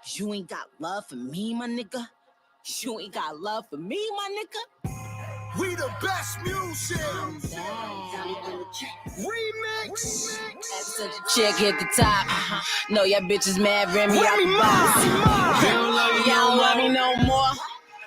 You ain't got love for me, my nigga. You ain't got love for me, my nigga. We the best music. Remix. Check hit the top. Know y'all bitches mad, Remy out the Remy box. Ma. Y'all love me no more.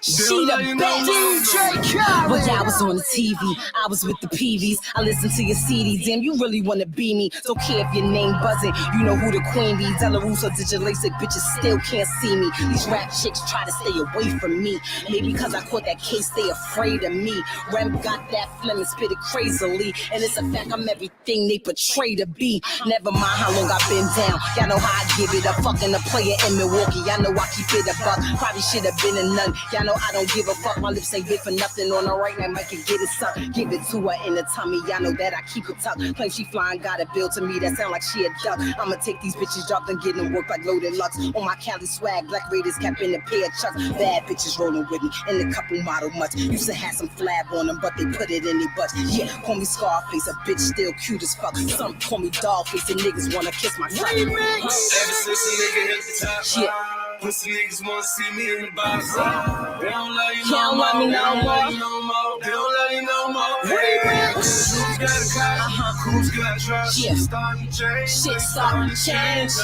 She the best. DJ But Khaled. I was on the TV, I was with the PVs. I listened to your CDs, damn, you really wanna be me. Don't care if your name buzzing, you know who the queen be. Della Russo, did your LASIK, bitches still can't see me. These rap chicks try to stay away from me. Maybe because I caught that case, they afraid of me. Rem got that phlegm and spit it crazily. And it's a fact, I'm everything they portray to be. Never mind how long I've been down, y'all know how I give it up. Fucking a player in Milwaukee, y'all know I keep it a buck. Probably should have been a nun, y'all know I don't give a fuck. My lips ain't big for nothing. On the right now, Mike can get it sucked. Give it to her in the tummy. Y'all know that I keep it tucked. Claim she flying, got a bill to me that sound like she a duck. I'ma take these bitches dropped and get them work like loaded Lux. On my Cali swag, Black Raiders cap in a pair of chucks. Bad bitches rolling with me in a couple model mutts. Used to have some flab on them, but they put it in their butts. Yeah, call me Scarface, a bitch still cute as fuck. Some call me Dollface, and niggas wanna kiss my butt. Remix. Ever since a nigga hit the top, Yeah. pussy niggas wanna see me in the box. They don't love you They don't love me no more. They don't love you no more. Remix. Who's got a car? Who's got trust? Yeah. Shit starting to change. Shit starting to change.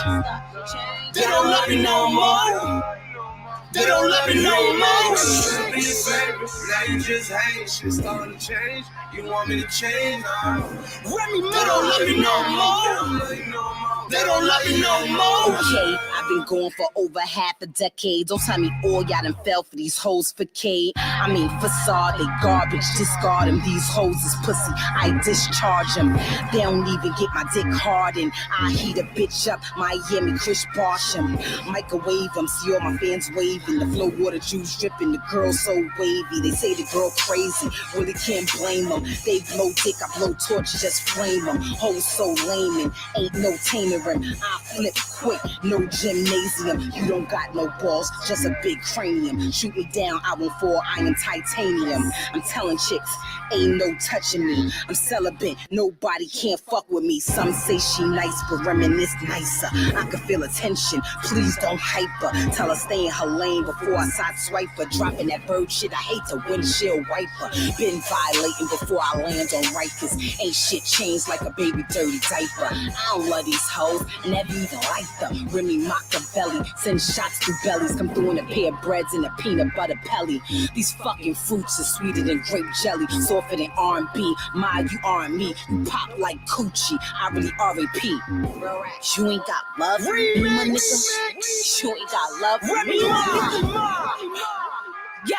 They don't love me no more. They don't love me no more. Be your favorite. Now you just hate. Shit starting to change. You want me to change? Remy Ma. They don't love me no more. They don't love me no more. Okay, I've been going for over half a decade. Don't tell me all y'all done fell for these hoes for K. I mean facade, they garbage, discard them. These hoes is pussy, I discharge them. They don't even get my dick hard and I heat a bitch up, Miami Chris Barsham. Microwave them, see all my fans waving. The flow water juice dripping, the girl so wavy. They say the girl crazy, really can't blame them. They blow dick, I blow torches, just flame them. Hoes so lame and ain't no taming them. I flip quick, no gymnasium. You don't got no balls, just a big cranium. Shoot me down, I won't fall, I am titanium. I'm telling chicks, ain't no touching me. I'm celibate, nobody can't fuck with me. Some say she nice, but reminisce nicer. I can feel attention, please don't hype her. Tell her stay in her lane before I side swipe her. Dropping that bird shit, I hate to windshield wiper. Been violating before I land on Rikers. Ain't shit changed like a baby dirty diaper. I don't love these hoes, never even liked them. Remy Machiavelli, send shots through bellies. Come through in a pair of breads and a peanut butter pelly. These fucking fruits are sweeter than grape jelly, softer than R&B. My, you aren't me. You pop like coochie. I really R.A.P. You ain't got love for me, my nigga. You ain't got love for me, my nigga. Yo,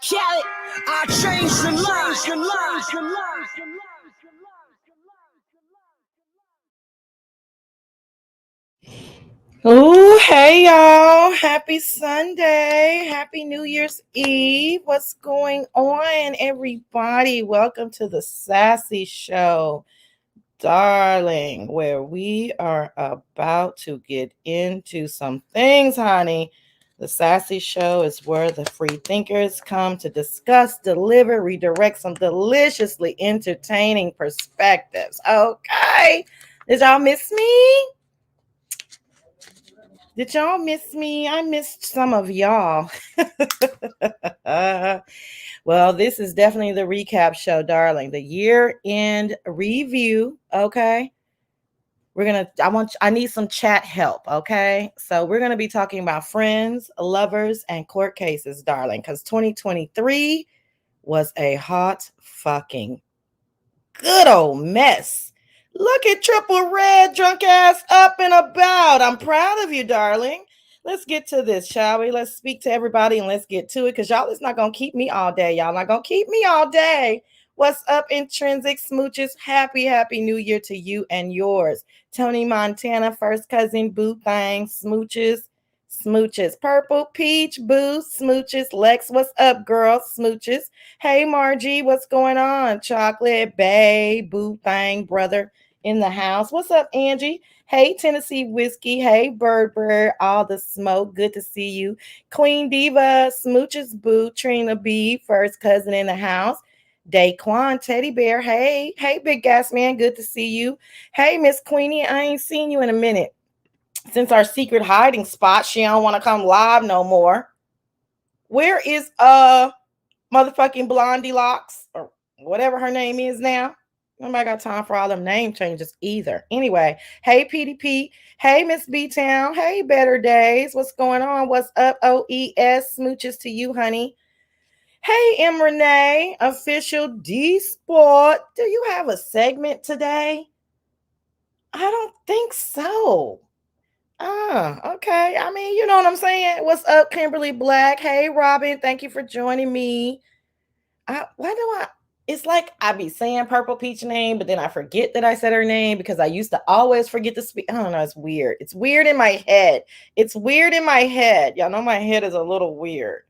Khaled, I changed your life. Oh, hey y'all. Happy Sunday. Happy New Year's Eve. What's going on, everybody? Welcome to the Sassy Show, darling, where we are about to get into some things, honey. The Sassy Show is where the free thinkers come to discuss, deliver, redirect some deliciously entertaining perspectives. Okay. Did y'all miss me? Did y'all miss me? I missed some of y'all. Well, this is definitely the recap show, darling. The year-end review, okay? I need some chat help, okay? So we're going to be talking about friends, lovers, and court cases, darling, because 2023 was a hot fucking good old mess. Look at Triple Red, drunk ass up and about. I'm proud of you, darling. Let's get to this, shall we? Let's speak to everybody and let's get to it, because y'all is not going to keep me all day. Y'all not going to keep me all day. What's up, Intrinsic Smooches? Happy New Year to you and yours. Tony Montana, first cousin, Boo Thang, Smooches. Purple Peach, Boo, Smooches. Lex, what's up, girl? Smooches. Hey, Margie, what's going on? Chocolate, Babe, Boo Thang, brother in the house. What's up, Angie? Hey, Tennessee Whiskey. Hey, Bird, all the smoke. Good to see you. Queen Diva, Smooches, Boo, Trina B, first cousin in the house. Daquan, Teddy Bear. Hey, Big Gas Man. Good to see you. Hey, Miss Queenie. I ain't seen you in a minute. since our secret hiding spot, she don't want to come live no more. Where is motherfucking Blondie Locks or whatever her name is now? Nobody got time for all them name changes either. Anyway, hey PDP, hey Miss B Town, hey Better Days, what's going on? What's up? OES smooches to you, honey. Hey M Renee, official D Sport. Do you have a segment today? I don't think so. Okay. I mean, you know what I'm saying? What's up, Kimberly Black? Hey, Robin. Thank you for joining me. It's like I be saying Purple Peach name, but then I forget that I said her name because I used to always forget to speak. I don't know. It's weird. It's weird in my head. Y'all know my head is a little weird.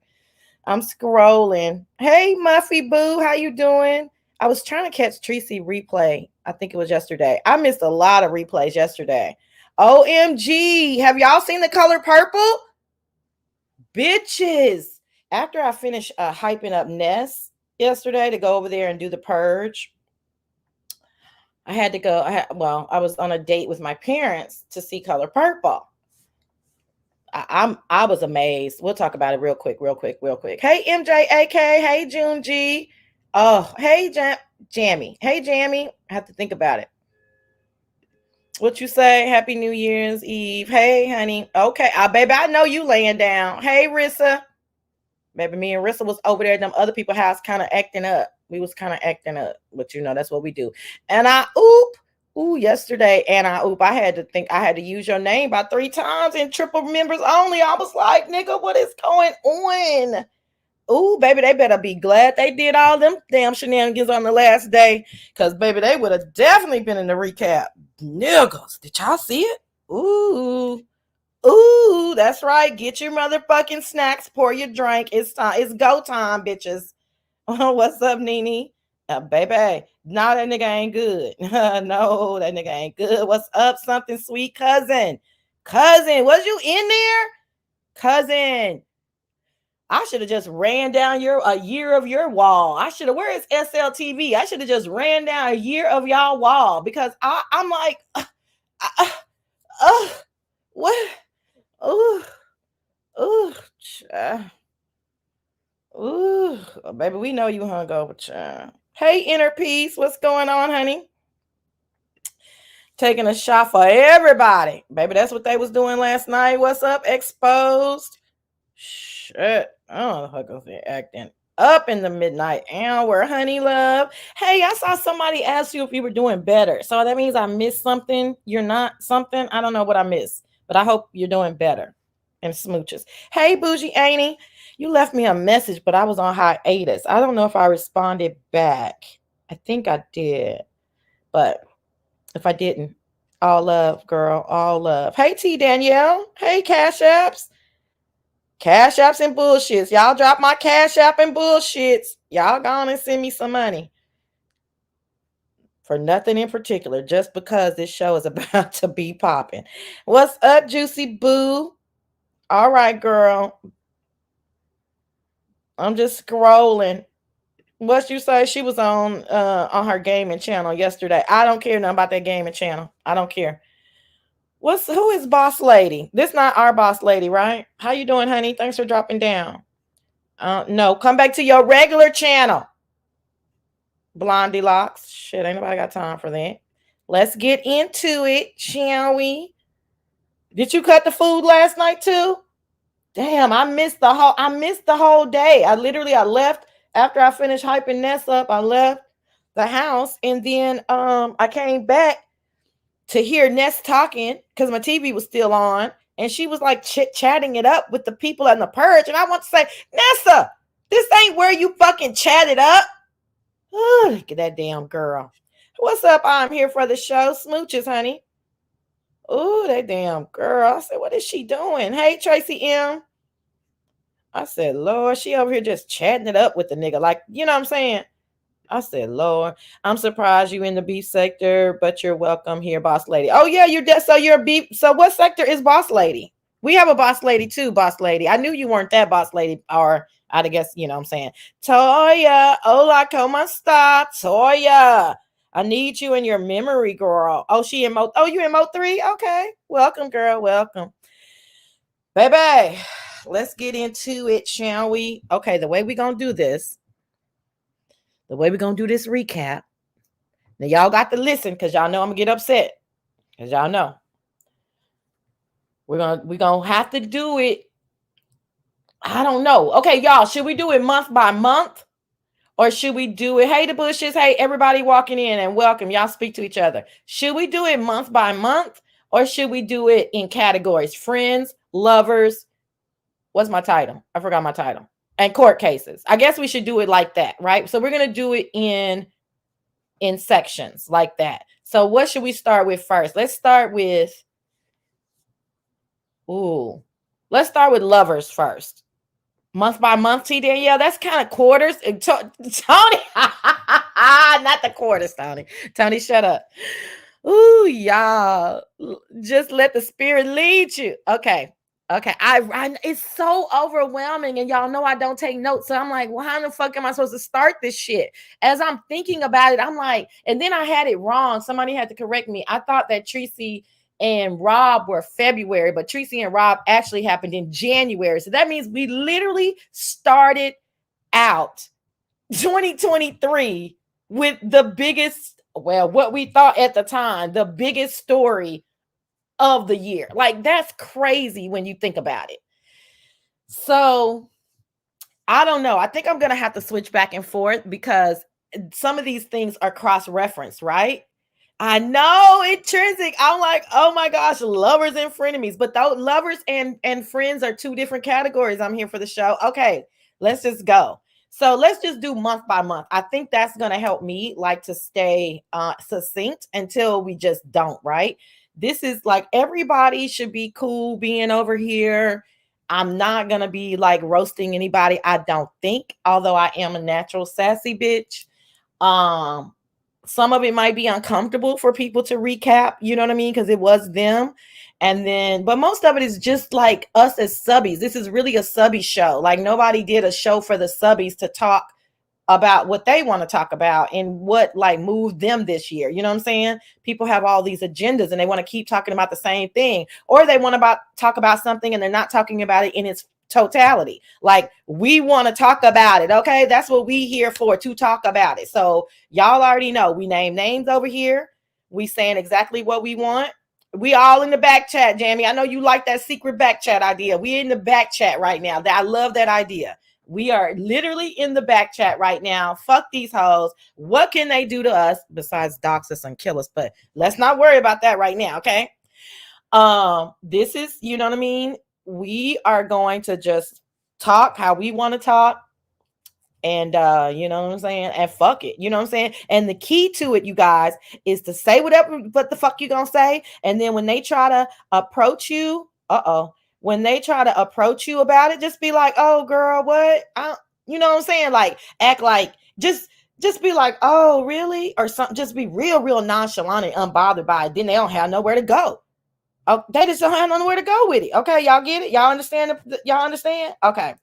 I'm scrolling. Hey, Muffy Boo. How you doing? I was trying to catch Tracy replay. I think it was yesterday. I missed a lot of replays yesterday. OMG. Have y'all seen The Color Purple? Bitches. After I finished hyping up Ness yesterday to go over there and do the purge, I had to go. I was on a date with my parents to see Color Purple. I was amazed. We'll talk about it real quick. Hey, MJAK. Hey, June G. Oh, hey, Jammy. Hey, Jammy. I have to think about it. What you say? Happy New Year's Eve. Hey, honey. Okay. Baby, I know you laying down. Hey, Rissa. Baby, me and Rissa was over there at them other people's house kind of acting up. We was kind of acting up. But, you know, that's what we do. And yesterday, I had to use your name about 3 times in triple members only. I was like, nigga, what is going on? Ooh, baby, they better be glad they did all them damn shenanigans on the last day. Because, baby, they would have definitely been in the recap. Niggas, did y'all see it? Ooh, that's right. Get your motherfucking snacks, pour your drink. It's time. It's go time, bitches. What's up, Nene? Baby, no, that nigga ain't good. No, that nigga ain't good. What's up, something sweet? Cousin, was you in there? Cousin, I should have just ran down a year of your wall. Where is SLTV? I should have just ran down a year of y'all wall because I'm like, what? Baby, we know you hungover, child. Hey, Inner Peace, what's going on, honey? Taking a shot for everybody. Baby, that's what they was doing last night. What's up, Exposed? Shit. I don't know how to say acting up in the midnight hour, honey love. Hey, I saw somebody ask you if you were doing better. So that means I missed something. You're not something. I don't know what I missed, but I hope you're doing better. And smooches. Hey, Bougie Annie. You left me a message, but I was on hiatus. I don't know if I responded back. I think I did. But if I didn't, all love, girl. All love. Hey, T Danielle. Hey, Cash Apps. Cash Apps and bullshits. Y'all drop my Cash App and bullshits. Y'all go on and send me some money. For nothing in particular, just because this show is about to be popping. What's up, Juicy Boo? All right, girl. I'm just scrolling. What you say? She was on her gaming channel yesterday. I don't care nothing about that gaming channel. I don't care. Who is Boss Lady? This not our Boss Lady, right? How you doing, honey? Thanks for dropping down. No, come back to your regular channel. Blondie Locks. Shit, ain't nobody got time for that. Let's get into it, shall we? Did you cut the food last night too? Damn, I missed the whole day. I left after I finished hyping Ness up. I left the house and then I came back to hear Ness talking because my TV was still on, and she was like chatting it up with the people in the purge. And I want to say, Nessa, this ain't where you fucking chatted up. Look at that damn girl. What's up? I'm here for the show. Smooches, honey. Oh, that damn girl. I said, what is she doing? Hey, Tracy M. I said, Lord, she over here just chatting it up with the nigga. Like, you know what I'm saying? I said, Lord, I'm surprised you in the beef sector, but you're welcome here, Boss Lady. Oh, yeah, so you're a beef. So what sector is Boss Lady? We have a Boss Lady too, Boss Lady. I knew you weren't that Boss Lady, or I'd guess, you know what I'm saying. Toya, hola, ¿cómo está? Toya. I need you in your memory, girl. Oh, she in mode. Oh, you in mode 3? Okay. Welcome, girl. Welcome. Baby, let's get into it, shall we? Okay, the way we're going to do this, recap. Now, y'all got to listen because y'all know I'm going to get upset. Because y'all know. We're gonna have to do it. I don't know. Okay, y'all, should we do it month by month? Or should we do it? Hey, the bushes. Hey, everybody walking in and welcome. Y'all speak to each other. Should we do it month by month? Or should we do it in categories? Friends, lovers. What's my title? I forgot my title. And court cases. I guess we should do it like that, right? So we're going to do it in sections like that. So what should we start with first? Let's start with lovers first. Month by month, T. Danielle, that's kind of quarters. Tony, not the quarters, Tony. Tony, shut up. Ooh, y'all, just let the spirit lead you. Okay. I it's so overwhelming, and y'all know I don't take notes. So I'm like, well, how the fuck am I supposed to start this shit? As I'm thinking about it, I'm like, and then I had it wrong. Somebody had to correct me. I thought that Tracy and Rob were February, but Tracy and Rob actually happened in January. So that means we literally started out 2023 with the biggest, well, what we thought at the time, the biggest story of the year. Like, that's crazy when you think about it. So I don't know. I think I'm going to have to switch back and forth because some of these things are cross-referenced, right? I know, intrinsic. I'm like, oh my gosh, lovers and frenemies. But those lovers and friends are two different categories. I'm here for the show. Okay, let's just go. So let's just do month by month. I think that's going to help me like to stay succinct until we just don't, right? This is like, everybody should be cool being over here. I'm not going to be like roasting anybody, I don't think, although I am a natural sassy bitch. Some of it might be uncomfortable for people to recap, you know what I mean? Because it was them. And then, but most of it is just like us as subbies. This is really a subby show. Like, nobody did a show for the subbies to talk about what they want to talk about and what like moved them this year. You know what I'm saying? People have all these agendas and they want to keep talking about the same thing, or they want to talk about something and they're not talking about it in its totality. Like, we want to talk about it. Okay. That's what we here for, to talk about it. So y'all already know we name names over here. We saying exactly what we want. We all in the back chat, Jamie. I know you like that secret back chat idea. We in the back chat right now. I love that idea. We are literally in the back chat right now. Fuck these hoes. What can they do to us besides dox us and kill us? But let's not worry about that right now. Okay. This is, you know what I mean? We are going to just talk how we want to talk. And, you know what I'm saying? And fuck it. You know what I'm saying? And the key to it, you guys, is to say what the fuck you gonna say. And then when they try to approach you, when they try to approach you about it, just be like, oh, girl, what? You know what I'm saying? Like, act like, just be like, oh, really? Or something. Just be real nonchalant and unbothered by it. Then they don't have nowhere to go. Oh, they just don't have nowhere to go with it. Okay, y'all get it? Y'all understand? Y'all understand? Okay.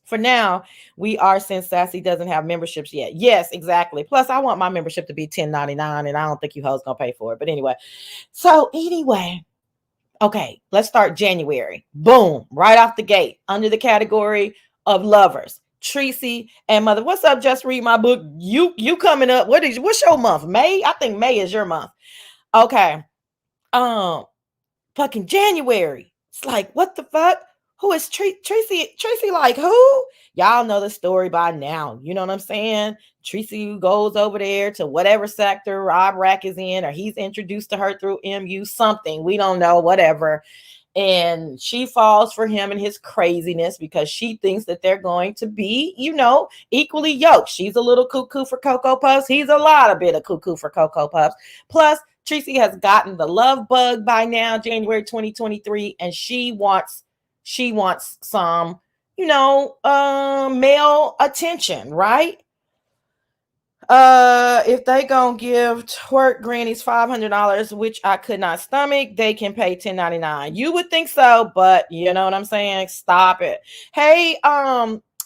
For now, we are, since Sassy doesn't have memberships yet. Yes, exactly. Plus, I want my membership to be $10.99, and I don't think you hoes gonna pay for it. But anyway, okay, let's start January. Boom, right off the gate, under the category of lovers. Tracy and Mother. What's up? Just read my book. You coming up? What's your month? May? I think May is your month. Okay. Fucking January. It's like, what the fuck? Who is Tracy? Tracy, like who? Y'all know the story by now. You know what I'm saying? Tracy goes over there to whatever sector Rob Rack is in, or he's introduced to her through MU, something. We don't know, whatever. And she falls for him and his craziness because she thinks that they're going to be, you know, equally yoked. She's a little cuckoo for Cocoa Puffs. He's a lot of bit of cuckoo for Cocoa Puffs. Plus, Tracy has gotten the love bug by now, January 2023, and she wants some, you know, male attention, right? If they gonna give twerk grannies $500, which I could not stomach, they can pay $10.99. You would think so, but you know what I'm saying? Stop it. Hey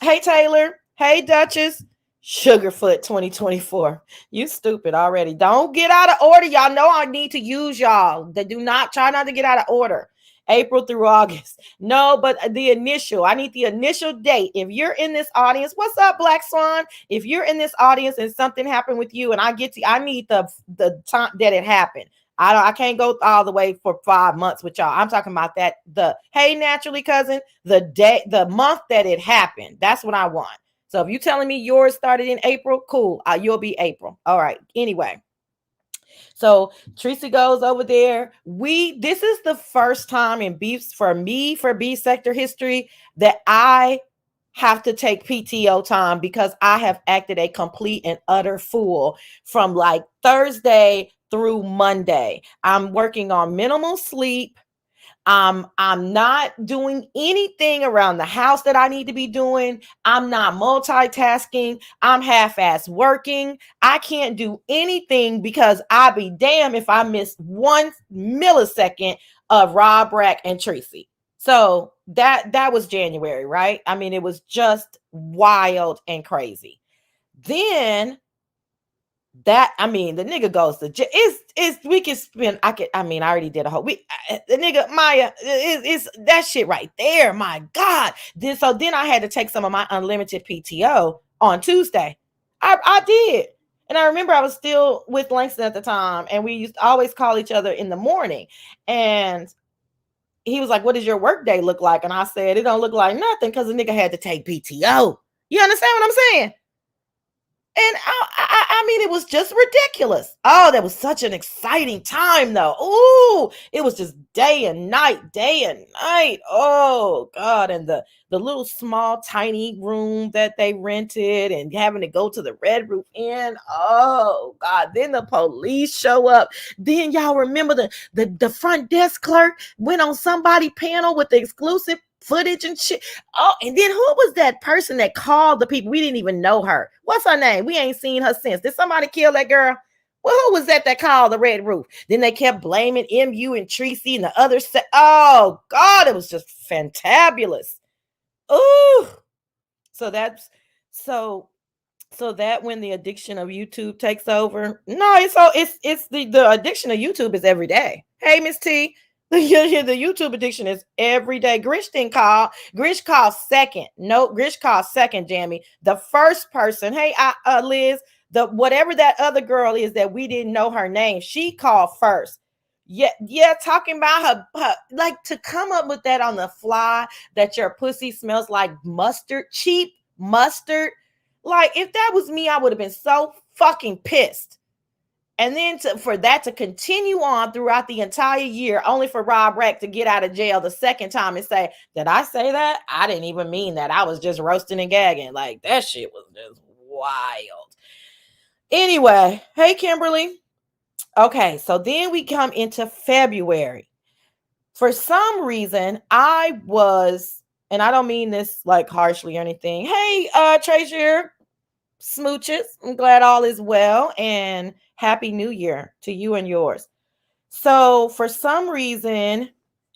Taylor. Hey Duchess. Sugarfoot 2024. You stupid already. Don't get out of order. Y'all know I need to use y'all. They do not try not to get out of order. April through August. No, but the initial. I need the initial date. If you're in this audience, what's up, Black Swan? If you're in this audience and something happened with you, and I need the time that it happened. I can't go all the way for 5 months with y'all. I'm talking about that. Hey, naturally cousin, the month that it happened. That's what I want. So if you're telling me yours started in April, cool. You'll be April. All right. Anyway. So Tracy goes over there. This is the first time in B sector history that I have to take PTO time because I have acted a complete and utter fool from like Thursday through Monday. I'm working on minimal sleep. I'm not doing anything around the house that I need to be doing. I'm not multitasking. I'm half-ass working. I can't do anything because I'd be damned if I miss 1 millisecond of Rob, Rack, and Tracy. So that was January, right? I mean, it was just wild and crazy. Then the nigga goes to jail. We can spend. I already did a whole week. The nigga Maya is that shit right there. My God. Then I had to take some of my unlimited PTO on Tuesday. I did, and I remember I was still with Langston at the time, and we used to always call each other in the morning. And he was like, "What does your work day look like?" And I said, "It don't look like nothing because the nigga had to take PTO." You understand what I'm saying? And I mean, it was just ridiculous. Oh, that was such an exciting time, though. Ooh, it was just day and night. Oh, God. And the little small, tiny room that they rented and having to go to the Red Roof Inn. Oh, God. Then the police show up. Then y'all remember the front desk clerk went on somebody panel with the exclusive footage and shit. Oh, and then who was that person that called the people? We didn't even know her. What's her name? We ain't seen her since. Did somebody kill that girl? Well, who was that called the Red Roof? Then they kept blaming MU and Tracy and the other oh God, it was just fantabulous. Ooh. So that when the addiction of YouTube takes over. No, it's the addiction of YouTube is every day. Hey, Miss T. The YouTube addiction is every day. Grish called second. No, Grish called second, Jamie. The first person, hey, Liz, whatever that other girl is that we didn't know her name, she called first. Yeah, talking about her, like to come up with that on the fly, that your pussy smells like mustard, cheap mustard. Like, if that was me, I would have been so fucking pissed. And then for that to continue on throughout the entire year, only for Rob Rack to get out of jail the second time and say, did I say that? I didn't even mean that. I was just roasting and gagging. Like, that shit was just wild. Anyway, hey, Kimberly. Okay, so then we come into February. For some reason, I was, and I don't mean this like harshly or anything. Hey, Treasure smooches. I'm glad all is well, and Happy New Year to you and yours. So for some reason,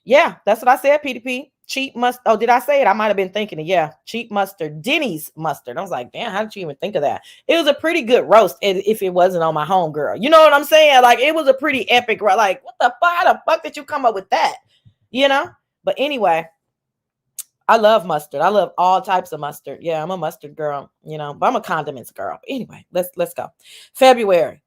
yeah, that's what I said, PDP. Cheap mustard. Oh, did I say it? I might have been thinking it. Yeah, cheap mustard. Denny's mustard. I was like, damn, how did you even think of that? It was a pretty good roast if it wasn't on my homegirl. You know what I'm saying? Like, it was a pretty epic roast. Like, what the fuck? How the fuck did you come up with that? You know? But anyway, I love mustard. I love all types of mustard. Yeah, I'm a mustard girl, you know, but I'm a condiments girl. Anyway, let's go. February.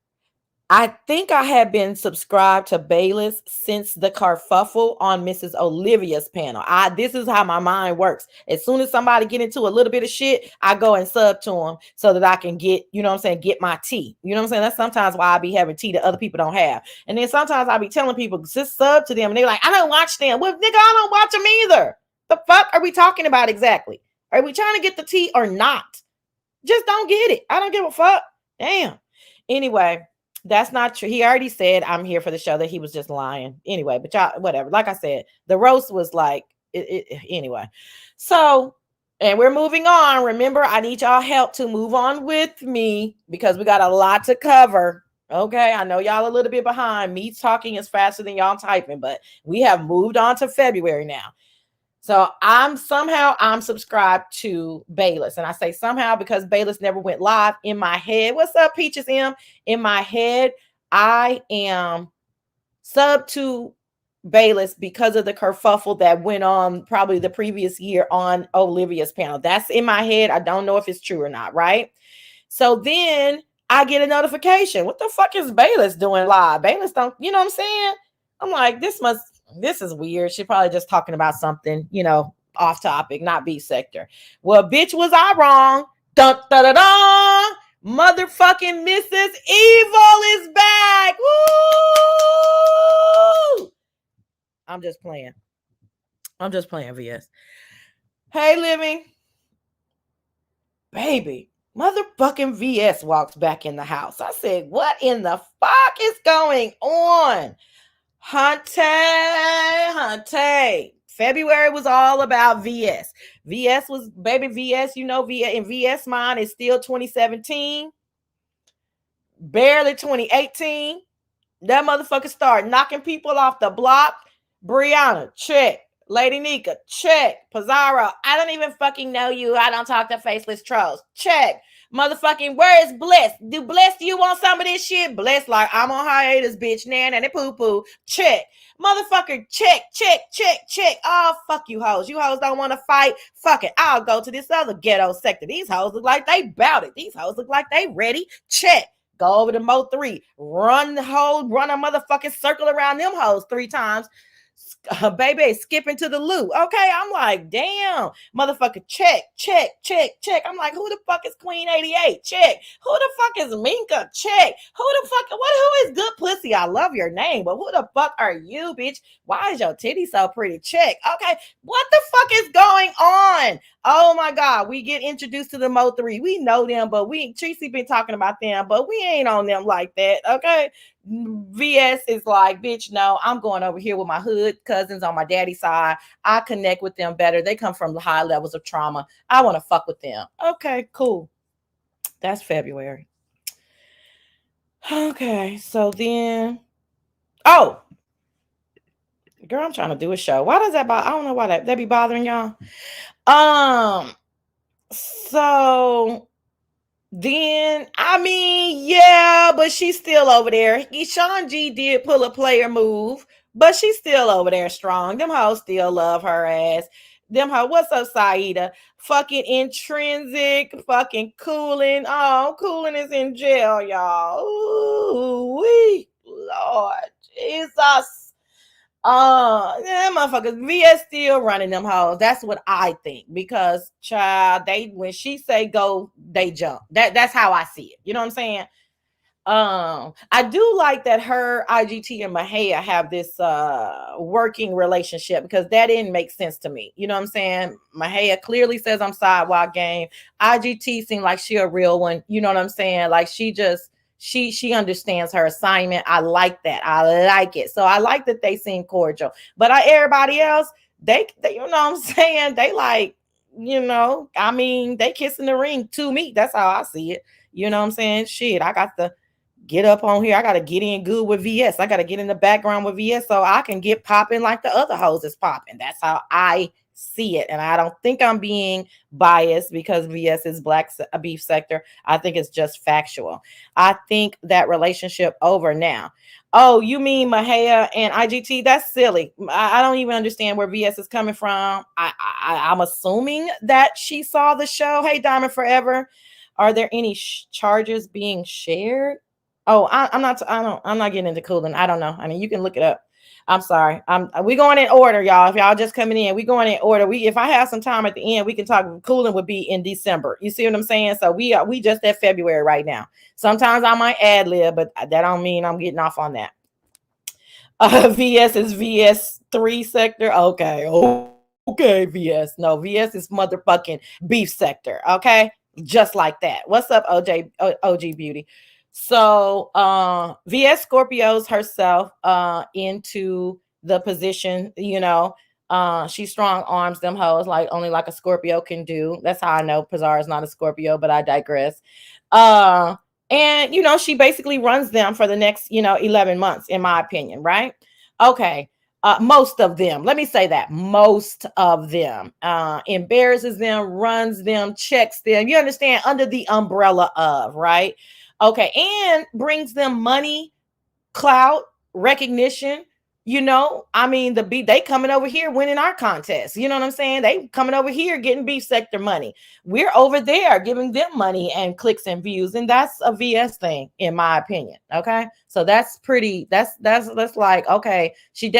I think I had been subscribed to Bayless since the kerfuffle on Mrs. Olivia's panel. This is how my mind works. As soon as somebody get into a little bit of shit, I go and sub to them so that I can get, you know what I'm saying, get my tea. You know what I'm saying? That's sometimes why I be having tea that other people don't have. And then sometimes I be telling people, just sub to them. And they're like, I don't watch them. Well, nigga, I don't watch them either. The fuck are we talking about exactly? Are we trying to get the tea or not? Just don't get it. I don't give a fuck. Damn. Anyway. That's not true. He already said I'm here for the show, that he was just lying. Anyway, but y'all, whatever. Like I said, the roast was like, anyway. So, and we're moving on. Remember, I need y'all help to move on with me because we got a lot to cover. Okay, I know y'all a little bit behind. Me talking is faster than y'all typing, but we have moved on to February now. So I'm subscribed to Bayless. And I say somehow because Bayless never went live in my head. What's up, Peaches M? In my head, I am sub to Bayless because of the kerfuffle that went on probably the previous year on Olivia's panel. That's in my head. I don't know if it's true or not, right? So then I get a notification. What the fuck is Bayless doing live? Bayless don't, you know what I'm saying? I'm like, this is weird. She's probably just talking about something, off topic, not B sector. Well, bitch, was I wrong? Dun, dun, dun, dun. Motherfucking Mrs. Evil is back. Woo! I'm just playing, VS. Hey, Living. Baby, motherfucking VS walks back in the house. I said, what in the fuck is going on? Hunty. February was all about VS. VS was, baby, VS, VS, in VS mind is still 2017. Barely 2018. That motherfucker started knocking people off the block. Brianna, check. Lady Nika, check. Pizarro, I don't even fucking know you. I don't talk to faceless trolls. Check. Motherfucking, where is Bliss? Do you want some of this shit? Bliss like, I'm on hiatus, bitch. Nanny poo-poo. Check. Motherfucker, check. Oh, fuck you hoes. You hoes don't want to fight? Fuck it. I'll go to this other ghetto sector. These hoes look like they bout it. These hoes look like they ready. Check. Go over to Mo 3. Run a motherfucking circle around them hoes 3 times. Baby, skipping to the loo. Okay, I'm like, damn, motherfucker, check. I'm like, who the fuck is Queen 88? Check. Who the fuck is Minka? Check. Who is Good Pussy? I love your name, but who the fuck are you, bitch? Why is your titty so pretty? Check. Okay, what the fuck is going on? Oh my God, we get introduced to the Mo 3. We know them, but Tracy been talking about them, but we ain't on them like that, okay? VS is like, bitch, no, I'm going over here with my hood cousins on my daddy's side. I connect with them better. They come from high levels of trauma. I want to fuck with them. Okay, cool. That's February. Okay, so then, girl, I'm trying to do a show. Why does that bother? I don't know why that be bothering y'all. So then, yeah, but she's still over there. Sean G did pull a player move, but she's still over there strong. Them hoes still love her ass. Them hoes, what's up, Saida? Fucking Intrinsic, fucking Cooling. Oh, Cooling is in jail, y'all. Ooh, wee, Lord Jesus. Yeah, motherfuckers, VS still running them hoes. That's what I think, because child, when she say go, they jump. That's how I see it. You know what I'm saying? I do like that her, IGT, and Mahia have this working relationship, because that didn't make sense to me. You know what I'm saying? Mahia clearly says I'm sidewalk game. IGT seemed like she a real one. You know what I'm saying? Like she understands her assignment. I like that. I like it. So I like that they seem cordial. But everybody else, they you know what I'm saying? They like, they kissing the ring to me. That's how I see it. You know what I'm saying? Shit, I got to get up on here. I got to get in good with VS. I got to get in the background with VS so I can get popping like the other hoes is popping. That's how I see it. And I don't think I'm being biased because VS is black beef sector. I think it's just factual. I think that relationship over now. Oh, you mean Mahia and IGT? That's silly. I don't even understand where VS is coming from. I'm assuming that she saw the show. Hey, Diamond Forever. Are there any charges being shared? Oh, I'm not getting into cooling. I don't know. I mean, you can look it up. I'm sorry. We going in order, y'all. If y'all just coming in, we going in order. If I have some time at the end, we can talk. Cooling would be in December. You see what I'm saying? So we just at February right now. Sometimes I might ad lib, but that don't mean I'm getting off on that. VS is VS3 sector. Okay, VS. No, VS is motherfucking beef sector. Okay, just like that. What's up, OG Beauty? So VS Scorpios herself into the position, she strong arms them hoes like only like a Scorpio can do. That's how I know Pizarro is not a Scorpio, but I digress. And she basically runs them for the next 11 months, in my opinion, right? Okay. Most of them, let me say that, most of them embarrasses them, runs them, checks them, you understand, under the umbrella of, right? Okay, and brings them money, clout, recognition. I mean, they coming over here winning our contest. You know what I'm saying? They coming over here getting beef sector money. We're over there giving them money and clicks and views, and that's a VS thing, in my opinion. Okay, so that's pretty. That's like, okay, she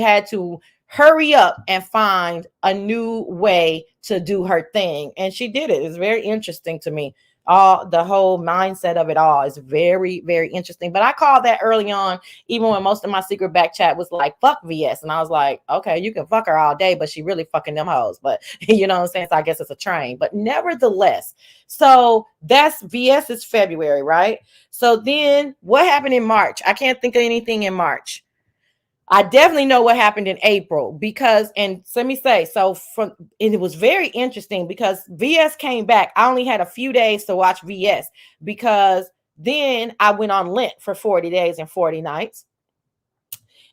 had to hurry up and find a new way to do her thing, and she did it. It's very interesting to me. The whole mindset of it all is very, very interesting. But I called that early on, even when most of my secret back chat was like, fuck VS. And I was like, okay, you can fuck her all day, but she really fucking them hoes. But you know what I'm saying? So I guess it's a train. But nevertheless, so that's VS is February, right? So then what happened in March? I can't think of anything in March. I definitely know what happened in April because, and let me say, it was very interesting because VS came back. I only had a few days to watch VS because then I went on Lent for 40 days and 40 nights.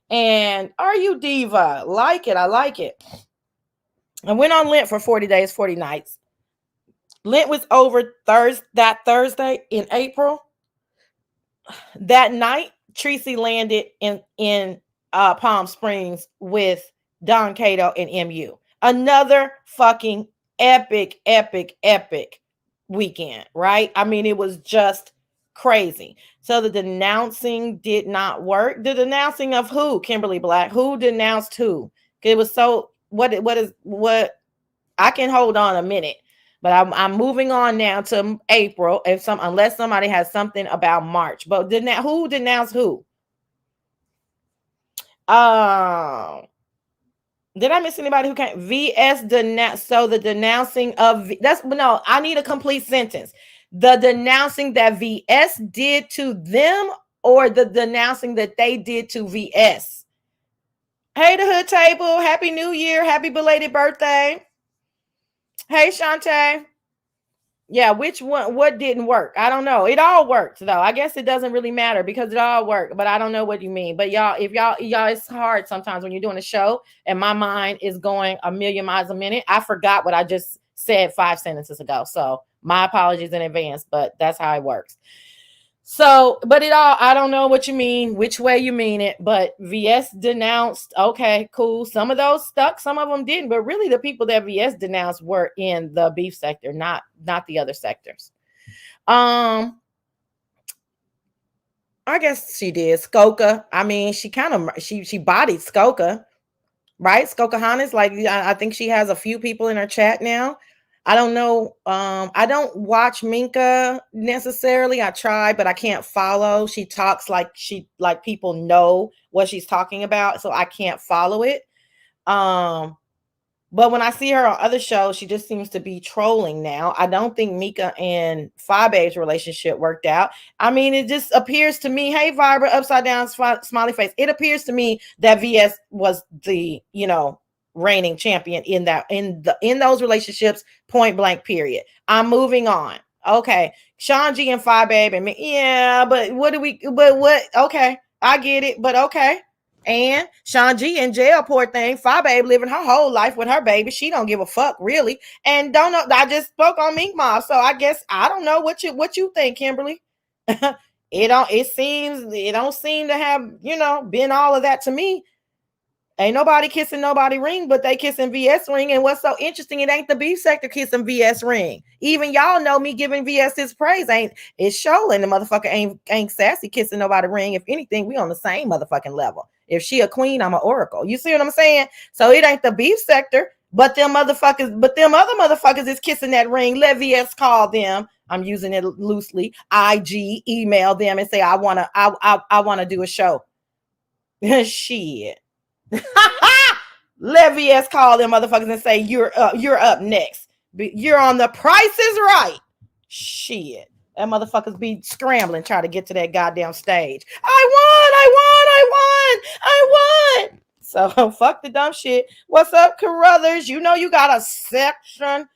And Are You Diva? Like it. I like it. I went on Lent for 40 days, 40 nights. Lent was over that Thursday in April. That night, Tracy landed in Palm Springs with Don Cato and MU. Another fucking epic weekend, right? I mean, it was just crazy. So the denouncing did not work. The denouncing of who? Kimberly Black. Who denounced who? It was so what I can hold on a minute, but I'm moving on now to April. Unless somebody has something about March, but who denounced who? Did I miss anybody who can't? VS denounce. So the denouncing of I need a complete sentence. The denouncing that VS did to them, or the denouncing that they did to VS. Hey, the Hood Table. Happy New Year. Happy belated birthday. Hey, Shantae. Yeah, which one? What didn't work? I don't know. It all worked though. I guess it doesn't really matter because it all worked. But I don't know what you mean. But y'all, it's hard sometimes when you're doing a show and my mind is going a million miles a minute. I forgot what I just said 5 sentences ago. So my apologies in advance. But that's how it works. So, but I don't know what you mean, which way you mean it, but VS denounced. Okay, cool. Some of those stuck, some of them didn't, but really the people that VS denounced were in the beef sector, not the other sectors. I guess she did. Skoka. I mean, she bodied Skoka, right? Skoka Hannes. Like, I think she has a few people in her chat now. I don't know. I don't watch Minka necessarily. I try, but I can't follow. She talks like people know what she's talking about, so I can't follow it. But when I see her on other shows, she just seems to be trolling now. I don't think Mika and Fabe's relationship worked out. I mean, it just appears to me, hey, Vibra, upside down smiley face. It appears to me that VS was the, reigning champion in those relationships, point blank, period. I'm moving on. Okay. Sean G and Fabe and me. Yeah, but what? Okay. I get it, but okay. And Sean G in jail, poor thing. Fabe living her whole life with her baby. She don't give a fuck, really. And don't know. I just spoke on Mink Mob, so I guess I don't know what you think, Kimberly. It don't seem to have, been all of that to me. Ain't nobody kissing nobody ring, but they kissing VS ring. And what's so interesting, it ain't the beef sector kissing VS ring. Even y'all know me giving VS his praise. It's showing the motherfucker ain't sassy kissing nobody ring. If anything, we on the same motherfucking level. If she a queen, I'm an oracle. You see what I'm saying? So it ain't the beef sector, but them other motherfuckers is kissing that ring. Let VS call them. I'm using it loosely. IG, email them and say, I wanna do a show. Shit. Let VS call them motherfuckers and say you're up next. You're on The Price Is Right. Shit. That motherfuckers be scrambling trying to get to that goddamn stage. I won. So fuck the dumb shit. What's up, Carruthers? You got a section.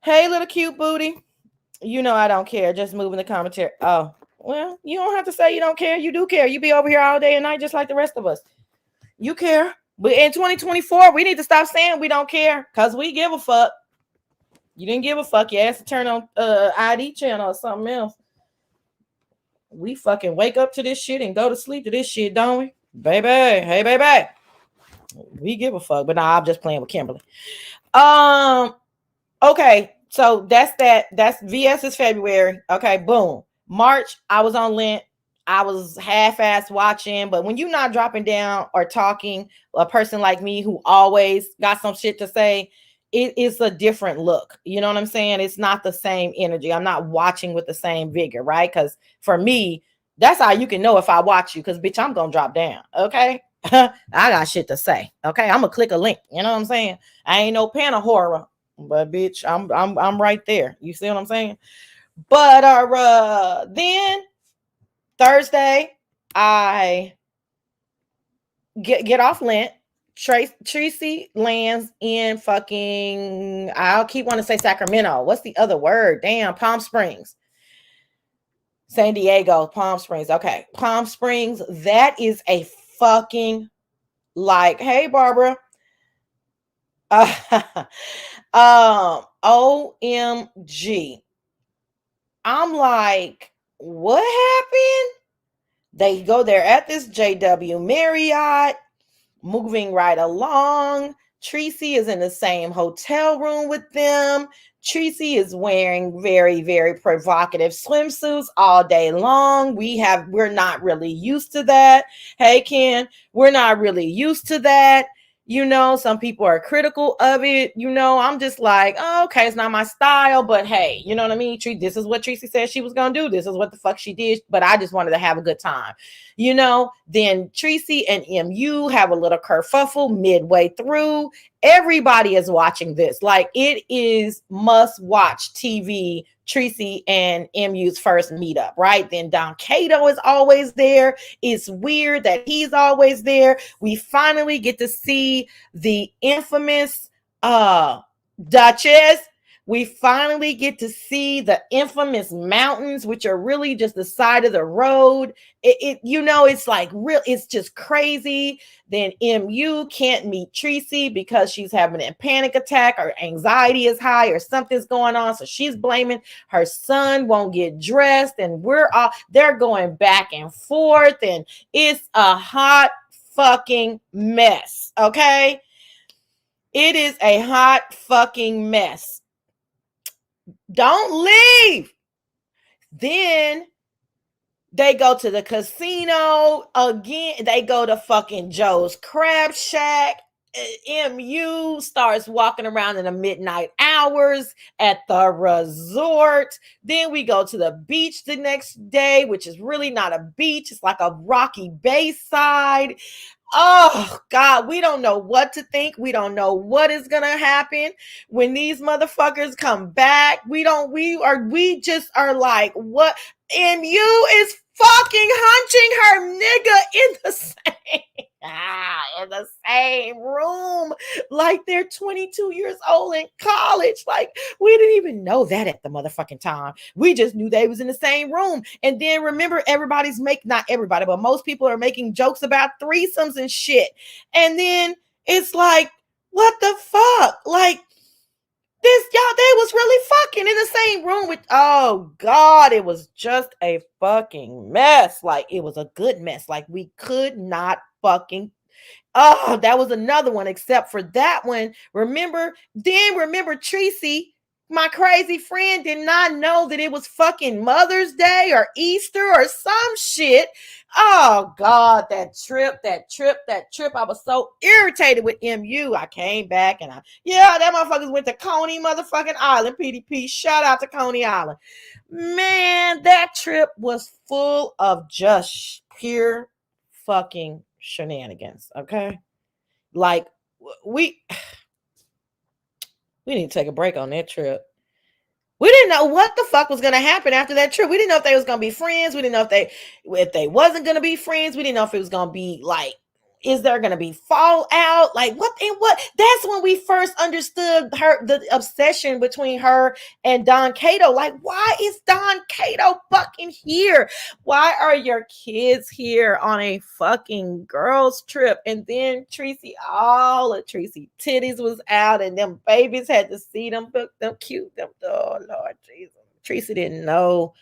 Hey, little cute booty. I don't care. Just moving the commentary. Oh, Well, you don't have to say you don't care. You do care. You be over here all day and night just like the rest of us. You care. But in 2024, we need to stop saying we don't care because we give a fuck. You didn't give a fuck. You asked to turn on ID channel or something else. We fucking wake up to this shit and go to sleep to this shit, don't we? Baby. Hey, baby. We give a fuck. But nah, I'm just playing with Kimberly. Okay. So that's that. That's VS is February. Okay. Boom. March, I was on Lent. I was half-assed watching, but when you're not dropping down or talking, a person like me who always got some shit to say, it is a different look. You know what I'm saying? It's not the same energy. I'm not watching with the same vigor, right? Because for me, that's how you can know if I watch you, because bitch, I'm gonna drop down. Okay. I got shit to say. Okay. I'm gonna click a link. You know what I'm saying? I ain't no pan of horror, but bitch, I'm right there. You see what I'm saying? But then Thursday, I get off Lent. Tracy lands in fucking, I'll keep wanting to say Sacramento. What's the other word? Damn, Palm Springs. San Diego, Palm Springs. Okay, Palm Springs. That is a fucking like, hey, Barbara. OMG. I'm like, what happened? They go there at this JW Marriott, moving right along. Tracy is in the same hotel room with them. Tracy is wearing very, very provocative swimsuits all day long. We're not really used to that. Hey, Ken, we're not really used to that. You know, some people are critical of it. You know, I'm just like, oh, okay, it's not my style, but hey, you know what I mean? This is what Tracy said she was going to do. This is what the fuck she did. But I just wanted to have a good time. You know, then Tracy and MU have a little kerfuffle midway through. Everybody is watching this. Like, it is must watch TV. Tracy and MU's first meetup, right? Then Don Cato is always there. It's weird that he's always there. We finally get to see the infamous Duchess. We finally get to see the infamous mountains, which are really just the side of the road. You know, it's like real, it's just crazy. Then MU can't meet Tracy because she's having a panic attack or anxiety is high or something's going on. So she's blaming her son won't get dressed, and they're going back and forth, and it's a hot fucking mess. Okay. It is a hot fucking mess. Don't leave. Then they go to the casino again. They go to fucking Joe's Crab Shack. MU starts walking around in the midnight hours at the resort. Then we go to the beach the next day, which is really not a beach. It's like a rocky bayside. Oh God, we don't know what to think. We don't know what is gonna happen when these motherfuckers come back. We just are like, what? MU is fucking hunching her nigga in the same room, like they're 22 years old in college. Like, we didn't even know that at the motherfucking time. We just knew they was in the same room. And then remember, not everybody, but most people are making jokes about threesomes and shit. And then it's like, what the fuck? Like, they was really fucking in the same room with, oh God, it was just a fucking mess. Like, it was a good mess. Like, we could not fucking, oh, that was another one, except for that one. Remember Tracy, my crazy friend, did not know that it was fucking Mother's Day or Easter or some shit. Oh God, that trip. I was so irritated with MU. I came back and that motherfuckers went to Coney motherfucking Island, PDP. Shout out to Coney Island. Man, that trip was full of just pure fucking shenanigans. Okay. Like, we need to take a break on that trip. We didn't know what the fuck was going to happen after that trip. We didn't know if they was going to be friends. We didn't know if they wasn't going to be friends. We didn't know if it was going to be like, is there going to be fallout? Like what and what? That's when we first understood the obsession between her and Don Cato. Like, why is Don Cato fucking here? Why are your kids here on a fucking girls trip? And then Tracy, all of Tracy titties was out, and them babies had to see them cute. Oh Lord Jesus. Tracy didn't know.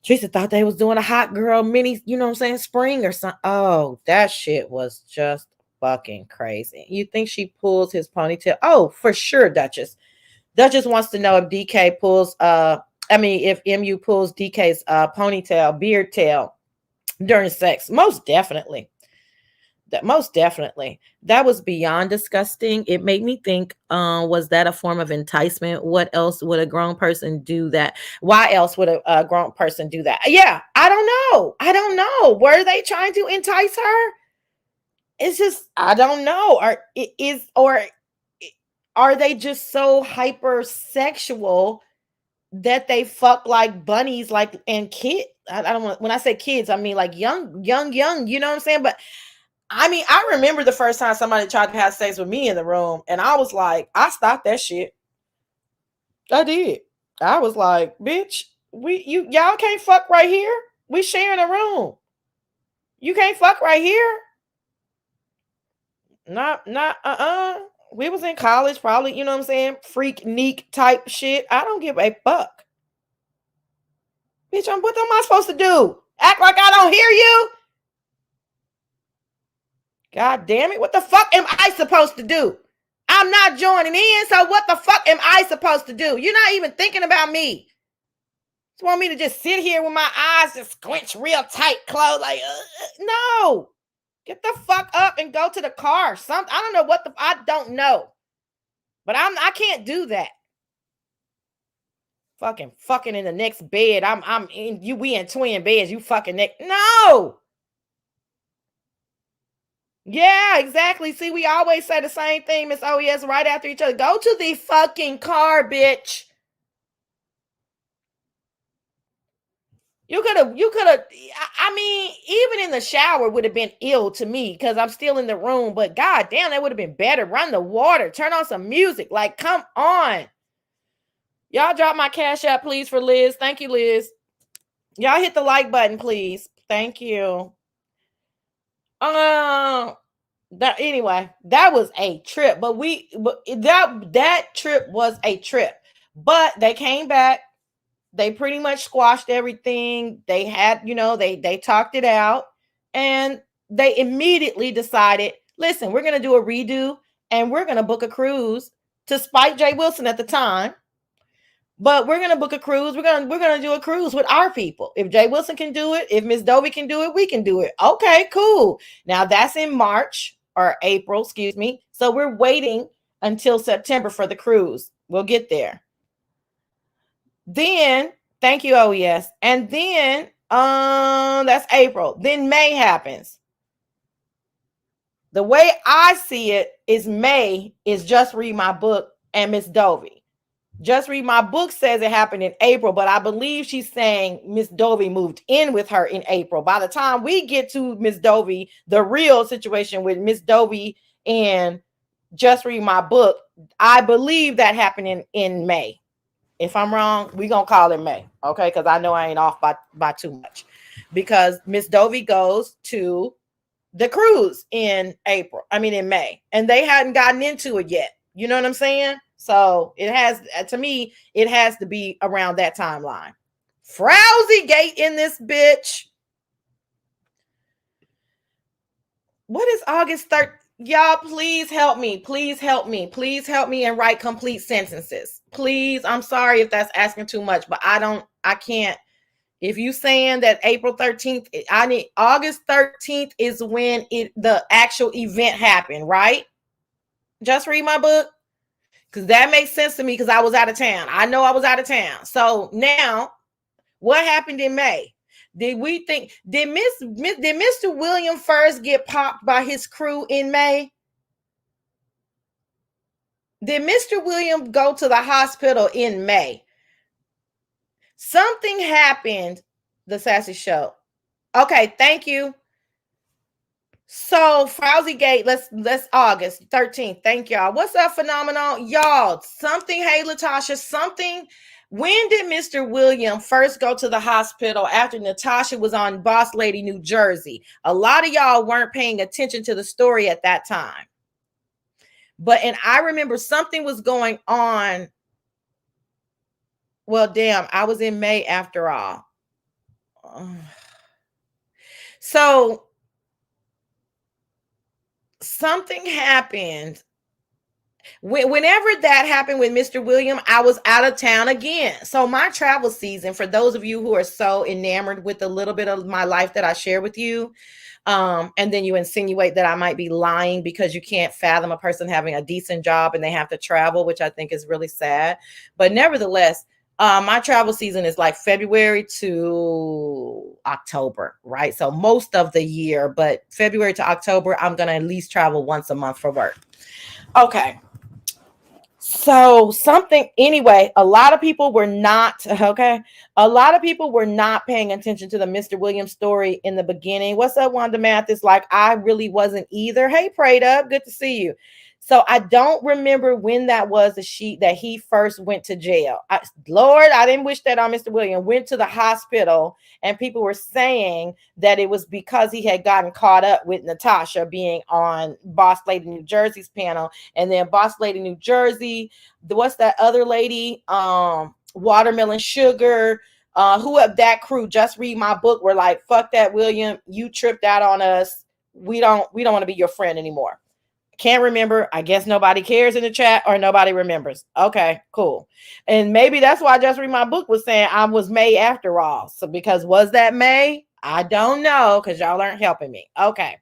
Teresa thought they was doing a hot girl mini, you know what I'm saying, spring or something. Oh, that shit was just fucking crazy. You think she pulls his ponytail? Oh, for sure, Duchess. Duchess wants to know if DK pulls, if MU pulls DK's ponytail, beard tail during sex. Most definitely. Most definitely. That was beyond disgusting. It made me think, was that a form of enticement? What else would a grown person do that? Why else would a grown person do that? Yeah, I don't know. Were they trying to entice her? It's just, I don't know. Or are they just so hypersexual that they fuck like bunnies, like, and kid? I don't want, when I say kids, I mean like young, you know what I'm saying? But I mean, I remember the first time somebody tried to have sex with me in the room, and I was like, I stopped that shit. I did. I was like, bitch, y'all can't fuck right here. We sharing a room. You can't fuck right here. Not We was in college, probably, you know what I'm saying? Freak neek type shit. I don't give a fuck. Bitch, what am I supposed to do? Act like I don't hear you? God damn it. What the fuck am I supposed to do? I'm not joining in, so what the fuck am I supposed to do? You're not even thinking about me. You want me to just sit here with my eyes just squinch real tight, closed? Like, no. Get the fuck up and go to the car. I don't know I don't know. But I can't do that. Fucking in the next bed. We in twin beds. You fucking next. No. Yeah, exactly. See, we always say the same thing, Miss OES, right after each other. Go to the fucking car, bitch. You could have, I mean, even in the shower would have been ill to me because I'm still in the room, but god damn, that would have been better. Run the water, turn on some music. Like, come on. Y'all drop my Cash App, please, for Liz. Thank you, Liz. Y'all hit the like button, please. Thank you. Anyway, that was a trip, but that trip was a trip. But they came back. They pretty much squashed everything. They had, they talked it out, and they immediately decided, listen, we're going to do a redo, and we're going to book a cruise to spite Jay Wilson at the time. But we're going to book a cruise. We're going to do a cruise with our people. If Jay Wilson can do it, if Miss Dovey can do it, we can do it. Okay, cool. Now that's in March or April, excuse me. So we're waiting until September for the cruise. We'll get there. Then, thank you, OES. And then, that's April. Then May happens. The way I see it is May is Just Read My Book and Miss Dovey. Just Read My Book says it happened in April, but I believe she's saying Miss Dovey moved in with her in April. By the time we get to Miss Dovey, the real situation with Miss Dovey and Just Read My Book, I believe that happened in May. If I'm wrong, we're going to call it May, okay? Because I know I ain't off by too much. Because Miss Dovey goes to the cruise in May. And they hadn't gotten into it yet. You know what I'm saying? So it has to be around that timeline. Frowsy gate in this bitch. What is August 3rd? Y'all, please help me. Please help me. Please help me and write complete sentences. Please. I'm sorry if that's asking too much, but I can't. If you saying that April 13th, I need August 13th is when the actual event happened, right? Just Read My Book. Because that makes sense to me because I was out of town. I know I was out of town. So now, what happened in May? Did Mr. William first get popped by his crew in May? Did Mr. William go to the hospital in May? Something happened, the Sassy Show. Okay, thank you. So Frowsy Gate, let's August 13th. Thank y'all. What's up, phenomenal? Y'all, something, hey Latasha, something. When did Mr. William first go to the hospital after Natasha was on Boss Lady, New Jersey? A lot of y'all weren't paying attention to the story at that time. And I remember something was going on. Well, damn, I was in May after all. So something happened. Whenever that happened with Mr. William, I was out of town again. So my travel season, for those of you who are so enamored with a little bit of my life that I share with you, and then you insinuate that I might be lying because you can't fathom a person having a decent job and they have to travel, which I think is really sad. But nevertheless, my travel season is like February to October, right? So most of the year, but February to October, I'm going to at least travel once a month for work. Okay. So anyway, a lot of people were not paying attention to the Mr. Williams story in the beginning. What's up, Wanda Mathis? Like, I really wasn't either. Hey, Prayed Up, good to see you. So I don't remember when that was that he first went to jail. Lord, I didn't wish that on Mr. Williams. Went to the hospital, and people were saying that it was because he had gotten caught up with Natasha being on Boss Lady New Jersey's panel. And then Boss Lady New Jersey, what's that other lady? Watermelon Sugar, who of that crew, Just Read My Book, were like, fuck that, William, you tripped out on us. We don't want to be your friend anymore. Can't remember. I guess nobody cares in the chat, or nobody remembers. Okay, cool. And maybe that's why Just Read My Book was saying I was May after all. So because was that May? I don't know, because y'all aren't helping me. Okay.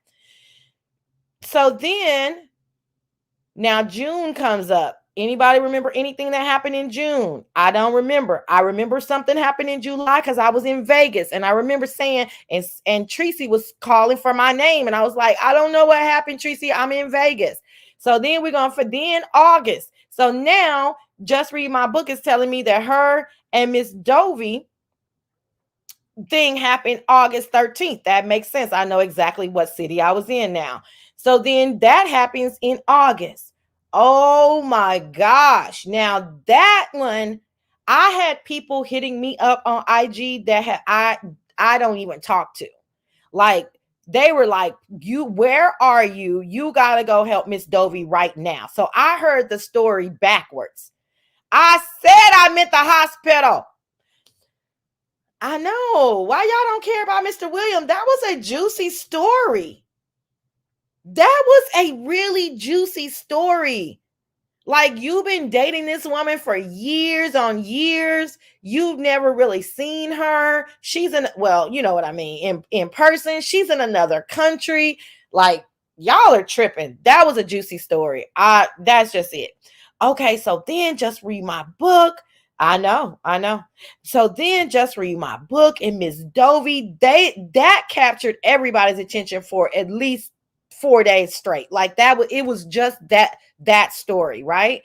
So then now June comes up. Anybody remember anything that happened in June? I don't remember. I remember something happened in July because I was in Vegas, and I remember saying, and Tracy was calling for my name, and I was like, I don't know what happened, Tracy. I'm in Vegas. So then we're going for then August. So now Just Read My Book is telling me that her and Miss Dovey thing happened August 13th. That makes sense. I know exactly what city I was in now. So then that happens in August. Oh my gosh. Now that one, I had people hitting me up on IG that I don't even talk to. Like, they were like, where are you? You got to go help Miss Dovey right now. So I heard the story backwards. I said I'm at the hospital. I know. Why y'all don't care about Mr. William? That was a juicy story. That was a really juicy story. Like, you've been dating this woman for years on years. You've never really seen her. She's well, you know what I mean, in person. She's in another country. Like, y'all are tripping. That was a juicy story. That's just it. Okay, so then Just Read My Book. I know. So then Just Read My Book and Miss Dovey, that captured everybody's attention for at least 4 days straight. Like, it was just that story, right?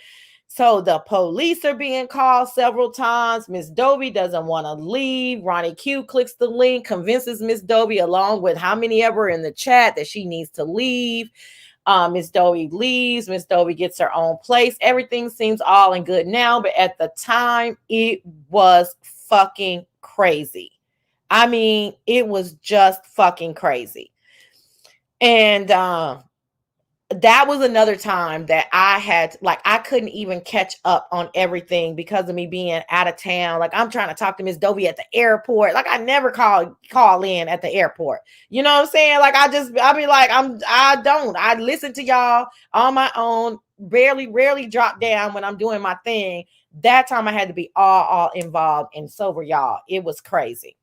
So the police are being called several times. Miss Dovey doesn't want to leave. Ronnie Q clicks the link, convinces Miss Dovey, along with how many ever in the chat, that she needs to leave. Miss Dovey leaves. Miss Dovey gets her own place. Everything seems all in good now, but at the time, it was fucking crazy. I mean, it was just fucking crazy. And that was another time that I couldn't even catch up on everything because of me being out of town. Like, I'm trying to talk to Miss Dovey at the airport. Like, I never call in at the airport. You know what I'm saying? Like, I listen to y'all on my own, rarely drop down when I'm doing my thing. That time I had to be all involved, and so were y'all. It was crazy.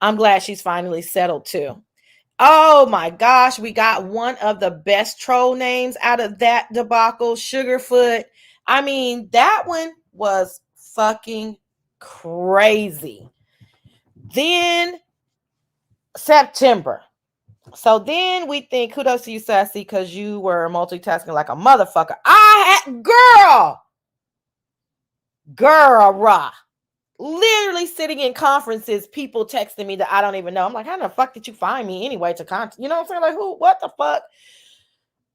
I'm glad she's finally settled too. Oh my gosh, we got one of the best troll names out of that debacle, Sugarfoot. I mean, that one was fucking crazy. Then September. So then we think, kudos to you, Sassy, because you were multitasking like a motherfucker. Girl, rah. literally sitting in conferences, people texting me that I don't even know. I'm like, how the fuck did you find me anyway to contact? You know what I'm saying? Like, who? What the fuck?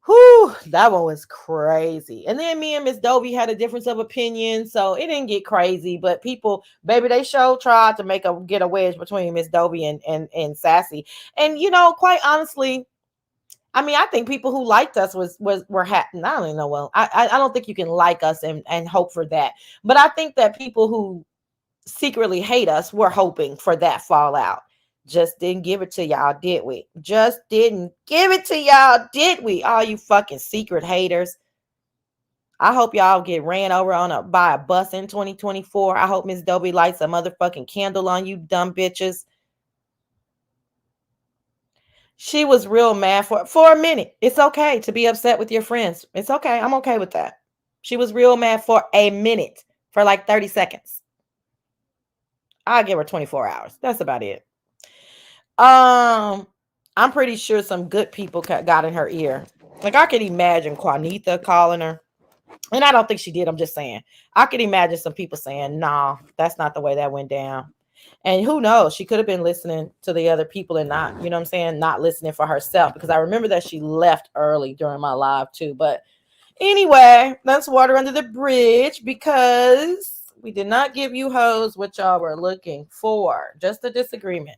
Whew, that one was crazy. And then me and Miss Dovey had a difference of opinion, so it didn't get crazy. But people, baby, they sure tried to get a wedge between Miss Dovey and Sassy. And quite honestly, I mean, I think people who liked us were happy. I don't even know. Well, I don't think you can like us and hope for that. But I think that people who secretly hate us were hoping for that fallout. Just didn't give it to y'all, did we? Just didn't give it to y'all, did we? All you fucking secret haters. I hope y'all get ran over by a bus in 2024. I hope Miss Dobie lights a motherfucking candle on you dumb bitches. She was real mad for a minute. It's okay to be upset with your friends. It's okay. I'm okay with that. She was real mad for a minute, for like 30 seconds. I'll give her 24 hours. That's about it. I'm pretty sure some good people got in her ear. Like, I could imagine Juanita calling her. And I don't think she did. I'm just saying. I could imagine some people saying, nah, that's not the way that went down. And who knows? She could have been listening to the other people and not, you know what I'm saying, not listening for herself. Because I remember that she left early during my live too. But anyway, that's water under the bridge, because we did not give you hoes what y'all were looking for. Just a disagreement.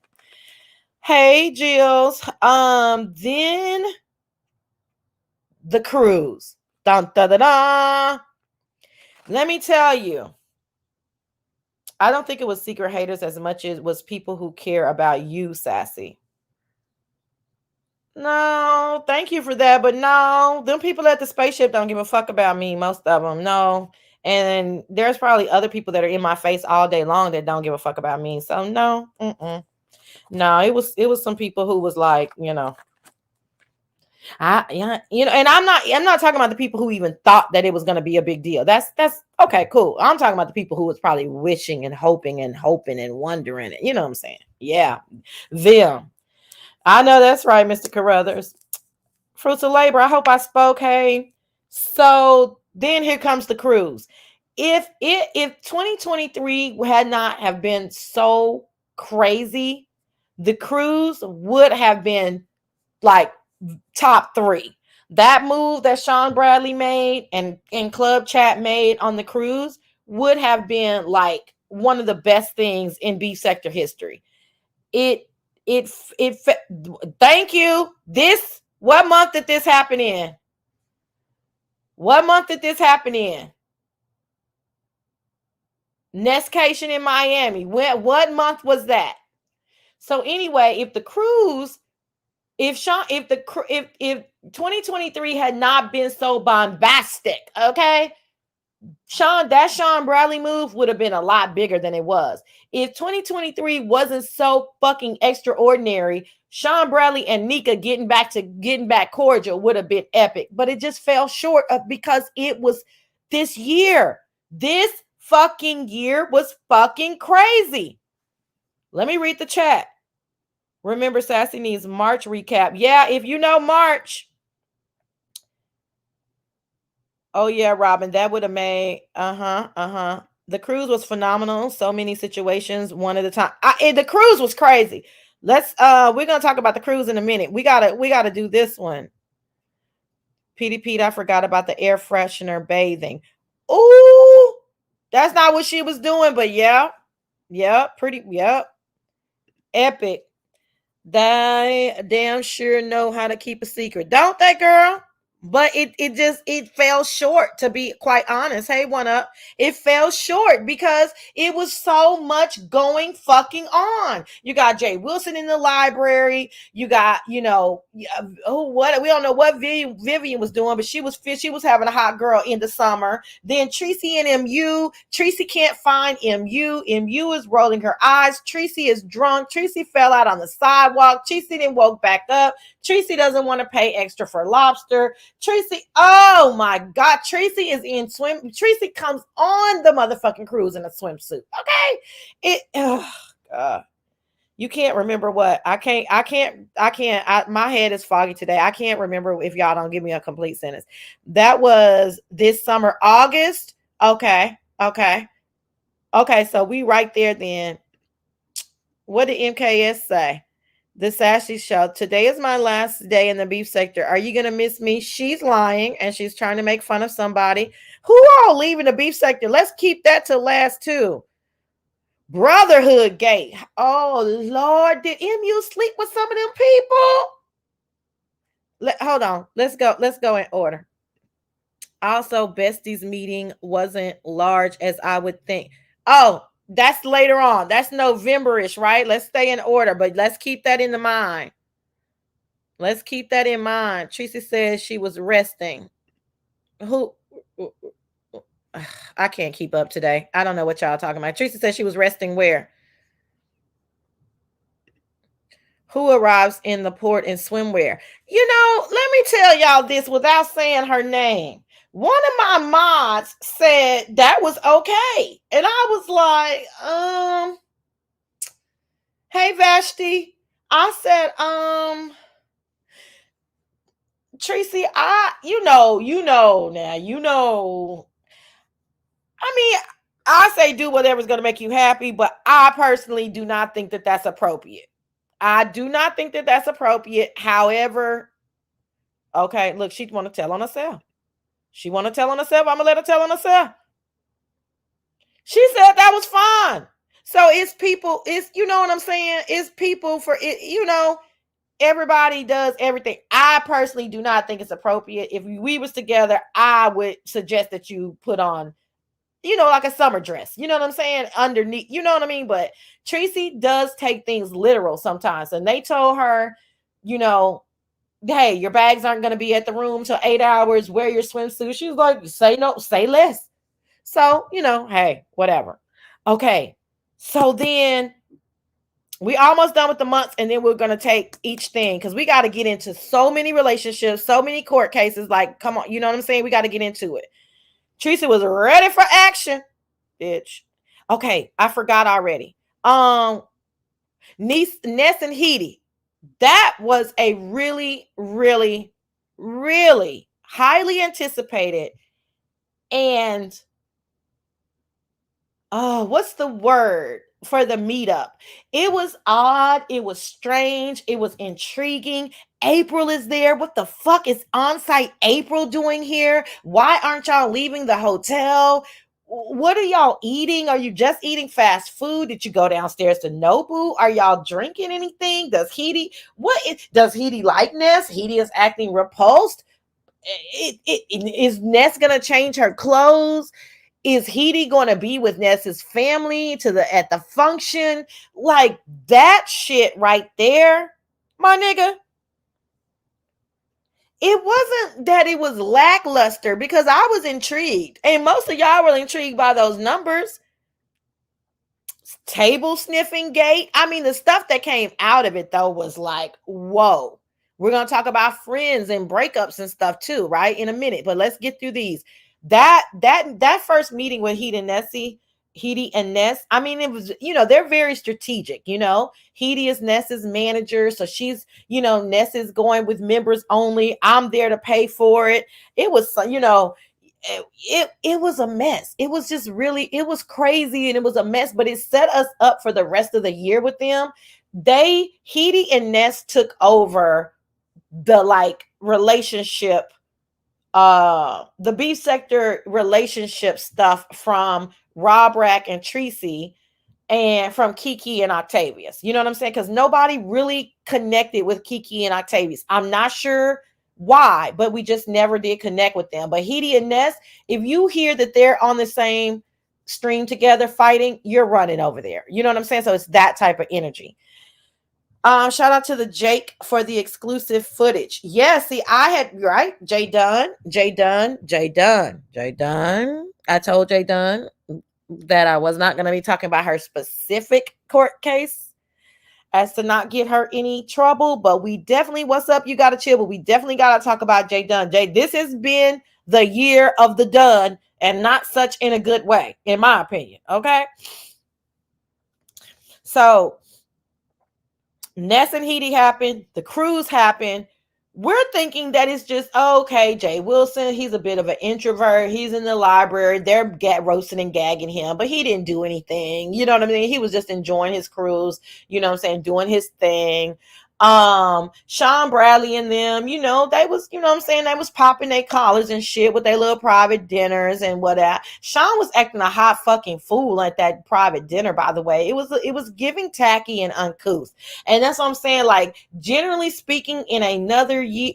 Hey, Jills. Then the cruise. Dun, da, da, da. Let me tell you, I don't think it was secret haters as much as it was people who care about you, Sassy. No, thank you for that. But no, them people at the spaceship don't give a fuck about me. Most of them, no. And there's probably other people that are in my face all day long that don't give a fuck about me. So no, no, it was some people who was like, and I'm not talking about the people who even thought that it was going to be a big deal. That's okay, cool. I'm talking about the people who was probably wishing and hoping and wondering it. You know what I'm saying? Yeah, them. I know that's right, Mr. Carruthers. Fruits of labor. I hope I spoke. Hey, so then here comes the cruise. If 2023 had not have been so crazy, the cruise would have been like top 3. That move that Sean Bradley made and Club Chat made on the cruise would have been like one of the best things in beef sector history. It thank you. What month did this happen in? What month did this happen in? Nestcation in Miami. What month was that? So anyway, if the cruise, if 2023 had not been so bombastic, okay, Sean Bradley move would have been a lot bigger than it was. If 2023 wasn't so fucking extraordinary, Sean Bradley and Nika getting back cordial would have been epic. But it just fell short because it was this year. This fucking year was fucking crazy. Let me read the chat. Remember, Sassy needs March recap. Yeah, if you know March. Oh, yeah, Robin, that would have made, The cruise was phenomenal. So many situations, one at a time. The cruise was crazy. We're going to talk about the cruise in a minute. We gotta do this one. Petey Pete, I forgot about the air freshener bathing. Ooh, that's not what she was doing, but yeah, epic. They damn sure know how to keep a secret, don't they, girl? But it fell short, to be quite honest. Hey, one up. It fell short because it was so much going fucking on. You got Jay Wilson in the library. You got, we don't know what Vivian was doing, but she was having a hot girl in the summer. Then Tracy and MU. Tracy can't find MU. MU is rolling her eyes. Tracy is drunk. Tracy fell out on the sidewalk. Tracy didn't woke back up. Tracy doesn't want to pay extra for lobster. Tracy, oh my God, Tracy is in swim. Tracy comes on the motherfucking cruise in a swimsuit. Okay, God. You can't remember what I can't. My head is foggy today. I can't remember if y'all don't give me a complete sentence. That was this summer, August. Okay. Okay, so we right there then. What did MKS say? The Sassy Show. Today is my last day in the beef sector. Are you going to miss me? She's lying and she's trying to make fun of somebody. Who all leaving the beef sector? Let's keep that to last too. Brotherhood Gate. Oh, Lord. Did MU sleep with some of them people? Hold on. Let's go. Let's go in order. Also, Bestie's meeting wasn't large as I would think. Oh, that's later on. That's November-ish, right? Let's stay in order, but let's keep that in the mind. Let's keep that in mind. Tracy says she was resting. Who? I can't keep up today. I don't know what y'all talking about. Tracy says she was resting where? Who arrives in the port in swimwear? You know, let me tell y'all this without saying her name. One of my mods said that was okay. And I was like, hey Vashti. I said, Tracy, you know. I mean, I say do whatever's going to make you happy, but I personally do not think that that's appropriate. I do not think that that's appropriate. However, okay, look, she want to tell on herself. She want to tell on herself. I'm going to let her tell on herself. She said that was fine. So it's people, you know what I'm saying? It's people for it, everybody does everything. I personally do not think it's appropriate. If we was together, I would suggest that you put on, like a summer dress. You know what I'm saying? Underneath, you know what I mean? But Tracy does take things literal sometimes. And they told her, hey, your bags aren't going to be at the room till 8 hours. Wear your swimsuit. She was like, say no, say less. So, hey, whatever. Okay. So then we almost done with the months, and then we're going to take each thing because we got to get into so many relationships, so many court cases. Like, come on, you know what I'm saying? We got to get into it. Teresa was ready for action, bitch. Okay, I forgot already. Ness and Heidi. That was a really, really, really highly anticipated and what's the word for the meetup? It was odd. It was strange. It was intriguing. April is there. What the fuck is on-site April doing here? Why aren't y'all leaving the hotel? What are y'all eating? Are you just eating fast food? Did you go downstairs to Nobu? Are y'all drinking anything? Does Heidi like Ness? Heidi is acting repulsed. Is Ness gonna change her clothes? Is Heidi going to be with Ness's family at the function? Like that shit right there, my nigga. It wasn't that it was lackluster because I was intrigued. And most of y'all were intrigued by those numbers. Table sniffing gate. I mean, the stuff that came out of it though was like, whoa. We're going to talk about friends and breakups and stuff too, right? In a minute, but let's get through these. That first meeting with Heidi and Ness, I mean, it was, they're very strategic, Heidi is Ness's manager. So she's, Ness is going with members only. I'm there to pay for it. It was, it was a mess. It was just really, it was crazy and it was a mess, but it set us up for the rest of the year with them. Heidi and Ness took over the relationship, the B sector relationship stuff from Rob Rack and Tracy and from Kiki and Octavius. You know what I'm saying? Because nobody really connected with Kiki and Octavius. I'm not sure why, but we just never did connect with them. But Heidi and Ness, if you hear that they're on the same stream together fighting, you're running over there. You know what I'm saying? So it's that type of energy. Shout out to the Jake for the exclusive footage. Yeah, see, I had, right? Jay Dunn. I told Jay Dunn that I was not going to be talking about her specific court case as to not get her any trouble, but we definitely, what's up? You got to chill, but we definitely got to talk about Jay Dunn. Jay, this has been the year of the Dunn and not such in a good way, in my opinion. Okay. So, Ness and Heidi happened. The cruise happened. we're thinking that it's just, okay, Jay Wilson, he's a bit of an introvert. He's in the library. They're roasting and gagging him, but he didn't do anything. You know what I mean? He was just enjoying his cruise, you know what I'm saying, doing his thing. Sean Bradley and them, you know, they was, you know what I'm saying, they was popping their collars and shit with their little private dinners and whatnot. Sean was acting a hot fucking fool at that private dinner, by the way. It was giving tacky and uncouth. And that's what I'm saying. Like, generally speaking, in another year,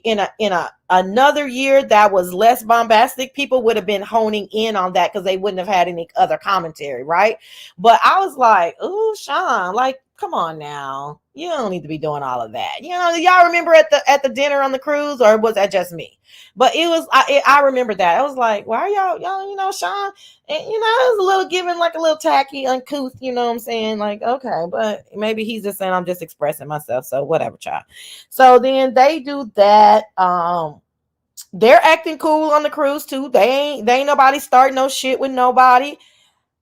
another year that was less bombastic, people would have been honing in on that because they wouldn't have had any other commentary, right? But I was like, oh, Sean, like, come on now. You don't need to be doing all of that. You know, y'all remember at the dinner on the cruise, or was that just me? But it was, I remember that. I was like, why are y'all, you know, Sean, and, you know, it was a little giving, like a little tacky, uncouth, you know what I'm saying? Like, okay, but maybe he's just saying I'm just expressing myself. So whatever, child. So then they do that. They're acting cool on the cruise too. They ain't nobody starting no shit with nobody.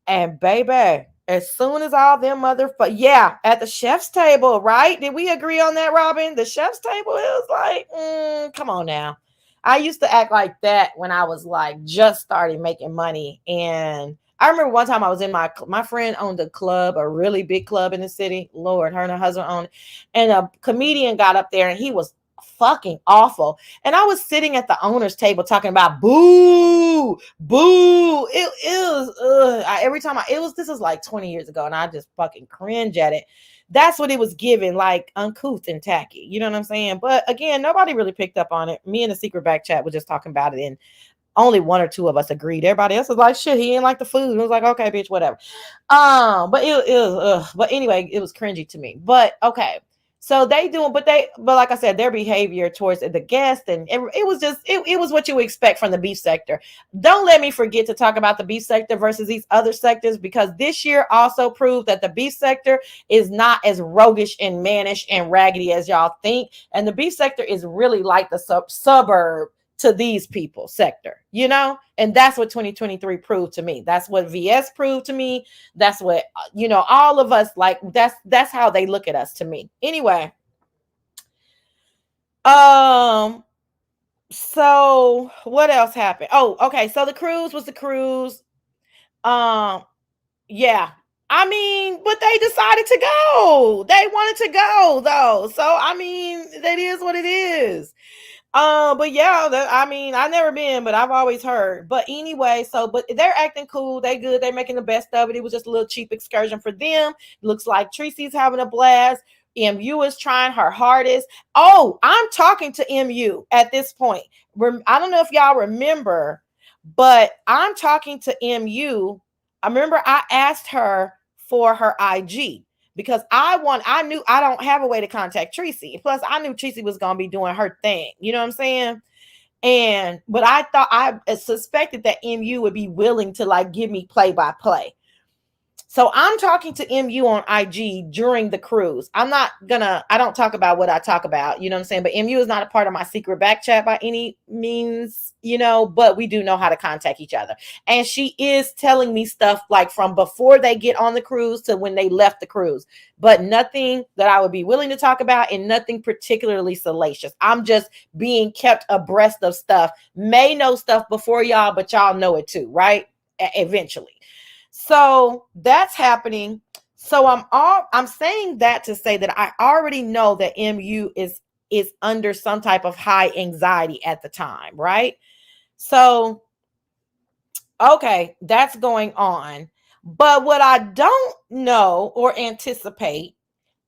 And baby, as soon as all them yeah, at the chef's table, right? Did we agree on that, Robin? The chef's table, it was like, come on now. I used to act like that when I was like just starting making money. And I remember one time I was in my friend owned a club, a really big club in the city. Lord, her and her husband owned it. And a comedian got up there and he was fucking awful. And I was sitting at the owner's table talking about boo, boo. It was every time this was like 20 years ago, and I just fucking cringe at it. That's what it was given, like uncouth and tacky. You know what I'm saying? But again, nobody really picked up on it. Me and the secret back chat were just talking about it, and only one or two of us agreed. Everybody else was like, shit, he didn't like the food. It was like, okay, bitch, whatever. But it was but anyway, it was cringy to me. But okay. So but like I said, their behavior towards the guest, and it was just, it was what you would expect from the beef sector. Don't let me forget to talk about the beef sector versus these other sectors, because this year also proved that the beef sector is not as roguish and mannish and raggedy as y'all think. And the beef sector is really like the suburb to these people sector, you know? And that's what 2023 proved to me. That's what VS proved to me. That's what, you know, all of us, like, that's how they look at us to me. Anyway. So what else happened? Oh, okay. So the cruise was the cruise. Yeah. I mean, but they decided to go. They wanted to go though. So, I mean, that is what it is. But yeah, I mean, I've never been, but I've always heard. But anyway, but they're acting cool. They good. They're making the best of it. It was just a little cheap excursion for them. Looks like Tracy's having a blast. MU is trying her hardest. Oh, I'm talking to MU at this point. I don't know if y'all remember, but I'm talking to MU. I remember I asked her for her IG, because I knew I don't have a way to contact Tracy. Plus, I knew Tracy was going to be doing her thing. You know what I'm saying? But I suspected that MU would be willing to like give me play by play. So I'm talking to MU on IG during the cruise. I don't talk about what I talk about, you know what I'm saying? But MU is not a part of my secret back chat by any means, you know, but we do know how to contact each other. And she is telling me stuff like from before they get on the cruise to when they left the cruise, but nothing that I would be willing to talk about and nothing particularly salacious. I'm just being kept abreast of stuff. May know stuff before y'all, but y'all know it too, right? Eventually. So that's happening. So I'm saying that to say that I already know that MU is under some type of high anxiety at the time, right? So, okay, that's going on. But what I don't know or anticipate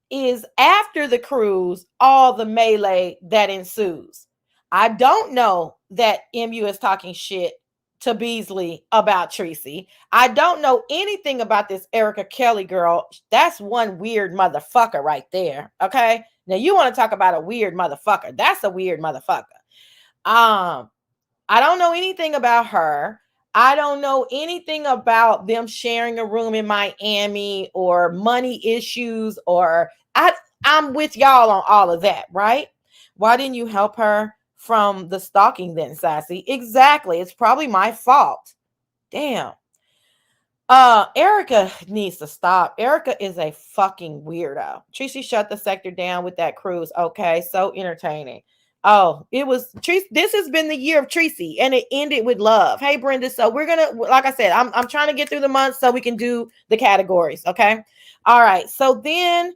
is after the cruise, all the melee that ensues. I don't know that MU is talking shit to Beasley about Tracy. I don't know anything about this Erica Kelly girl. That's one weird motherfucker right there. Okay. Now you want to talk about a weird motherfucker. That's a weird motherfucker. I don't know anything about her. I don't know anything about them sharing a room in Miami or money issues, or I'm with y'all on all of that, right? Why didn't you help her from the stalking then, Sassy? Exactly. It's probably my fault. Damn. Erica needs to stop. Erica is a fucking weirdo. Tracy shut the sector down with that cruise. Okay, so entertaining. Oh, it was Tracy. This has been the year of Tracy, and it ended with love. Hey, Brenda. So we're gonna, like I said, I'm trying to get through the month so we can do the categories. Okay. All right. So then,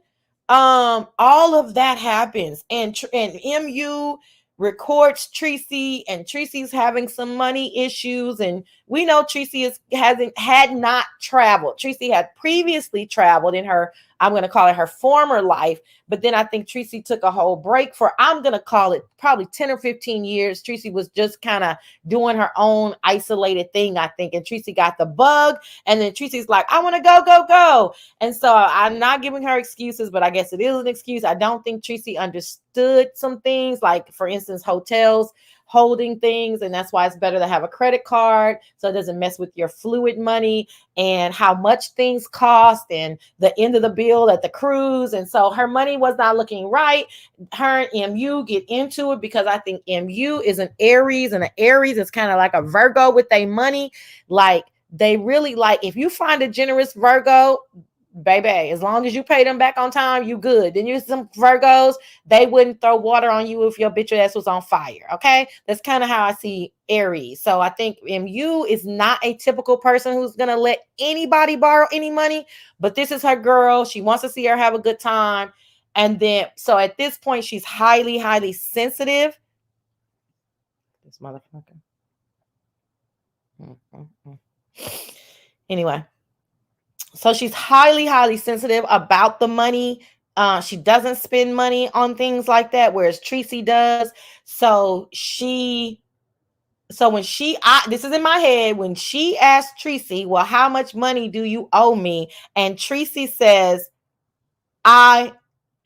all of that happens, and MU records Tracy, and Tracy's having some money issues, and we know Tracy had not traveled. Tracy had previously traveled in her, I'm going to call it her former life, but then I think Tracy took a whole break for, I'm going to call it probably 10 or 15 years. Tracy was just kind of doing her own isolated thing, I think, and Tracy got the bug, and then Tracy's like, I want to go. And so I'm not giving her excuses, but I guess it is an excuse. I don't think Tracy understood some things, like, for instance, hotels holding things, and that's why it's better to have a credit card so it doesn't mess with your fluid money and how much things cost and the end of the bill at the cruise. And so her money was not looking right. Her and MU get into it because I think MU is an Aries, and an Aries is kind of like a Virgo with their money. Like, they really, like, if you find a generous Virgo, baby, as long as you pay them back on time, you good. Then you some Virgos, they wouldn't throw water on you if your bitch ass was on fire. Okay, that's kind of how I see Aries. So I think MU is not a typical person who's gonna let anybody borrow any money, but this is her girl. She wants to see her have a good time, and then so at this point, she's highly sensitive. This motherfucker. Anyway. So she's highly sensitive about the money. She doesn't spend money on things like that, whereas Tracy does. So when this is in my head, when she asked Tracy, well, how much money do you owe me? And Tracy says, I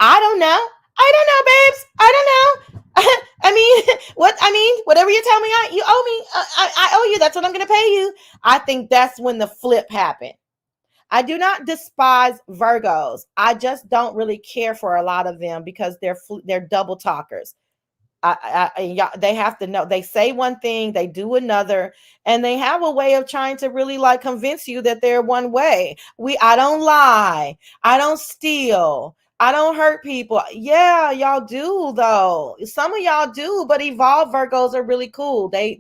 don't know. I don't know, babes. I don't know. Whatever you tell me, you owe me. I owe you. That's what I'm going to pay you. I think that's when the flip happened. I do not despise Virgos. I just don't really care for a lot of them because they're double talkers. They have to know. They say one thing, they do another, and they have a way of trying to really like convince you that they're one way. I don't lie. I don't steal. I don't hurt people. Yeah, y'all do though. Some of y'all do, but evolved Virgos are really cool. They're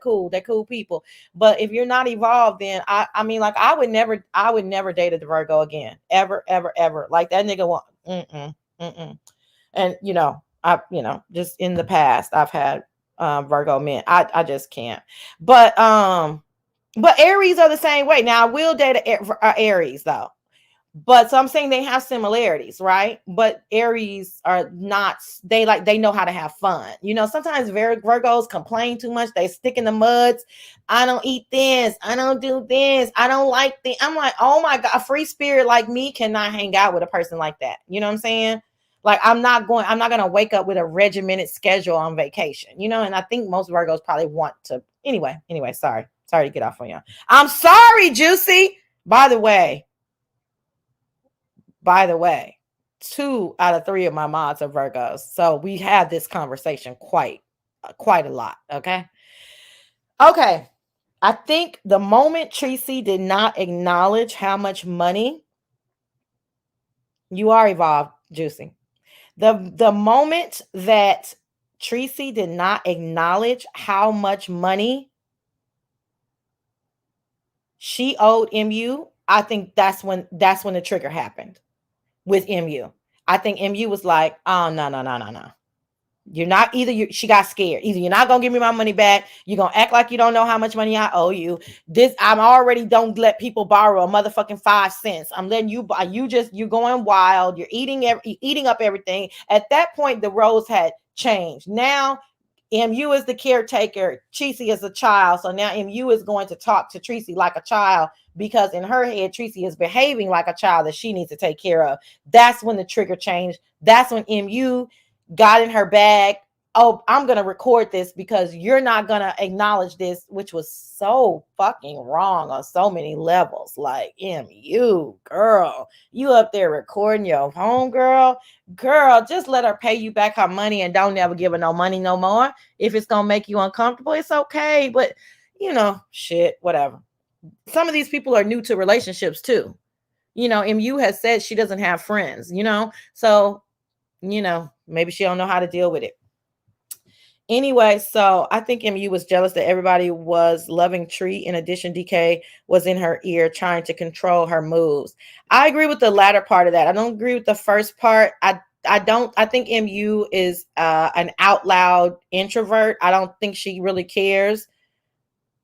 cool. They're cool people. But if you're not evolved, then I would never date a Virgo again. Ever. Like that nigga want. And just in the past, I've had Virgo men. I just can't. But Aries are the same way. Now I will date a Aries though. But so I'm saying they have similarities, right? But Aries are not, they know how to have fun. Sometimes Virgos complain too much. They stick in the muds. I don't eat this. I don't do this. I don't like this. I'm like, oh my God, a free spirit like me cannot hang out with a person like that. You know what I'm saying? Like, I'm not going to wake up with a regimented schedule on vacation, and I think most Virgos probably want to. Anyway, sorry to get off on y'all. I'm sorry, Juicy. By the way, 2 out of 3 of my mods are Virgos. So we have this conversation quite a lot. Okay. I think the moment Tracy did not acknowledge how much money, you are evolved, Juicy. The moment that Tracy did not acknowledge how much money she owed MU, I think that's when the trigger happened with MU. I think MU was like, oh, no. You're not she got scared. Either you're not going to give me my money back. You're going to act like you don't know how much money I owe you. I'm already don't let people borrow a motherfucking 5 cents. I'm letting you buy. You're going wild. You're eating up everything. At that point, the roles had changed. Now, MU is the caretaker. Tracy is a child. So now MU is going to talk to Tracy like a child because in her head, Tracy is behaving like a child that she needs to take care of. That's when the trigger changed. That's when MU got in her bag. Oh, I'm going to record this because you're not going to acknowledge this, which was so fucking wrong on so many levels. Like, MU, girl, you up there recording your home girl, just let her pay you back her money and don't never give her no money no more. If it's going to make you uncomfortable, it's okay. But, shit, whatever. Some of these people are new to relationships too. MU has said she doesn't have friends, so, maybe she don't know how to deal with it. Anyway, so I think MU was jealous that everybody was loving Tree. In addition, DK was in her ear trying to control her moves. I agree with the latter part of that. I don't agree with the first part. I think MU is an out loud introvert. I don't think she really cares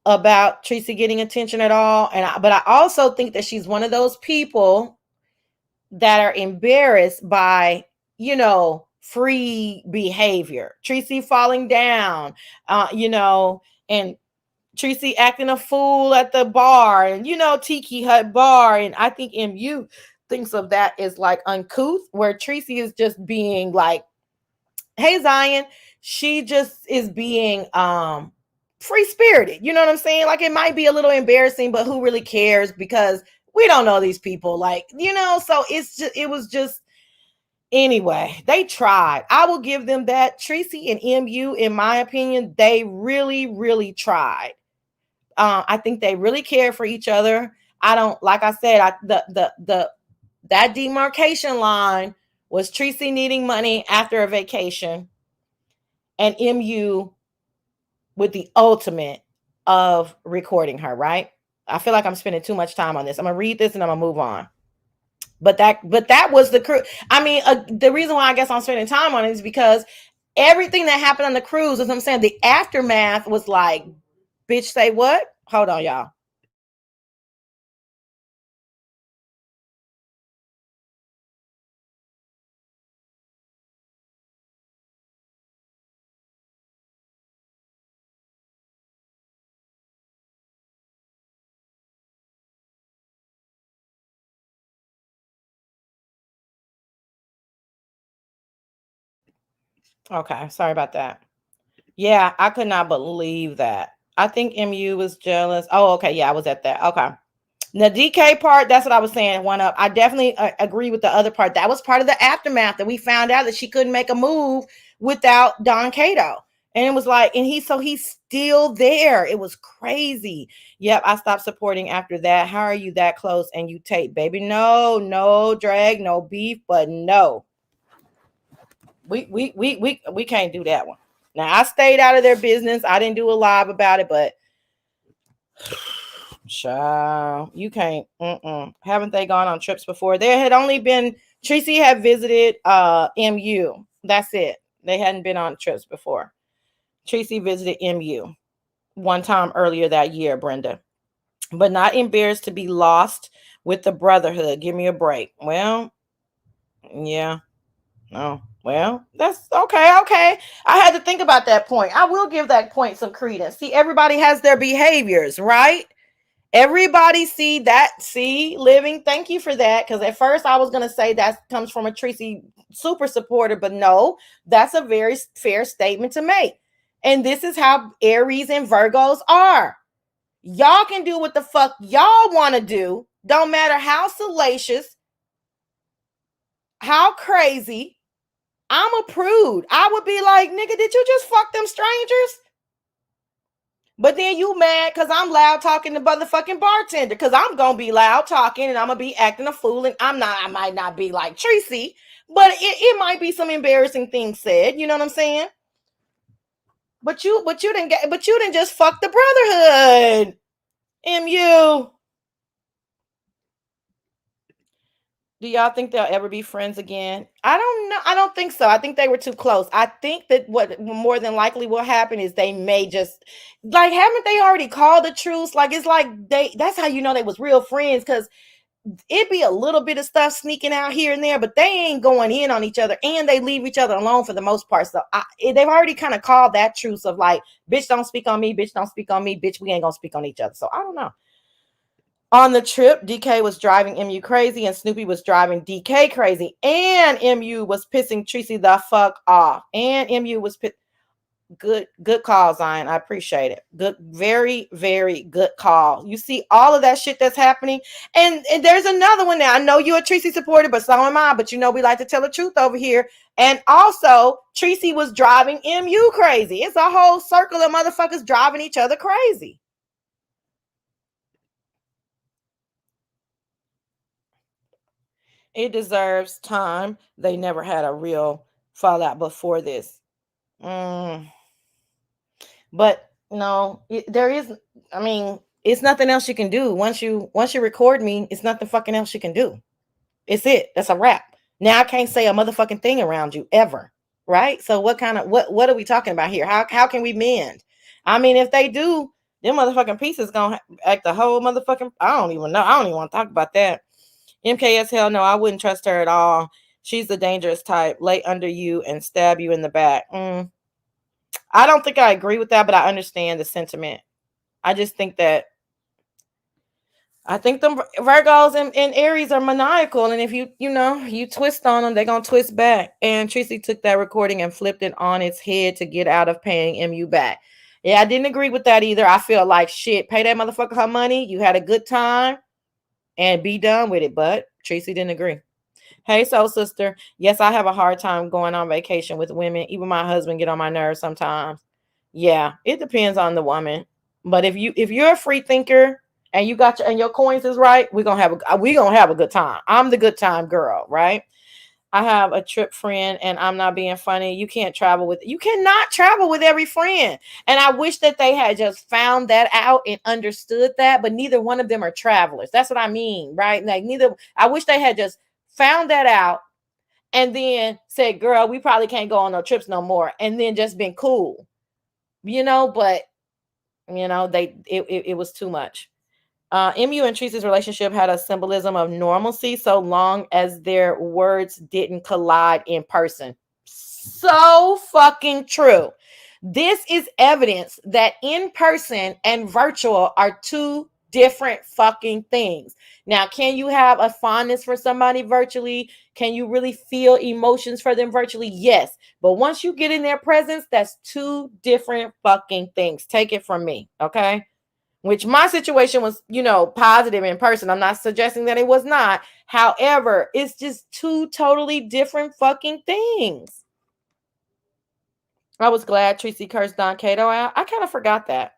about Tracy getting attention at all. But I also think that she's one of those people that are embarrassed by, free behavior. Tracy falling down, and Tracy acting a fool at the bar and, Tiki Hut bar. And I think MU thinks of that as like uncouth, where Tracy is just being like, hey, Zion, she just is being free spirited. You know what I'm saying? Like, it might be a little embarrassing, but who really cares? Because we don't know these people. Like, so it was just, anyway, they tried. I will give them that. Tracy and MU, in my opinion, they really, really tried. I think they really care for each other. I don't, like I said, that demarcation line was Tracy needing money after a vacation, and MU with the ultimate of recording her, right? I feel like I'm spending too much time on this. I'm gonna read this and I'm gonna move on. But that was the crew. I mean, the reason why I guess I'm spending time on it is because everything that happened on the cruise, as I'm saying, the aftermath was like, bitch, say what? Hold on, y'all. Okay, sorry about that. Yeah, I could not believe that. I think MU was jealous. Oh, okay. Yeah, I was at that. Okay. The DK part, that's what I was saying. One up. I definitely agree with the other part. That was part of the aftermath that we found out that she couldn't make a move without Don Cato. And it was like, he's still there. It was crazy. Yep, I stopped supporting after that. How are you that close and you tape, baby? No drag, no beef, but no. We can't do that one. Now, I stayed out of their business. I didn't do a live about it, but child, you can't. Haven't they gone on trips before? There had only been, Tracy had visited MU. That's it. They hadn't been on trips before. Tracy visited MU one time earlier that year, Brenda. But not embarrassed to be lost with the brotherhood. Give me a break. Well, yeah. Oh, well, that's okay. Okay. I had to think about that point. I will give that point some credence. See, everybody has their behaviors, right? Everybody see living. Thank you for that. Because at first I was going to say that comes from a Tracy super supporter, but no, that's a very fair statement to make. And this is how Aries and Virgos are. Y'all can do what the fuck y'all want to do. Don't matter how salacious, how crazy. I'm a prude. I would be like, nigga, did you just fuck them strangers? But then you mad because I'm loud talking to motherfucking bartender, because I'm going to be loud talking and I'm going to be acting a fool. And I might not be like Tracy, but it might be some embarrassing things said. You know what I'm saying? But you didn't just fuck the brotherhood. MU. Do y'all think they'll ever be friends again? I don't know. I don't think so. I think they were too close. I think that what more than likely will happen is they may just, like, haven't they already called the truce? Like, it's like that's how you know they was real friends, because it'd be a little bit of stuff sneaking out here and there, but they ain't going in on each other, and they leave each other alone for the most part. So they've already kind of called that truce of like, bitch, don't speak on me, bitch, don't speak on me, bitch, we ain't gonna speak on each other. So I don't know. On the trip, DK was driving MU crazy and Snoopy was driving DK crazy. And MU was pissing Tracy the fuck off. And MU was good call, Zion. I appreciate it. Good, very, very good call. You see all of that shit that's happening. And there's another one now. I know you're a Tracy supporter, but so am I. But we like to tell the truth over here. And also, Tracy was driving MU crazy. It's a whole circle of motherfuckers driving each other crazy. It deserves time. They never had a real fallout before this. But no, there is. I mean, it's nothing else you can do once you record me. It's nothing fucking else you can do. It's it. That's a wrap. Now I can't say a motherfucking thing around you ever. Right? So what are we talking about here? How can we mend? I mean, if they do, them motherfucking pieces gonna act the whole motherfucking. I don't even know. I don't even want to talk about that. MKS, hell no, I wouldn't trust her at all. She's the dangerous type. Lay under you and stab you in the back. I don't think I agree with that, but I understand the sentiment. I just think that I think the Virgos and Aries are maniacal, and if you twist on them, they're gonna twist back. And Tracy took that recording and flipped it on its head to get out of paying MU back. Yeah, I didn't agree with that either. I feel like shit. Pay that motherfucker her money. You had a good time, and be done with it. But Tracy didn't agree. Hey, soul sister. Yes, I have a hard time going on vacation with women. Even my husband get on my nerves sometimes. Yeah, it depends on the woman. But if you're a free thinker and you got your coins is right, we're gonna have a good time. I'm the good time girl, right? I have a trip friend, and I'm not being funny. You cannot travel with every friend. And I wish that they had just found that out and understood that, but neither one of them are travelers. That's what I mean, right? Like I wish they had just found that out and then said, girl, we probably can't go on no trips no more, and then just been cool. But it was too much. MU and Teresa's relationship had a symbolism of normalcy so long as their words didn't collide in person. So fucking true. This is evidence that in person and virtual are two different fucking things. Now, can you have a fondness for somebody virtually? Can you really feel emotions for them virtually? Yes. But once you get in their presence, that's two different fucking things. Take it from me, okay? Which my situation was, positive in person. I'm not suggesting that it was not. However, it's just two totally different fucking things. I was glad Tracy cursed Don Cato out. I kind of forgot that.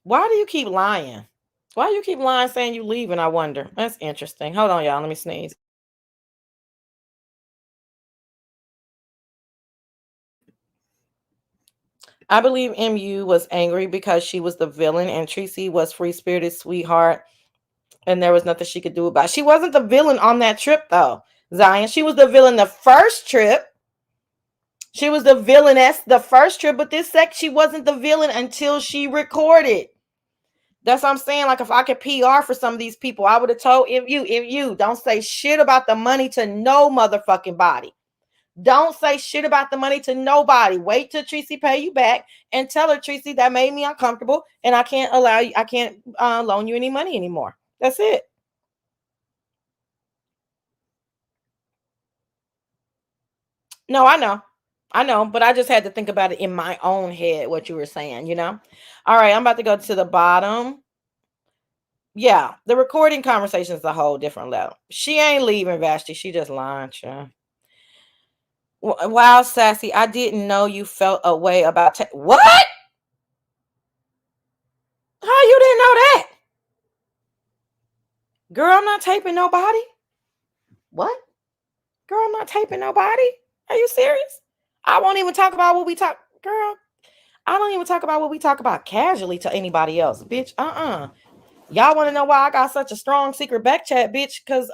Why do you keep lying? Why do you keep lying saying you leaving? I wonder. That's interesting. Hold on, y'all. Let me sneeze. I believe MU was angry because she was the villain and Tracy was free-spirited sweetheart and there was nothing she could do about it. She wasn't the villain on that trip, though, Zion. She was the villain the first trip. She was the villainess the first trip, but this she wasn't the villain until she recorded. That's what I'm saying. Like, if I could PR for some of these people, I would have told if you don't say shit about the money to no motherfucking body. Don't say shit about the money to nobody. Wait till Tracy pay you back and tell her, Tracy, that made me uncomfortable and I can't loan you any money anymore. That's it. No, I know, but I just had to think about it in my own head, what you were saying, All right, I'm about to go to the bottom. Yeah, the recording conversation is a whole different level. She ain't leaving, Vashti. She just lying, child. Wow, Sassy, I didn't know you felt a way about what? How you didn't know that? Girl, I'm not taping nobody. What? Girl, I'm not taping nobody. Are you serious? I won't even talk about what we talk. Girl, I don't even talk about what we talk about casually to anybody else. Bitch, Y'all want to know why I got such a strong secret back chat, bitch? Because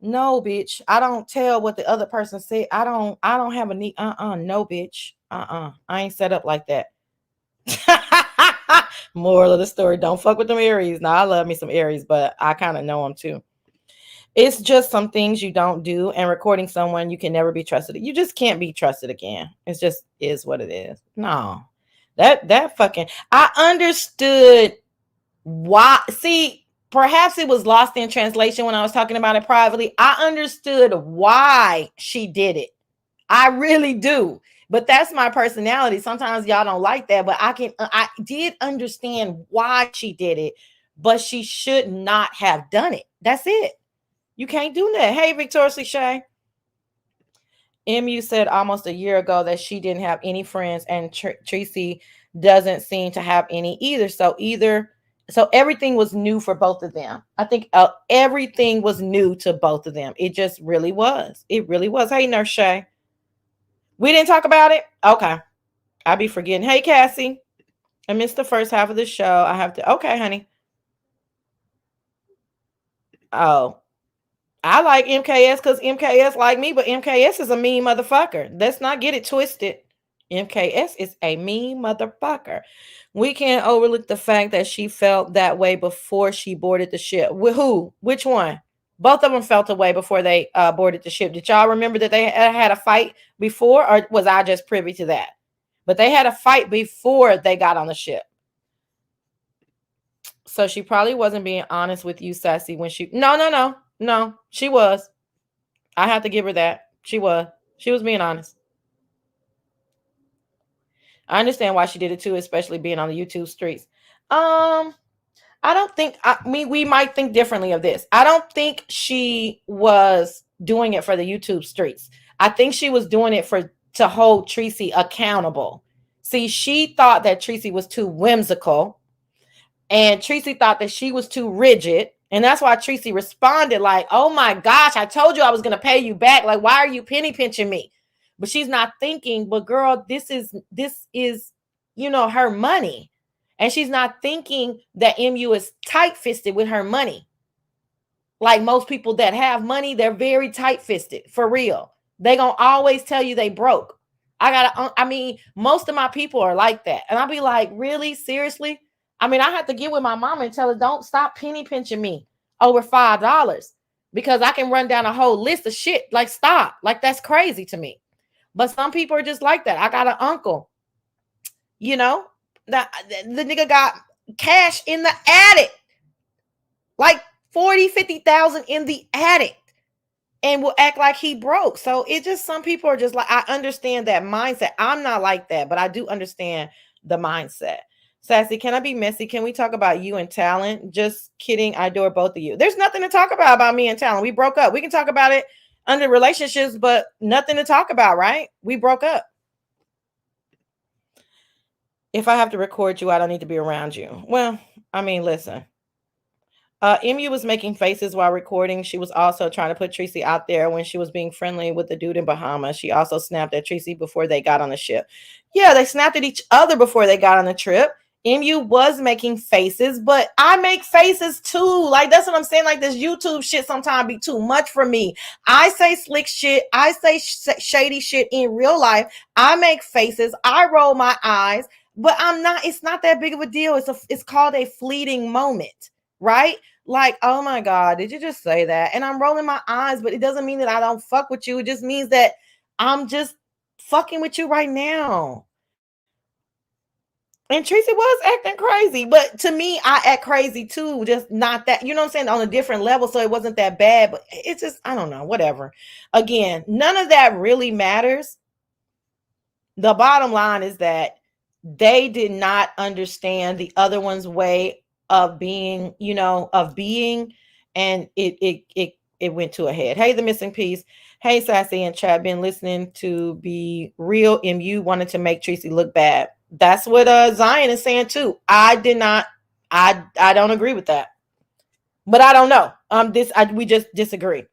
no, bitch. I don't tell what the other person said. I don't have a need. No, bitch. I ain't set up like that. Moral of the story, don't fuck with them Aries. Now, I love me some Aries, but I kind of know them too. It's just some things you don't do, and recording someone you can never be trusted. You just can't be trusted again. It just is what it is. No, that fucking. I understood why. See, perhaps it was lost in translation when I was talking about it privately. I understood why she did it. I really do. But that's my personality. Sometimes y'all don't like that, but I did understand why she did it, but she should not have done it. That's it. You can't do that. Hey, Victoria Shay. MU said almost a year ago that she didn't have any friends, and Tracy doesn't seem to have any either. So everything was new for both of them. I think everything was new to both of them. It just really was. It really was. Hey, Nurse Shay. We didn't talk about it? Okay. I be forgetting. Hey, Cassie. I missed the first half of the show. I have to. Okay, honey. Oh, I like MKS because MKS like me, but MKS is a mean motherfucker. Let's not get it twisted. MKS is a mean motherfucker. We can't overlook the fact that she felt that way before she boarded the ship. With who? Which one? Both of them felt a way before they boarded the ship. Did y'all remember that they had a fight before, or was I just privy to that? But they had a fight before they got on the ship. So she probably wasn't being honest with you, Sassy, when she... No, she was. I have to give her that. She was being honest. I understand why she did it too, especially being on the YouTube streets. I don't think, we might think differently of this. I don't think she was doing it for the YouTube streets. I think she was doing it to hold Tracy accountable. See, she thought that Tracy was too whimsical, and Tracy thought that she was too rigid. And that's why Tracy responded like, oh my gosh, I told you I was going to pay you back. Like, why are you penny pinching me? But she's not thinking, but girl, this is, her money. And she's not thinking that MU is tight-fisted with her money. Like most people that have money, they're very tight-fisted, for real. They gonna always tell you they broke. Most of my people are like that. And I'll be like, really? Seriously? I have to get with my mama and tell her, don't stop penny pinching me over $5 because I can run down a whole list of shit. Like, stop. Like, that's crazy to me. But some people are just like that. I got an uncle, the nigga got cash in the attic, like 40, 50,000 in the attic, and will act like he broke. So it just, some people are just like, I understand that mindset. I'm not like that, but I do understand the mindset. Sassy, can I be messy? Can we talk about you and Talent? Just kidding. I adore both of you. There's nothing to talk about me and Talent. We broke up. We can talk about it under relationships, but nothing to talk about, right? We broke up. If I have to record you, I don't need to be around you. Well, listen. MU was making faces while recording. She was also trying to put Tracy out there when she was being friendly with the dude in Bahamas. She also snapped at Tracy before they got on the ship. Yeah, they snapped at each other before they got on the trip. MU was making faces, but I make faces too. Like, that's what I'm saying. Like, this YouTube shit sometimes be too much for me. I say slick shit. I say shady shit in real life. I make faces. I roll my eyes, but it's not that big of a deal. It's called a fleeting moment, right? Like, oh my God, did you just say that? And I'm rolling my eyes, but it doesn't mean that I don't fuck with you. It just means that I'm just fucking with you right now. And Tracy was acting crazy, but to me, I act crazy too. Just not that, what I'm saying, on a different level. So it wasn't that bad, but it's just, I don't know, whatever. Again, none of that really matters. The bottom line is that they did not understand the other one's way of being, and it went to a head. Hey, the missing piece. Hey, Sassy and Chad, been listening to Be Real. MU wanted to make Tracy look bad. That's what Zion is saying too. I don't agree with that, but I don't know. We just disagree.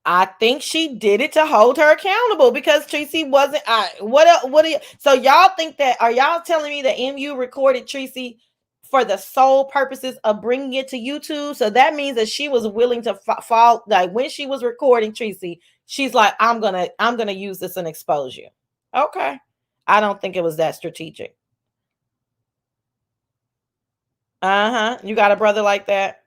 I think she did it to hold her accountable because Tracy wasn't. So y'all think that? Are y'all telling me that MU recorded Tracy for the sole purposes of bringing it to YouTube? So that means that she was willing to fall. Like, when she was recording Tracy, she's like, I'm gonna use this and expose you. Okay, I don't think it was that strategic. You got a brother like that?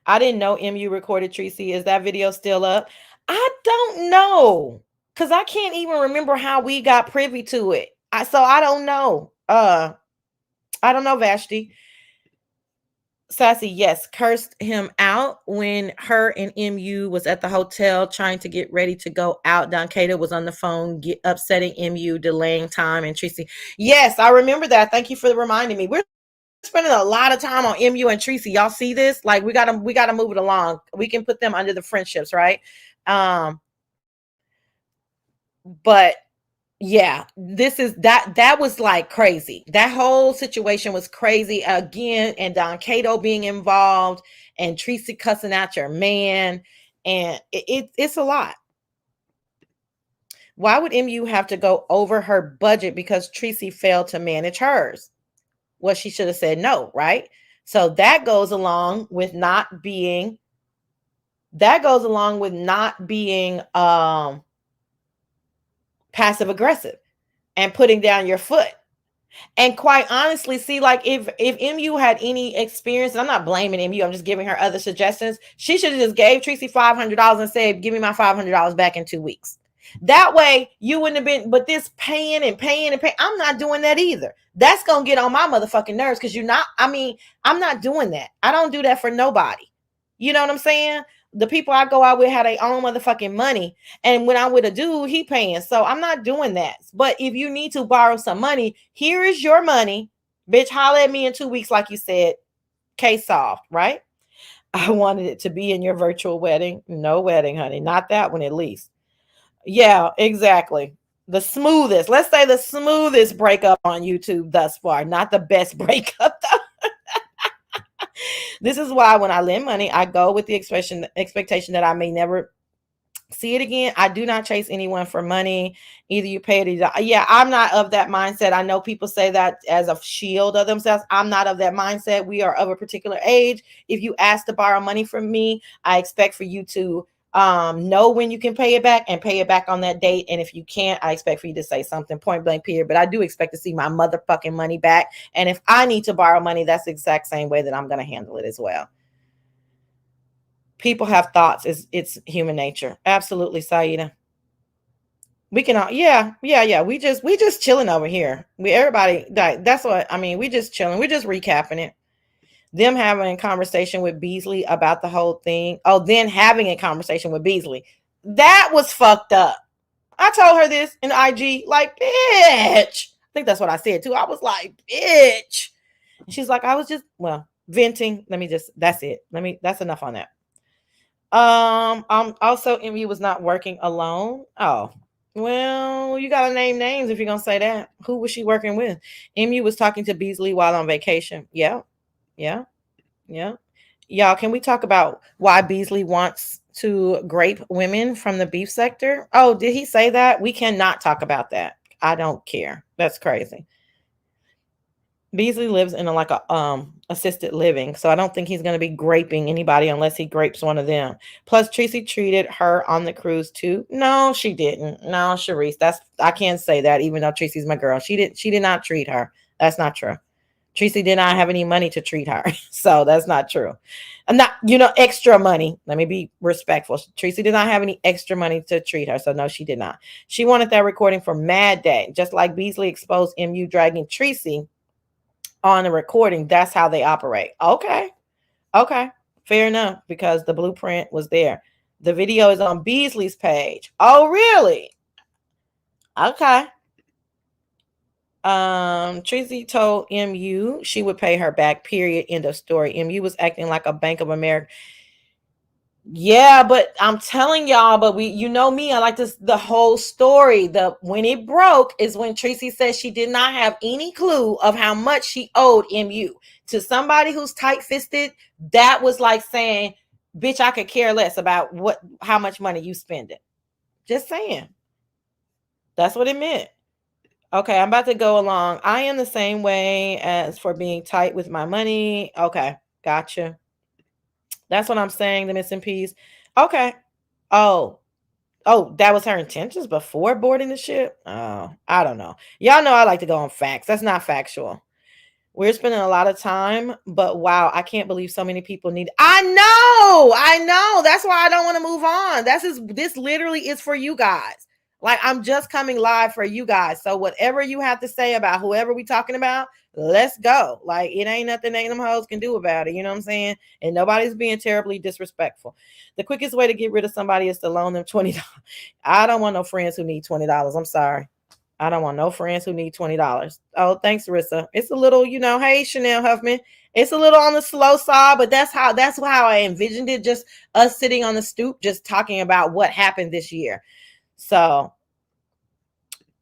I didn't know MU recorded Tracy. Is that video still up? I don't know, because I can't even remember how we got privy to it. So I don't know. I don't know, Vashti. Sassy, yes, cursed him out when her and MU was at the hotel trying to get ready to go out. Don Cato was on the phone, upsetting MU, delaying time, and Tracy. Yes, I remember that. Thank you for reminding me. We're spending a lot of time on MU and Tracy. Y'all see this? Like, we gotta move it along. We can put them under the friendships, right? But yeah, that was like crazy. That whole situation was crazy again, and Don Cato being involved, and Tracy cussing out your man, and it's a lot. Why would MU have to go over her budget because Tracy failed to manage hers? Well, she should have said no, right? So that goes along with not being passive aggressive and putting down your foot. And quite honestly, see, like if MU had any experience, and I'm not blaming MU, I'm just giving her other suggestions. She should have just gave Tracy $500 and said, "Give me my $500 back in 2 weeks." That way, you wouldn't have been. But this paying and paying and paying, I'm not doing that either. That's gonna get on my motherfucking nerves because you're not. I mean, I'm not doing that. I don't do that for nobody. You know what I'm saying? The people I go out with have their own motherfucking money. And when I'm with a dude, he paying. So I'm not doing that. But if you need to borrow some money, here is your money. Bitch, holler at me in 2 weeks, like you said. Case solved, right? I wanted it to be in your virtual wedding. No wedding, honey. Not that one, at least. Yeah, exactly. The smoothest. Let's say the smoothest breakup on YouTube thus far. Not the best breakup, though. This is why when I lend money, I go with the expectation that I may never see it again. I do not chase anyone for money. Either you pay it or yeah, I'm not of that mindset. I know people say that as a shield of themselves. I'm not of that mindset. We are of a particular age. If you ask to borrow money from me, I expect for you to know when you can pay it back and pay it back on that date. And if you can't, I expect for you to say something point blank period. But I do expect to see my motherfucking money back. And if I need to borrow money, that's the exact same way that I'm going to handle it as well. People have thoughts. It's human nature. Absolutely, Saida. We can all, yeah. We just chilling over here. Everybody, that's what I mean. We just chilling. We're just recapping it. Them having a conversation with Beasley about the whole thing. Oh, then having a conversation with Beasley. That was fucked up. I told her this in IG, like, bitch. I think that's what I said too. I was like, bitch. She's like, I was just, venting. That's it. That's enough on that. Also, MU was not working alone. Oh, well, you gotta name names if you're gonna say that. Who was she working with? MU was talking to Beasley while on vacation. Yeah. Y'all, can we talk about why Beasley wants to grape women from the beef sector? Oh, did he say that? We cannot talk about that. I don't care. That's crazy. Beasley lives in a assisted living, so I don't think he's going to be graping anybody unless he grapes one of them. Plus, Tracy treated her on the cruise too. No, she didn't. No, Sharice, I can't say that, even though Tracy's my girl. She did not treat her. That's not true. Tracy did not have any money to treat her, so that's not true. I'm not, extra money. Let me be respectful. Tracy did not have any extra money to treat her, so no, she did not. She wanted that recording for Mad Day, just like Beasley exposed MU dragging Tracy on the recording. That's how they operate. Okay, fair enough, because the blueprint was there. The video is on Beasley's page. Oh, really? Okay. Tracy told MU she would pay her back, period, end of story. MU was acting like a Bank of America. Yeah, but I'm telling y'all, but me, I like this, the whole story. When it broke is when Tracy said she did not have any clue of how much she owed MU. To somebody who's tight-fisted, that was like saying, bitch, I could care less about how much money you spend it. Just saying. That's what it meant. Okay, I'm about to go along. I am the same way as for being tight with my money. Okay, gotcha. That's what I'm saying, the missing piece. Okay. Oh, that was her intentions before boarding the ship? Oh, I don't know. Y'all know I like to go on facts. That's not factual. We're spending a lot of time, but wow, I can't believe so many people need. I know. That's why I don't want to move on. This literally is for you guys. Like, I'm just coming live for you guys. So whatever you have to say about whoever we talking about, let's go. Like, it ain't nothing them hoes can do about it. You know what I'm saying? And nobody's being terribly disrespectful. The quickest way to get rid of somebody is to loan them $20. I don't want no friends who need $20. I'm sorry. I don't want no friends who need $20. Oh, thanks, Rissa. It's a little, hey, Chanel Huffman. It's a little on the slow side, but that's how I envisioned it. Just us sitting on the stoop, just talking about what happened this year. So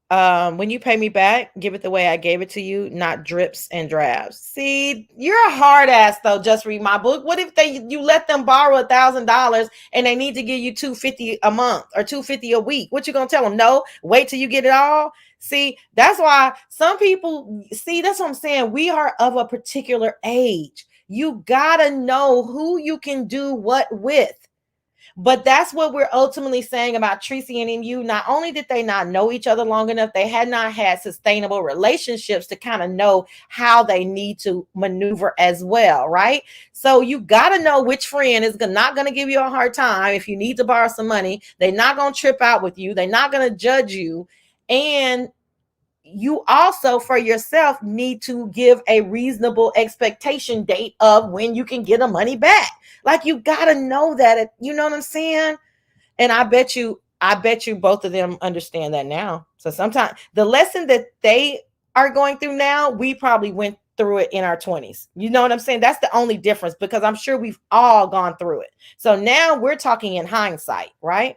When you pay me back, give it the way I gave it to you, not drips and drabs. See, you're a hard ass though. Just read my book. What if you let them borrow $1,000 and they need to give you $250 a month or $250 a week? What you gonna tell them? No, wait till you get it all. See, that's why some people see. That's what I'm saying. We are of a particular age. You gotta know who you can do what with. But that's what we're ultimately saying about Tracy and MU. Not only did they not know each other long enough, they had not had sustainable relationships to kind of know how they need to maneuver as well, right? So you got to know which friend is not going to give you a hard time if you need to borrow some money. They're not going to trip out with you. They're not going to judge you. And you also for yourself need to give a reasonable expectation date of when you can get the money back. Like you got to know that, you know what I'm saying? And I bet you both of them understand that now. So sometimes the lesson that they are going through now, we probably went through it in our 20s. You know what I'm saying? That's the only difference, because I'm sure we've all gone through it. So now we're talking in hindsight, right?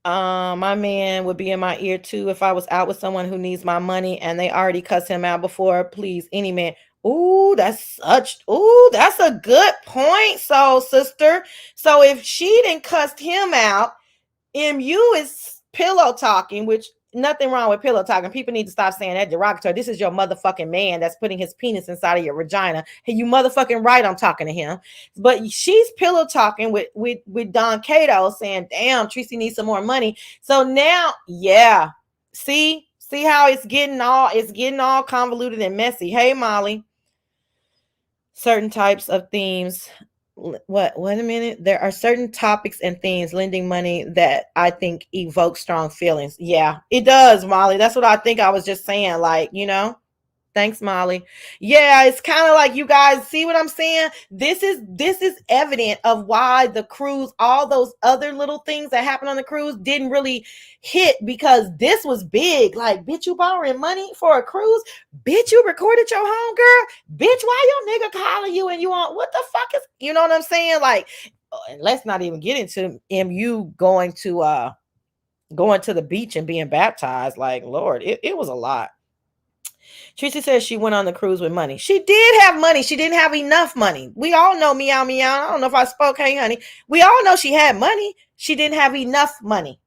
My man would be in my ear too if I was out with someone who needs my money and they already cussed him out before. Please, any man. That's a good point. So, sister, so if she didn't cussed him out, MU is pillow talking, which nothing wrong with pillow talking. People need to stop saying that derogatory. This is your motherfucking man that's putting his penis inside of your vagina. Hey, you motherfucking right, I'm talking to him. But she's pillow talking with Don Cato saying, damn, Tracy needs some more money. So now, yeah. See how it's getting all convoluted and messy. Hey, Molly. Certain types of themes. Wait a minute. There are certain topics and themes lending money that I think evoke strong feelings. Yeah, it does, Molly. That's what I think I was just saying. Like, thanks, Molly. Yeah, it's kind of like, you guys see what I'm saying? This is evident of why the cruise, all those other little things that happened on the cruise didn't really hit, because this was big. Like, bitch, you borrowing money for a cruise? Bitch, you recorded your homegirl? Bitch, why your nigga calling you and you on what the fuck is, you know what I'm saying? Like, and let's not even get into MU going to the beach and being baptized. Like, Lord, it was a lot. Tracy says she went on the cruise with money. She did have money. She didn't have enough money. We all know, meow, meow. I don't know if I spoke. Hey, honey. We all know she had money. She didn't have enough money.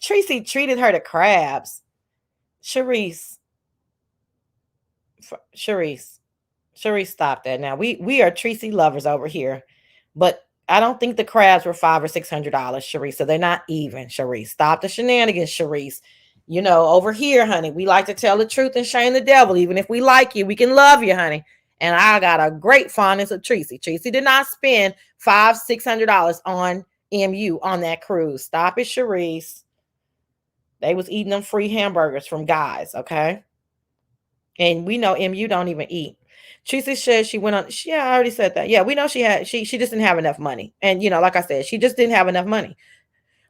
Tracy treated her to crabs. Sharice, stop that now. We are Tracy lovers over here. But I don't think the crabs were $500 or $600, Sharice. So they're not even, Sharice. Stop the shenanigans, Sharice. Over here, honey, we like to tell the truth and shame the devil. Even if we like you, we can love you, honey. And I got a great fondness of Tracy. Tracy did not spend $500-$600 on MU on that cruise. Stop it, Sharice. They was eating them free hamburgers from guys, okay? And we know MU don't even eat. Tracy said she went on. Yeah, I already said that. Yeah, we know she just didn't have enough money. And, like I said, she just didn't have enough money.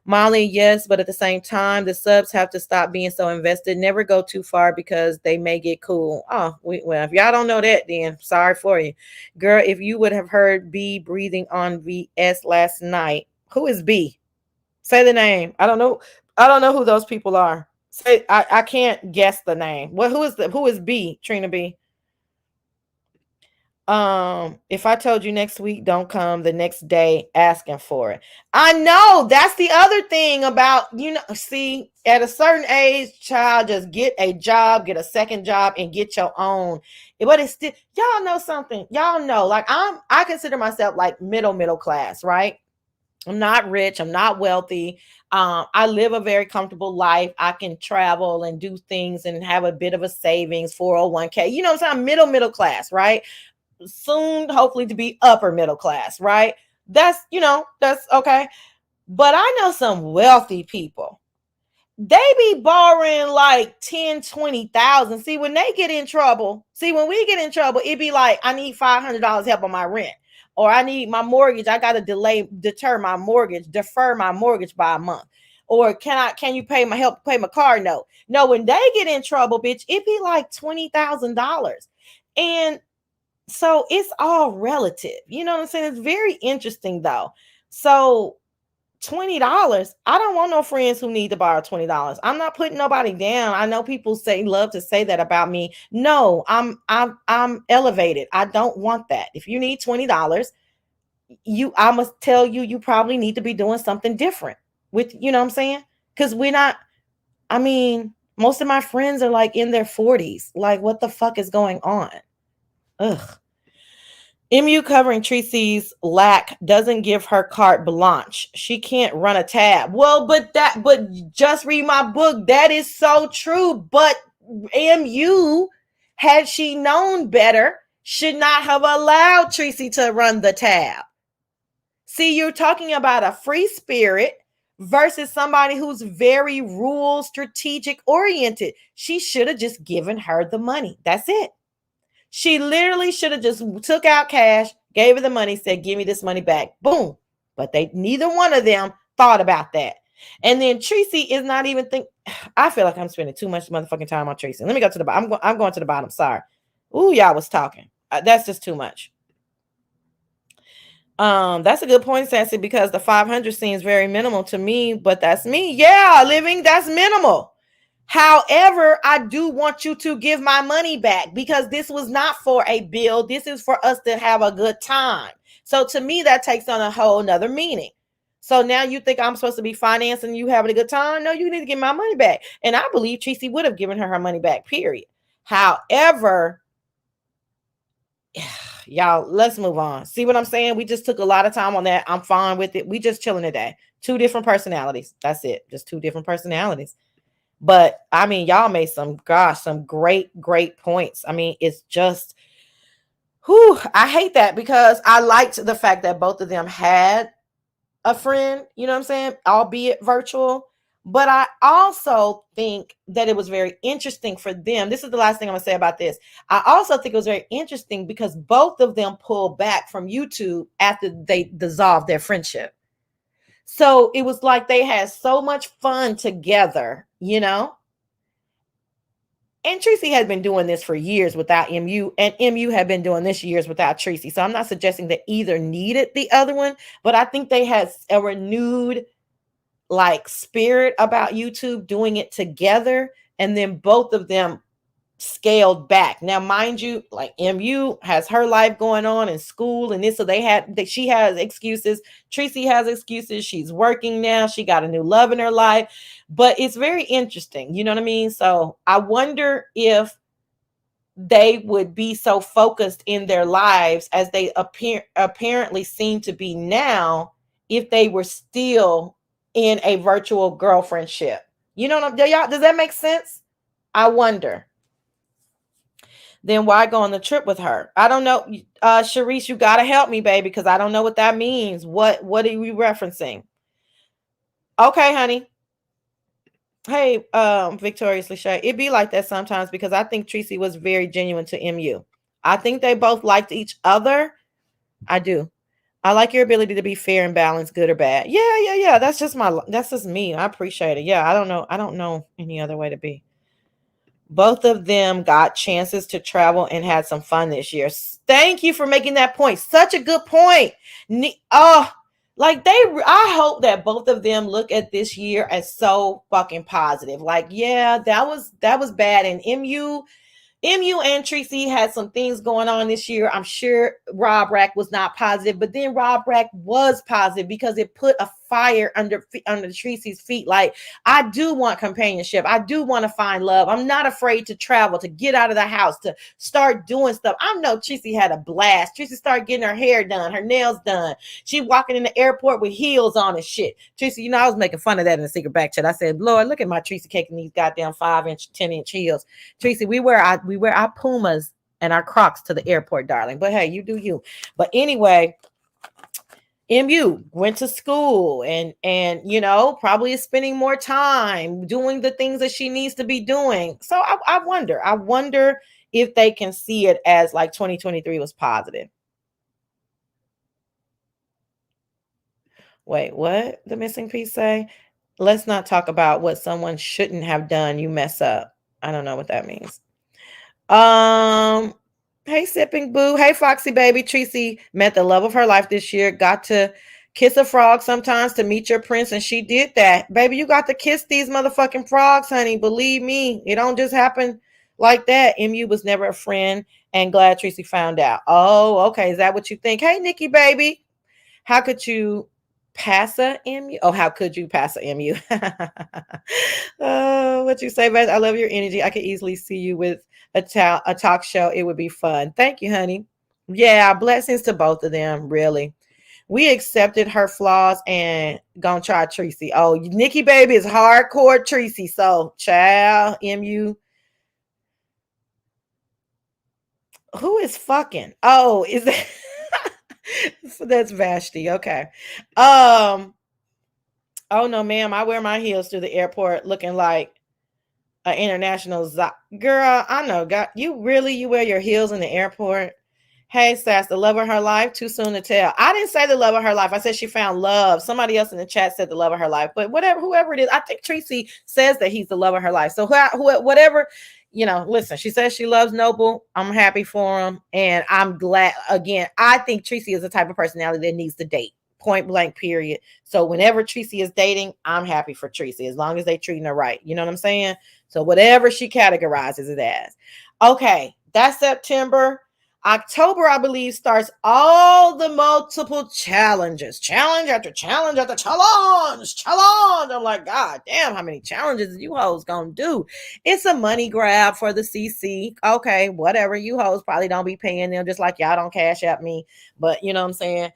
Molly, yes, but at the same time, the subs have to stop being so invested. Never go too far because they may get cool. Oh, well, if y'all don't know that, then sorry for you. Girl, if you would have heard B breathing on VS last night. Who is B? Say the name. I don't know who those people are. Say I can't guess the name. Well, who is B, Trina B? If I told you next week, don't come the next day asking for it. I know that's the other thing about, see, at a certain age, child, just get a job, get a second job, and get your own. But it's still, y'all know something. Y'all know, like I consider myself like middle class, right? I'm not rich. I'm not wealthy. I live a very comfortable life. I can travel and do things and have a bit of a savings, 401k. You know what I'm saying? I'm middle class, right? Soon, hopefully, to be upper middle class, right? That's okay. But I know some wealthy people. They be borrowing like 10, 20,000. See, when they get in trouble, when we get in trouble, it be like, I need $500 help on my rent. Or I need my mortgage. I got to defer my mortgage by a month. Or can you help pay my car note? No, when they get in trouble, bitch, it be like $20,000. And so it's all relative. You know what I'm saying? It's very interesting though. So $20. I don't want no friends who need to borrow $20. I'm not putting nobody down. I know people love to say that about me. No, I'm elevated. I don't want that. If you need $20, I must tell you, you probably need to be doing something different with, you know what I'm saying? Because most of my friends are like in their 40s. Like, what the fuck is going on? Ugh. MU covering Tracy's lack doesn't give her carte blanche. She can't run a tab. Well, but just read my book. That is so true. But MU, had she known better, should not have allowed Tracy to run the tab. See, you're talking about a free spirit versus somebody who's very rule strategic oriented. She should have just given her the money. That's it. She literally should have just took out cash, gave her the money, said, give me this money back. Boom. But neither one of them thought about that. And then Tracy is not even I feel like I'm spending too much motherfucking time on Tracy. Let me go to the bottom. I'm going to the bottom. Sorry. Ooh, y'all was talking. That's just too much. That's a good point, Sassy, because the 500 seems very minimal to me, but that's me. Yeah, living, that's minimal. However, I do want you to give my money back because this was not for a bill. This is for us to have a good time. So to me, that takes on a whole nother meaning. So now you think I'm supposed to be financing you having a good time? No, you need to get my money back. And I believe Tracy would have given her money back, period. However, y'all, let's move on. See what I'm saying? We just took a lot of time on that. I'm fine with it. We just chilling today. 2 different personalities. That's it. Just 2 different personalities. But I mean, y'all made some great points. I mean, it's just, I hate that because I liked the fact that both of them had a friend, you know what I'm saying? Albeit virtual. But I also think that it was very interesting for them. This is the last thing I'm going to say about this. I also think it was very interesting because both of them pulled back from YouTube after they dissolved their friendship. So it was like they had so much fun together, you know? And Tracy had been doing this for years without MU, and MU had been doing this years without Tracy. So I'm not suggesting that either needed the other one, but I think they had a renewed spirit about YouTube doing it together. And then both of them scaled back. Now, mind you, MU has her life going on in school and this, so she has excuses. Tracy has excuses. She's working now. She got a new love in her life, but it's very interesting. You know what I mean? So I wonder if they would be so focused in their lives as they apparently seem to be now, if they were still in a virtual girlfriendship. You know what does that make sense? I wonder. Then why go on the trip with her? I don't know. Sharice, you got to help me, baby, because I don't know what that means. What are we referencing? Okay, honey. Hey, Victorious Lachey. It be like that sometimes because I think Tracy was very genuine to MU. I think they both liked each other. I do. I like your ability to be fair and balanced, good or bad. Yeah. That's just me. I appreciate it. Yeah, I don't know any other way to be. Both of them got chances to travel and had some fun this year. Thank you for making that point. Such a good point. I hope that both of them look at this year as so fucking positive. That was bad. And MU and Tracy had some things going on this year. I'm sure Rob Rack was not positive, but then Rob Rack was positive because it put a fire under Tracy's feet. I do want companionship. I do want to find love. I'm not afraid to travel, to get out of the house, to start doing stuff. I know Tracy had a blast. Tracy started getting her hair done, her nails done. She walking in the airport with heels on and shit. Tracy, I was making fun of that in the secret back chat. I said, Lord, look at my Tracy caking these goddamn 5-inch, 10-inch heels. Tracy, we wear our Pumas and our Crocs to the airport, darling. But hey, you do you. But anyway, MU went to school and probably is spending more time doing the things that she needs to be doing. So I wonder if they can see it as 2023 was positive. Wait, what? The missing piece say? Let's not talk about what someone shouldn't have done. You mess up. I don't know what that means. Hey, Sipping Boo. Hey, Foxy Baby. Tracy met the love of her life this year. Got to Kiss a frog sometimes to meet your prince, and she did that. Baby, you got to kiss these motherfucking frogs, honey. Believe me, it don't just happen like that. MU was never a friend, and glad Tracy found out. Oh, okay. Is that what you think? Hey, Nikki, baby. How could you pass a MU? Oh, how could you pass a MU? Oh, what you say, Beth? I love your energy. I could easily see you with a talk show. It would be fun. Thank you, honey. Yeah, blessings to both of them, really. We accepted her flaws and gonna try Tracy. Oh, Nikki baby is hardcore Tracy. So, child, MU. Who is fucking? Oh, is that that's Vashti? Okay. Oh no, ma'am. I wear my heels to the airport looking like an international girl. I know. God, you wear your heels in the airport? Hey, Sass, the love of her life, too soon to tell. I didn't say the love of her life. I said she found love. Somebody else in the chat said the love of her life. But whoever it is, I think Tracy says that he's the love of her life. So whatever, listen, she says she loves Noble. I'm happy for him. And I'm glad, again, I think Tracy is the type of personality that needs to date. Point blank, period. So whenever Tracy is dating, I'm happy for Tracy as long as they treating her right. You know what I'm saying? So whatever she categorizes it as. Okay, that's September. October, I believe, starts all the multiple challenges. Challenge after challenge after challenge. I'm like, God damn, how many challenges you hoes gonna do? It's a money grab for the CC. Okay, whatever. You hoes probably don't be paying them, just like y'all don't cash at me. But you know what I'm saying?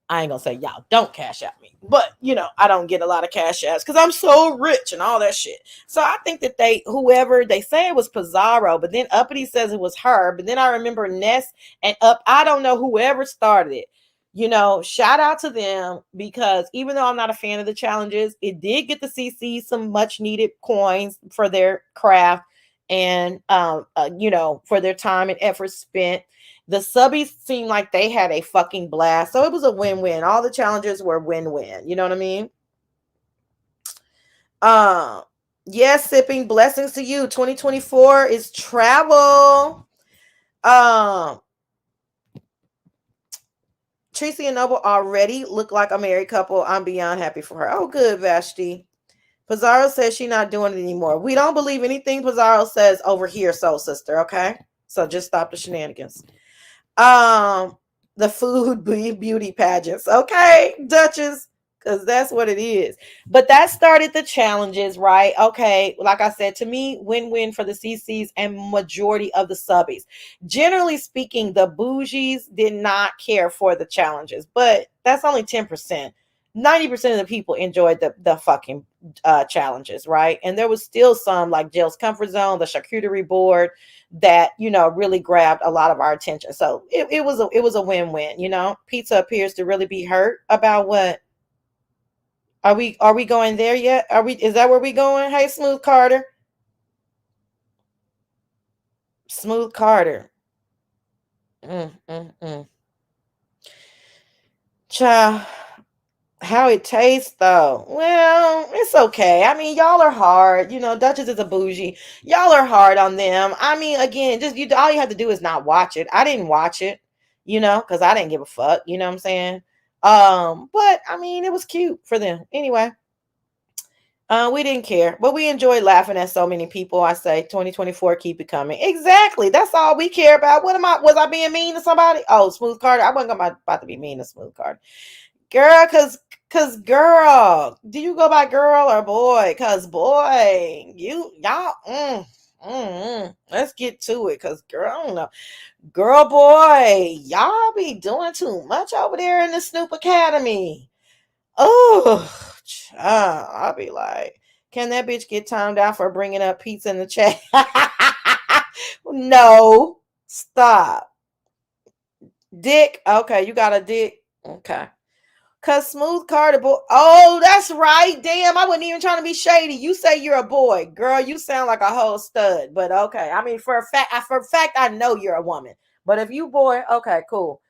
I ain't gonna say y'all don't cash at me, but I don't get a lot of cash apps because I'm so rich and all that shit. So I think that whoever they say it was Pizarro, but then Uppity says it was her. But then I remember Ness and I don't know whoever started it. Shout out to them because even though I'm not a fan of the challenges, it did get the CC some much needed coins for their craft and for their time and effort spent. The subbies seemed like they had a fucking blast. So it was a win-win. All the challenges were win-win. You know what I mean? Yes, sipping. Blessings to you. 2024 is travel. Tracy and Noble already look like a married couple. I'm beyond happy for her. Oh, good, Vashti. Pizarro says she's not doing it anymore. We don't believe anything Pizarro says over here, soul sister. Okay, so just stop the shenanigans. The food beauty pageants. Okay, Duchess, because that's what it is. But that started the challenges, right? Okay, like I said, to me, win-win for the CCs and majority of the subbies. Generally speaking, the bougies did not care for the challenges, but that's only 10%. 90% of the people enjoyed the fucking challenges, right? And there was still some like Jill's Comfort Zone, the charcuterie board that really grabbed a lot of our attention. So it was a win-win. Pizza appears to really be hurt about what. Are we going there yet? Is that where we going? Hey, Smooth Carter. Smooth Carter. Child. How it tastes though? Well, it's okay. I mean, y'all are hard. Duchess is a bougie. Y'all are hard on them. I mean, again, just all you have to do is not watch it. I didn't watch it, because I didn't give a fuck. You know what I'm saying? But I mean, it was cute for them. Anyway, we didn't care, but we enjoyed laughing at so many people. I say 2024, keep it coming. Exactly. That's all we care about. Was I being mean to somebody? Oh, Smooth Carter. I wasn't about to be mean to Smooth Carter. Girl, cause girl, do you go by girl or boy? Cause boy, y'all, let's get to it. Cause girl, I don't know, girl, boy, y'all be doing too much over there in the Snoop Academy. Oh, I'll be like, can that bitch get timed out for bringing up pizza in the chat? No, stop. Dick, okay, you got a dick, okay. Cause Smooth Carter boy. Oh, that's right. Damn, I wasn't even trying to be shady. You say you're a boy, girl. You sound like a whole stud. But okay, I mean, for a fact, I know you're a woman. But if you boy, okay, cool.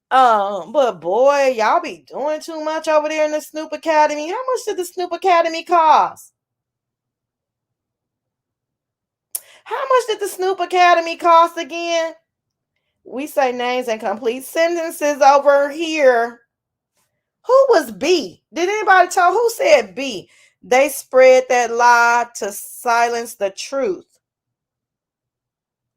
But boy, y'all be doing too much over there in the Snoop Academy. How much did the Snoop Academy cost? How much did the Snoop Academy cost again? We say names and complete sentences over here. Who was B? Did anybody tell who said B? They spread that lie to silence the truth.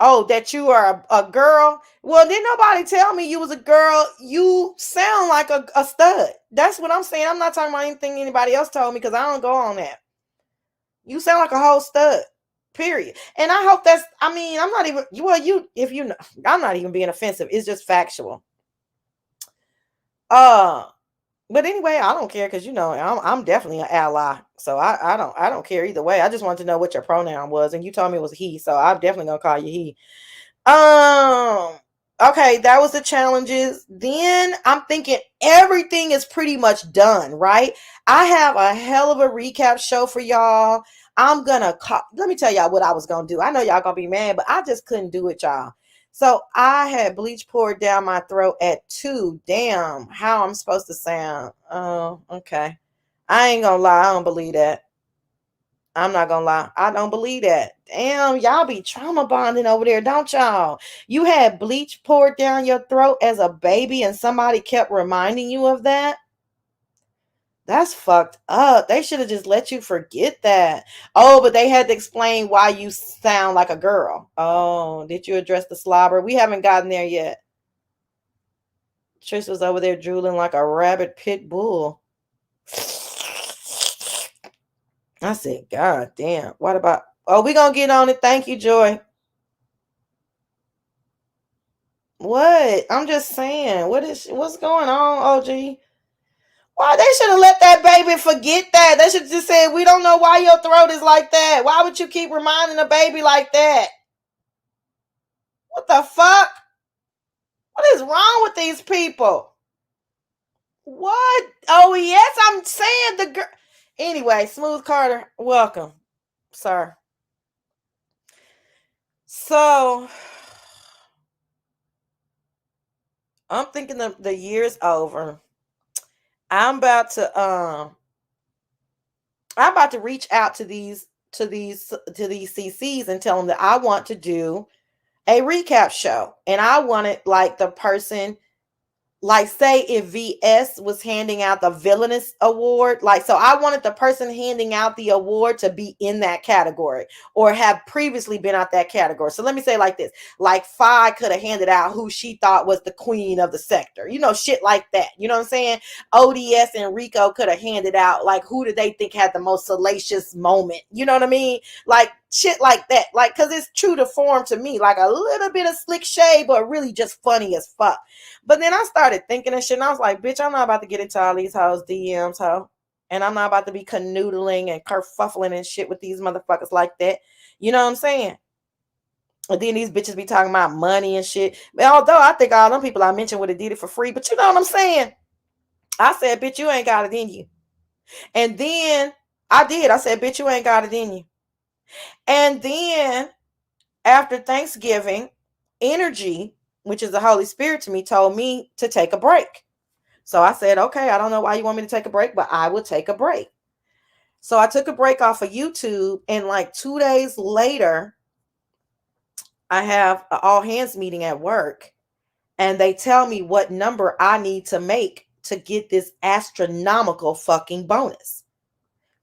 Oh, that you are a girl? Well, didn't nobody tell me you was a girl. You sound like a stud. That's what I'm saying. I'm not talking about anything anybody else told me because I don't go on that. You sound like a whole stud. Period. And I hope that's, I mean, I'm not even, well, if you know, I'm not even being offensive. It's just factual. But anyway, I don't care because I'm definitely an ally. So I don't care either way. I just wanted to know what your pronoun was, and you told me it was he. So I'm definitely gonna call you he. Okay, that was the challenges. Then I'm thinking everything is pretty much done, right? I have a hell of a recap show for y'all. I'm gonna call, let me tell y'all what I was gonna do. I know y'all gonna be mad, but I just couldn't do it, y'all. So I had bleach poured down my throat at 2. Damn, how I'm supposed to sound. Oh, okay. I ain't gonna lie, I don't believe that. I'm not gonna lie. I don't believe that. Damn, y'all be trauma bonding over there, don't y'all? You had bleach poured down your throat as a baby and somebody kept reminding you of that? That's fucked up. They should have just let you forget that. Oh, but they had to explain why you sound like a girl. Oh, did you address the slobber? We haven't gotten there yet. Trish was over there drooling like a rabid pit bull. I said, God damn. What about, oh, we gonna get on it. Thank you, Joy. What? I'm just saying. What's going on, OG? Why they should have let that baby forget that. They should just say, we don't know why your throat is like that. Why would you keep reminding a baby like that? What the fuck? What is wrong with these people? What? Oh, yes, I'm saying the girl. Anyway, Smooth Carter, welcome, sir. So, I'm thinking the year's over. I'm about to reach out to these CCs and tell them that I want to do a recap show. And I wanted like the person, like say if VS was handing out the villainous award, like, so I wanted the person handing out the award to be in that category or have previously been out that category. So let me say like this, like Fi could have handed out who she thought was the queen of the sector, shit like that. You know what I'm saying? ODS and Rico could have handed out like who did they think had the most salacious moment. You know what I mean? Like shit like that. Like, cause it's true to form to me, like a little bit of slick shade, but really just funny as fuck. But then I started thinking and shit, and I was like, bitch, I'm not about to get into all these hoes DMs, ho. And I'm not about to be canoodling and kerfuffling and shit with these motherfuckers like that. You know what I'm saying? And then these bitches be talking about money and shit. But although I think all them people I mentioned would have did it for free, but you know what I'm saying? I said, bitch, you ain't got it in you. And then I did. I said, bitch, you ain't got it in you. And then after Thanksgiving, Energy, which is the Holy Spirit to me, told me to take a break. So I said, okay, I don't know why you want me to take a break, but I will take a break. So I took a break off of YouTube, and like 2 days later, I have an all hands meeting at work, and they tell me what number I need to make to get this astronomical fucking bonus.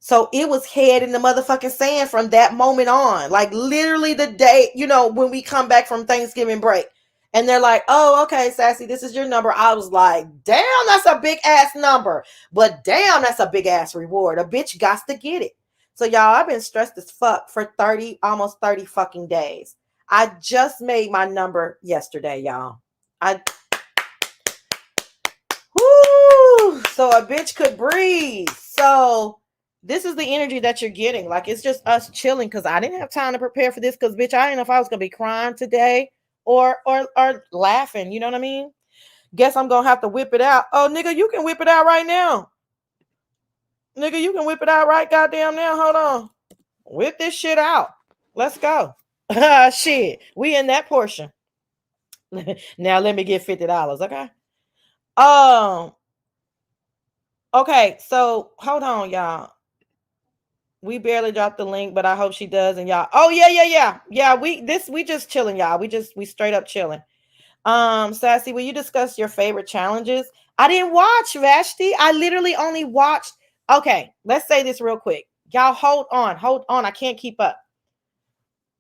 So it was head in the motherfucking sand from that moment on. Like literally the day, when we come back from Thanksgiving break. And they're like, oh, okay, Sassy, this is your number. I was like, damn, that's a big ass number. But damn, that's a big ass reward. A bitch got to get it. So y'all, I've been stressed as fuck for almost 30 fucking days. I just made my number yesterday, y'all. So a bitch could breathe. So this is the energy that you're getting. Like, it's just us chilling because I didn't have time to prepare for this because, bitch, I didn't know if I was going to be crying today or laughing. You know what I mean? Guess I'm going to have to whip it out. Oh, nigga, you can whip it out right now. Nigga, you can whip it out right goddamn now. Hold on. Whip this shit out. Let's go. Shit. We in that portion. Now let me get $50, okay? Okay, so hold on, y'all. We barely dropped the link, but I hope she does. And y'all, oh yeah. We just chilling, y'all. We straight up chilling. Sassy, will you discuss your favorite challenges? I didn't watch Vashti. I literally only watched. Okay, let's say this real quick. Y'all hold on. I can't keep up.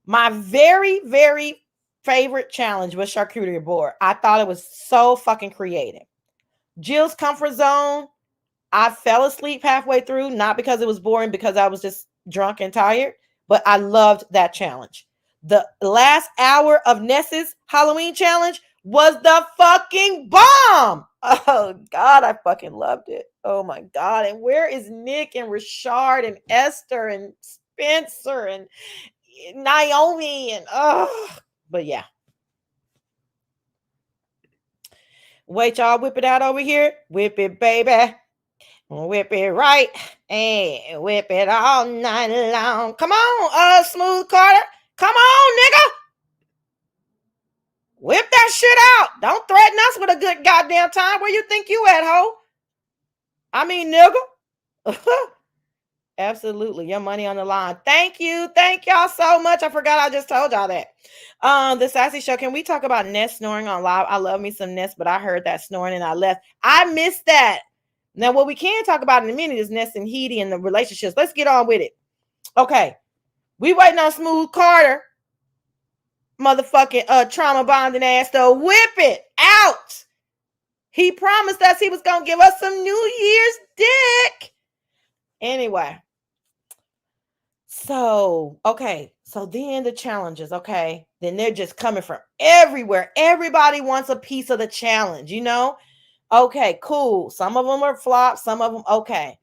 My very, very favorite challenge was charcuterie board. I thought it was so fucking creative. Jill's comfort zone. I fell asleep halfway through, not because it was boring, because I was just drunk and tired, but I loved that challenge. The last hour of Ness's Halloween challenge was the fucking bomb. Oh God, I fucking loved it. Oh my God. And where is Nick and Rashard and Esther and Spencer and Naomi and but yeah. Wait, y'all, whip it out over here. Whip it, baby. Whip it right and whip it all night long. Come on, Smooth Carter. Come on, nigga. Whip that shit out. Don't threaten us with a good goddamn time. Where you think you at, ho? I mean, nigga. Absolutely. Your money on the line. Thank you. Thank y'all so much. I forgot I just told y'all that. The Sassy Show. Can we talk about Ness snoring on live? I love me some Ness, but I heard that snoring and I left. I missed that. Now, what we can talk about in a minute is Ness and Heedy and the relationships. Let's get on with it. Okay. We waiting on Smooth Carter. Motherfucking trauma bonding ass to whip it out. He promised us he was going to give us some New Year's dick. Anyway. So, okay. So then the challenges, okay. Then they're just coming from everywhere. Everybody wants a piece of the challenge, you know? Okay, cool. Some of them are flops. Some of them, okay.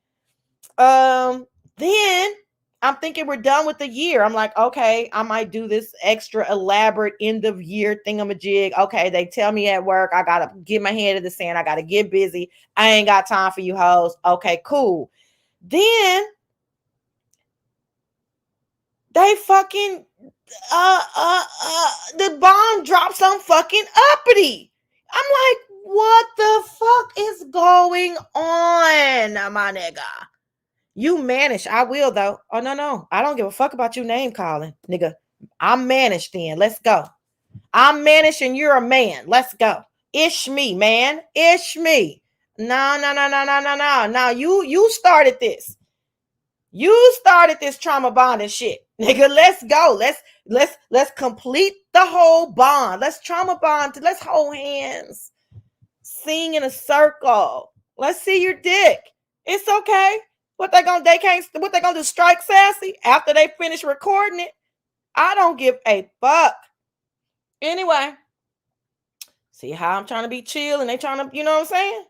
Then I'm thinking we're done with the year. I'm like, okay, I might do this extra elaborate end of year thingamajig. Okay, they tell me at work, I got to get my head in the sand. I got to get busy. I ain't got time for you hoes. Okay, cool. Then they fucking, the bomb drops on fucking uppity. I'm like, what the fuck is going on, my nigga? You managed. I will, though. Oh, no. I don't give a fuck about you name calling, nigga. I'm managed then. Let's go. I'm managed and you're a man. Let's go. Ish me, man. Ish me. No. No, you started this. You started this trauma bonding shit. Nigga, let's go. Let's complete the whole bond. Let's trauma bond. Let's hold hands. Sing in a circle. Let's see your dick. It's okay. What they gonna do? Strike Sassy after they finish recording it? I don't give a fuck. Anyway, see how I'm trying to be chill and they trying to, you know what I'm saying?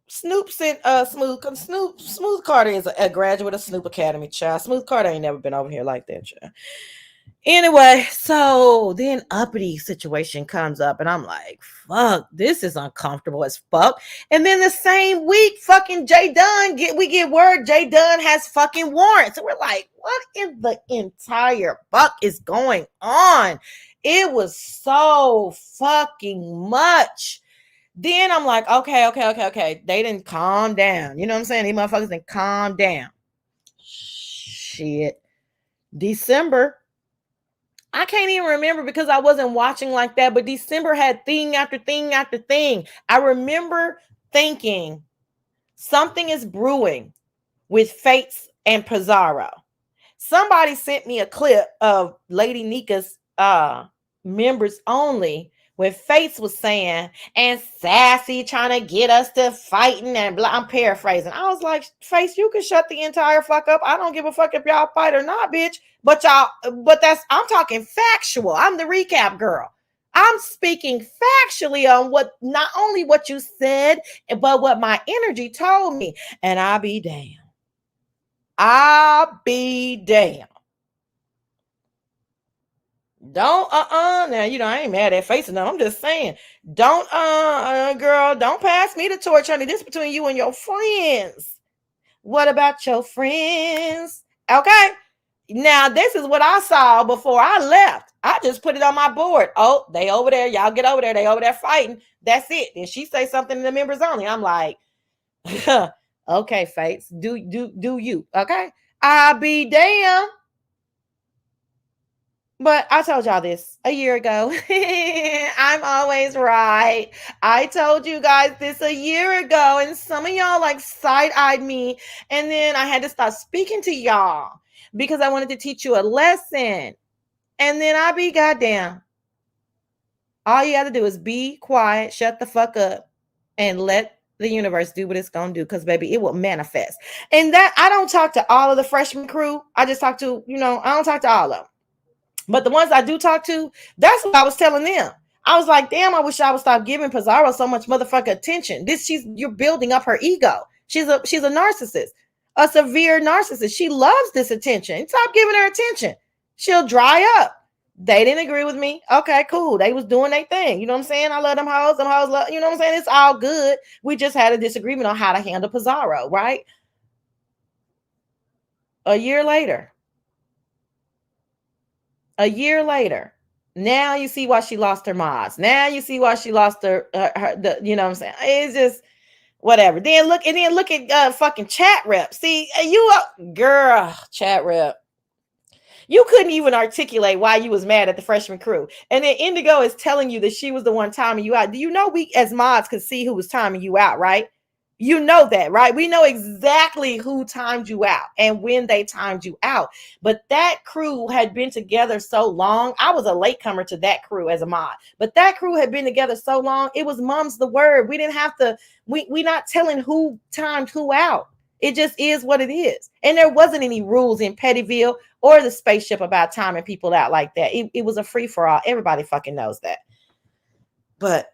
Snoop sent Smooth Carter is a graduate of Snoop Academy, child. Smooth Carter ain't never been over here like that, child. Anyway, so then uppity situation comes up and I'm like, fuck, this is uncomfortable as fuck. And then the same week, fucking Jay Dunn, we get word Jay Dunn has fucking warrants. And we're like, what in the entire fuck is going on? It was so fucking much. Then I'm like, okay. They didn't calm down. You know what I'm saying? These motherfuckers didn't calm down. Shit. December. I can't even remember because I wasn't watching like that, but December had thing after thing after thing. I remember thinking something is brewing with Fates and Pizarro. Somebody sent me a clip of Lady Nika's members only when Fates was saying, and Sassy trying to get us to fighting and blah. I'm paraphrasing. I was like, Fates, you can shut the entire fuck up. I don't give a fuck if y'all fight or not, bitch. But I'm talking factual. I'm the recap girl. I'm speaking factually on what, not only what you said, but what my energy told me. And I'll be damned. Don't now, you know, I ain't mad at facing them. I'm just saying, don't girl, don't pass me the torch, honey. This is between you and your friends. What about your friends? Okay. Now, this is what I saw before I left. I just put it on my board. Oh, they over there. Y'all get over there. They over there fighting. That's it. Then she say something in the members only. I'm like, okay, Fates, do you? Okay. I'll be damned. But I told y'all this a year ago. I'm always right. I told you guys this a year ago, and some of y'all like side-eyed me. And then I had to start speaking to y'all because I wanted to teach you a lesson. And then I be goddamn. All you got to do is be quiet, shut the fuck up, and let the universe do what it's going to do, because baby, it will manifest. And that I don't talk to all of the freshman crew. I just talk to, I don't talk to all of them. But the ones I do talk to, that's what I was telling them. I was like, damn, I wish I would stop giving Pizarro so much motherfucking attention. You're building up her ego. She's a narcissist, a severe narcissist. She loves this attention. Stop giving her attention. She'll dry up. They didn't agree with me. Okay, cool. They was doing their thing. You know what I'm saying? I love them hoes. Them hoes love, you know what I'm saying? It's all good. We just had a disagreement on how to handle Pizarro, right? A year later, now you see why she lost her mods. Now you see why she lost her you know what I'm saying? It's just whatever. Then look at fucking chat rep. See, girl, chat rep. You couldn't even articulate why you was mad at the freshman crew. And then Indigo is telling you that she was the one timing you out. Do you know we as mods could see who was timing you out, right? You know that, right? We know exactly who timed you out and when they timed you out. But that crew had been together so long. I was a latecomer to that crew as a mod. But that crew had been together so long. It was mum's the word. We didn't have to, we not telling who timed who out. It just is what it is. And there wasn't any rules in Pettyville or the spaceship about timing people out like that. It was a free-for-all. Everybody fucking knows that. But,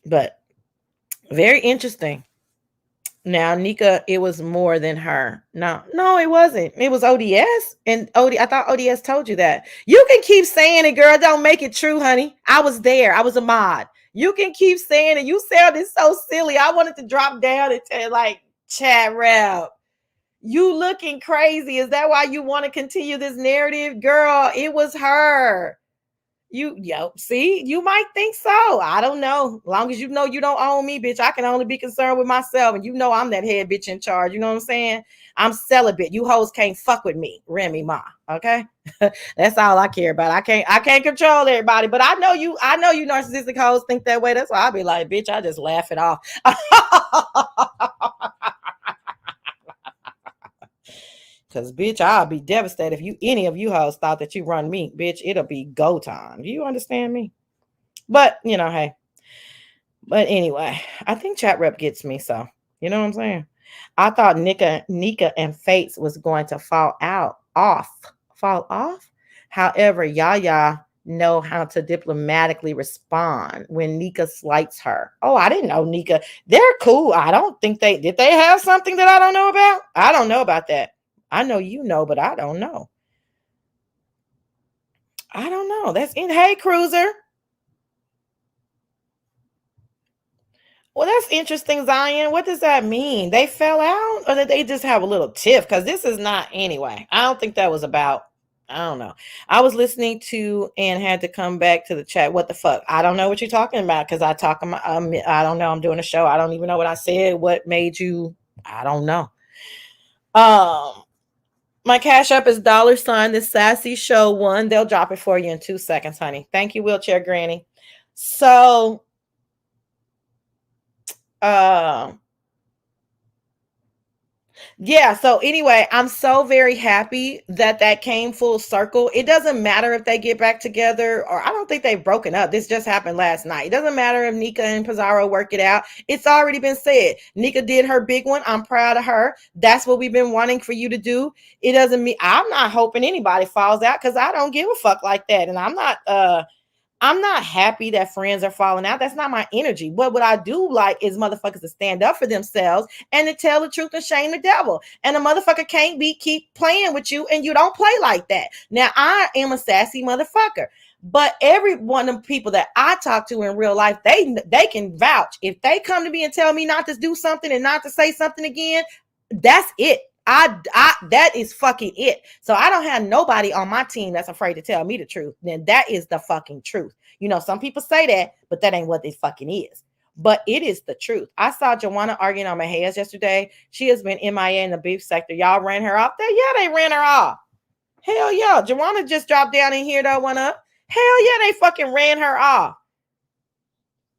but very interesting. Now, Nika, it was more than her. No, it wasn't. It was ODS. And I thought ODS told you that. You can keep saying it, girl. Don't make it true, honey. I was there. I was a mod. You can keep saying it. You sounded so silly. I wanted to drop down and tell like, chat rep, you looking crazy. Is that why you want to continue this narrative? Girl, it was her. See, you might think so. I don't know. As long as you know you don't own me, bitch, I can only be concerned with myself. And I'm that head bitch in charge. You know what I'm saying? I'm celibate. You hoes can't fuck with me, Remy Ma. Okay? That's all I care about. I can't control everybody, but I know you narcissistic hoes think that way. That's why I'll be like, bitch, I just laugh it off. Because, bitch, I'll be devastated if any of you hoes thought that you run me. Bitch, it'll be go time. Do you understand me? But, hey. But anyway, I think chat rep gets me, so. You know what I'm saying? I thought Nika and Fates was going to fall off. However, Yaya know how to diplomatically respond when Nika slights her. Oh, I didn't know Nika. They're cool. I don't think did they have something that I don't know about? I don't know about that. I know you know, but I don't know. I don't know. Hey, Cruiser. Well, that's interesting, Zion. What does that mean? They fell out, or did they just have a little tiff? Because this is not, anyway. I don't think that was about, I don't know. I was listening to and had to come back to the chat. What the fuck? I don't know what you're talking about because I don't know. I'm doing a show. I don't even know what I said. What made you? I don't know. My Cash App is $ the Sassy Show 1. They'll drop it for you in 2 seconds, honey. Thank you, Wheelchair Granny. So, yeah. So anyway, I'm so very happy that came full circle. It doesn't matter if they get back together, or I don't think they've broken up. This just happened last night. It doesn't matter if Nika and Pizarro work it out. It's already been said. Nika did her big one. I'm proud of her. That's what we've been wanting for you to do. It doesn't mean I'm not hoping anybody falls out because I don't give a fuck like that. And I'm not happy that friends are falling out. That's not my energy. But what I do like is motherfuckers to stand up for themselves and to tell the truth and shame the devil. And a motherfucker can't keep playing with you, and you don't play like that. Now, I am a sassy motherfucker, but every one of the people that I talk to in real life, they can vouch. If they come to me and tell me not to do something and not to say something again, that's it. That is fucking it. So I don't have nobody on my team that's afraid to tell me the truth. Then that is the fucking truth. Some people say that, but that ain't what it fucking is. But it is the truth. I saw Joanna arguing on my heads yesterday. She has been MIA in the beef sector. Y'all ran her off there? Yeah, they ran her off. Hell yeah. Joanna just dropped down in here though, went up. Hell yeah, they fucking ran her off.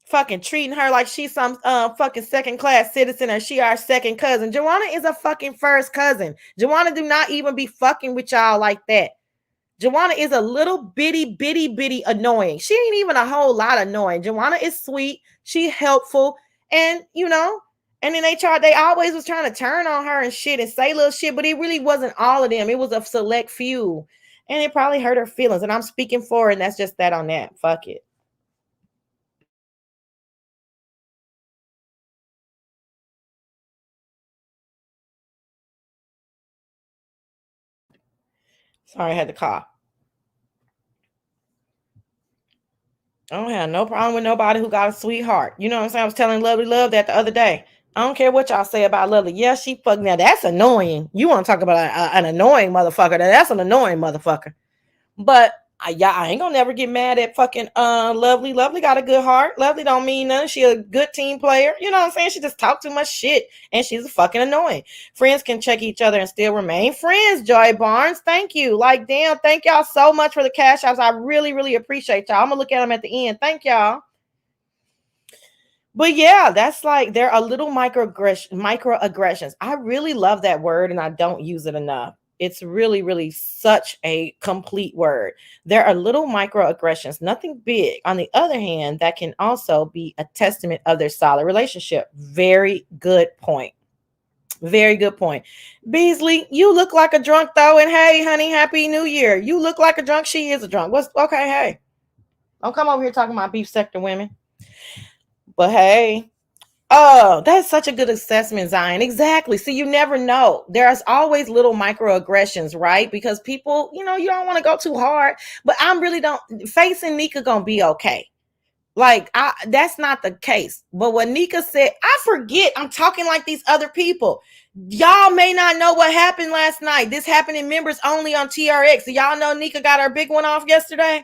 Fucking treating her like she's some fucking second class citizen or she our second cousin. Joanna is a fucking first cousin. Joanna do not even be fucking with y'all like that. Joanna is a little bitty annoying. She ain't even a whole lot annoying. Joanna is sweet. She helpful. And you know, and then they always was trying to turn on her and shit and say little shit, but it really wasn't all of them. It was a select few. And it probably hurt her feelings. And I'm speaking for her, and that's just that on that. Fuck it. Sorry, I had to cough. I don't have no problem with nobody who got a sweetheart. You know what I'm saying? I was telling Lovely Love that the other day. I don't care what y'all say about Lovely. Yeah, she fuck. Now that's annoying. You want to talk about an annoying motherfucker? That's an annoying motherfucker. But I ain't gonna never get mad at fucking Lovely. Lovely got a good heart. Lovely don't mean nothing. She a good team player. You know what I'm saying? She just talk too much shit and she's fucking annoying. Friends can check each other and still remain friends. Joy Barnes, thank you. Like damn, thank y'all so much for the cash apps. I really appreciate y'all. I'm gonna look at them at the end. Thank y'all. But yeah, that's like there are little microaggressions. I really love that word and I don't use it enough. It's really such a complete word. There are little microaggressions, nothing big. On the other hand, that can also be a testament of their solid relationship. Very good point. Very good point. Beasley, you look like a drunk though. And hey, honey, happy new year. You look like a drunk. She is a drunk. What's okay? Hey, don't come over here talking about beef sector women. But hey, oh, that's such a good assessment, Zion. Exactly. See, you never know. There's always little microaggressions, right? Because people, you know, you don't want to go too hard. But I'm really don't facing Nika gonna be okay. Like, that's not the case. But what Nika said, I forget. I'm talking like these other people. Y'all may not know what happened last night. This happened in members only on TRX. So y'all know Nika got her big one off yesterday.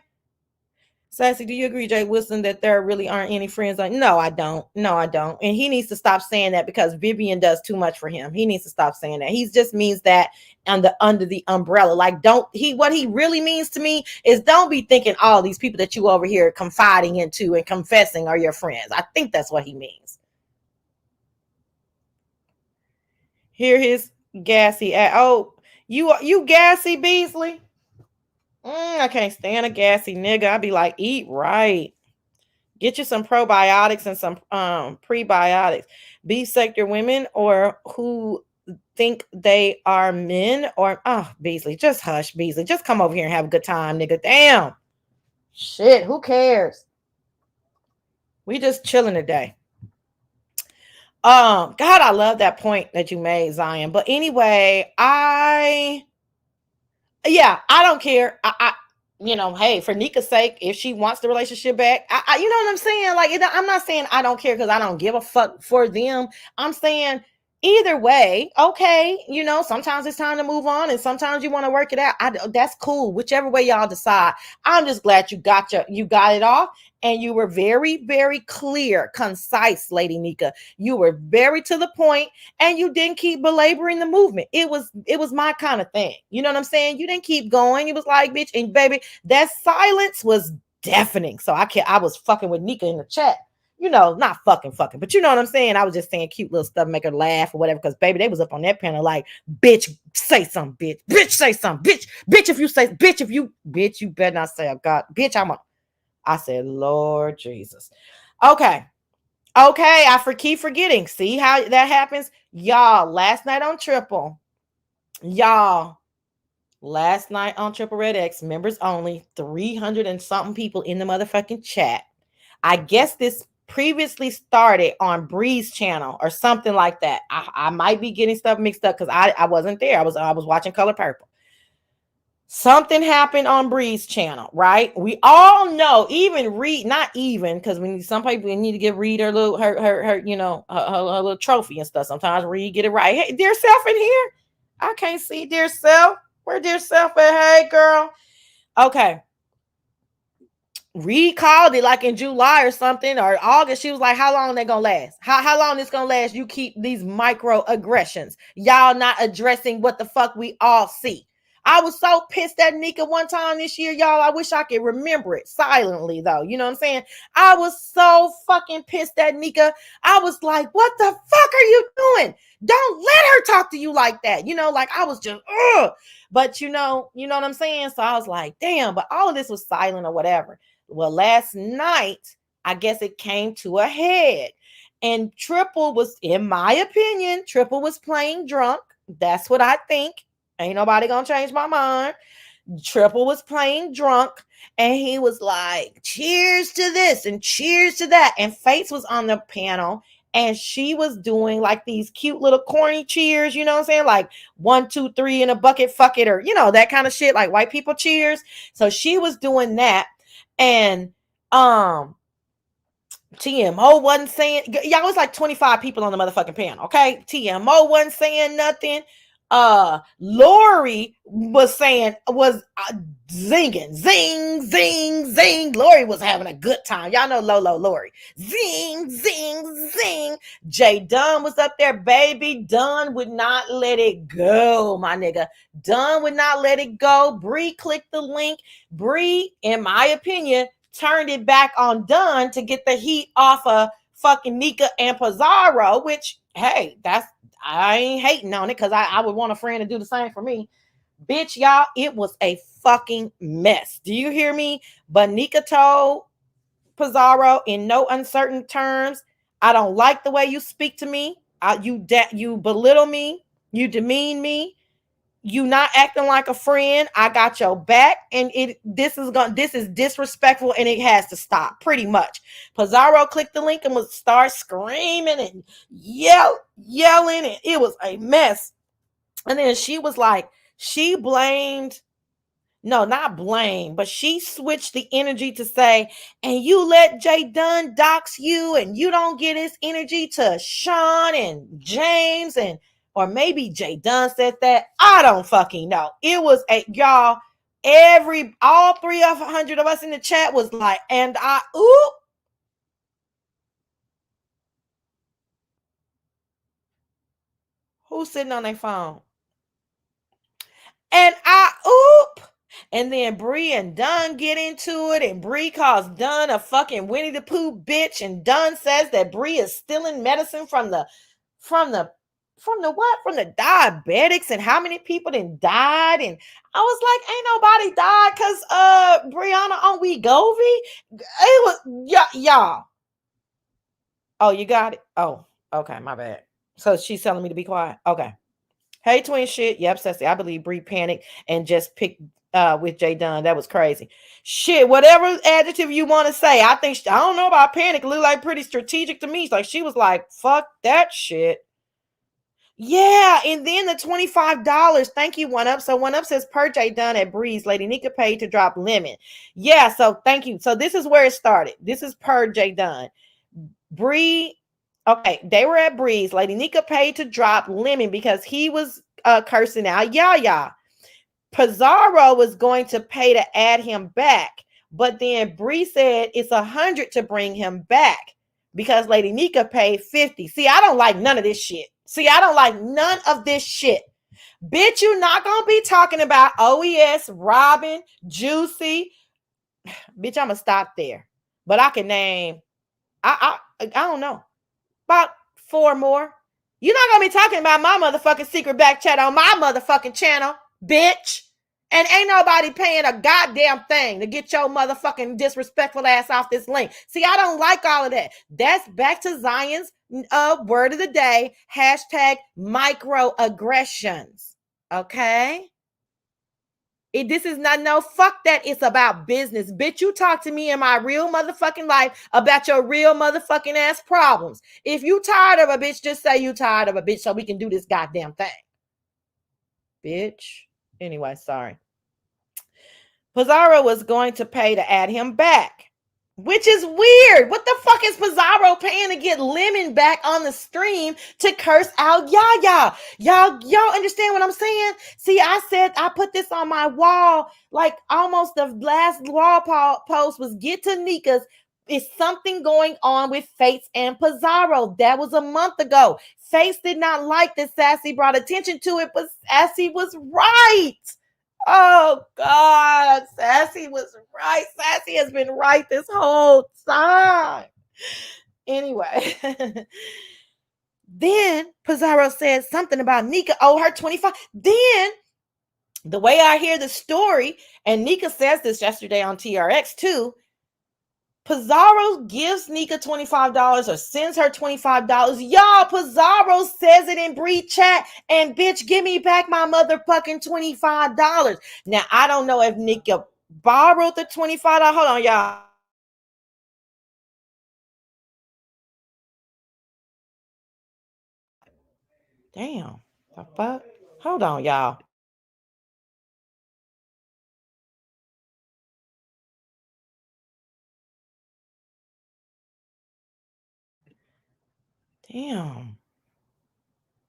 Sassy, do you agree, Jay Wilson, that there really aren't any friends? Like, no, I don't. No, I don't. And he needs to stop saying that because Vivian does too much for him. He needs to stop saying that. He just means that under the umbrella. Like, what he really means to me is don't be thinking all these people that you over here confiding into and confessing are your friends. I think that's what he means. Hear his gassy oh, you gassy Beasley. I can't stand a gassy nigga. I'd be like, eat right. Get you some probiotics and some prebiotics. Beef sector women or who think they are men or Beasley, just hush, Beasley. Just come over here and have a good time, nigga. Damn. Shit, who cares? We just chilling today. God, I love that point that you made, Zion. But anyway, I don't care. I you know, hey, for Nika's sake, if she wants the relationship back, you know what I'm saying? Like, I'm not saying I don't care because I don't give a fuck for them. I'm saying either way, okay, you know, sometimes it's time to move on and sometimes you want to work it out. That's cool. Whichever way y'all decide. I'm just glad you got it off. And you were very clear, concise, Lady Nika. You were very to the point, and you didn't keep belaboring the movement. It was my kind of thing. You know what I'm saying? You didn't keep going. It was like, bitch, and baby, that silence was deafening. So I was fucking with Nika in the chat. You know, not fucking, but you know what I'm saying? I was just saying cute little stuff, make her laugh or whatever, because baby, they was up on that panel like, bitch, say something, bitch, say something, bitch, if you better not say, oh God, bitch, I said, Lord Jesus. Okay, I keep forgetting. See how that happens? Y'all, last night on Triple Red X, members only, 300 and something people in the motherfucking chat. I guess this previously started on Bree's channel or something like that. I might be getting stuff mixed up because I wasn't there. I was watching Color Purple. Something happened on Bree's channel, right? We all know, even Reed, not even, because when some people need to give Reed her little her you know, her little trophy and stuff. Sometimes Reed get it right. Hey, dear self in here. I can't see dear self. Where dear self at? Hey, girl. Okay. Reed called it like in July or something, or August. She was like, how long they gonna last? How long this gonna last? You keep these microaggressions. Y'all not addressing what the fuck we all see. I was so pissed at Nika one time this year, y'all. I wish I could remember it silently, though. You know what I'm saying? I was so fucking pissed at Nika. I was like, what the fuck are you doing? Don't let her talk to you like that. You know, like I was just, ugh. But you know what I'm saying? So I was like, damn, but all of this was silent or whatever. Well, last night, I guess it came to a head. And Triple was, in my opinion, Triple was playing drunk. That's what I think. Ain't nobody gonna change my mind. Triple was playing drunk and he was like, cheers to this and cheers to that. And Fates was on the panel and she was doing like these cute little corny cheers, you know what I'm saying? Like 1, 2, 3 in a bucket, fuck it, or you know, that kind of shit, like white people cheers. So she was doing that. And TMO wasn't saying, y'all, was like 25 people on the motherfucking panel, okay? TMO wasn't saying nothing. Lori was zinging, zing, zing, zing. Lori was having a good time. Y'all know Lolo Lori. Zing, zing, zing. Jay Dunn was up there, baby. Dunn would not let it go, my nigga. Dunn would not let it go. Bree clicked the link. Bree, in my opinion, turned it back on Dunn to get the heat off of fucking Nika and Pizarro, which, hey, I ain't hating on it because I would want a friend to do the same for me. Bitch, y'all, it was a fucking mess. Do you hear me? But Nika told Pizarro in no uncertain terms, I don't like the way you speak to me. You belittle me. You demean me. You not acting like a friend. I got your back, and this is disrespectful, and it has to stop. Pretty much. Pizarro clicked the link and was start screaming and yelling, and it was a mess. And then she was like, she blamed. No, not blame, but she switched the energy to say, and you let Jay Dunn dox you, and you don't get his energy to Sean and James, and or maybe Jay Dunn said that. I don't fucking know. It was y'all. All 300 of us in the chat was like, and who's sitting on their phone? And and then Bree and Dunn get into it, and Bree calls Dunn a fucking Winnie the Pooh bitch, and Dunn says that Bree is stealing medicine from the what? From the diabetics, and how many people then died. And I was like, ain't nobody died because Brianna on Wegovy. It was y'all. Oh, you got it? Oh, okay, my bad. So she's telling me to be quiet. Okay. Hey, twin shit. Yep, Sassy. I believe Bree panicked and just picked with Jay Dunn. That was crazy. Shit, whatever adjective you want to say. I don't know about panic. It looked like pretty strategic to me. Like she was like, fuck that shit. Yeah, and then the $25. Thank you, One Up. So One Up says per Jay Dunn at Breeze. Lady Nika paid to drop Lemon. Yeah, so thank you. So this is where it started. This is per Jay Dunn. Bree. Okay, they were at Breeze. Lady Nika paid to drop Lemon because he was cursing out Yaya. Pizarro was going to pay to add him back, but then Bree said it's 100 to bring him back because Lady Nika paid 50. See, I don't like none of this shit. Bitch, you're not gonna be talking about OES, Robin, Juicy. Bitch, I'm gonna stop there. But I can name, I don't know, about 4 more. You're not gonna be talking about my motherfucking secret back chat on my motherfucking channel, bitch. And ain't nobody paying a goddamn thing to get your motherfucking disrespectful ass off this link. See, I don't like all of that. That's back to Zion's word of the day, hashtag microaggressions. Okay? This is not, no, fuck that. It's about business. Bitch, you talk to me in my real motherfucking life about your real motherfucking ass problems. If you tired of a bitch, just say you tired of a bitch so we can do this goddamn thing. Bitch. Anyway, sorry. Pizarro was going to pay to add him back, which is weird. What the fuck is Pizarro paying to get Lemon back on the stream to curse out Yaya? Y'all understand what I'm saying? See, I put this on my wall, like almost the last wall post was get to Nika's. Is something going on with Fates and Pizarro? That was a month ago. Fates did not like that Sassy brought attention to it, but Sassy was right. Oh God, Sassy was right. Sassy has been right this whole time. Anyway, then Pizarro said something about Nika owe her 25. Then the way I hear the story, and Nika says this yesterday on TRX too, Pizarro gives Nika $25 or sends her $25. Y'all, Pizarro says it in Bree chat, and bitch, give me back my motherfucking $25. Now, I don't know if Nika borrowed the $25. Hold on, y'all. Damn. The fuck? Hold on, y'all. Damn.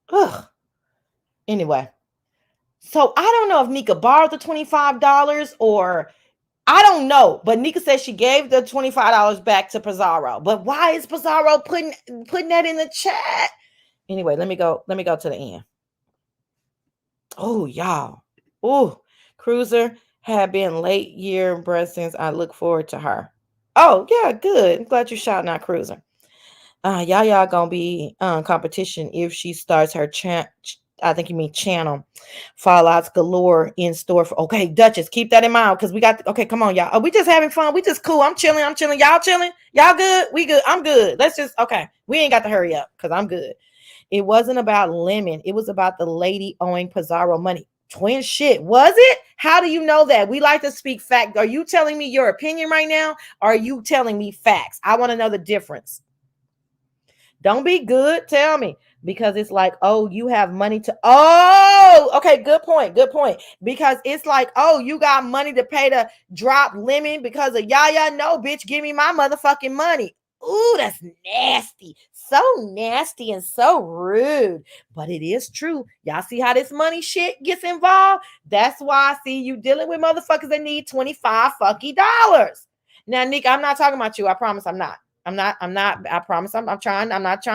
Ugh. Anyway. So I don't know if Nika borrowed the $25 or I don't know, but Nika says she gave the $25 back to Pizarro. But why is Pizarro putting that in the chat? Anyway, let me go to the end. Oh, y'all. Oh, Cruiser had been late year breast since I look forward to her. Oh, yeah, good. I'm glad you're shouting out Cruiser. Yaya gonna be competition if she starts her I think you mean channel. Fallouts galore in store for. Okay, Duchess, keep that in mind because we got. Okay, come on, y'all. Oh, we just having fun. We just cool. I'm chilling. Y'all chilling. Y'all good. We good. I'm good. Let's just. Okay, we ain't got to hurry up because I'm good. It wasn't about Lemon. It was about the lady owing Pizarro money. Twin shit. Was it? How do you know that? We like to speak fact. Are you telling me your opinion right now? Or are you telling me facts? I want to know the difference. Don't be good. Tell me. Because it's like, oh, you have money to. Oh, okay. Good point. Because it's like, oh, you got money to pay to drop Lemon because of Yaya. No, bitch, give me my motherfucking money. Ooh, that's nasty. So nasty and so rude. But it is true. Y'all see how this money shit gets involved? That's why I see you dealing with motherfuckers that need 25 fucking dollars. Now, Nick, I'm not talking about you. I promise I'm not. I promise I'm not trying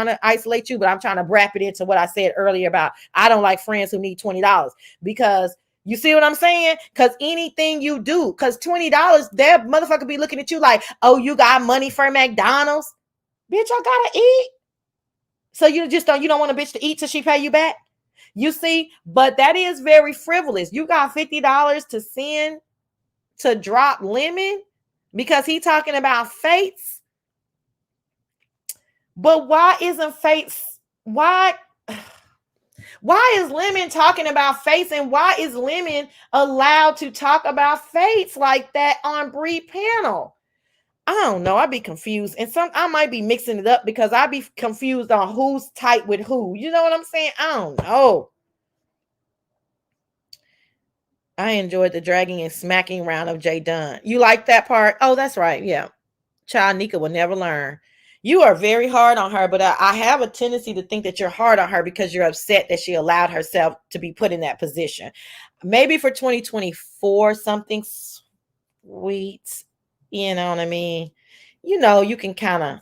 to isolate you, but I'm trying to wrap it into what I said earlier about I don't like friends who need $20 because you see what I'm saying? Because anything you do, because $20, that motherfucker be looking at you like, oh, you got money for McDonald's? Bitch, I gotta eat. So you don't want a bitch to eat till she pay you back? You see, but that is very frivolous. You got $50 to send to drop Lemon because he talking about fates. But why isn't Fates? Why is Lemon talking about Fates, and why is Lemon allowed to talk about Fates like that on Bree panel? I don't know. I'd be confused, and I might be mixing it up because I'd be confused on who's tight with who. You know what I'm saying? I don't know. I enjoyed the dragging and smacking round of Jay Dunn. You like that part? Oh, that's right. Yeah. Child Nika will never learn. You are very hard on her, but I have a tendency to think that you're hard on her because you're upset that she allowed herself to be put in that position. Maybe for 2024, something sweet, you know what I mean? You can kind of,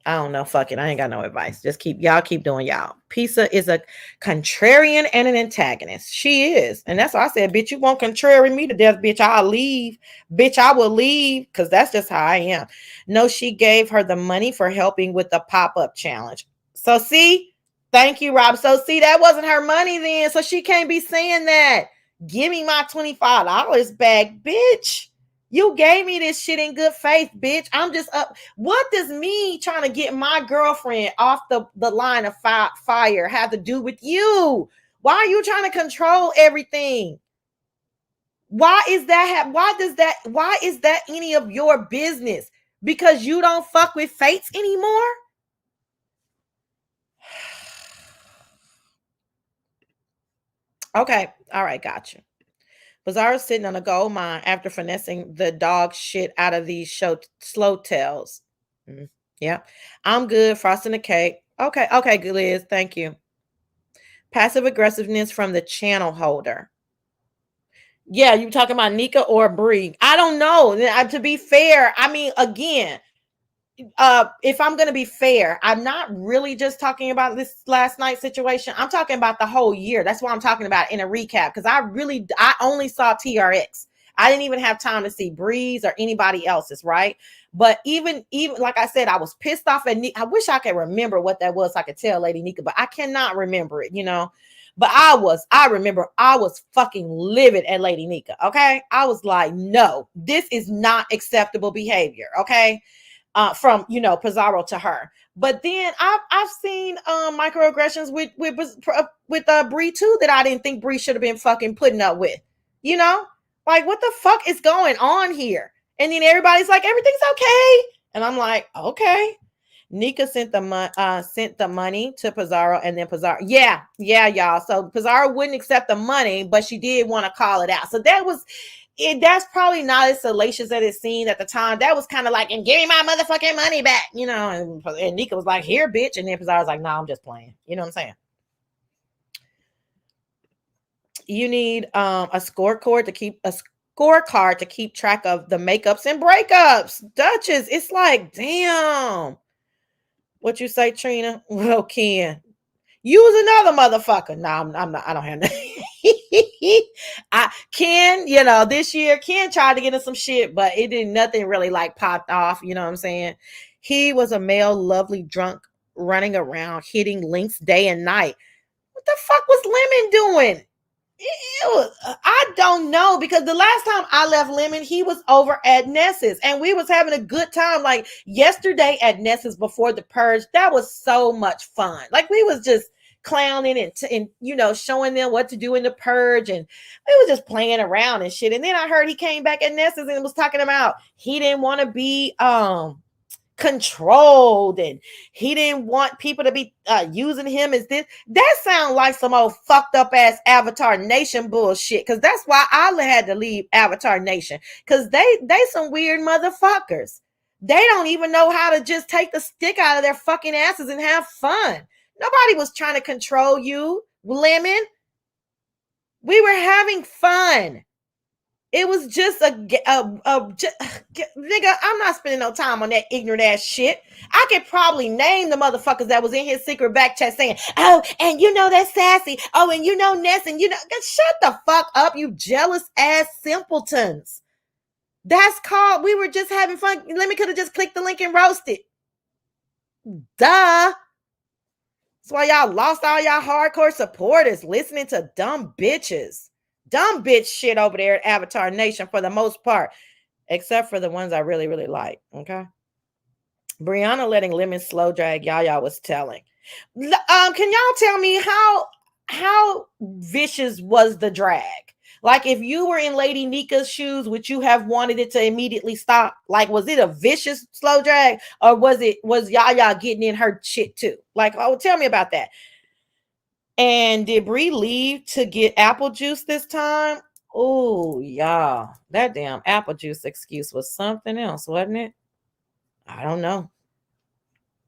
I don't know. Fuck it. I ain't got no advice. Just keep doing y'all. Pisa is a contrarian and an antagonist. She is. And that's why I said, bitch, you won't contrary me to death, bitch. I'll leave. Bitch, I will leave because that's just how I am. No, she gave her the money for helping with the pop-up challenge. So see, thank you, Rob. So see, that wasn't her money then. So she can't be saying that. Give me my $25 back, bitch. You gave me this shit in good faith, bitch. I'm just up. What does me trying to get my girlfriend off the line of fire have to do with you? Why are you trying to control everything? Why is that any of your business? Because you don't fuck with Fates anymore? Okay. All right. Gotcha. Bizarre sitting on a gold mine after finessing the dog shit out of these slow tails. Yeah. I'm good. Frosting the cake. Okay. Okay, good, Liz. Thank you. Passive aggressiveness from the channel holder. Yeah, you talking about Nika or Bree? I don't know. To be fair, I mean, again, if I'm going to be fair, I'm not really just talking about this last night situation. I'm talking about the whole year. That's what I'm talking about in a recap, because I only saw TRX. I didn't even have time to see Breeze or anybody else's, right? But even like I said, I was pissed off at I wish I could remember what that was so I could tell Lady Nika, but I cannot remember it, But I remember I was fucking livid at Lady Nika, okay? I was like, no, this is not acceptable behavior, okay? From Pizarro to her. But then I've seen microaggressions with Bree too, that I didn't think Bree should have been fucking putting up with. Like, what the fuck is going on here? And then everybody's like, everything's okay, and I'm like, okay. Nika sent the money to Pizarro, and then Pizarro, yeah, y'all. So Pizarro wouldn't accept the money, but she did want to call it out. So that was it. That's probably not as salacious as it seemed at the time. That was kind of like, and give me my motherfucking money back, And Nika was like, here, bitch. And then Pizarro was like, nah, I'm just playing. You know what I'm saying? You need a scorecard to keep track of the makeups and breakups. Duchess, it's like, damn. What you say, Trina? Well, Ken, use another motherfucker. No, I'm not. I don't have that. Ken, this year, Ken tried to get in some shit, but it didn't. Nothing really like popped off. You know what I'm saying? He was a male, lovely drunk running around hitting links day and night. What the fuck was Lemon doing? I don't know, because the last time I left Lemon, he was over at Ness's and we was having a good time. Like yesterday at Ness's before the purge, that was so much fun. Like we was just clowning and showing them what to do in the purge, and we was just playing around and shit. And then I heard he came back at Ness's and was talking about he didn't want to be controlled, and he didn't want people to be using him as this. That sounds like some old fucked up ass Avatar Nation bullshit, because that's why I had to leave Avatar Nation, because they some weird motherfuckers. They don't even know how to just take the stick out of their fucking asses and have fun. Nobody was trying to control you, Lemon. We were having fun. It was just nigga, I'm not spending no time on that ignorant ass shit. I could probably name the motherfuckers that was in his secret back chat saying, oh, and that's Sassy. Oh, and Ness, and shut the fuck up, you jealous ass simpletons. That's called, we were just having fun. Let me could have just clicked the link and roasted. Duh. That's why y'all lost all y'all hardcore supporters listening to dumb bitches. Dumb bitch shit over there at Avatar Nation for the most part, except for the ones I really, really like. Okay. Brianna letting Lemon slow drag Yaya was telling. Can y'all tell me how vicious was the drag? Like if you were in Lady Nika's shoes, would you have wanted it to immediately stop? Like, was it a vicious slow drag, or was Yaya getting in her shit too? Like, oh, tell me about that. And did Bree leave to get apple juice this time? Oh, y'all. That damn apple juice excuse was something else, wasn't it? I don't know.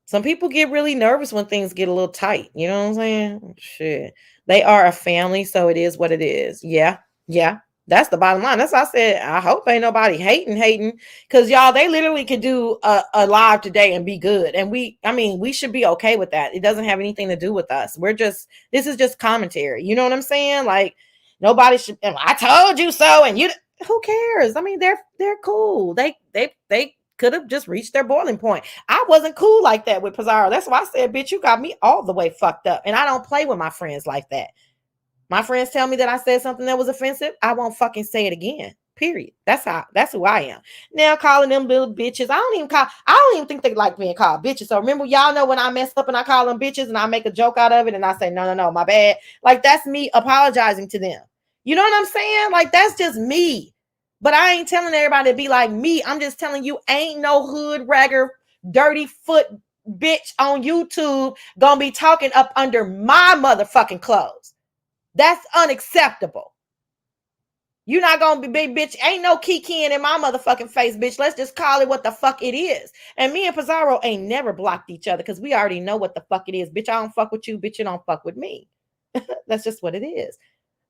Some people get really nervous when things get a little tight. You know what I'm saying? Shit. They are a family, so it is what it is. Yeah. That's the bottom line. That's why I said, I hope ain't nobody hating. Because y'all, they literally could do a live today and be good. And we should be okay with that. It doesn't have anything to do with us. This is just commentary. You know what I'm saying? Like, nobody should, I told you so. And who cares? I mean, they're cool. They could have just reached their boiling point. I wasn't cool like that with Pizarro. That's why I said, bitch, you got me all the way fucked up. And I don't play with my friends like that. My friends tell me that I said something that was offensive, I won't fucking say it again. Period. That's who I am. Now calling them little bitches. I don't even think they like being called bitches. So remember, y'all know when I mess up and I call them bitches and I make a joke out of it and I say, no, my bad. Like that's me apologizing to them. You know what I'm saying? Like that's just me. But I ain't telling everybody to be like me. I'm just telling you, ain't no hood ragger, dirty foot bitch on YouTube gonna be talking up under my motherfucking clothes. That's unacceptable. You're not gonna be big bitch. Ain't no kikiing in my motherfucking face, bitch. Let's just call it what the fuck it is. And me and Pizarro ain't never blocked each other because we already know what the fuck it is. Bitch, I don't fuck with you. Bitch, you don't fuck with me. That's just what it is.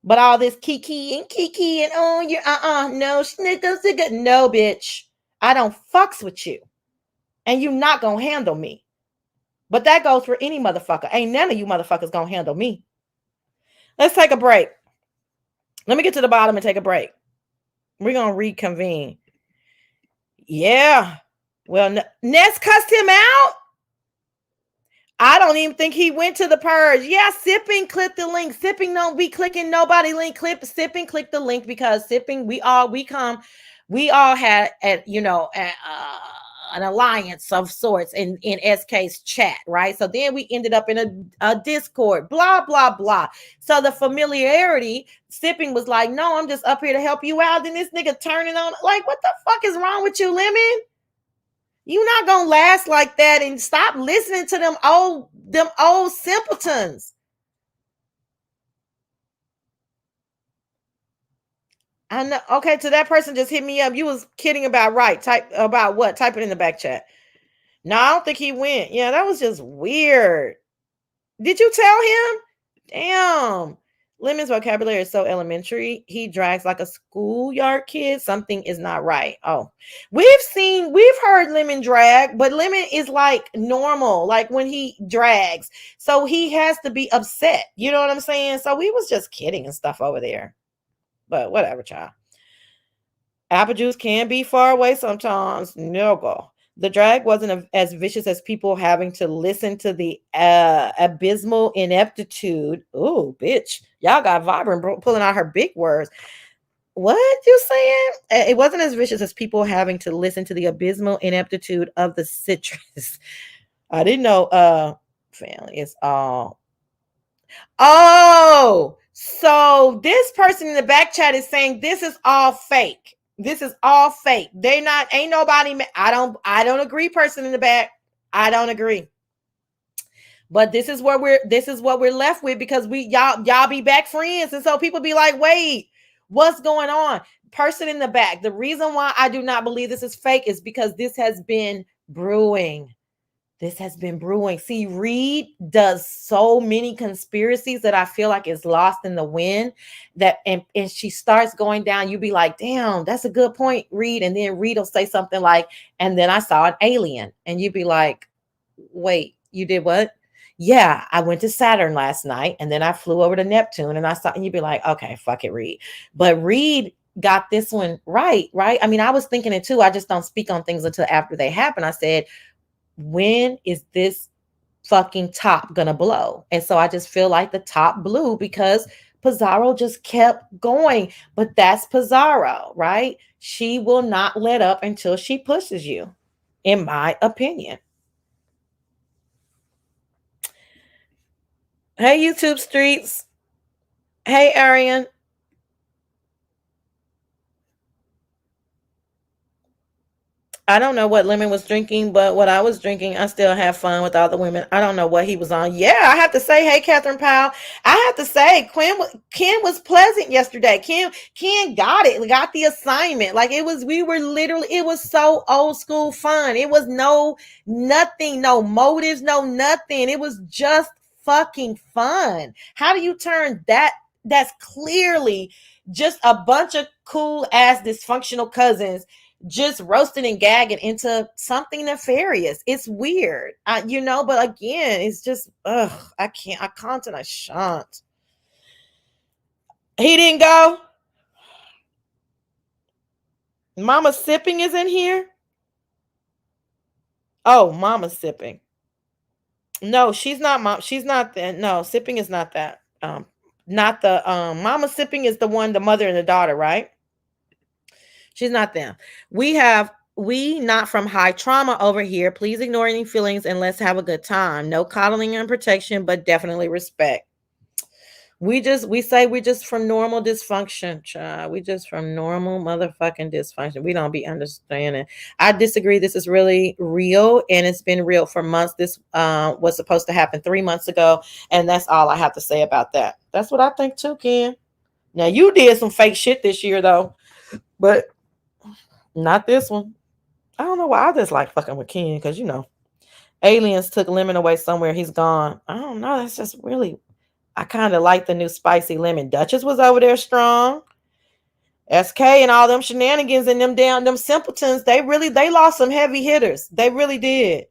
But all this kiki and oh, you're no, no, bitch. I don't fucks with you. and you not gonna handle me. But that goes for any motherfucker. Ain't none of you motherfuckers gonna handle me. Let's take a break. Let me get to the bottom and take a break. We're gonna reconvene. Yeah. Well, Ness cussed him out. I don't even think he went to the purge. Yeah, Sipping click the link. Sipping don't be clicking nobody link. Sipping click the link because Sipping we all had an alliance of sorts in SK's chat, right? So then we ended up in a Discord, blah blah blah. So the familiarity, Sipping was like, "No, I'm just up here to help you out." Then this nigga turning on, like, what the fuck is wrong with you, Lemon? You not gonna last like that, and stop listening to them old simpletons. I know. Okay, so that person just hit me up. You was kidding about right. Type about what? Type it in the back chat. No, I don't think he went. Yeah, that was just weird. Did you tell him? Damn. Lemon's vocabulary is so elementary. He drags like a schoolyard kid. Something is not right. Oh, we've heard Lemon drag, but Lemon is like normal, like when he drags. So he has to be upset. You know what I'm saying? So we was just kidding and stuff over there. But whatever, child. Apple juice can be far away sometimes. No go. The drag wasn't as vicious as people having to listen to the abysmal ineptitude. Ooh, bitch. Y'all got Vibrant pulling out her big words. What you saying? It wasn't as vicious as people having to listen to the abysmal ineptitude of the citrus. I didn't know family is all. Oh, so this person in the back chat is saying this is all fake. This is all fake. Ain't nobody. I don't agree. Person in the back. I don't agree. But this is what we're left with because y'all be back friends. And so people be like, wait, what's going on? Person in the back. The reason why I do not believe this is fake is because this has been brewing. This has been brewing. See, Reed does so many conspiracies that I feel like is lost in the wind. And she starts going down. You be like, damn, that's a good point, Reed. And then Reed will say something like, and then I saw an alien. And you be like, wait, you did what? Yeah, I went to Saturn last night. And then I flew over to Neptune and I saw, and you'd be like, okay, fuck it, Reed. But Reed got this one right? I mean, I was thinking it too. I just don't speak on things until after they happen. I said, when is this fucking top gonna blow? And so I just feel like the top blew because Pizarro just kept going. But that's Pizarro, right? She will not let up until she pushes you, in my opinion. Hey, YouTube streets. Hey, Arian. I don't know what Lemon was drinking, but what I was drinking, I still have fun with all the women. I don't know what he was on. Yeah, I have to say, hey, Catherine Powell. I have to say, Ken was pleasant yesterday. Ken got it, got the assignment. Like it was so old school fun. It was nothing, no motives, no nothing. It was just fucking fun. How do you turn that? That's clearly just a bunch of cool ass dysfunctional cousins just roasting and gagging into something nefarious. It's weird, but again, it's just, I can't and I shan't. He didn't go. Mama Sipping is in here. Oh, Mama Sipping. No, she's not mom. She's not that. No, Sipping is not that. Not the Mama Sipping is the one, the mother and the daughter, right? She's not them. We not from high trauma over here. Please ignore any feelings and let's have a good time. No coddling and protection, but definitely respect. We say we're just from normal dysfunction, child. We just from normal motherfucking dysfunction. We don't be understanding. I disagree. This is really real, and it's been real for months. This was supposed to happen 3 months ago, and that's all I have to say about that. That's what I think too, Ken. Now you did some fake shit this year though, but not this one. I don't know why I just like fucking with Ken, because aliens took Lemon away somewhere. He's gone. I don't know. That's just really, I kind of like the new spicy lemon. Duchess was over there strong. SK and all them shenanigans and them simpletons, they lost some heavy hitters. They really did.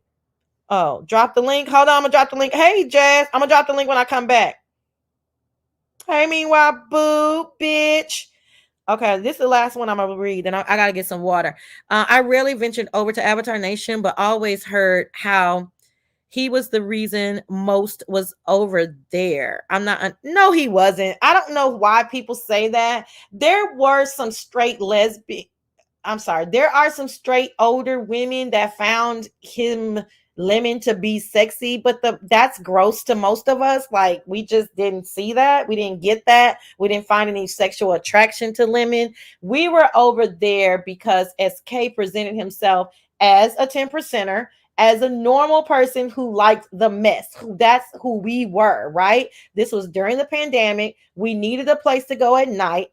Oh, drop the link. Hold on, I'm gonna drop the link. Hey, Jazz, I'm gonna drop the link when I come back. Hey, meanwhile, boo, bitch. Okay, this is the last one I'm gonna read, and I gotta get some water. I rarely ventured over to Avatar Nation, but always heard how he was the reason most was over there. No, he wasn't. I don't know why people say that. There were some straight lesbian. I'm sorry. There are some straight older women that found him Lemon to be sexy, but that's gross to most of us. Like, we just didn't see that. We didn't get that. We didn't find any sexual attraction to Lemon. We were over there because SK presented himself as a 10%er, as a normal person who liked the mess. That's who we were, right? This was during the pandemic. We needed a place to go at night.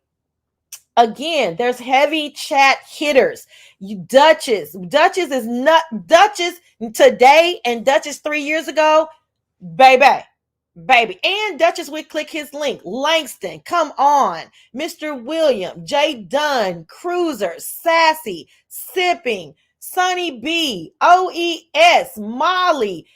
Again, there's heavy chat hitters. Duchess is not Duchess today and Duchess 3 years ago, baby. And Duchess would click his link. Langston, come on. Mr. William, Jay Dunn, Cruiser, Sassy, Sipping, Sunny B, OES, Molly,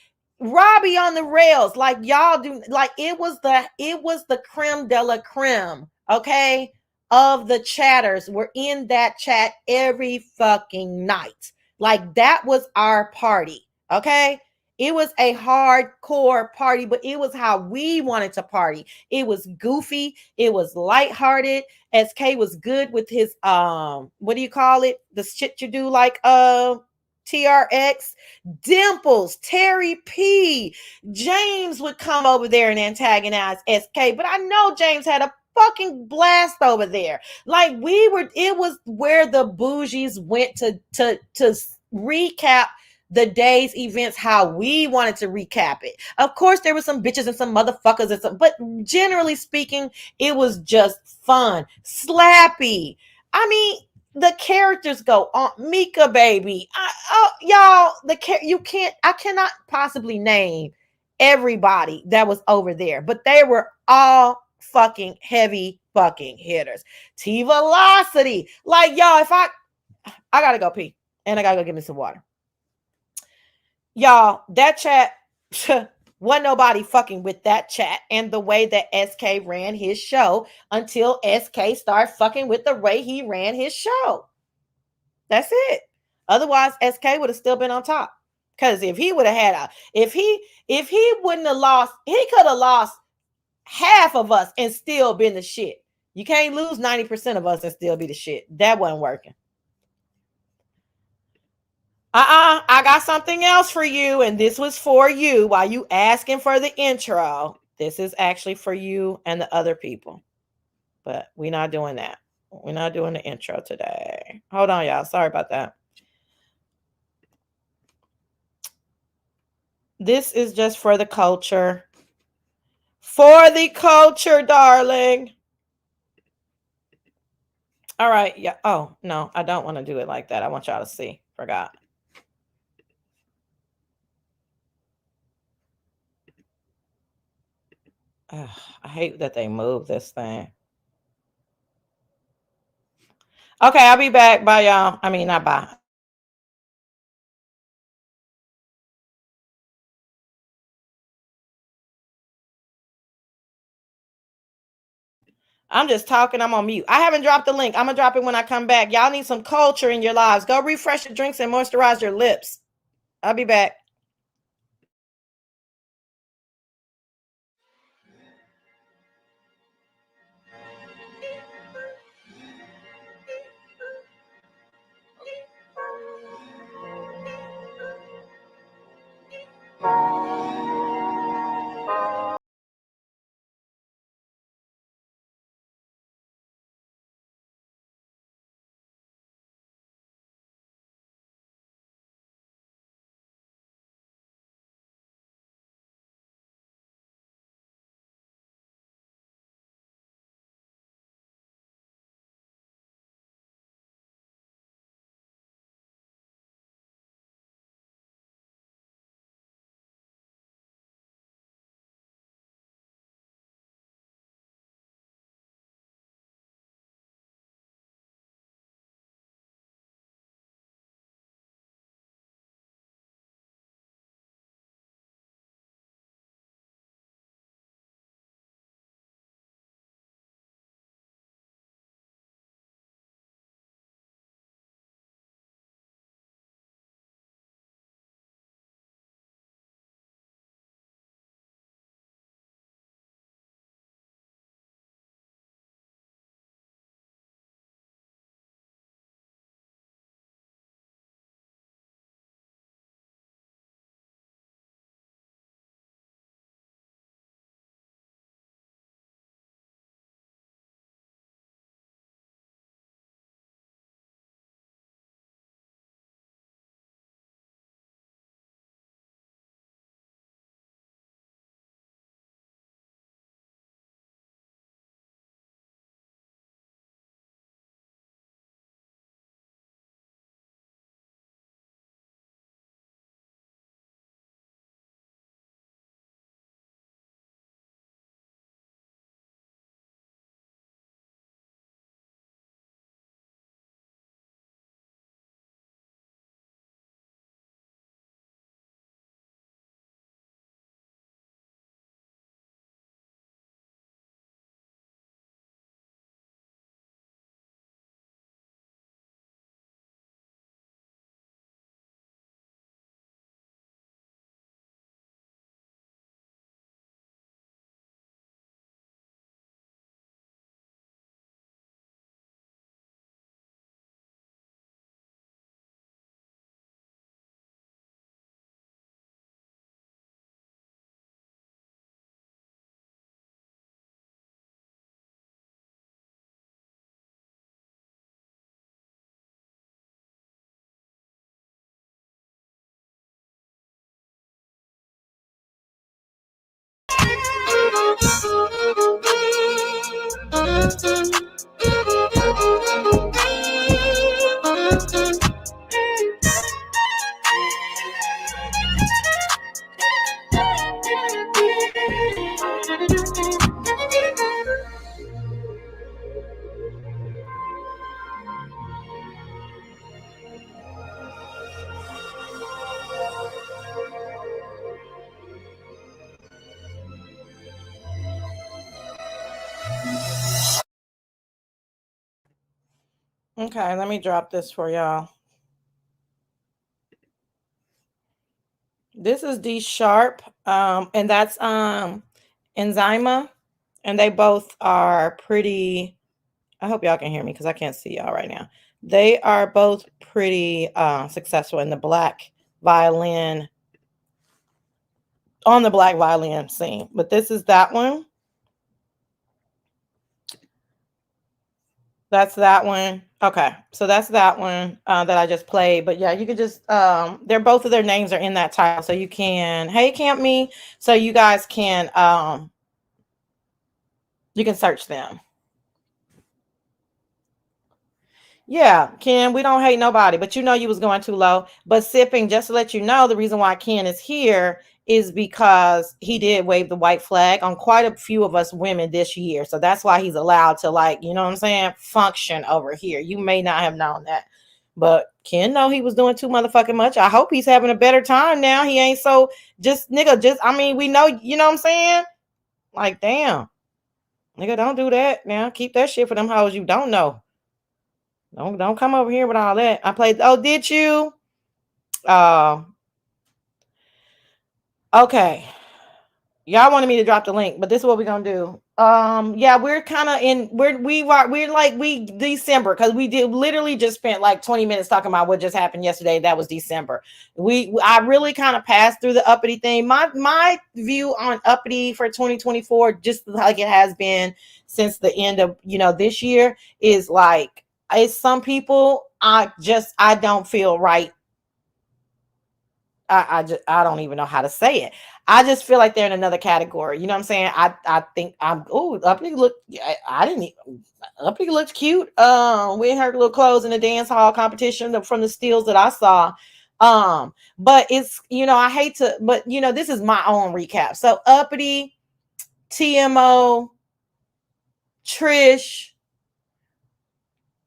Robbie on the rails. Like, y'all do, like, it was the creme de la creme, okay, of the chatters. Were in that chat every fucking night. Like, that was our party, okay? It was a hardcore party, but it was how we wanted to party. It was goofy. It was lighthearted. SK was good with his what do you call it? The shit you do, like TRX. Dimples, Terry P. James would come over there and antagonize SK, but I know James had a fucking blast over there. Like, it was where the bougies went to recap the day's events how we wanted to recap it. Of course, there were some bitches and some motherfuckers and some, but generally speaking, it was just fun. Slappy. I mean, the characters go on. Mika baby. Y'all, I cannot possibly name everybody that was over there, but they were all fucking heavy fucking hitters. T Velocity. Like, y'all, if I gotta go pee and I gotta go get me some water. Y'all, that chat, wasn't nobody fucking with that chat and the way that SK ran his show until SK started fucking with the way he ran his show. That's it. Otherwise, SK would have still been on top. Because if he would have had if he wouldn't have lost, he could have lost half of us and still been the shit. You can't lose 90% of us and still be the shit. That wasn't working. I got something else for you, and this was for you while you asking for the intro. This is actually for you and the other people, but we're not doing that. We're not doing the intro today. Hold on, y'all. Sorry about that. This is just for the culture. For the culture, darling. All right. Yeah. Oh, no, I don't want to do it like that. I want y'all to see. Forgot. Ugh, I hate that they moved this thing. Okay, I'll be back. Bye, y'all. I mean, not bye. I'm just talking. I'm on mute. I haven't dropped the link. I'm going to drop it when I come back. Y'all need some culture in your lives. Go refresh your drinks and moisturize your lips. I'll be back. Okay, let me drop this for y'all. This is D Sharp, and that's Enzyma, and they both are pretty. I hope y'all can hear me because I can't see y'all right now. They are both pretty successful in the black violin, on the black violin scene. But this is that one. That's that one. Okay, so that's that one that I just played. But yeah, you could just they're both of their names are in that title, so you can Camp Me, so you guys can you can search them. Yeah, Ken, we don't hate nobody, but you know you was going too low. But sipping, just to let you know, the reason why Ken is here is because he did wave the white flag on quite a few of us women this year. So that's why he's allowed to, like, you know what I'm saying, function over here. You may not have known that. But Ken know he was doing too motherfucking much. I hope he's having a better time now. He ain't so just nigga, just I mean, we know, you know what I'm saying? Like, damn. Nigga, don't do that now. Keep that shit for them hoes you don't know. Don't come over here with all that. I played. Oh, did you? Okay. Y'all wanted me to drop the link, but this is what we're gonna do. Yeah, we're kind of in. We December because we did literally just spent like 20 minutes talking about what just happened yesterday. That was December. I really kind of passed through the uppity thing. My view on uppity for 2024, just like it has been since the end of this year, is like. It's some people I don't feel right. I don't even know how to say it. I just feel like they're in another category. You know what I'm saying? I think uppity look. I didn't even, uppity looked cute. We had her little clothes in the dance hall competition from the steals that I saw. But it's I hate to, but this is my own recap. So uppity, TMO, Trish.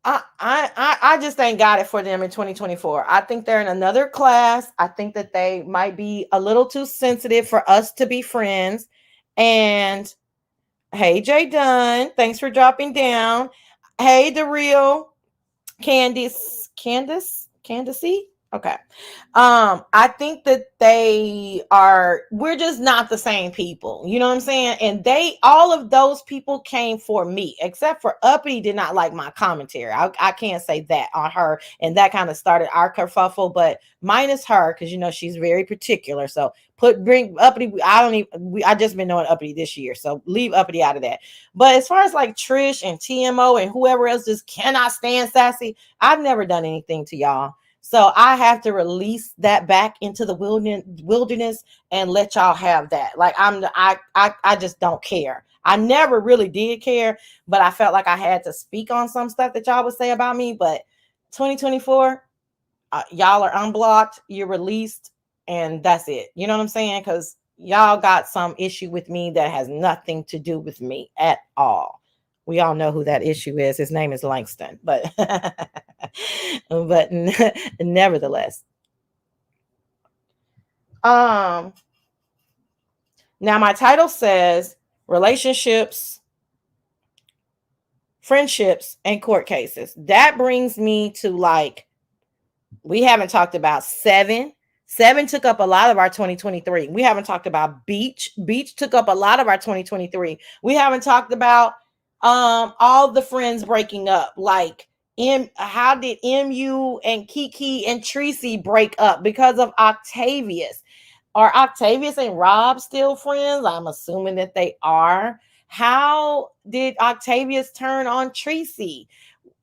I just ain't got it for them in 2024. I think they're in another class. I think that they might be a little too sensitive for us to be friends. And hey, Jay Dunn, thanks for dropping down. Hey, the real Candace. Okay. I think that we're just not the same people. You know what I'm saying? And all of those people came for me, except for Uppity did not like my commentary. I can't say that on her. And that kind of started our kerfuffle, but minus her, because she's very particular. So bring Uppity. I just been knowing Uppity this year. So leave Uppity out of that. But as far as like Trish and TMO and whoever else just cannot stand Sassy, I've never done anything to y'all. So I have to release that back into the wilderness and let y'all have that. Like I just don't care. I never really did care, but I felt like I had to speak on some stuff that y'all would say about me. But 2024, y'all are unblocked, you're released, and that's it. You know what I'm saying? Because y'all got some issue with me that has nothing to do with me at all. We all know who that issue is. His name is Langston, but nevertheless. Now my title says relationships, friendships, and court cases. That brings me to we haven't talked about Seven. Seven took up a lot of our 2023. We haven't talked about Beach. Beach took up a lot of our 2023. We haven't talked about all the friends breaking up. Like how did MU and Kiki and Tracy break up because of Octavius? Are Octavius and Rob still friends? I'm assuming that they are. How did Octavius turn on Tracy?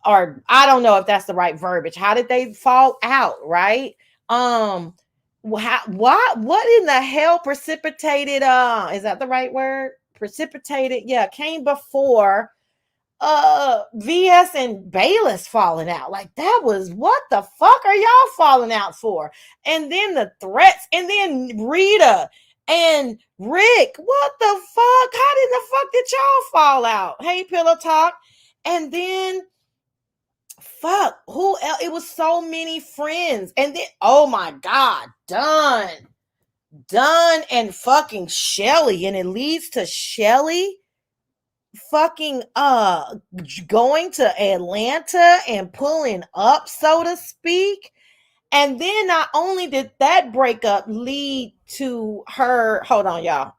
Or I don't know if that's the right verbiage. How did they fall out? Right? What in the hell precipitated? Is that the right word? precipitated, came before VS and Bayless falling out. Like, that was, what the fuck are y'all falling out for? And then the threats, and then Rita and Rick. What the fuck? How did the fuck did y'all fall out? Hey, Pillow Talk. And then fuck, who else? It was so many friends. And then, oh my God, Dunn and fucking Shelly. And it leads to Shelly fucking going to Atlanta and pulling up, so to speak. And then not only did that breakup lead to her, hold on, y'all.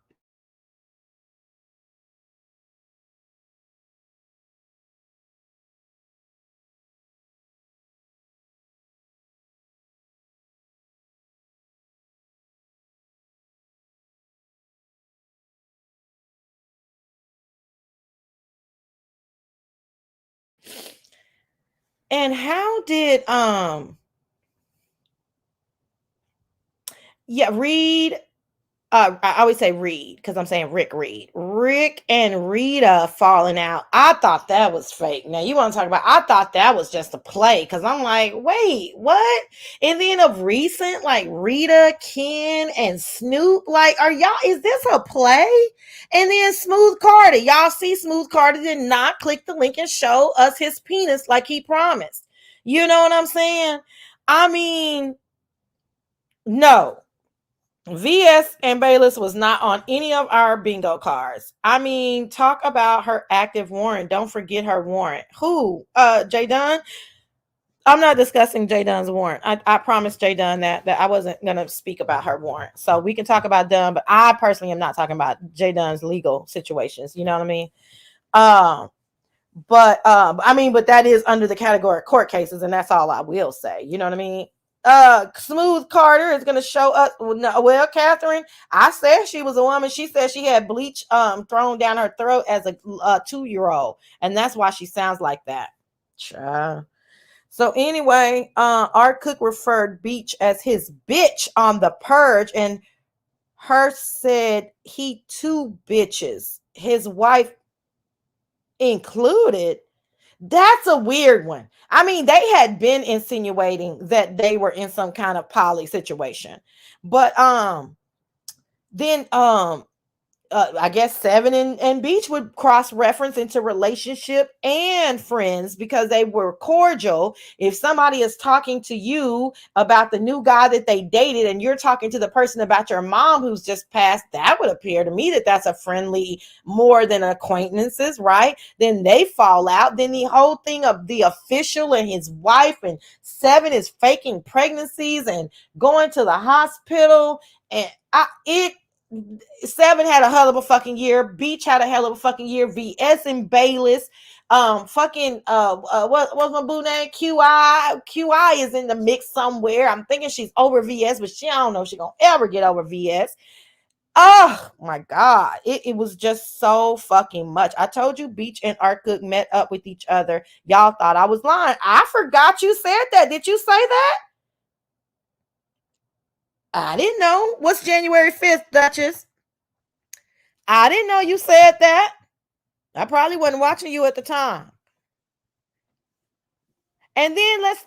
And how did Reed, I always say Reed because I'm saying Rick Reed. Rick and Rita falling out. I thought that was fake. Now you want to talk about, I thought that was just a play because I'm like, wait, what? And then of recent, like Rita, Ken, and Snoop, like, are y'all, is this a play? And then Smooth Carter, y'all see Smooth Carter did not click the link and show us his penis like he promised. You know what I'm saying? I mean, no. VS and Bayless was not on any of our bingo cards. I mean, talk about her active warrant. Don't forget her warrant. Who? Jay Dunn? I'm not discussing Jay Dunn's warrant. I promised Jay Dunn that I wasn't going to speak about her warrant. So we can talk about Dunn, but I personally am not talking about Jay Dunn's legal situations. You know what I mean? But that is under the category of court cases, and that's all I will say. You know what I mean? Smooth Carter is going to show us. Well, Catherine, I said she was a woman. She said she had bleach thrown down her throat as a 2-year-old, and that's why she sounds like that. So anyway, Art Cook referred Beach as his bitch on The Purge, and her said he 2 bitches, his wife included. That's a weird one. I mean, they had been insinuating that they were in some kind of poly situation, but then I guess Seven and Beach would cross-reference into relationship and friends because they were cordial. If somebody is talking to you about the new guy that they dated and you're talking to the person about your mom who's just passed, that would appear to me that that's a friendly more than acquaintances, right? Then they fall out. Then the whole thing of the official and his wife and Seven is faking pregnancies and going to the hospital, and Seven had a hell of a fucking year. Beach had a hell of a fucking year. VS and Bayless. What's my boo name? QI is in the mix somewhere. I'm thinking she's over VS, but I don't know if she's gonna ever get over VS. Oh my God. It was just so fucking much. I told you Beach and Art Cook met up with each other. Y'all thought I was lying. I forgot you said that. Did you say that? I didn't know. What's January 5th, Duchess? I didn't know you said that. I probably wasn't watching you at the time. And then let's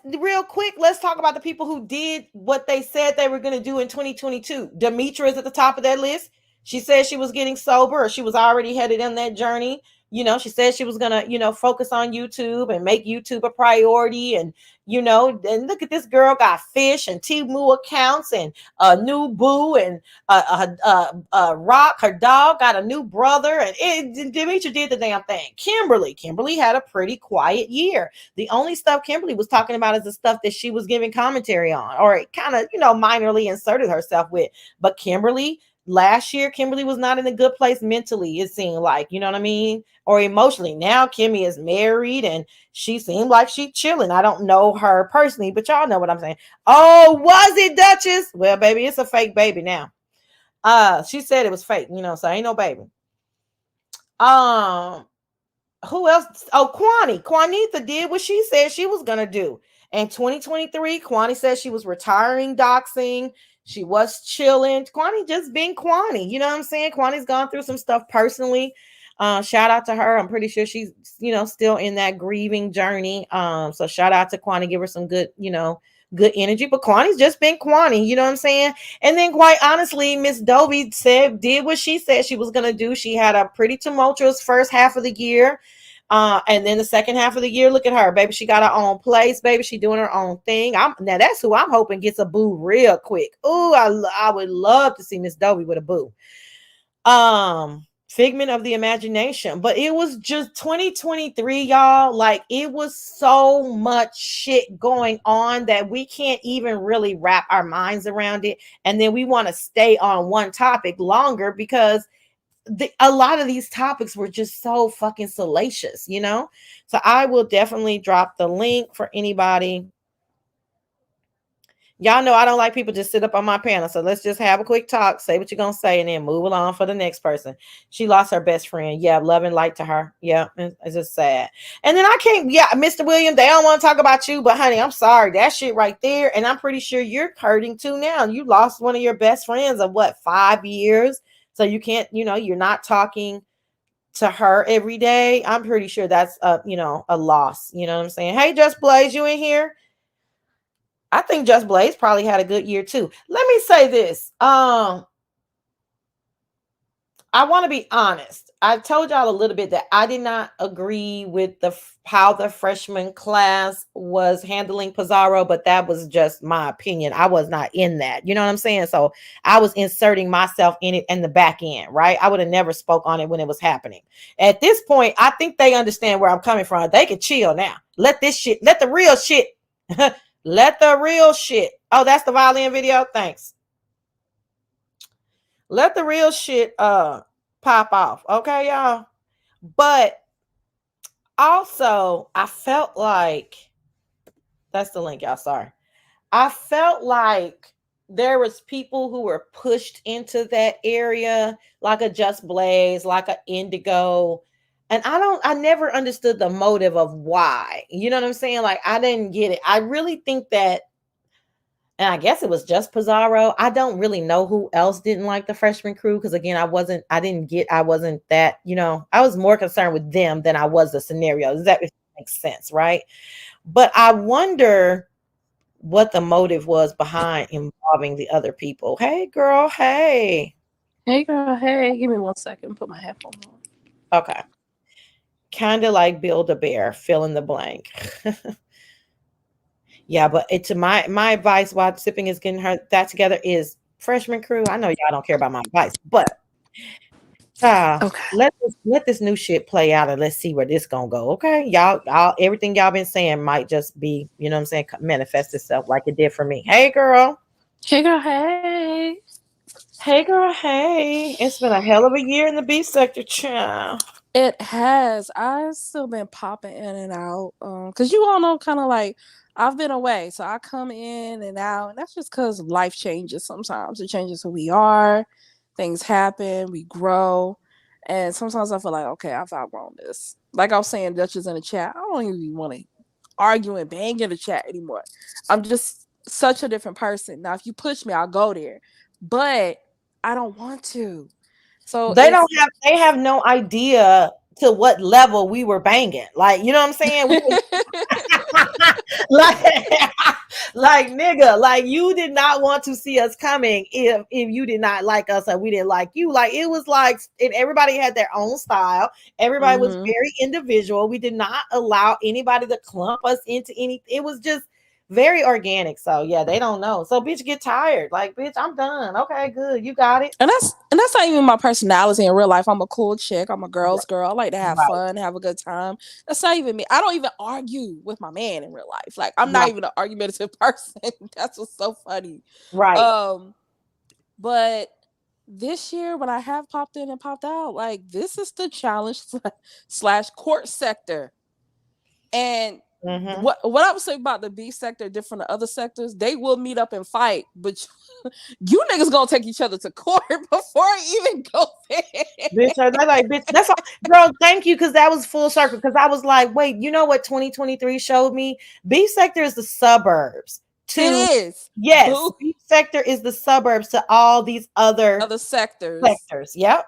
talk about the people who did what they said they were going to do in 2022. Demetra is at the top of that list. She said she was getting sober, or she was already headed on that journey. You know, she said she was going to, focus on YouTube and make YouTube a priority. And, and look at this girl got Fish and Temu accounts and a new boo, and Rock, her dog, got a new brother. And Demetra did the damn thing. Kimberly had a pretty quiet year. The only stuff Kimberly was talking about is the stuff that she was giving commentary on, or kind of, minorly inserted herself with. But last year, Kimberly was not in a good place mentally, it seemed like, you know what I mean? Or emotionally. Now Kimmy is married and she seemed like she's chilling. I don't know her personally, but y'all know what I'm saying. Oh, was it, Duchess? Well, baby, it's a fake baby now. She said it was fake, so ain't no baby. Who else? Oh, Quanita did what she said she was gonna do. In 2023, Kwani said she was retiring doxing. She was chilling. Kwani just being Kwani. You know what I'm saying? Kwani's gone through some stuff personally. Shout out to her. I'm pretty sure she's, still in that grieving journey. So shout out to Kwani. Give her some good, good energy. But Kwani's just been Kwani. You know what I'm saying? And then quite honestly, Miss Dovey did what she said she was going to do. She had a pretty tumultuous first half of the year. And then the second half of the year, look at her, baby. She got her own place, baby. She doing her own thing. Now that's who I'm hoping gets a boo real quick. Ooh, I would love to see Miss Dovey with a boo. Figment of the imagination, but it was just 2023, y'all. Like, it was so much shit going on that we can't even really wrap our minds around it. And then we want to stay on one topic longer because a lot of these topics were just so fucking salacious, So I will definitely drop the link for anybody. Y'all know I don't like people just sit up on my panel. So let's just have a quick talk, say what you're going to say, and then move along for the next person. She lost her best friend. Yeah, love and light to her. Yeah, it's just sad. And then I can't, Mr. William, they don't want to talk about you, but honey, I'm sorry. That shit right there. And I'm pretty sure you're hurting too now. You lost one of your best friends of 5 years? So you can't, you're not talking to her every day. I'm pretty sure that's a loss. You know what I'm saying? Hey, Just Blaze, you in here? I think Just Blaze probably had a good year too. Let me say this. I want to be honest. I told y'all a little bit that I did not agree with how the freshman class was handling Pizarro, but that was just my opinion. I was not in that. You know what I'm saying? So I was inserting myself in it in the back end, right? I would have never spoke on it when it was happening. At this point, I think they understand where I'm coming from. They can chill now. Let the real shit let the real shit. Oh, that's the violin video. Thanks. Let the real shit pop off. Okay, y'all. But also, I felt like that's the link, y'all. Sorry. I felt like there was people who were pushed into that area, like a Just Blaze, like a Indigo. And I never understood the motive of why. You know what I'm saying? Like, I didn't get it. I really think that, and I guess it was just Pizarro. I don't really know who else didn't like the freshman crew. Because again, I wasn't that, I was more concerned with them than I was the scenario. Does that make sense? Right. But I wonder what the motive was behind involving the other people. Hey, girl. Hey. Hey, girl. Hey. Give me 1 second. Put my headphones on. Okay. Kind of like Build-A-Bear, fill in the blank. Yeah, but to my advice while Sipping is getting that together is freshman crew. I know y'all don't care about my advice, but let this new shit play out and let's see where this gonna go. Okay, y'all, everything y'all been saying might just be, you know what I'm saying, manifest itself like it did for me. Hey, girl. Hey, girl. Hey. Hey, girl. Hey. It's been a hell of a year in the B sector, child. It has. I've still been popping in and out. Because you all know, kind of like, I've been away. So I come in and out. And that's just because life changes sometimes. It changes who we are. Things happen. We grow. And sometimes I feel like, okay, I've outgrown this. Like I was saying, Duchess in the chat, I don't even want to argue and bang in the chat anymore. I'm just such a different person. Now, if you push me, I'll go there. But I don't want to. So they have no idea to what level we were banging. Like, you know what I'm saying? like nigga, like you did not want to see us coming if you did not like us or we didn't like you. Like, it was like, and everybody had their own style. Everybody was very individual. We did not allow anybody to clump us into anything. It was just very organic. So yeah, they don't know. So bitch, get tired. Like, bitch, I'm done. Okay, good. You got it. And that's not even my personality in real life. I'm a cool chick. I'm a girl's girl. I like to have fun, have a good time. That's not even me. I don't even argue with my man in real life. Like, I'm not even an argumentative person. That's what's so funny. Right. But this year, when I have popped in and popped out, like, this is the challenge / court sector. And what I was saying about the B sector different than other sectors, they will meet up and fight, but you niggas gonna take each other to court before it even go there. Bitch, bitch, that's all, girl. Thank you, because that was full circle. Because I was like, wait, you know what 2023 showed me? B sector is the suburbs. It is. Yes, Boo. B sector is the suburbs to all these other sectors. Yep,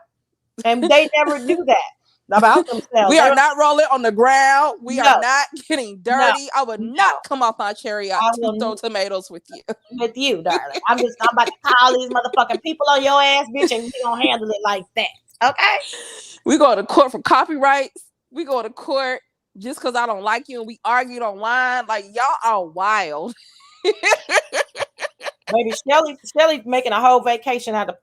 and they never do that about themselves. We are not rolling on the ground. We are not getting dirty. I would not come off my chariot to throw tomatoes with you. With you, darling. I'm about to call these motherfucking people on your ass, bitch, and we gonna handle it like that. Okay? We go to court for copyrights. We go to court just because I don't like you, and we argued online. Like, y'all are wild. Baby, Shelly making a whole vacation out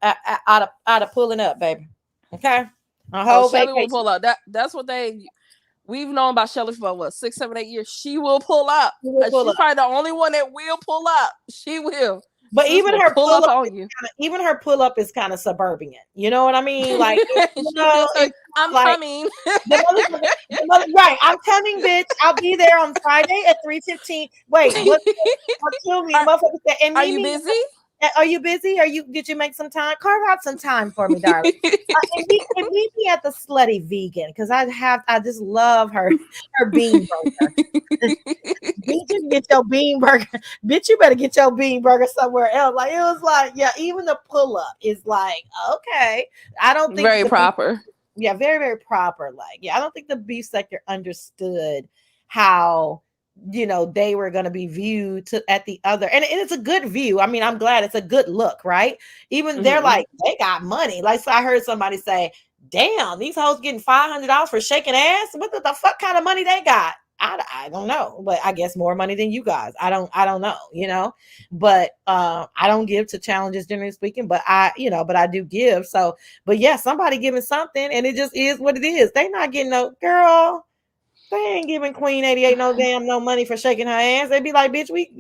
of pulling up, baby. Okay? A whole Shelly vacation. will pull up. That's what we've known about Shelly for what, 6, 7, 8 years. She will pull up. She's probably the only one that will pull up. She will. But even her pull up on you. Even her pull up is kind of suburban. You know what I mean? Like, I'm coming. Right, I'm coming, bitch. I'll be there on Friday at 3:15. Wait, what kill me? Are you busy? Are you busy? Did you make some time? Carve out some time for me, darling. And meet me at the Slutty Vegan, because I just love her bean burger. Bitch, you get your bean burger. Bitch, you better get your bean burger somewhere else. Like, it was like, yeah, even the pull up is like, okay. I don't think very proper. Yeah, very, very proper. Like, yeah, I don't think the beef sector understood how, they were going to be viewed at the other, and it's a good view. I mean, I'm glad it's a good look, right? Even they're like, they got money. Like, so I heard somebody say, damn, these hoes getting $500 for shaking ass. What the fuck kind of money they got? I don't know, but I guess more money than you guys. I don't know, but I don't give to challenges, generally speaking, but I do give. So, but yeah, somebody giving something, and it just is what it is. They not getting no, girl. They ain't giving Queen 88 no money for shaking her ass. They be like, bitch, we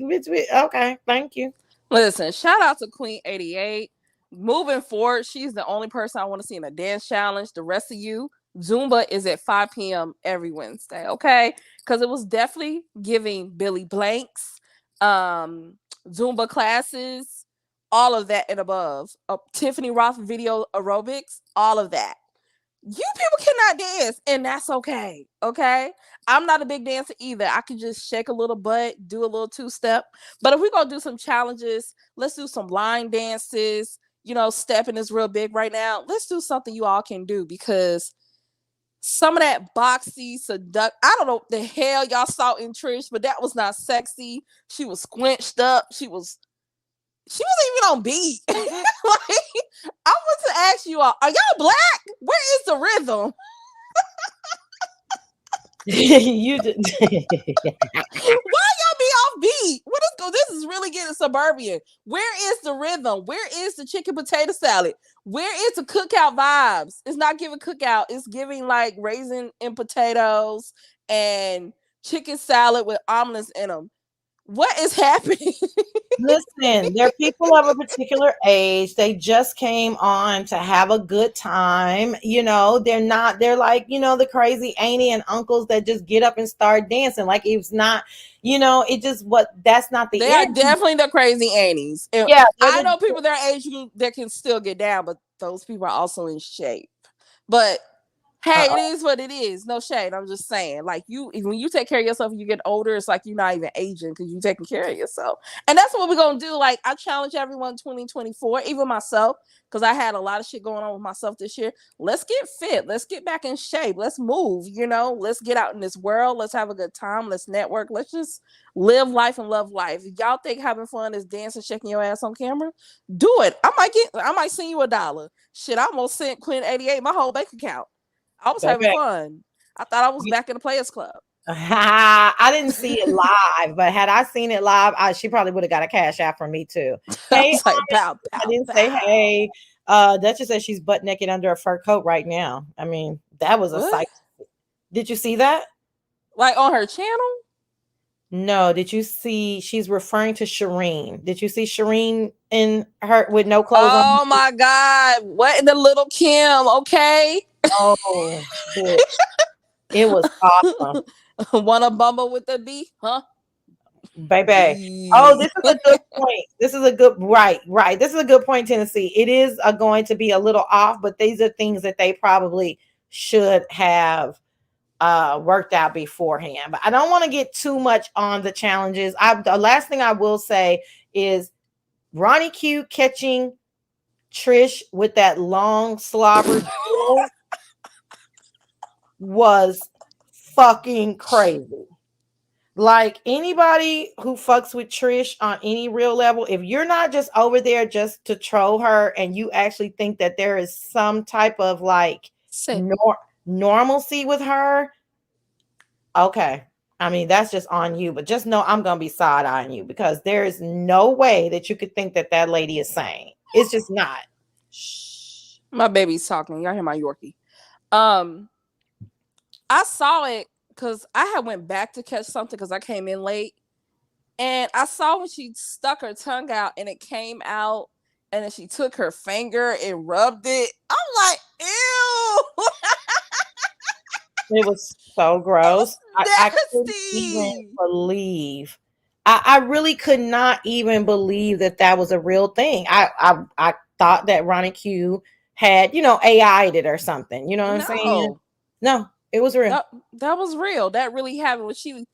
okay, thank you. Listen, shout out to Queen 88. Moving forward, she's the only person I want to see in a dance challenge. The rest of you, Zumba is at 5 p.m. every Wednesday, okay? Because it was definitely giving Billy Blanks, Zumba classes, all of that and above. Tiffany Roth video aerobics, all of that. You people cannot dance, and that's okay. Okay, I'm not a big dancer either. I can just shake a little butt, do a little 2-step. But if we're gonna do some challenges, let's do some line dances. Stepping is real big right now. Let's do something you all can do, because some of that boxy, I don't know what the hell y'all saw in Trish, but that was not sexy. She was squinched up. She wasn't even on beat. I want to ask you all, are y'all black? Where is the rhythm? You did. Why y'all be off beat? This is really getting suburban. Where is the rhythm? Where is the chicken potato salad? Where is the cookout vibes? It's not giving cookout. It's giving like raisin and potatoes and chicken salad with omelets in them. What is happening? Listen, they're people of a particular age. They just came on to have a good time. They're like, the crazy auntie and uncles that just get up and start dancing. Like, it's not, that's not the They are definitely the crazy aunties. Yeah. I know people their age that can still get down, but those people are also in shape. But hey, it is what it is. No shade. I'm just saying, like, when you take care of yourself and you get older, it's like you're not even aging because you're taking care of yourself. And that's what we're going to do. Like, I challenge everyone 2024, even myself, because I had a lot of shit going on with myself this year. Let's get fit. Let's get back in shape. Let's move, let's get out in this world. Let's have a good time. Let's network. Let's just live life and love life. If y'all think having fun is dancing, shaking your ass on camera, do it. I might send you $1. Shit, I almost sent Queen 88 my whole bank account. I was having fun. I thought I was back in the Players Club. I didn't see it live, but had I seen it live, she probably would have got a cash app from me too. Hey, I didn't say hey. Duchess says she's butt naked under a fur coat right now. I mean, that was a sight. Did you see that? Like on her channel? No. Did you see? She's referring to Shireen. Did you see Shireen in her with no clothes on? Oh my God! What in the Little Kim? Okay. Oh, bitch. It was awesome. Wanna bumble with the B? Huh? Baby. Oh, this is a good point. This is a good right. This is a good point, Tennessee. It is going to be a little off, but these are things that they probably should have worked out beforehand. But I don't want to get too much on the challenges. The last thing I will say is Ronnie Q catching Trish with that long slobber was fucking crazy. Like anybody who fucks with Trish on any real level, if you're not just over there just to troll her and you actually think that there is some type of like normalcy with her, okay. I mean, that's just on you, but just know I'm going to be side-eyeing you because there is no way that you could think that that lady is sane. It's just not. Shh. My baby's talking. Y'all hear my Yorkie. I saw it because I had went back to catch something because I came in late. And I saw when she stuck her tongue out and it came out and then she took her finger and rubbed it. I'm like, ew. It was so gross. I couldn't even believe. I really could not even believe that that was a real thing. I thought that Ronnie Q had, AI'd it or something. You know what I'm saying? No, it was real. That was real. That really happened when she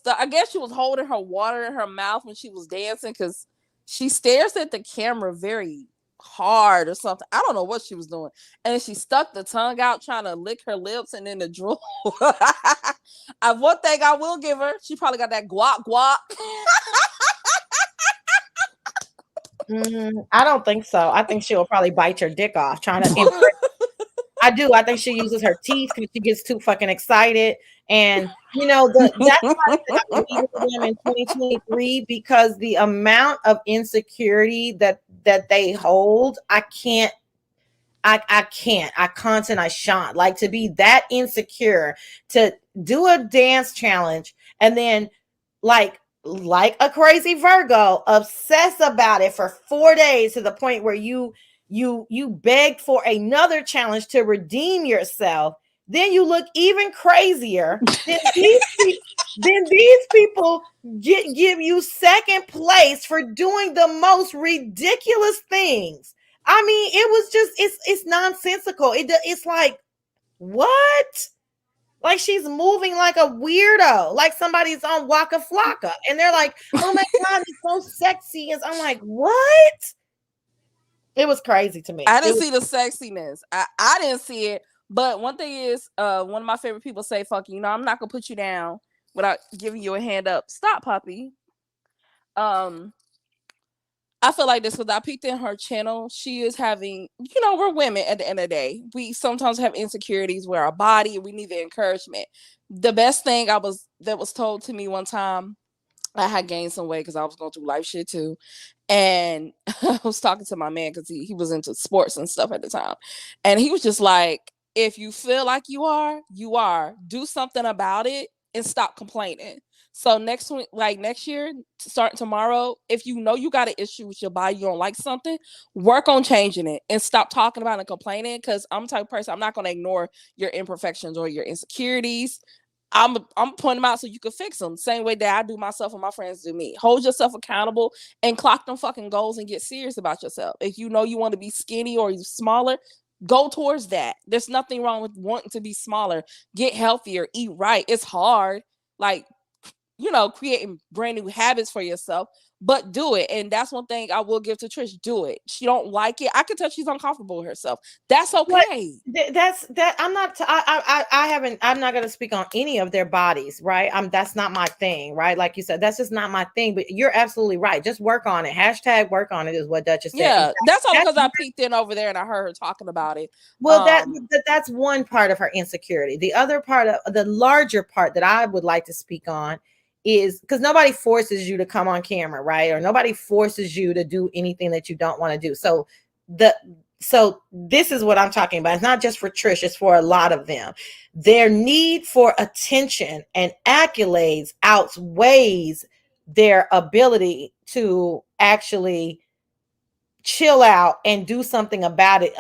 I guess she was holding her water in her mouth when she was dancing because she stares at the camera very hard or something. I don't know what she was doing. And then she stuck the tongue out trying to lick her lips and then the drool. One thing I will give her, she probably got that guac. I don't think so. I think she'll probably bite your dick off trying to impress. I do. I think she uses her teeth because she gets too fucking excited. And that's why I believe in them in 2023 because the amount of insecurity that they hold, I can't. I shan't. Like to be that insecure to do a dance challenge and then like a crazy Virgo obsess about it for 4 days to the point where you begged for another challenge to redeem yourself. Then you look even crazier. Then these people give you second place for doing the most ridiculous things. I mean, it was just it's nonsensical. It's like what? Like she's moving like a weirdo, like somebody's on Waka Flocka, and they're like, "Oh my god, it's so sexy!" And I'm like, "What?" It was crazy to me. I didn't see the sexiness. I didn't see it. But one thing is, one of my favorite people say, "Fuck you, I'm not gonna put you down without giving you a hand up." Stop, puppy. I feel like this because I peeked in her channel. She is having, we're women at the end of the day. We sometimes have insecurities with our body. We need the encouragement. The best thing that was told to me one time, I had gained some weight because I was going through life shit too. And I was talking to my man because he was into sports and stuff at the time. And he was just like, if you feel like you are. Do something about it and stop complaining. So next year, starting tomorrow, if you know you got an issue with your body, you don't like something, work on changing it and stop talking about it and complaining. Because I'm the type of person, I'm not going to ignore your imperfections or your insecurities. I'm pointing them out so you can fix them. Same way that I do myself and my friends do me. Hold yourself accountable and clock them fucking goals and get serious about yourself. If you know you want to be skinny or smaller, go towards that. There's nothing wrong with wanting to be smaller. Get healthier, eat right. It's hard. Like, creating brand new habits for yourself, but do it. And that's one thing I will give to Trish. Do it. She don't like it. I can tell she's uncomfortable with herself. That's okay. I'm not going to speak on any of their bodies, right? That's not my thing, right? Like you said, that's just not my thing, but you're absolutely right. Just work on it. Hashtag work on it is what Duchess said. Yeah, that's all because I peeked in over there and I heard her talking about it. Well, that's one part of her insecurity. The other part of the larger part that I would like to speak on is because nobody forces you to come on camera, right? Or nobody forces you to do anything that you don't want to do. So this is what I'm talking about. It's not just for Trish, it's for a lot of them. Their need for attention and accolades outweighs their ability to actually chill out and do something about it.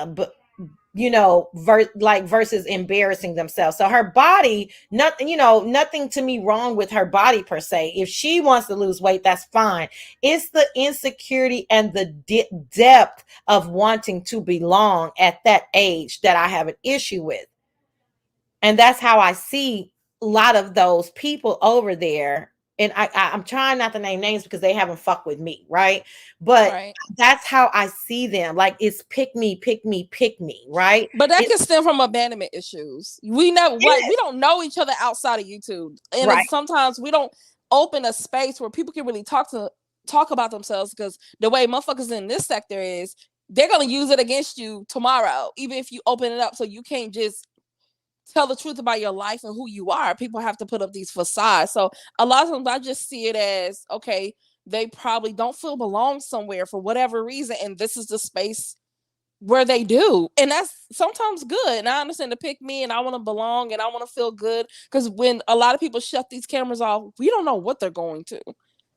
you know, versus embarrassing themselves. So her body, nothing, you know, nothing to me wrong with her body per se. If she wants to lose weight, that's fine. It's the insecurity and the depth of wanting to belong at that age that I have an issue with. And that's how I see a lot of those people over there. And I'm trying not to name names because they haven't fucked with me, right? But Right. that's how I see them. Like, it's pick me, pick me, pick me, right? But that can stem from abandonment issues. We know, like, we don't know each other outside of YouTube, and Right. sometimes we don't open a space where people can really talk about themselves, because the way motherfuckers in this sector is, they're gonna use it against you tomorrow, even if you open it up. So you can't just tell the truth about your life and who you are. People have to put up these facades. So a lot of times I just see it as, okay, they probably don't feel belong somewhere for whatever reason, and this is the space where they do. And that's sometimes good. And I understand to pick me, and I want to belong, and I want to feel good. Because when a lot of people shut these cameras off, we don't know what they're going to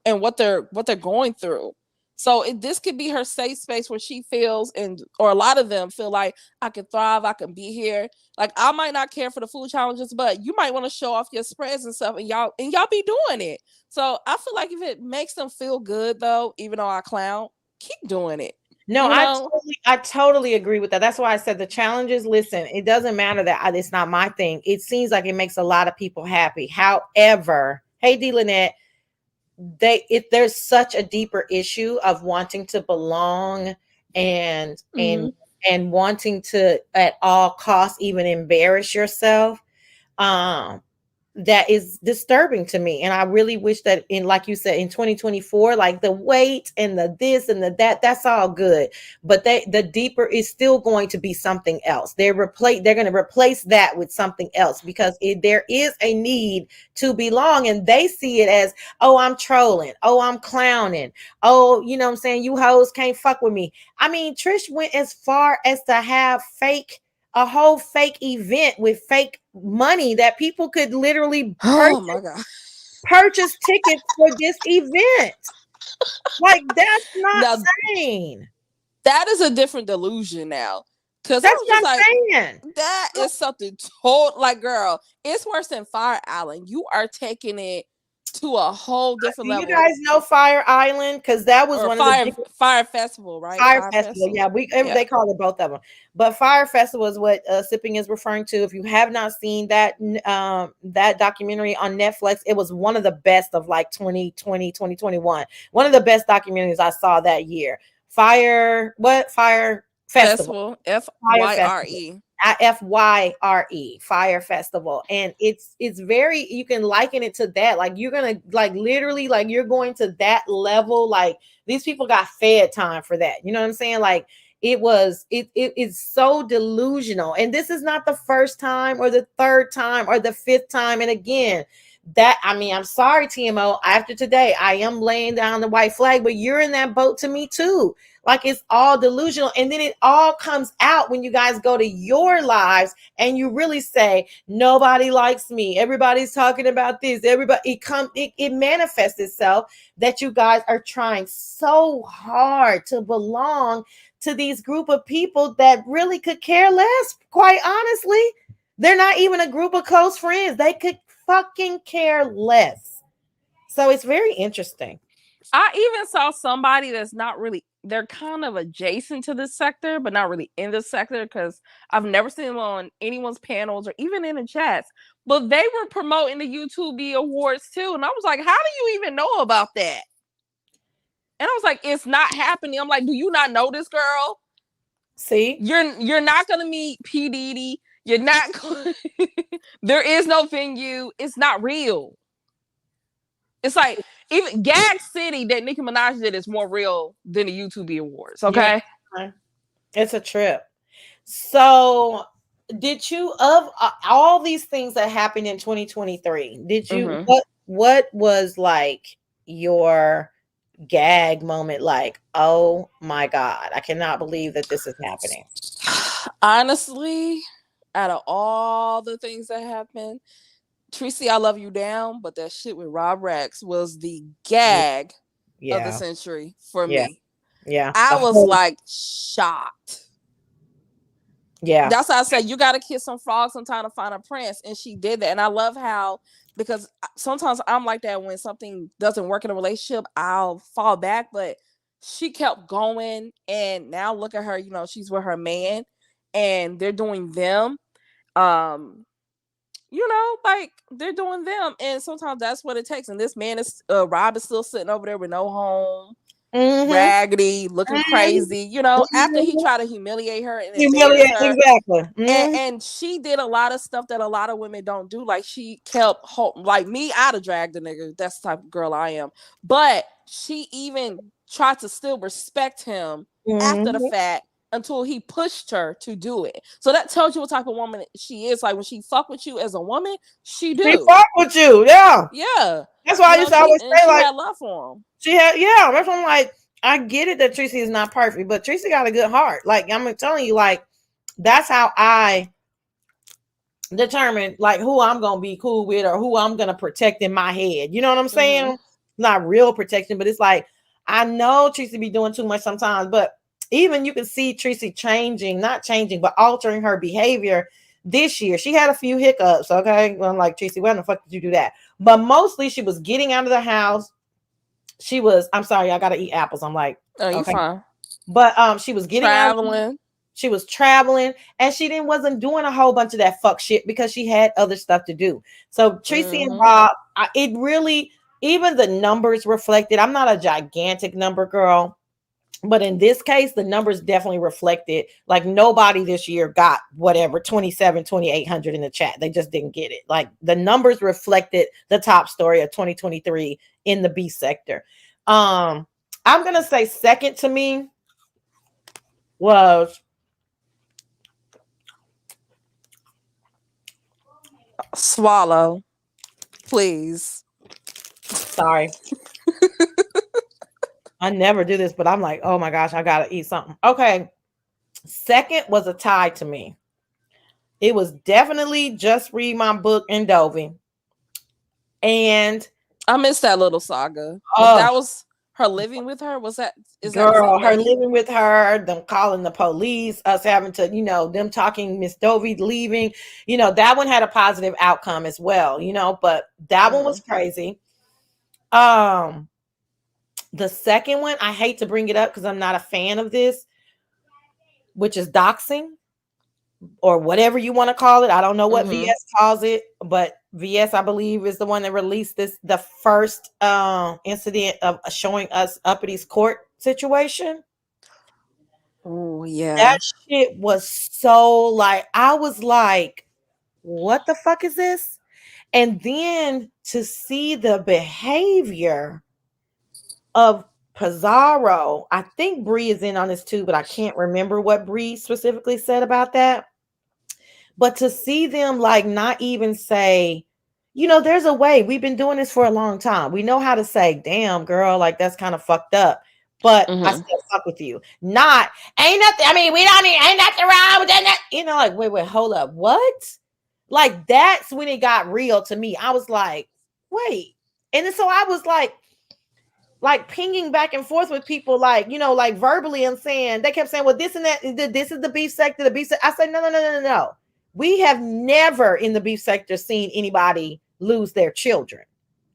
and what they're going through. So this could be her safe space where she feels, or a lot of them feel like, I can thrive, I can be here. Like, I might not care for the food challenges, but you might want to show off your spreads and stuff, and y'all be doing it. So I feel like if it makes them feel good, though, even though I clown, keep doing it. No, You know? I totally agree with that. That's why I said the challenges. Listen, it doesn't matter that it's not my thing. It seems like it makes a lot of people happy. However, hey, D. Lynette, if there's such a deeper issue of wanting to belong and wanting to at all costs even embarrass yourself, that is disturbing to me. And I really wish that, in, like you said, in 2024, like the weight and the this and the that's all good, but the deeper is still going to be something else. They're going to replace that with something else, because there is a need to belong, and they see it as, oh, I'm trolling, oh, I'm clowning, oh, you know what I'm saying, you hoes can't fuck with me. I mean, Trish went as far as to have a whole fake event with fake money that people could literally Oh my God. purchase tickets for this event. Like, that's not Now, sane. that is a different delusion now. Because That's I'm what just I'm like, saying. that is something total. Like, girl, it's worse than Fire Island. You are taking it to a whole different Do you level. guys know Fire Island? Because that was Or one of the Fire Festival, right? Fire Festival. Yeah, they call it both of them. But Fire Festival is what Sipping is referring to. If you have not seen that that documentary on Netflix, it was one of the best of like 2020, 2021. One of the best documentaries I saw that year. Fire Festival. FYRE. FYRE, Fire Festival. And it's very, you can liken it to that. Like, you're gonna, like, literally, like, you're going to that level. Like, these people got fed time for that, you know what I'm saying? Like, it is so delusional. And this is not the first time or the third time or the fifth time. And again, I'm sorry, TMO, after today I am laying down the white flag, but you're in that boat to me too. Like, it's all delusional. And then it all comes out when you guys go to your lives and you really say, nobody likes me, everybody's talking about this, it manifests itself that you guys are trying so hard to belong to these group of people that really could care less. Quite honestly, they're not even a group of close friends. They could fucking care less. So it's very interesting. I even saw somebody that's not really, they're kind of adjacent to this sector, but not really in this sector, because I've never seen them on anyone's panels or even in the chats. But they were promoting the YouTube Awards too. And I was like, how do you even know about that? And I was like, it's not happening. I'm like, do you not know this girl? See? You're not gonna meet P. Diddy. You're not there is no venue. It's not real. It's like, even Gag City that Nicki Minaj did is more real than the YouTube Awards. Okay. Yeah. It's a trip. So did you, of all these things that happened in 2023, did you, what was like your gag moment? Like, oh my God, I cannot believe that this is happening. Honestly, out of all the things that happened, Tracy, I Love You Down, but that shit with Rob Rex was the gag of the century for me. Yeah. I was like shocked. Yeah. That's why I said you got to kiss some frogs sometime to find a prince, and she did that. And I love how, because sometimes I'm like that when something doesn't work in a relationship, I'll fall back, but she kept going, and now look at her. You know, she's with her man, and they're doing them. Um, you know, like they're doing them, and sometimes that's what it takes. And this man is Rob is still sitting over there with no home, raggedy, looking crazy. You know, after he tried to humiliate her and embarrass her, exactly. and she did a lot of stuff that a lot of women don't do. Like she kept like me, I'd have dragged the nigga. That's the type of girl I am. But she even tried to still respect him after the fact until he pushed her to do it. So that tells you what type of woman she is. Like when she fuck with you as a woman, she do. She fuck with you, yeah. Yeah. That's why I used to always say, she like, had love for him. She had, yeah. That's why I'm like, I get it that Tracy is not perfect, but Tracy got a good heart. Like I'm telling you, like that's how I determine like who I'm gonna be cool with or who I'm gonna protect in my head. You know what I'm saying? Not real protection, but it's like I know Tracy be doing too much sometimes, but even you can see Tracy not changing, but altering her behavior this year. She had a few hiccups, okay? Well, I'm like, Tracy, when the fuck did you do that? But mostly she was getting out of the house. I'm sorry, I gotta eat apples. I'm like, oh, you okay. fine. But she was getting traveling. She was traveling, and she wasn't doing a whole bunch of that fuck shit because she had other stuff to do. So Tracy and Rob, it really, even the numbers reflected. I'm not a gigantic number girl, but in this case, the numbers definitely reflected. Like nobody this year got whatever 2,800 in the chat. They just didn't get it. Like the numbers reflected the top story of 2023 in the B sector. I'm gonna say second to me was swallow, please. Sorry. I never do this, but I'm like, oh my gosh, I gotta eat something. Okay. Second was a tie to me. It was definitely Just Read My Book and Dovey. And I missed that little saga. That was her living with her. Was that her living with her, them calling the police, us having to, them talking, Miss Dovey leaving, that one had a positive outcome as well, but that one was crazy. The second one, I hate to bring it up because I'm not a fan of this, which is doxing or whatever you want to call it. I don't know what VS calls it, but VS, I believe, is the one that released the first incident of showing us Uppity's court situation. Oh, yeah. That shit was so like, I was like, what the fuck is this? And then to see the behavior of Pizarro, I think Bree is in on this too, but I can't remember what Bree specifically said about that. But to see them like not even say, there's a way. We've been doing this for a long time. We know how to say, damn, girl, like that's kind of fucked up. But I still fuck with you. Not, ain't nothing. I mean, ain't nothing wrong with that. Like, wait, hold up. What? Like, that's when it got real to me. I was like, wait. And then so I was like pinging back and forth with people, like, like verbally and saying, they kept saying, well, this and that, this is the beef sector, the beef sector. I said, no. We have never in the beef sector seen anybody lose their children.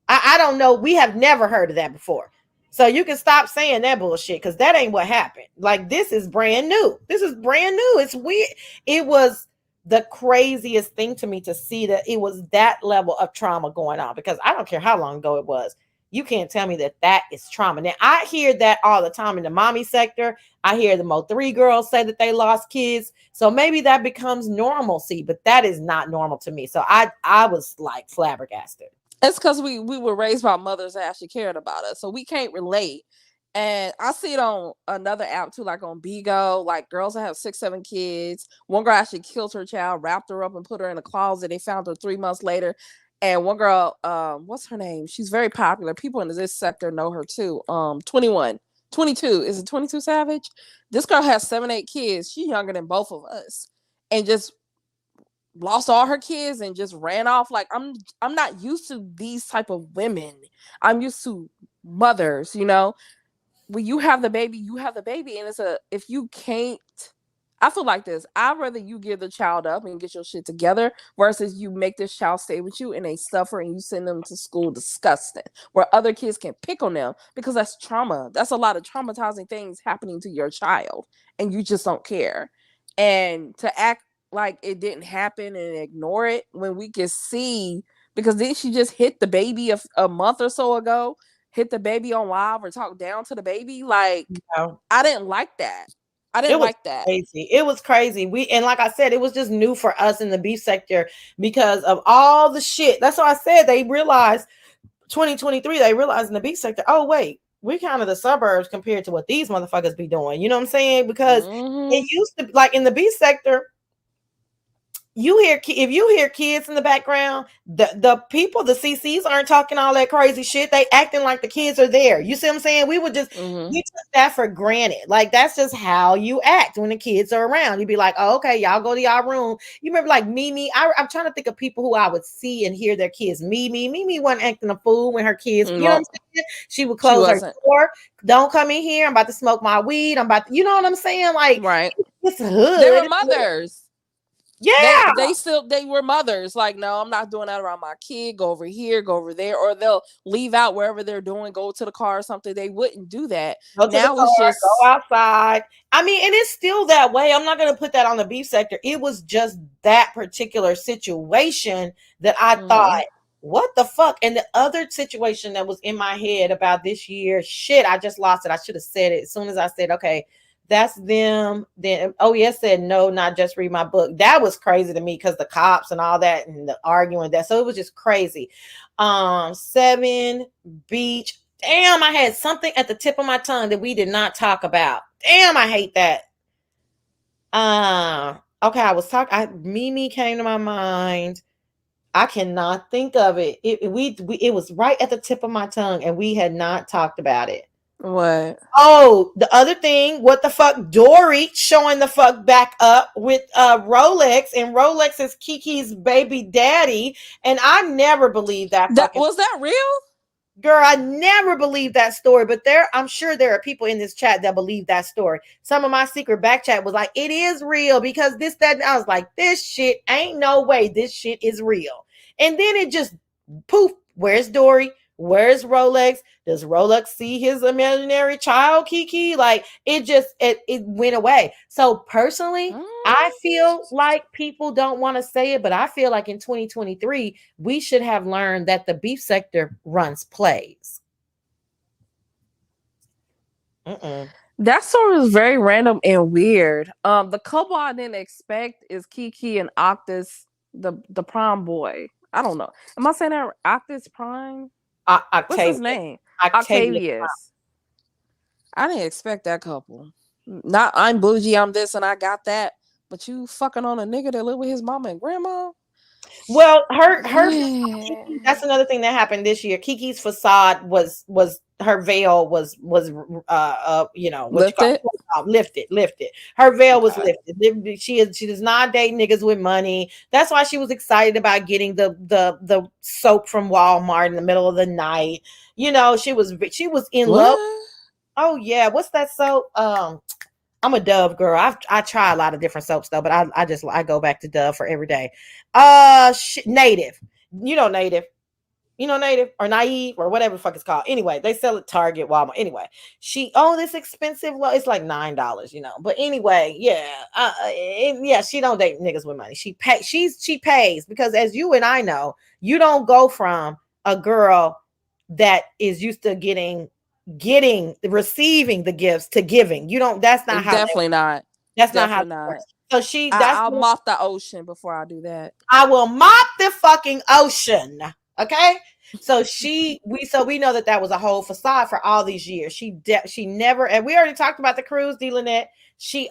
I don't know. We have never heard of that before. So you can stop saying that bullshit because that ain't what happened. Like, this is brand new. It's weird. It was the craziest thing to me to see that it was that level of trauma going on, because I don't care how long ago it was. You can't tell me that is trauma. Now, I hear that all the time in the mommy sector. I hear the Mo3 girls say that they lost kids. So maybe that becomes normalcy, but that is not normal to me. So I was like flabbergasted. It's because we were raised by mothers that actually cared about us. So we can't relate. And I see it on another app too, like on Bigo, like girls that have 6, 7 kids. One girl actually killed her child, wrapped her up and put her in a closet. They found her 3 months later. And one girl, what's her name? She's very popular. People in this sector know her too. 22. Is it 22 Savage? This girl has 7, 8 kids. She's younger than both of us. And just lost all her kids and just ran off. Like, I'm not used to these type of women. I'm used to mothers, when you have the baby, you have the baby. And if you can't I feel like this. I'd rather you give the child up and get your shit together versus you make this child stay with you and they suffer and you send them to school disgusting where other kids can pick on them because that's trauma. That's a lot of traumatizing things happening to your child and you just don't care. And to act like it didn't happen and ignore it when we can see, because then she just hit the baby a month or so ago, hit the baby on live or talk down to the baby. Like, No. I didn't like that. I It didn't was like that. crazy. It was crazy. And like I said, it was just new for us in the beef sector because of all the shit. That's why I said they realized 2023, they realized in the beef sector, oh wait, we're kind of the suburbs compared to what these motherfuckers be doing. You know what I'm saying? Because it used to, like in the beef sector, you hear if you hear kids in the background, the people, the CCs aren't talking all that crazy shit. They acting like the kids are there. You see what I'm saying? We took that for granted. Like that's just how you act when the kids are around. You'd be like, oh, okay, y'all go to y'all room. You remember like Mimi? I'm trying to think of people who I would see and hear their kids. Mimi wasn't acting a fool when her kids, you know what I'm saying? She would close her door. Don't come in here. I'm about to smoke my weed. I'm about to, you know what I'm saying? Like, right. It's hood. They were mothers. Yeah. They were mothers. Like, no, I'm not doing that around my kid. Go over here, go over there. Or they'll leave out wherever they're doing, go to the car or something. They wouldn't do that. Go to now the car, it's just go outside. I mean, and it's still that way. I'm not going to put that on the beef sector. It was just that particular situation that I thought, what the fuck? And the other situation that was in my head about this year, shit, I just lost it. I should have said it as soon as I said, okay, that's them. Then said no, not just read my book. That was crazy to me because the cops and all that and the arguing that. So it was just crazy. 7 Beach. Damn, I had something at the tip of my tongue that we did not talk about. Damn, I hate that. Okay, I was talking. Mimi came to my mind. I cannot think of it. It was right at the tip of my tongue, and we had not talked about it. What? Oh, the other thing, what the fuck? Dory showing the fuck back up with Rolex, and Rolex is Kiki's baby daddy, and I never believed that. Was that real? Girl, I never believed that story, but I'm sure there are people in this chat that believe that story. Some of my secret back chat was like, it is real because this, that, and I was like, this shit ain't no way this shit is real. And then it just poof, where's Dory? Where's Rolex? Does Rolex see his imaginary child, Kiki? Like it went away. So personally, I feel like people don't want to say it, but I feel like in 2023, we should have learned that the beef sector runs plays. That story was very random and weird. The couple I didn't expect is Kiki and Octus, the prom boy. I don't know. Am I saying that Octus Prime? What's his name? Octavius. I didn't expect that couple. Not I'm bougie, I'm this, and I got that. But you fucking on a nigga that live with his mama and grandma? Well, that's another thing that happened this year. Kiki's facade was her veil was lifted. Her veil was lifted. She does not date niggas with money. That's why she was excited about getting the soap from Walmart in the middle of the night. You know, she was in love. Oh yeah, what's that soap? I'm a Dove girl. I try a lot of different soaps though, but I go back to Dove for every day. Native. Native or Naive or whatever the fuck it's called. Anyway, they sell at Target, Walmart. Anyway, this expensive. It's like $9, But anyway, she don't date niggas with money. She pays because as you and I know, you don't go from a girl that is used to receiving the gifts to giving. That's not how. Definitely not. That's not how it works. So I'll mop the ocean before I do that. I will mop the fucking ocean. Okay. So we know that was a whole facade for all these years. She never, and we already talked about the cruise, D-Lynette. She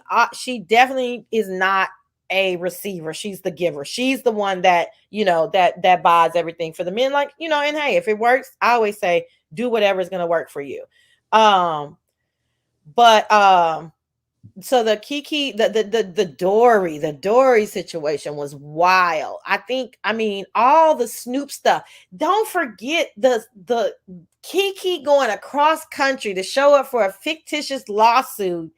definitely is not a receiver. She's the giver. She's the one that, that buys everything for the men. Like, and hey, if it works, I always say, do whatever is going to work for you. So the Kiki, the Dory situation was wild. I mean, all the Snoop stuff. Don't forget the Kiki going across country to show up for a fictitious lawsuit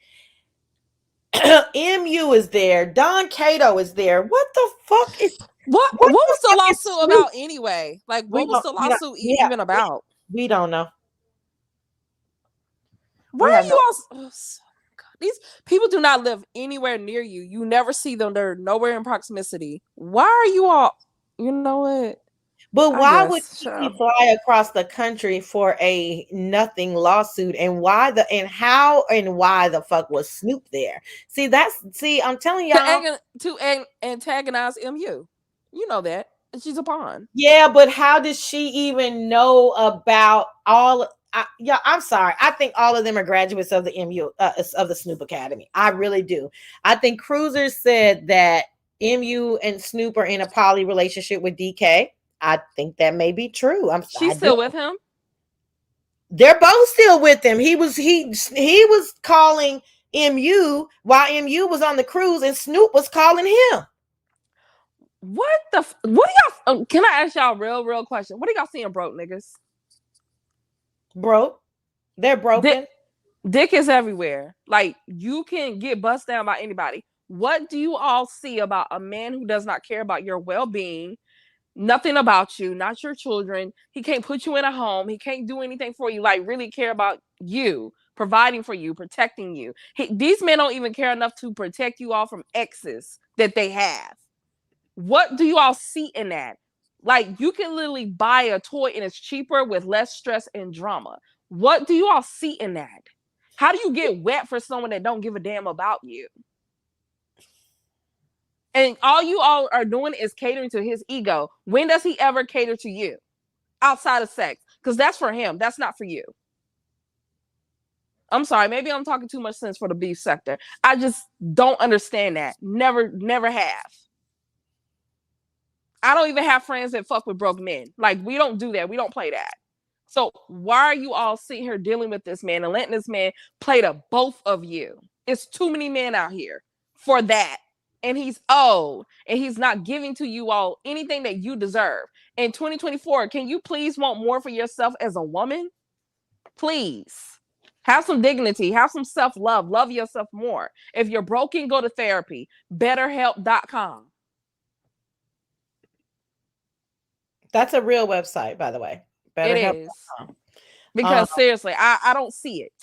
MU is there. Don Cato is there. What the fuck is What what was the fuck is lawsuit Snoop? about anyway? Like, We what was don't, the we don't, lawsuit yeah, even about? we don't know. Why We are have you no. all? Oh, these people do not live anywhere near you. You never see them. They're nowhere in proximity. Why are you all? You know what? But I why would guess, he fly across the country for a nothing lawsuit? And why why the fuck was Snoop there? See, I'm telling y'all. to antagonize MU. You know that. And she's a pawn. Yeah, but how does she even know about all? Yeah, I'm sorry. I think all of them are graduates of the MU of the Snoop Academy. I really do. I think Cruiser said that MU and Snoop are in a poly relationship with DK. I think that may be true. She's still with him. They're both still with him. He was calling MU while MU was on the cruise, and Snoop was calling him. What do y'all? Can I ask y'all a real question? What are y'all seeing, broke niggas? Broke. They're broken. Dick is everywhere. Like, you can get bust down by anybody. What do you all see about a man who does not care about your well-being? Nothing about you, not your children. He can't put you in a home. He can't do anything for you. Like, really care about you, providing for you, protecting you. These men don't even care enough to protect you all from exes that they have. What do you all see in that? Like, you can literally buy a toy and it's cheaper with less stress and drama. What do you all see in that? How do you get wet for someone that don't give a damn about you? And all you all are doing is catering to his ego. When does he ever cater to you? Outside of sex. Because that's for him. That's not for you. I'm sorry. Maybe I'm talking too much sense for the beef sector. I just don't understand that. Never have. I don't even have friends that fuck with broke men. Like, we don't do that. We don't play that. So why are you all sitting here dealing with this man and letting this man play to both of you? It's too many men out here for that. And he's old and he's not giving to you all anything that you deserve. In 2024, can you please want more for yourself as a woman? Please. Have some dignity. Have some self-love. Love yourself more. If you're broken, go to therapy. BetterHelp.com. That's a real website, by the way. It is. Because seriously, I don't see it.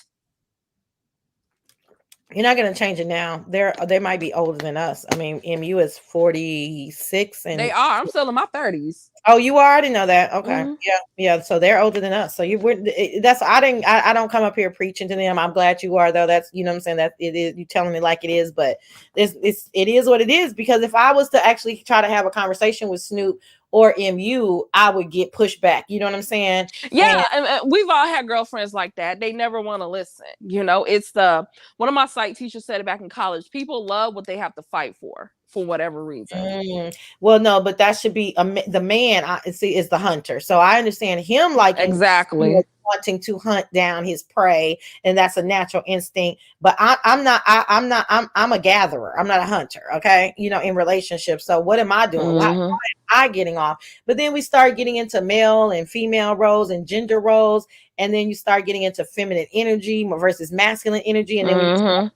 You're not going to change it now. They might be older than us. I mean, MU is 46 and they are. I'm still in my 30s. Oh, you already know that. Okay. Mm-hmm. Yeah. So they're older than us. So I don't come up here preaching to them. I'm glad you are, though. That's, you know what I'm saying, that it is, you telling me like it is, but it is what it is. Because if I was to actually try to have a conversation with Snoop or MU, I would get pushed back. You know what I'm saying? Yeah, and we've all had girlfriends like that. They never want to listen. You know, it's one of my psych teachers said it back in college. People love what they have to fight for whatever reason. Well, no, but that should be the man. I see is the hunter. So I understand him like exactly wanting to hunt down his prey, and that's a natural instinct. But I'm a gatherer. I'm not a hunter. Okay, you know, in relationships. So what am I doing? Why am I getting off? But then we start getting into male and female roles and gender roles, and then you start getting into feminine energy versus masculine energy, and then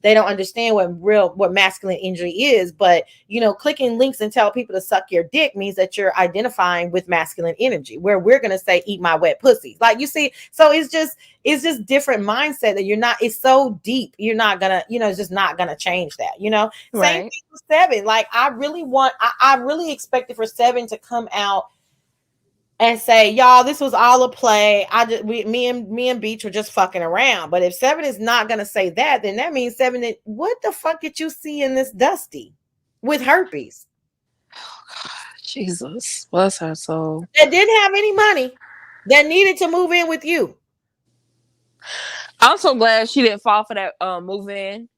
they don't understand what masculine energy is. But you know, clicking links and tell people to suck your dick means that you're identifying with masculine energy, where we're gonna say eat my wet pussy. Like, you see, so it's just different mindset that you're not. It's so deep. You're not gonna, you know, it's just not gonna change that. You know, same thing with Seven. Like, I really expected for Seven to come out and say, y'all, this was all a play. Me and Beach were just fucking around. But if Seven is not gonna say that, then that means Seven, what the fuck did you see in this Dusty with herpes? Oh God, Jesus, bless her soul. That didn't have any money, that needed to move in with you. I'm so glad she didn't fall for that move in.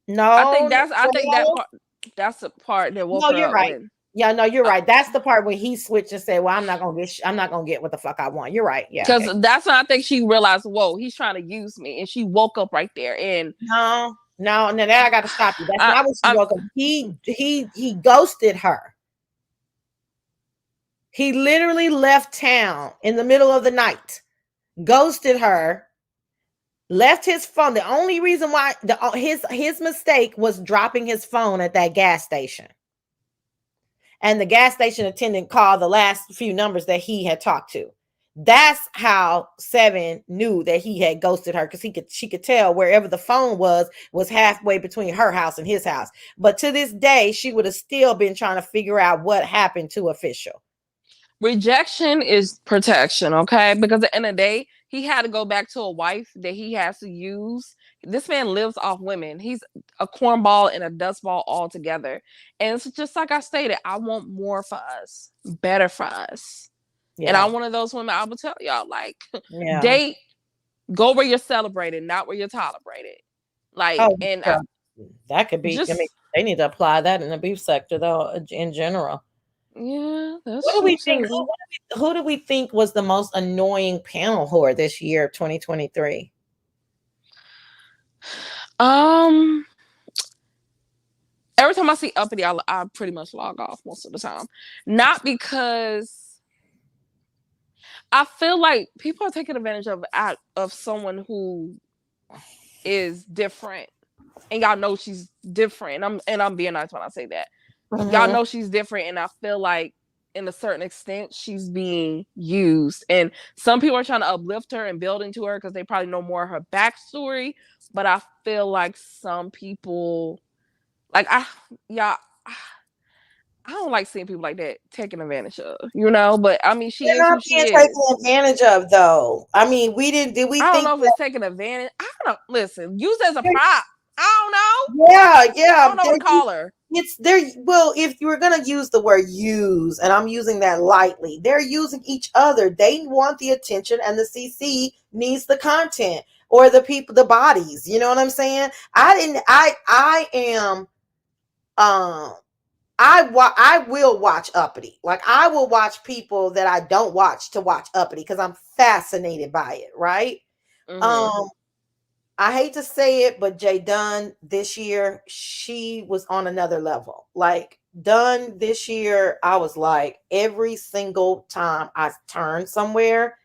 No, I think that's the part that woke her you're up. Right. Yeah, no, you're right. That's the part where he switched and said, well, I'm not gonna get what the fuck I want. You're right. Yeah. Because that's when I think she realized, whoa, he's trying to use me. And she woke up right there. And no, that I gotta stop you. That's not what she woke up. He ghosted her. He literally left town in the middle of the night, ghosted her, Left his phone. The only reason why his mistake was dropping his phone at that gas station. And the gas station attendant called the last few numbers that he had talked to. That's how Seven knew that he had ghosted her, because she could tell wherever the phone was halfway between her house and his house. But to this day, she would have still been trying to figure out what happened to Official. Rejection is protection, okay? Because at the end of the day, he had to go back to a wife that he has to use. This man lives off women. He's a cornball and a dustball all together. And it's just like I stated, I want more for us, better for us. Yeah. And I'm one of those women, I will tell y'all, like, date, go where you're celebrated, not where you're tolerated. Like, that could be, they need to apply that in the beef sector, though, in general. Yeah, that's what do we think? Who do we think was the most annoying panel whore this year, 2023? Every time I see Uppity, I pretty much log off most of the time. Not because I feel like people are taking advantage of someone who is different, and y'all know she's different. And I'm being nice when I say that. Mm-hmm. Y'all know she's different, and I feel like in a certain extent she's being used, and some people are trying to uplift her and build into her because they probably know more of her backstory. But I feel like some people, like I don't like seeing people like that taken advantage of, but I mean, she is who she is. Taken advantage of, though. I mean, I don't know if it's taking advantage. I don't listen. Use as a prop. I don't know. Yeah. I don't know what to call her. It's there. Well, if you were gonna use the word use, and I'm using that lightly, they're using each other. They want the attention, and the CC needs the content or the people, the bodies. You know what I'm saying? I will watch Uppity. Like, I will watch people that I don't watch to watch Uppity because I'm fascinated by it. Right. Mm-hmm. I hate to say it, but Jay Dunn this year, she was on another level. Like, Dunn this year, I was like, every single time I turned somewhere,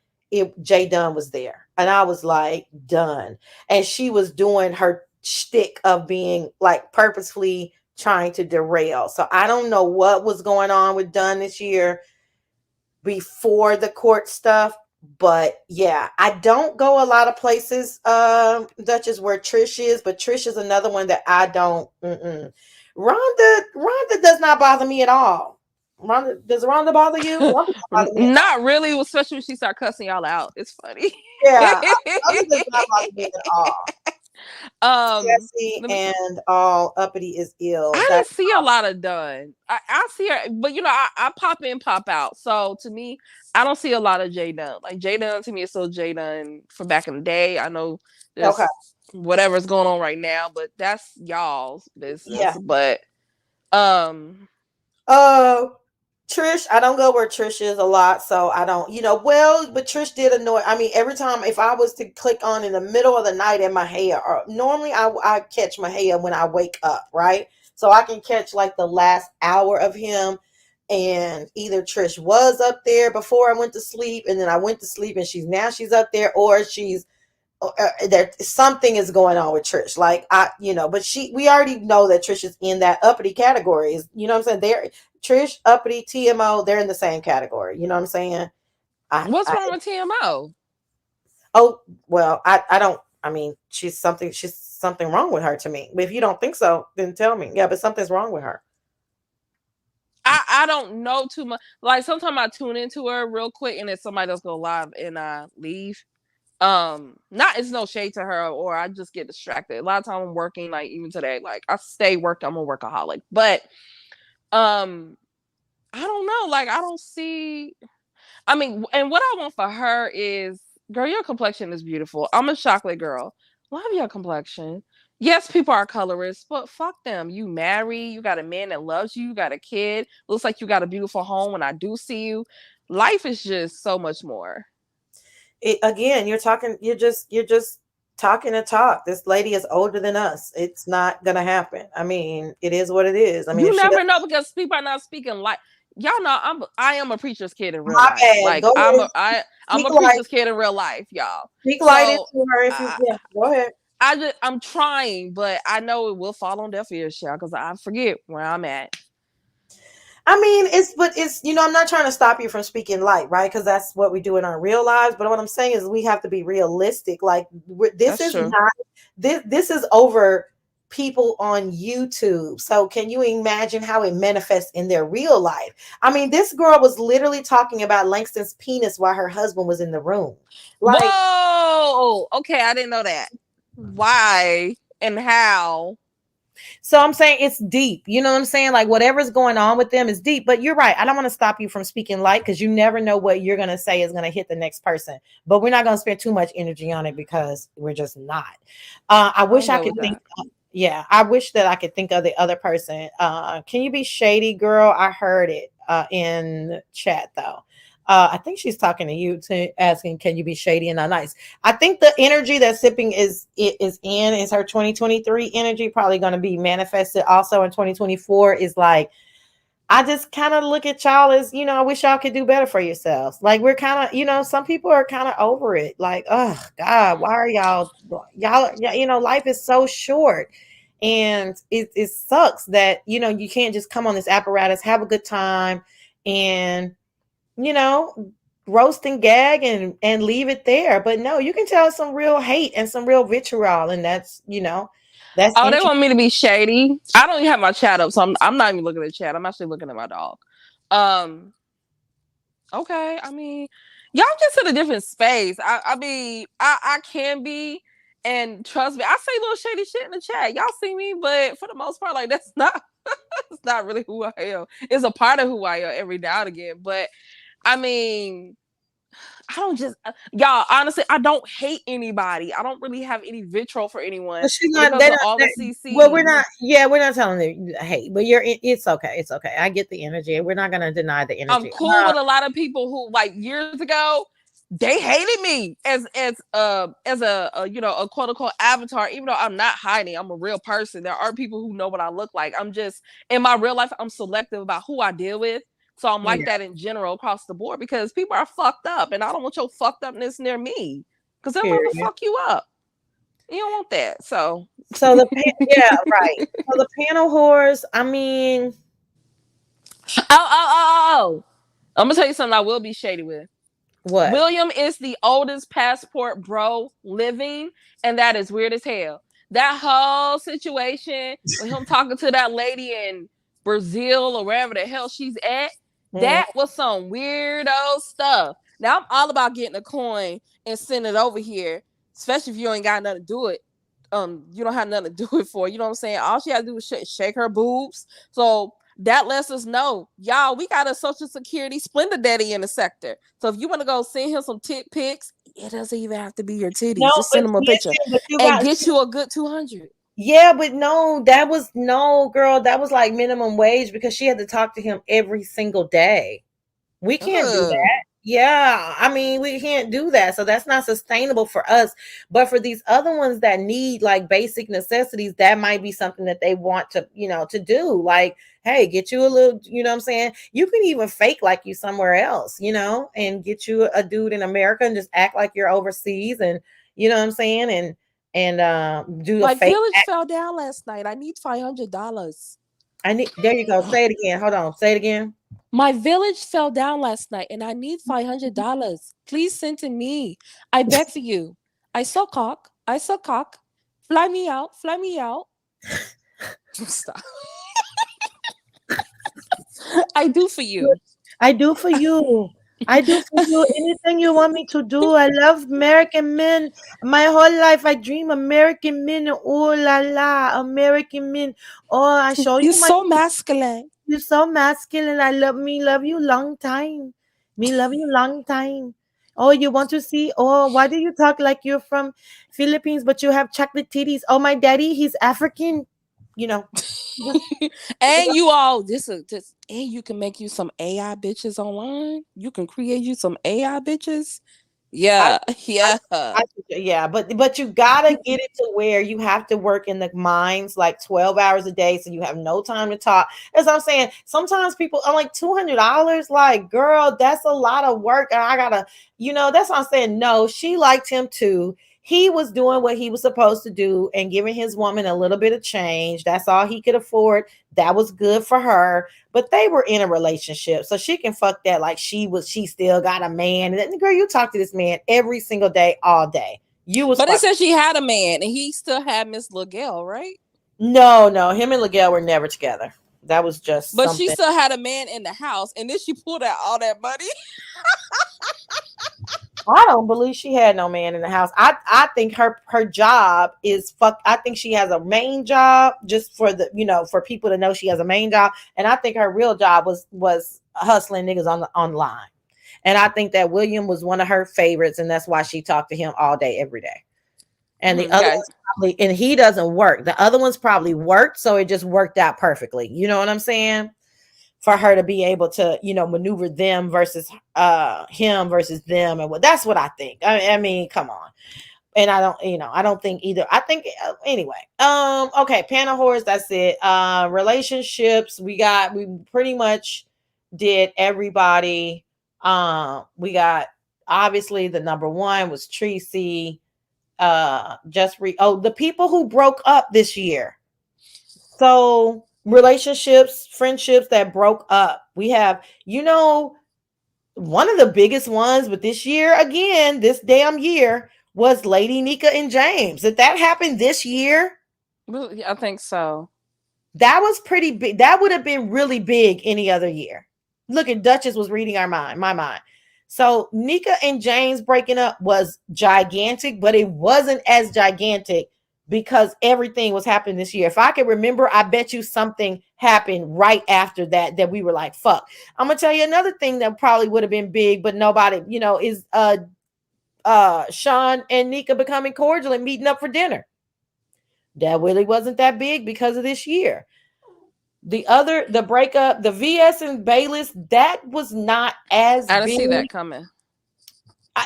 Jay Dunn was there. And I was like, done. And she was doing her shtick of being like purposefully trying to derail. So I don't know what was going on with Dunn this year before the court stuff. But yeah, I don't go a lot of places, Duchess, where Trish is, but Trish is another one that I don't. Rhonda does not bother me at all. Does Rhonda bother you? Bother me not really, especially when she start cussing y'all out. It's funny. Yeah, Rhonda does not bother me at all. Sassy and all Uppity is ill. I didn't see a lot of Dunn. I see her, but I pop in, pop out. So to me, I don't see a lot of Jay Dunn. Like, Jay Dunn to me is still Jay Dunn from back in the day. I know there's whatever's going on right now, but that's y'all's business. Yeah. But Trish, I don't go where Trish is a lot, so I don't, but Trish did annoy. I mean, every time if I was to click on in the middle of the night in my hair, or normally I catch my hair when I wake up, right? So I can catch like the last hour of him, and either Trish was up there before I went to sleep, and then I went to sleep and she's up there, or she's there. Something is going on with Trish, like but we already know that Trish is in that uppity category. You know what I'm saying? There. Trish, Uppity, TMO, they're in the same category. You know what I'm saying? What's wrong with TMO? Oh, well, I don't. I mean, she's something wrong with her to me. But if you don't think so, then tell me. Yeah, but something's wrong with her. I don't know too much. Like, sometimes I tune into her real quick, and then somebody else go live and I leave. It's no shade to her, or I just get distracted. A lot of time I'm working, like even today, like I stay working. I'm a workaholic, but I don't know. Like, I don't see. I mean, and what I want for her is, girl, your complexion is beautiful. I'm a chocolate girl. Love your complexion. Yes, people are colorists, but fuck them. You married, you got a man that loves you, you got a kid. Looks like you got a beautiful home when I do see you. Life is just so much more. Again, you're just talking to talk. This lady is older than us. It's not gonna happen. I mean, it is what it is. I mean, you never know, because people are not speaking like y'all know I am a preacher's kid in real My life. bad. Like Go I'm ahead. I'm Speak a light. preacher's kid in real life, y'all. Speak light So into her if you. Yeah. Go ahead. I'm trying, but I know it will fall on deaf ears, y'all, because I forget where I'm at. I mean, it's I'm not trying to stop you from speaking light, right? Because that's what we do in our real lives. But what I'm saying is we have to be realistic. Like this That's is true. not this is over people on YouTube. So can you imagine how it manifests in their real life? I mean, this girl was literally talking about Langston's penis while her husband was in the room. Like, whoa, okay, I didn't know that. Why and how? so I'm saying it's deep. You know what I'm saying? Like whatever's going on with them is deep. But you're right. I don't want to stop you from speaking light because you never know what you're going to say is going to hit the next person. But we're not going to spend too much energy on it because we're just not. I wish I could think. Yeah, I wish that I could think of the other person. Can you be shady, girl? I heard it in chat though. I think she's talking to you, asking, "Can you be shady and not nice?" I think the energy that sipping is her 2023 energy, probably going to be manifested also in 2024. Is like, I just kind of look at y'all as, I wish y'all could do better for yourselves. Like we're kind of, some people are kind of over it. Like, oh God, why are y'all, life is so short. And it sucks that, you can't just come on this apparatus, have a good time and, roast and gag and leave it there. But no, you can tell some real hate and some real vitriol. And that's, that's Oh, they interesting. want me to be shady. I don't even have my chat up, so I'm not even looking at the chat. I'm actually looking at my dog. Okay, I mean, y'all just in a different space. I mean, I can be, and trust me, I say little shady shit in the chat. Y'all see me, but for the most part, like that's not it's not really who I am. It's a part of who I am every now and again. But I mean, I don't just y'all. Honestly, I don't hate anybody. I don't really have any vitriol for anyone But she's when it not. comes They're to not. all the CC. Well, we're not. Yeah, we're not telling you hate, but It's okay. It's okay. I get the energy. We're not gonna deny the energy. I'm cool with a lot of people who, like, years ago, they hated me as a quote unquote avatar. Even though I'm not hiding, I'm a real person. There are people who know what I look like. I'm just in my real life. I'm selective about who I deal with. So I'm like that in general across the board because people are fucked up, and I don't want your fucked upness near me because they're going to fuck you up. You don't want that. So yeah, right. So the panel whores. I mean, oh. I'm gonna tell you something I will be shady with. what? William is the oldest passport bro living, and that is weird as hell. That whole situation with him talking to that lady in Brazil or wherever the hell she's at, that was some weirdo stuff. Now I'm all about getting a coin and sending it over here, especially if you ain't got nothing to do it. You don't have nothing to do it for. You know what I'm saying? All she had to do was shake her boobs. So that lets us know, y'all, we got a Social Security Splendor Daddy in the sector. So if you want to go send him some tit pics, it doesn't even have to be your titties. No, just send him a picture and get you a good 200. Yeah, but no, girl. That was like minimum wage because she had to talk to him every single day. We can't do that. Yeah, I mean, we can't do that. So that's not sustainable for us. But for these other ones that need like basic necessities, that might be something that they want to, to do. Like, hey, get you a little, you know what I'm saying? You can even fake like you somewhere else, and get you a dude in America and just act like you're overseas and, you know what I'm saying? And do My a fake village fell down last night. I need $500. There you go. Say it again. Hold on. Say it again. My village fell down last night and I need $500. Please send to me. I beg for you. I saw cock. Fly me out. Stop. I do for you. I do for you. I do for you anything you want me to do. I love American men. My whole life I dream American men. Oh la la, American men. Oh, I show you You're so masculine. You're so masculine. I love you long time. Me love you long time. Oh, you want to see? Oh, why do you talk like you're from Philippines, but you have chocolate titties? Oh, my daddy, he's African. And you all and you can make you some AI bitches online. You can create you some AI bitches Yeah, I, yeah. yeah, but you gotta get it to where you have to work in the mines like 12 hours a day, so you have no time to talk. As I'm saying, sometimes people are like $200. Like, girl, that's a lot of work, and I gotta, that's what I'm saying. No, she liked him too. He was doing what he was supposed to do and giving his woman a little bit of change. That's all he could afford. That was good for her. But they were in a relationship, so she can fuck that like she still got a man. And girl, you talk to this man every single day, all day. You was But it fucking. said she had a man and he still had Miss Legel, right? No, him and Legel were never together. That was just But she something. still had a man in the house, and then she pulled out all that money. I don't believe she had no man in the house. I think her job is fuck. I think she has a main job just for for people to know she has a main job. And I think her real job was hustling niggas on the online. And I think that William was one of her favorites, and that's why she talked to him all day, every day. And the other ones probably, and he doesn't work. The other ones probably worked, so it just worked out perfectly. You know what I'm saying? For her to be able to, maneuver them versus him versus them, and that's what I think. I mean, come on. And I don't think either. I think anyway. Okay, panel horse. That's it. Relationships. We pretty much did everybody. We got obviously the number one was Tracy. The people who broke up this year. So relationships, friendships that broke up. We have, one of the biggest ones, but this year again, this damn year was Lady Nika and James. Did that happen this year? I think so. That was pretty big. That would have been really big any other year. Look at Duchess was reading my mind. So Nika and James breaking up was gigantic, but it wasn't as gigantic because everything was happening this year. If I could remember, I bet you something happened right after that we were like, fuck. I'm gonna tell you another thing that probably would have been big, but nobody, is Sean and Nika becoming cordial and meeting up for dinner. That really wasn't that big because of this year. The breakup, the VS and Bayless, that was not as big. I didn't see that coming.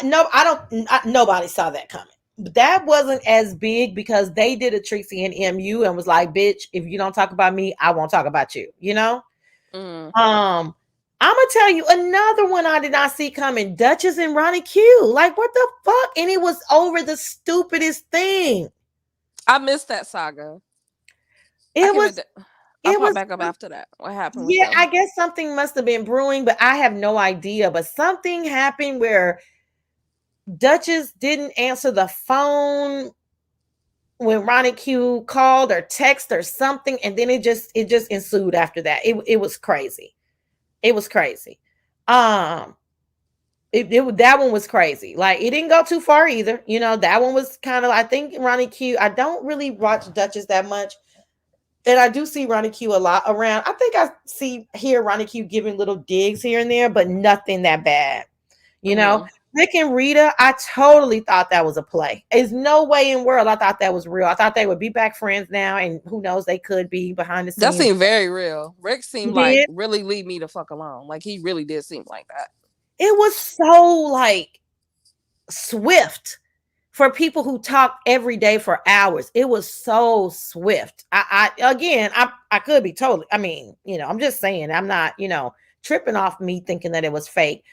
Nobody saw that coming. But that wasn't as big because they did a Trixie and MU and was like, bitch, if you don't talk about me, I won't talk about you, I'm gonna tell you another one I did not see coming. Duchess and Ronnie Q. Like, what the fuck? And it was over the stupidest thing. I missed that saga. I'll pop back up after that. What happened? Yeah, I guess something must have been brewing, but I have no idea. But something happened where Duchess didn't answer the phone when Ronnie Q called or text or something, and then it just ensued after that. It was crazy. It was crazy. That one was crazy. Like, it didn't go too far either. That one was kind of, I think Ronnie Q. I don't really watch Duchess that much. And I do see Ronnie Q a lot around. I think I hear Ronnie Q giving little digs here and there, but nothing that bad. Rick and Rita, I totally thought that was a play. There's no way in the world I thought that was real. I thought they would be back friends now, and who knows, they could be behind the scenes. That seemed very real. Rick seemed like really leave me the fuck alone. Like, he really did seem like that. It was so like swift. For people who talk every day for hours, it was so swift. I could be totally, I'm just saying, I'm not, tripping off me thinking that it was fake.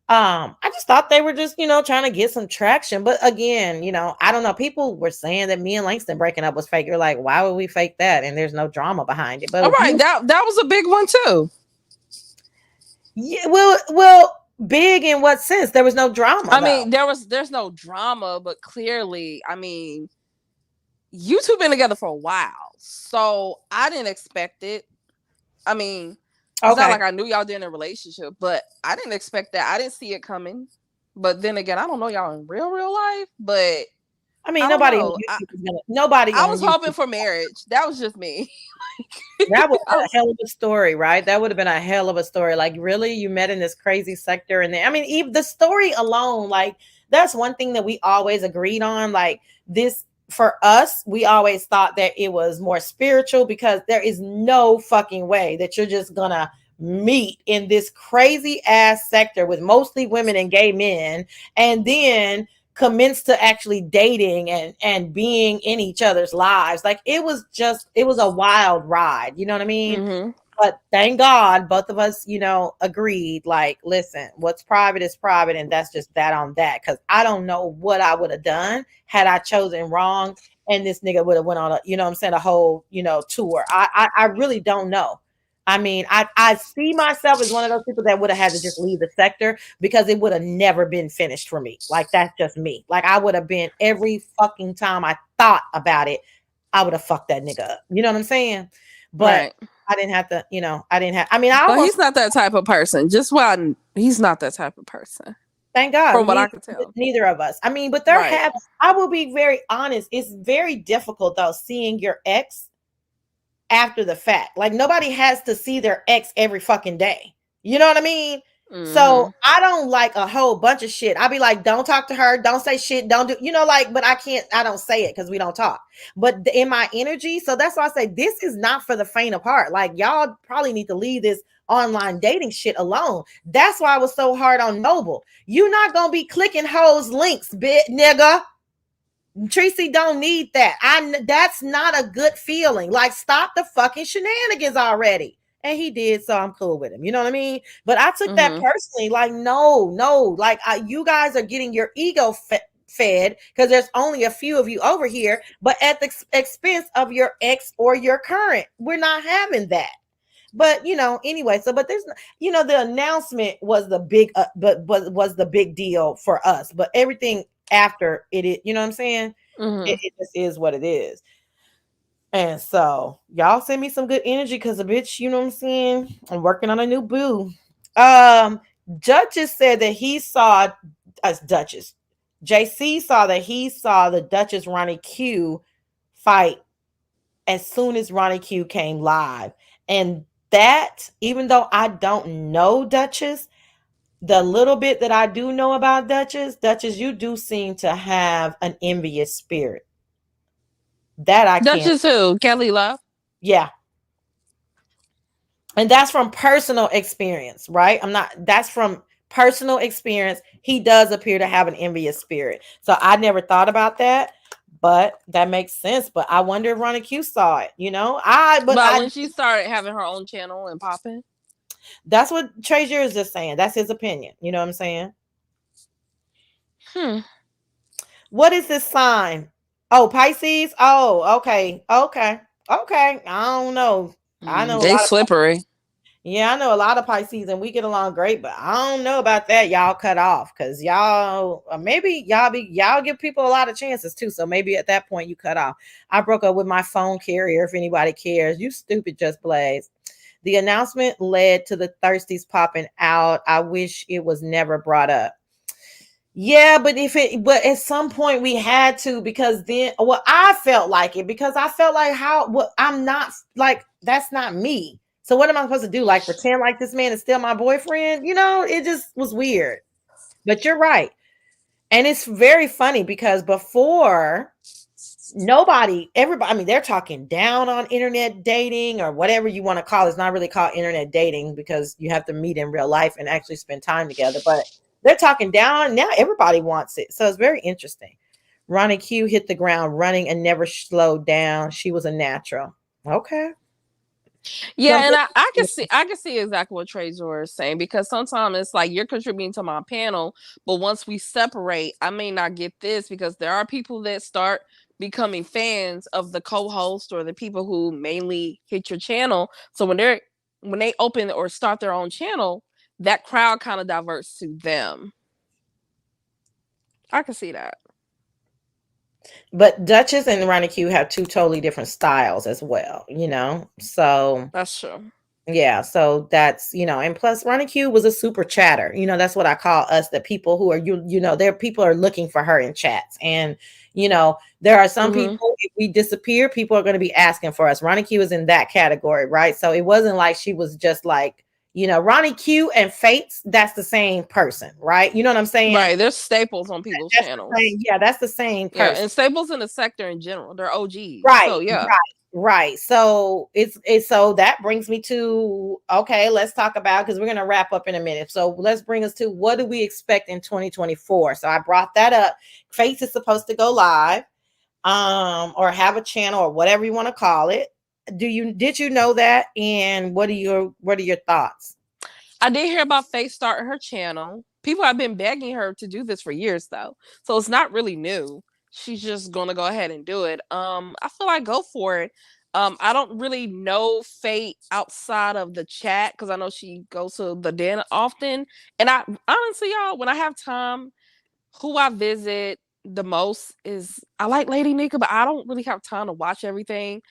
I just thought they were just, trying to get some traction. But again, I don't know. People were saying that me and Langston breaking up was fake. You're like, why would we fake that? And there's no drama behind it. But all right, that was a big one too. Yeah, well, big in what sense? There was no drama. There's no drama, but clearly, you two been together for a while, so I didn't expect it. It's not like I knew y'all did in a relationship, but I didn't expect that. I didn't see it coming. But then again, I don't know y'all in real life, but nobody. I was hoping for marriage. That was just me. That was a hell of a story, right? That would have been a hell of a story. Like, really, you met in this crazy sector, and even the story alone, like, that's one thing that we always agreed on. Like, this for us, we always thought that it was more spiritual because there is no fucking way that you're just gonna meet in this crazy ass sector with mostly women and gay men, and then commence to actually dating and being in each other's lives. Like it was a wild ride. You know what I mean? Mm-hmm. But thank God both of us, agreed, like, listen, what's private is private, and that's just that on that. Because I don't know what I would have done had I chosen wrong and this nigga would have went on a whole, tour. I really don't know. I mean, I see myself as one of those people that would have had to just leave the sector because it would have never been finished for me. Like, that's just me. Like, I would have been, every fucking time I thought about it, I would have fucked that nigga up. You know what I'm saying? But Right. I didn't have to, But he's not that type of person. He's not that type of person. Thank God. From what I could tell. Neither of us. I mean, but Right. I will be very honest. It's very difficult though, seeing your ex after the fact. Like, nobody has to see their ex every fucking day. You know what I mean? Mm-hmm. So I don't like a whole bunch of shit. I'll be like, don't talk to her, don't say shit, don't do, but I don't say it because we don't talk. But in my energy, so that's why I say this is not for the faint of heart. Like, y'all probably need to leave this online dating shit alone. That's why I was so hard on Noble. You're not gonna be clicking hoes links, bit nigga. Tracy don't need that. That's not a good feeling. Like, stop the fucking shenanigans already. And he did, so I'm cool with him. You know what I mean? But I took that personally. Like, no. Like, you guys are getting your ego fed because there's only a few of you over here, but at the expense of your ex or your current. We're not having that. But anyway, so but there's the announcement was the big was the big deal for us. But everything after it, you know what I'm saying? It just is what it is. And so y'all send me some good energy because the bitch, you know what I'm saying? I'm working on a new boo. Duchess said that he saw Duchess. JC saw that he saw the Duchess Ronnie Q fight as soon as Ronnie Q came live. And that, even though I don't know Duchess, the little bit that I do know about Duchess, you do seem to have an envious spirit. That I can't. Duchess who? Kelly Love? Yeah. And that's from personal experience, right? That's from personal experience. He does appear to have an envious spirit. So I never thought about that, but that makes sense. But I wonder if Ronnie Q saw it, But when she started having her own channel and popping? That's what Treasure is just saying. That's his opinion. You know what I'm saying? What is this sign? Oh, Pisces. Oh, okay. I don't know. I know they slippery. I know a lot of Pisces, and we get along great, but I don't know about that. Y'all cut off because y'all maybe y'all give people a lot of chances too. So maybe at that point you cut off. I broke up with my phone carrier. If anybody cares, you stupid Just Blaze. The announcement led to the Thirsties popping out. I wish it was never brought up. Yeah, but at some point we had to, because then, I felt like it because I felt like I'm not like, that's not me. So what am I supposed to do? Like, pretend like this man is still my boyfriend? It just was weird. But you're right. And it's very funny because before, everybody, they're talking down on internet dating or whatever you want to call it. It's not really called internet dating because you have to meet in real life and actually spend time together. But they're talking down. Now everybody wants it. So it's very interesting. Ronnie Q hit the ground running and never slowed down. She was a natural. Okay. Yeah, and I can see exactly what Trezor is saying, because sometimes it's like you're contributing to my panel, but once we separate, I may not get this, because there are people that start becoming fans of the co-host or the people who mainly hit your channel. So when they open or start their own channel, that crowd kind of diverts to them. I can see that. But Duchess and Ronnie Q have two totally different styles as well, so that's true. Yeah, so that's, and plus Ronnie Q was a super chatter. That's what I call us, the people who are, there people are looking for her in chats. And, there are some people, if we disappear, people are going to be asking for us. Ronnie Q is in that category, right? So it wasn't like she was just like, Ronnie Q and Fates, that's the same person, right? You know what I'm saying? Right. There's staples on people's channels. Yeah, that's the same person. Yeah, and staples in the sector in general. They're OGs. Right. So, yeah. Right. Right. So it's so that brings me to, okay, let's talk about, because we're gonna wrap up in a minute. So let's bring us to, what do we expect in 2024? So I brought that up. Faith is supposed to go live, or have a channel or whatever you want to call it. Did you know that? And what are your thoughts? I did hear about Faith starting her channel. People have been begging her to do this for years, though, so it's not really new. She's just gonna go ahead and do it. I feel like go for it. I don't really know Faith outside of the chat because I know she goes to the den often. And I honestly, y'all, when I have time, who I visit the most is, I like Lady Nika, but I don't really have time to watch everything.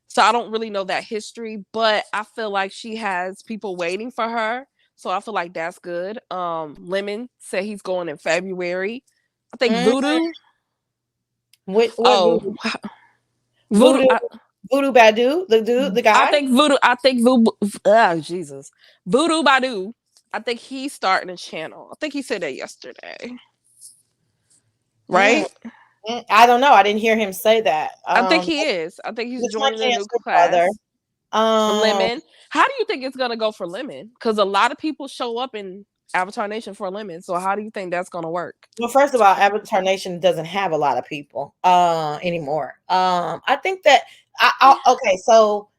So I don't really know that history, but I feel like she has people waiting for her. So I feel like that's good. Lemon said he's going in February. I think Voodoo. What Oh, Voodoo? Voodoo. Voodoo Badu, the guy. I think Voodoo. Jesus. Voodoo Badu. I think he's starting a channel. I think he said that yesterday. Right? I don't know. I didn't hear him say that. I think he is. I think he's joining a new class. Brother. Lemon. How do you think it's gonna go for Lemon? Because a lot of people show up in Avatar Nation for Lemon. So how do you think that's gonna work? Well, first of all, Avatar Nation doesn't have a lot of people anymore. I think that okay, so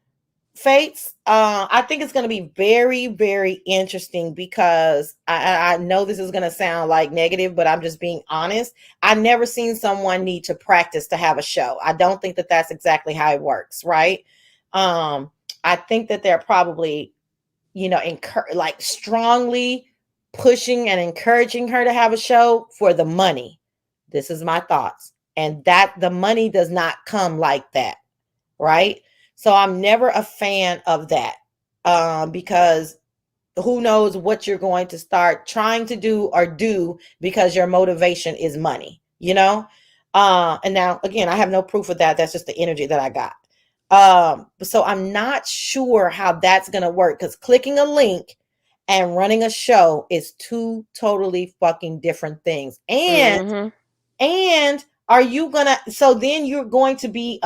Fates, I think it's going to be very, very interesting, because I know this is going to sound like negative, but I'm just being honest. I've never seen someone need to practice to have a show. I don't think that that's exactly how it works, right? I think that they're probably, like strongly pushing and encouraging her to have a show for the money. This is my thoughts. And that the money does not come like that, right? So I'm never a fan of that, because who knows what you're going to start trying to do or do because your motivation is money, and now, again, I have no proof of that. That's just the energy that I got. So I'm not sure how that's going to work, because clicking a link and running a show is two totally fucking different things. And are you gonna, so then you're going to be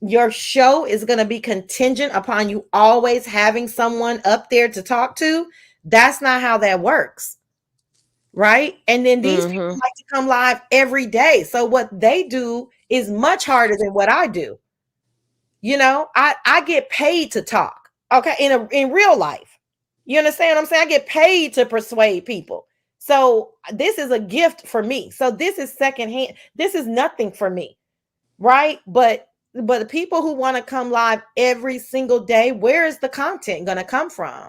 your show is going to be contingent upon you always having someone up there to talk to. That's not how that works. Right. And then these people like to come live every day. So what they do is much harder than what I do. I get paid to talk. Okay. In real life. You understand what I'm saying? I get paid to persuade people. So this is a gift for me. So this is secondhand. This is nothing for me. Right. But the people who want to come live every single day, where is the content going to come from?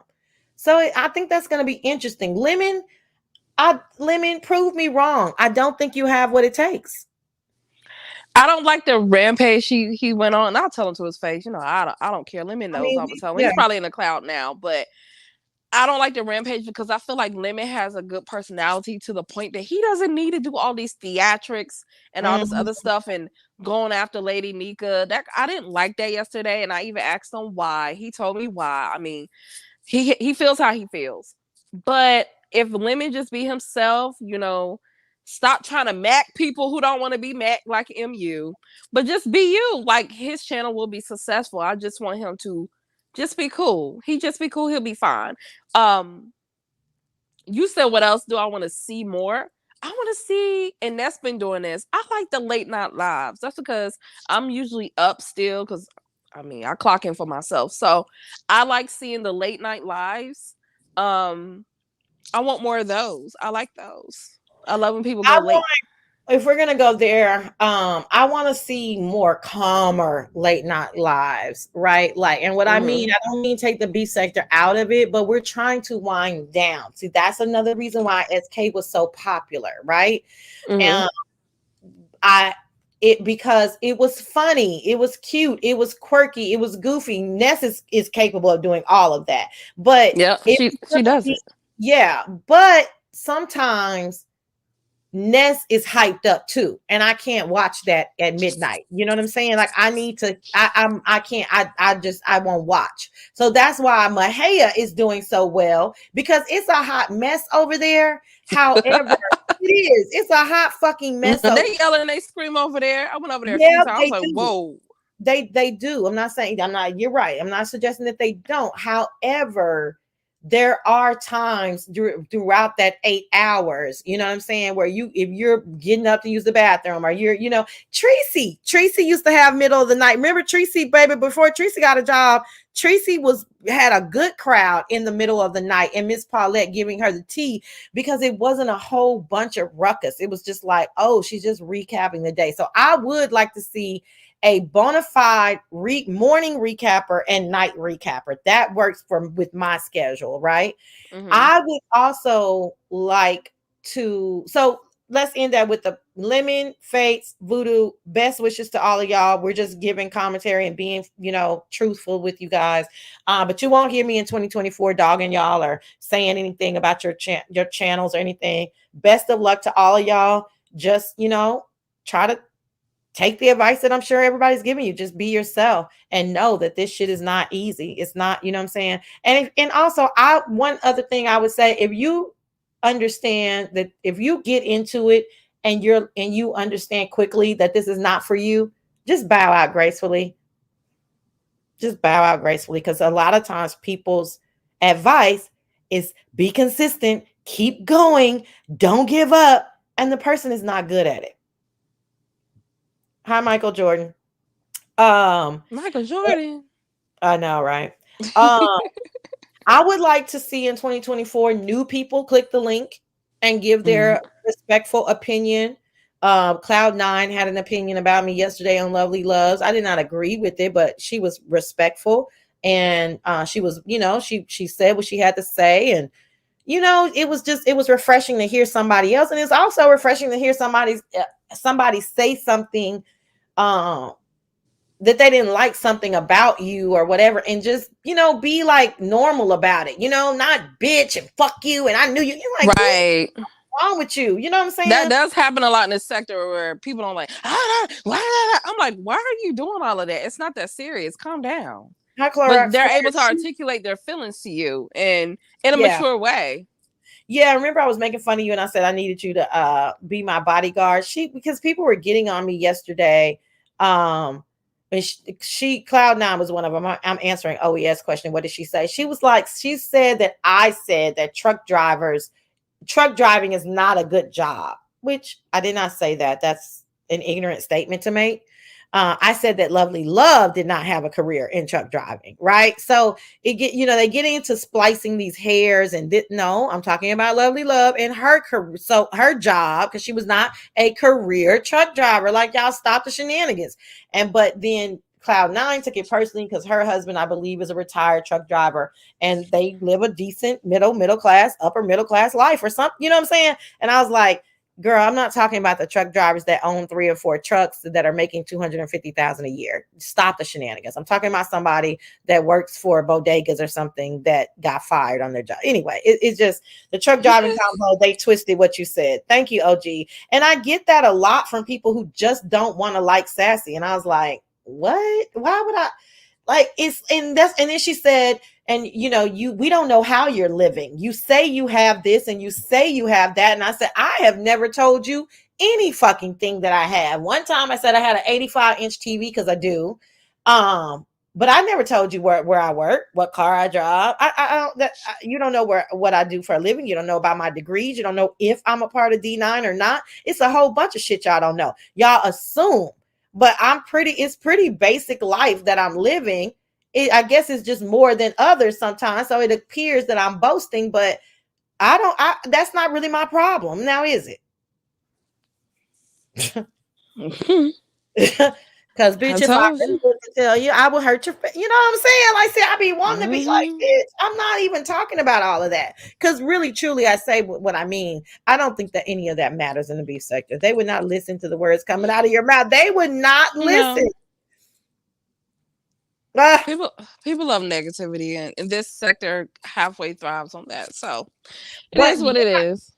So I think that's going to be interesting. Lemon, prove me wrong. I don't think you have what it takes. I don't like the rampage he went on. And I'll tell him to his face. I don't care. Lemon knows. I will tell him. He's probably in the cloud now, but I don't like the rampage because I feel like Lemon has a good personality to the point that he doesn't need to do all these theatrics and all this other stuff and going after Lady Nika. That I didn't like that yesterday, and I even asked him why. He told me why. I mean, he feels how he feels. But if Lemon just be himself, stop trying to mac people who don't want to be mac like MU, but just be you. Like, his channel will be successful. I just want him to just be cool. He just be cool. He'll be fine. You said, what else do I want to see more? I want to see, and that's been doing this. I like the late night lives. That's because I'm usually up still because, I clock in for myself. So I like seeing the late night lives. I want more of those. I like those. I love when people go late. If we're going to go there, I want to see more calmer late night lives, right? Like, and what I mean, I don't mean take the B sector out of it, but we're trying to wind down. See, that's another reason why SK was so popular, right? And because it was funny, it was cute, it was quirky, it was goofy. Ness is capable of doing all of that, but yeah, she does it. Yeah, but sometimes Ness is hyped up too, and I can't watch that at midnight. You know what I'm saying? Like, I need to. I can't. I won't watch. So that's why Mahia is doing so well, because it's a hot mess over there. However, it is. It's a hot fucking mess. They yell and they scream over there. I went over there a few times. I was like, whoa. They do. You're right. I'm not suggesting that they don't. However, there are times throughout that 8 hours, you know what I'm saying, where if you're getting up to use the bathroom, or Tracy used to have middle of the night. Remember Tracy, baby, before Tracy got a job, Tracy had a good crowd in the middle of the night, and Miss Paulette giving her the tea, because it wasn't a whole bunch of ruckus. It was just like, oh, she's just recapping the day. So I would like to see a bona fide morning recapper and night recapper. That works with my schedule, right? Mm-hmm. I would also like to, so let's end that with the Lemon, Fates, Voodoo, best wishes to all of y'all. We're just giving commentary and being, truthful with you guys. But you won't hear me in 2024 dogging y'all or saying anything about your channels or anything. Best of luck to all of y'all. Just, try to take the advice that I'm sure everybody's giving you. Just be yourself and know that this shit is not easy. It's not, you know what I'm saying? And also, one other thing I would say, if you understand that, if you get into it and you understand quickly that this is not for you, just bow out gracefully. Just bow out gracefully, because a lot of times people's advice is be consistent, keep going, don't give up, and the person is not good at it. Hi, Michael Jordan. Michael Jordan. I know, right? I would like to see in 2024 new people click the link and give their respectful opinion. Cloud9 had an opinion about me yesterday on Lovely Loves. I did not agree with it, but she was respectful, and she was, she said what she had to say, and it was refreshing to hear somebody else, and it's also refreshing to hear somebody say something that they didn't like something about you or whatever, and just be like normal about it, not bitch and fuck you and I knew you. You're like, right, what's wrong with you? You know what I'm saying? That does happen a lot in this sector where people don't like, I'm like, why are you doing all of that? It's not that serious. Calm down. But they're able to articulate their feelings to you in a mature way. Yeah, I remember I was making fun of you and I said I needed you to be my bodyguard. Because people were getting on me yesterday. And Cloud9 was one of them. I'm answering OES question. What did she say? She said that I said that truck driving is not a good job, which I did not say that. That's an ignorant statement to make. I said that Lovely Love did not have a career in truck driving, right? So they get into splicing these hairs, and no, I'm talking about Lovely Love and her career. So her job, because she was not a career truck driver, like y'all stop the shenanigans. But then Cloud9 took it personally because her husband, I believe, is a retired truck driver, and they live a decent middle class, upper middle class life or something. You know what I'm saying? And I was like, girl, I'm not talking about the truck drivers that own 3 or 4 trucks that are making $250,000 a year. Stop the shenanigans. I'm talking about somebody that works for bodegas or something that got fired on their job. Anyway, it's just the truck driving combo. They twisted what you said. Thank you, OG. And I get that a lot from people who just don't want to like Sassy. And I was like, what? Why would I? Like, and then she said, and we don't know how you're living. You say you have this and you say you have that. And I said, I have never told you any fucking thing that I have. One time I said I had an 85-inch TV because I do. But I never told you where I work, what car I drive. You don't know what I do for a living. You don't know about my degrees. You don't know if I'm a part of D9 or not. It's a whole bunch of shit y'all don't know. Y'all assume. But it's pretty basic life that I'm living. I guess it's just more than others sometimes. So it appears that I'm boasting, but that's not really my problem. Now, is it? Because bitch, if I really tell you, I will hurt your you know what I'm saying? Like, see, I be wanting to be like this. I'm not even talking about all of that. Because really, truly, I say what I mean. I don't think that any of that matters in the beef sector. They would not listen to the words coming out of your mouth. They would not listen. People love negativity, and this sector halfway thrives on that. So it is what it is.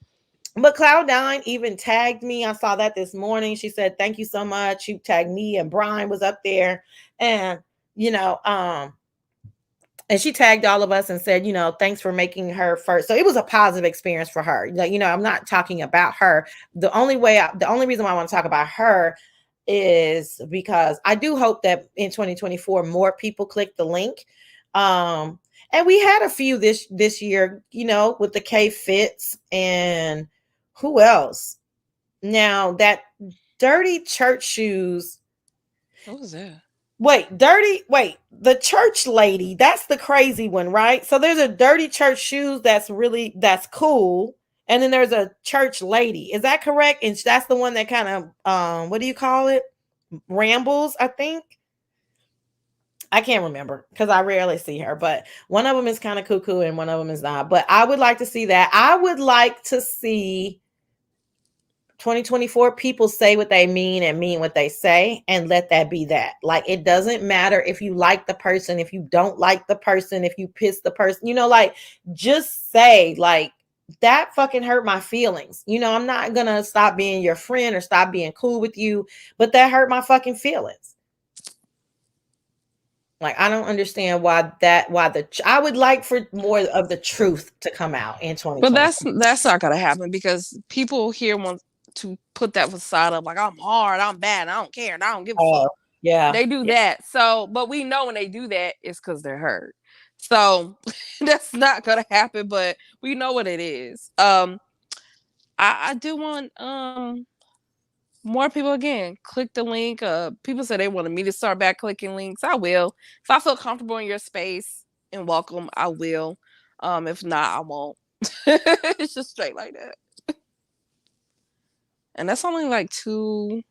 But Cloud9 even tagged me. I saw that this morning. She said, thank you so much. She tagged me, and Brian was up there. And, and she tagged all of us and said, thanks for making her first. So it was a positive experience for her. Like, I'm not talking about her. The only reason why I want to talk about her is because I do hope that in 2024 more people click the link. And we had a few this year, you know, with the K Fits and who else? Now that dirty church shoes. What was that? Wait, the church lady, that's the crazy one, right? So there's a dirty church shoes that's cool. And then there's a church lady. Is that correct? And that's the one that kind of what do you call it? Rambles, I think. I can't remember because I rarely see her, but one of them is kind of cuckoo and one of them is not. But I would like to see that. I would like to see 2024 people say what they mean and mean what they say, and let that be that. Like, it doesn't matter if you like the person, if you don't like the person, if you piss the person, you know, like, just say, like, that fucking hurt my feelings. You know, I'm not gonna stop being your friend or stop being cool with you, but that hurt my fucking feelings. Like, I don't understand I would like for more of the truth to come out in 2020. But that's not gonna happen because people here want to put that facade of like, I'm hard, I'm bad, I don't care, and I don't give a fuck. Yeah. They do that. So, but we know when they do that, it's because they're hurt. So that's not gonna happen, but we know what it is. I do want more people again click the link. People say they wanted me to start back clicking links. I will. If I feel comfortable in your space and welcome, I will. If not, I won't. It's just straight like that. And that's only like 2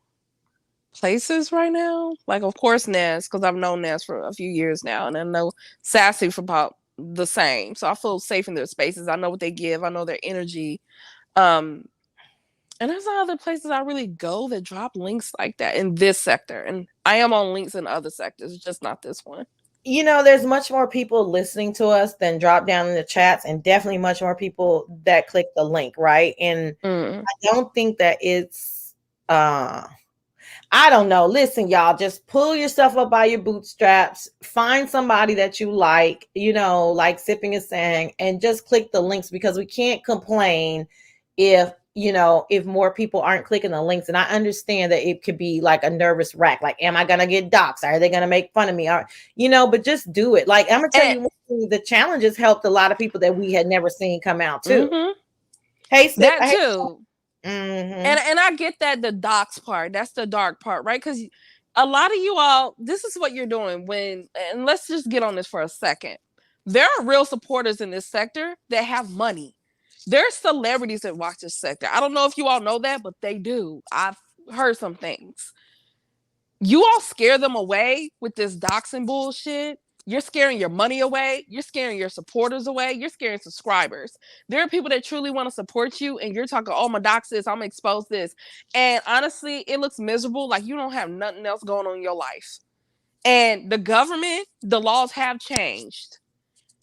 places right now. Like, of course, Ness, because I've known Ness for a few years now, and I know Sassy for about the same. So I feel safe in their spaces. I know what they give. I know their energy. And there's not other places I really go that drop links like that in this sector. And I am on links in other sectors, just not this one. You know, there's much more people listening to us than drop down in the chats, and definitely much more people that click the link, right? And I don't think that it's I don't know. Listen, y'all, just pull yourself up by your bootstraps, find somebody that you like, you know, like Sipping is saying, and just click the links, because we can't complain if, you know, if more people aren't clicking the links. And I understand that it could be like a nervous wreck. Like, am I going to get doxxed? Are they going to make fun of me? Or, you know, but just do it. Like, I'm going to tell you, the challenges helped a lot of people that we had never seen come out too. Hey, Sip, that too. And I get that, the dox part, that's the dark part, right? Because a lot of you all, this is what you're doing and let's just get on this for a second. There are real supporters in this sector that have money. There's celebrities that watch this sector. I don't know if you all know that, but they do. I've heard some things. You all scare them away with this doxing bullshit. You're scaring your money away. You're scaring your supporters away. You're scaring subscribers. There are people that truly want to support you, and you're talking, oh, my dox this, I'm going to expose this. And honestly, it looks miserable. Like you don't have nothing else going on in your life. And the government, the laws have changed,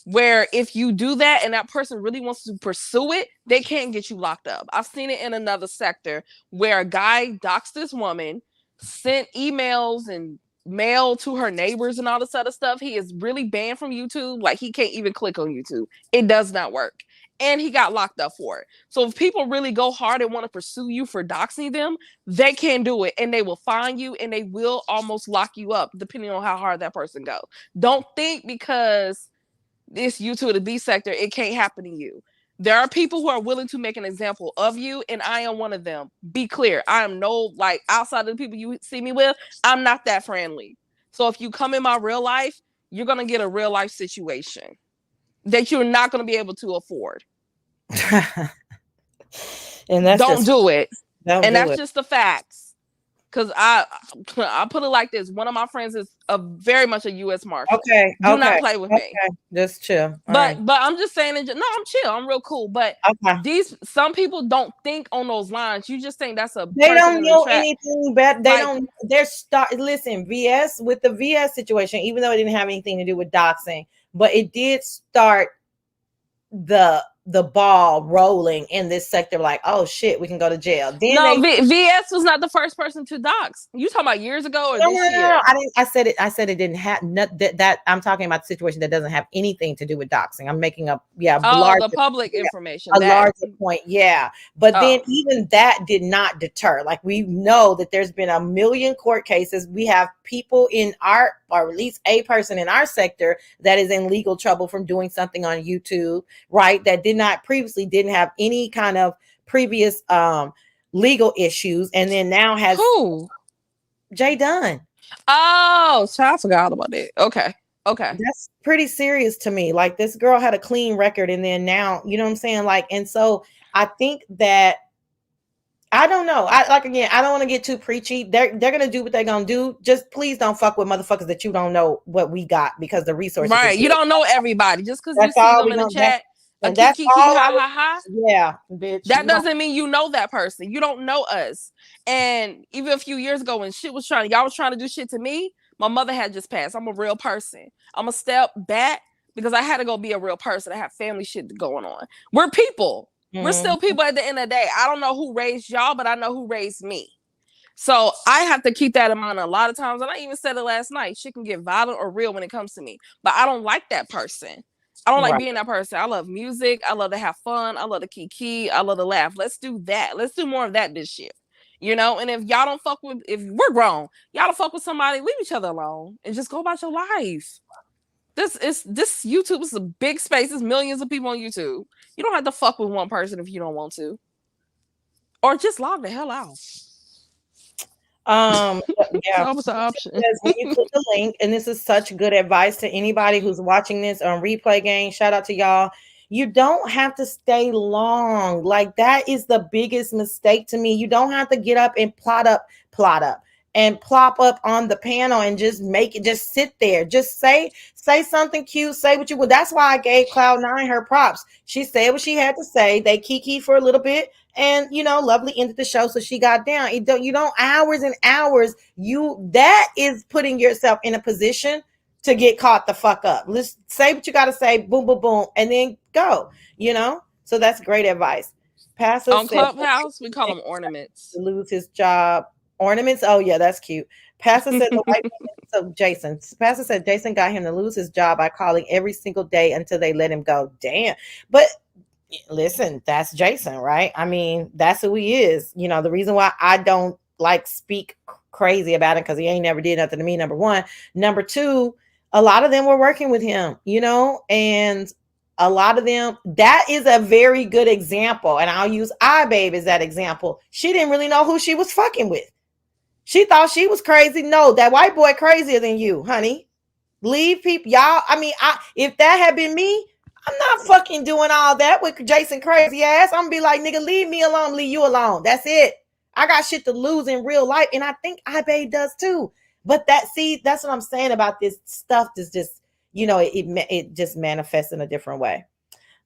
where if you do that and that person really wants to pursue it, they can't get you locked up. I've seen it in another sector where a guy doxed this woman, sent emails and mail to her neighbors and all this other stuff. He is really banned from YouTube. Like, he can't even click on YouTube. It does not work. And he got locked up for it. So if people really go hard and want to pursue you for doxing them, they can do it, and they will find you, and they will almost lock you up depending on how hard that person goes. Don't think because this YouTube or the B sector, it can't happen to you. There are people who are willing to make an example of you, and I am one of them. Be clear. I am like, outside of the people you see me with, I'm not that friendly. So if you come in my real life, you're going to get a real life situation that you're not going to be able to afford. And that's don't do it. And that's just the facts. Because I put it like this. One of my friends is very much a U.S. Marshal. Okay. Do not play with me. Just chill. But I'm just saying, no, I'm chill. I'm real cool. But some people don't think on those lines. You just think that's they don't know anything better. They don't. Listen, VS, with the VS situation, even though it didn't have anything to do with doxing, but it did start the the ball rolling in this sector, like, oh shit, we can go to jail. Then No, they VS was not the first person to dox. You talking about years ago or this year? I didn't. I said it didn't have that. I'm talking about the situation that doesn't have anything to do with doxing. I'm making up, the public information. A that. larger point, yeah. But then even that did not deter. Like, we know that there's been a million court cases. We have people in our, or at least a person in our sector that is in legal trouble from doing something on YouTube, right? That didn't have any kind of previous legal issues, and then now has who? Jay Dunn. Oh, so I forgot about it. Okay. That's pretty serious to me. Like, this girl had a clean record, and then now, you know what I'm saying? Like, and so I think that, I don't know. Again, I don't want to get too preachy. They're gonna do what they're gonna do. Just please don't fuck with motherfuckers that you don't know what we got, because the resources. Right. You don't know everybody. Just because you see them in the chat. And that's all. Ha. Yeah, bitch. That doesn't mean you know that person. You don't know us. And even a few years ago when y'all was trying to do shit to me, my mother had just passed. I'm a real person. I'm a step back because I had to go be a real person. I have family shit going on. We're people. We're still people at the end of the day. I don't know who raised y'all, but I know who raised me. So I have to keep that in mind a lot of times. And I even said it last night. Shit can get violent or real when it comes to me. But I don't like that person. I don't like being that person. I love music. I love to have fun. I love to kiki. I love to laugh. Let's do that. Let's do more of that this year. You know, and if y'all don't fuck with, if we're grown, y'all don't fuck with somebody, leave each other alone and just go about your life. This YouTube is a big space. There's millions of people on YouTube. You don't have to fuck with one person if you don't want to. Or just log the hell out. Yeah, that was the option. When you click the link, and this is such good advice to anybody who's watching this on replay game, shout out to y'all. You don't have to stay long. Like, that is the biggest mistake to me. You don't have to get up and plot up and plop up on the panel and just sit there. Just say something cute, say what you would. That's why I gave Cloud9 her props. She said what she had to say. They kiki for a little bit, and Lovely ended the show, so she got down. You don't hours and hours. That is putting yourself in a position to get caught the fuck up. Let's say what you got to say, boom, boom, boom, and then go, So that's great advice. Pastor on Clubhouse, we call them ornaments. Lose his job. Ornaments? Oh, yeah, that's cute. Pastor said the white Pastor said Jason got him to lose his job by calling every single day until they let him go. Damn. But listen, that's Jason, right? I mean, that's who he is. The reason why I don't speak crazy about it, because he ain't never did nothing to me, number one. Number two, a lot of them were working with him, and a lot of them, that is a very good example. And I'll use iBabe as that example. She didn't really know who she was fucking with. She thought she was crazy. No, that white boy crazier than you, honey. Leave people, y'all. I mean, if that had been me, I'm not fucking doing all that with Jason crazy ass. I'm gonna be like, nigga, leave me alone, leave you alone. That's it. I got shit to lose in real life, and I think iBabe does too. But that's what I'm saying about this stuff. Is just, it just manifests in a different way.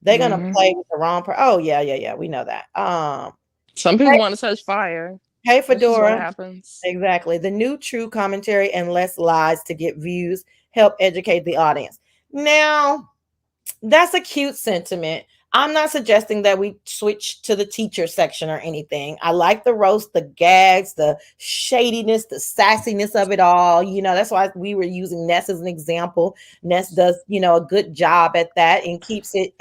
They're gonna play with the wrong person. Oh yeah, we know that. Some people want to touch fire. Hey, Fedora. What happens. Exactly. The new true commentary and less lies to get views help educate the audience. Now, that's a cute sentiment. I'm not suggesting that we switch to the teacher section or anything. I like the roast, the gags, the shadiness, the sassiness of it all. That's why we were using Ness as an example. Ness does, a good job at that and keeps it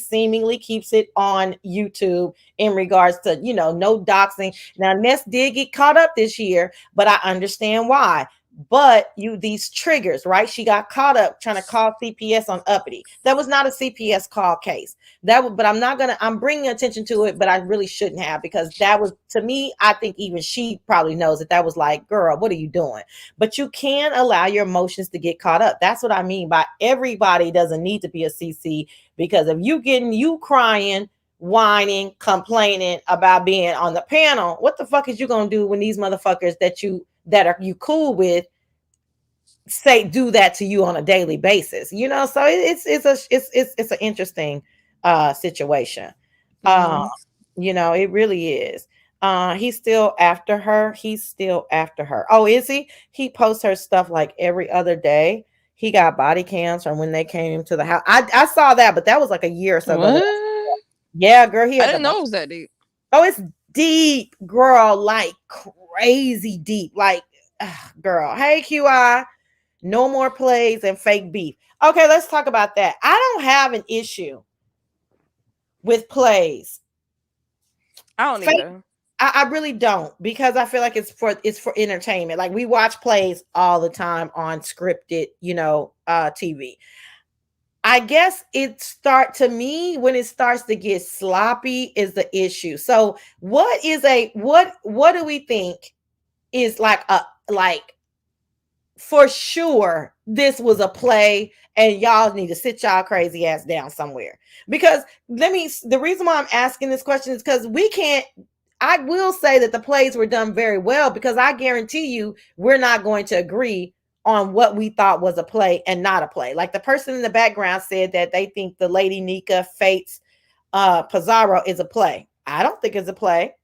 seemingly keeps it on YouTube in regards to, no doxing. Now, Ness did get caught up this year, but I understand why. But these triggers, right? She got caught up trying to call CPS on Uppity. That was not a CPS call case. But I'm bringing attention to it, but I really shouldn't have, because that was, to me, I think even she probably knows that was like, girl, what are you doing? But you can allow your emotions to get caught up. That's what I mean by everybody doesn't need to be a CC, because if you crying, whining, complaining about being on the panel, what the fuck is you going to do when these motherfuckers that are you cool with do that to you on a daily basis? So it's an interesting situation. It really is. He's still after her. Oh, is he? He posts her stuff like every other day. He got body cams from when they came to the house. I saw that, but that was like a year or so ago. Yeah, girl, he I had didn't the know it was that deep. Oh, it's deep, girl, like crazy deep. Like, girl. Hey, QI, no more plays and fake beef. Okay, let's talk about that. I don't have an issue with plays. I don't Fake, either. I really don't, because I feel like it's for entertainment. Like, we watch plays all the time on scripted, TV. I guess it start to me when it starts to get sloppy is the issue. So what do we think is like for sure this was a play and y'all need to sit y'all crazy ass down somewhere? Because the reason why I'm asking this question is because I will say that the plays were done very well, because I guarantee you we're not going to agree on what we thought was a play and not a play. Like the person in the background said that they think the Lady Nika Fates Pizarro is a play. I don't think it's a play.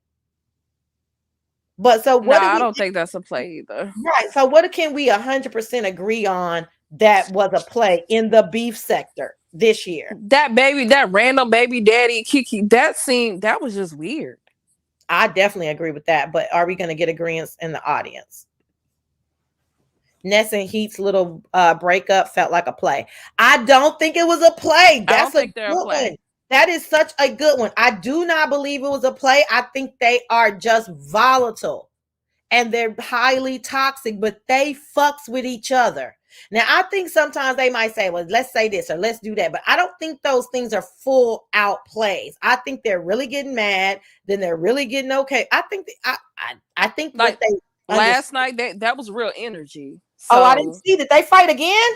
But so what I don't think that's a play either. Right. So what can we 100% agree on that was a play in the beef sector this year? That random baby daddy Kiki, that was just weird. I definitely agree with that. But are we going to get agreements in the audience? Ness and Heat's little breakup felt like a play. I don't think it was a play. That's a good one. That is such a good one. I do not believe it was a play. I think they are just volatile and they're highly toxic, but they fucks with each other. Now, I think sometimes they might say, well, let's say this or let's do that. But I don't think those things are full out plays. I think they're really getting mad. Then they're really getting okay. I think I think like what they last night, that was real energy. So, I didn't see. Did they fight again?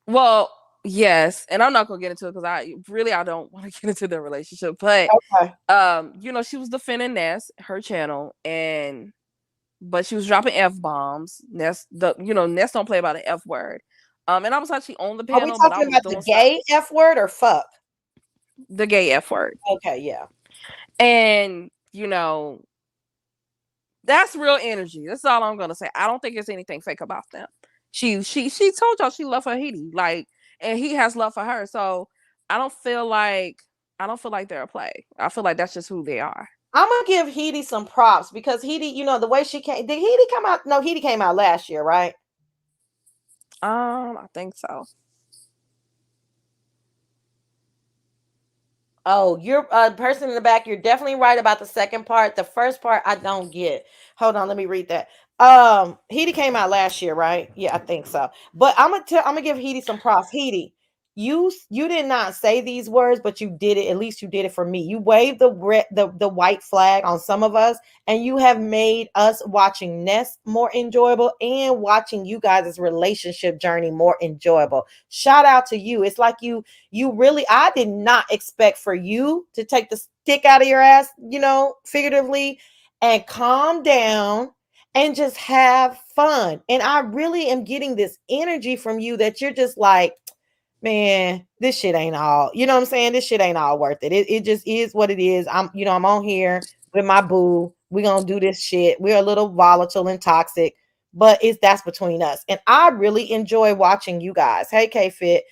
Well, yes, and I'm not gonna get into it because I don't want to get into their relationship. But okay. She was defending Ness, her channel, but she was dropping F-bombs. Ness don't play about an F word. And I was actually on the panel. Are we talking about the gay F word or fuck? The gay F word. Okay, yeah. And that's real energy. That's all I'm gonna say. I don't think there's anything fake about them. She told y'all she loved her Heidi, and he has love for her. So I don't feel like they're a play. I feel like that's just who they are. I'm gonna give Heidi some props because Heidi, the way she came. Did Heidi come out? No, Heidi came out last year, right? I think so. Oh, you're a person in the back. You're definitely right about the second part. The first part, I don't get. Hold on, let me read that. Heidi came out last year, right? Yeah, I think so. But I'm gonna give Heidi some props. Heidi, you did not say these words, but you did it. At least you did it for me. You waved the white flag on some of us, and you have made us watching Ness more enjoyable and watching you guys' relationship journey more enjoyable. Shout out to you. It's like you really, I did not expect for you to take the stick out of your ass, figuratively, and calm down and just have fun. And I really am getting this energy from you that you're just like, man, this shit ain't all, you know what I'm saying? This shit ain't all worth it. It just is what it is. I'm on here with my boo. We're going to do this shit. We're a little volatile and toxic, but that's between us. And I really enjoy watching you guys. Hey, K-Fit.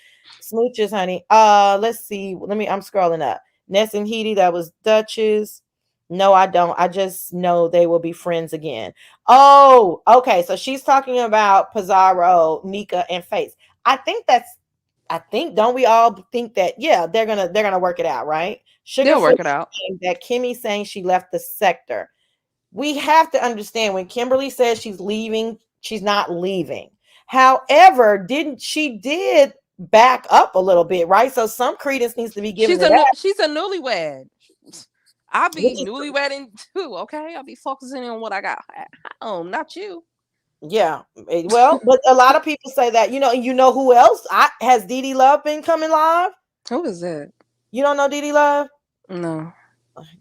Smooches, honey. Let's see. I'm scrolling up. Ness and Heidi, that was Duchess. No, I don't. I just know they will be friends again. Oh, okay. So she's talking about Pizarro, Nika, and Fates. Don't we all think that, yeah, they're gonna work it out, right? They'll work it out. That Kimmy's saying she left the sector. We have to understand when Kimberly says she's leaving, she's not leaving. However, she did back up a little bit, right? So some credence needs to be given to that. She's a newlywed. I'll be newlywed too, okay? I'll be focusing on what I got. Not you. Yeah, well, but a lot of people say that, you know who else? Has Dede Love been coming live? Who is that? You don't know Dede Love? No.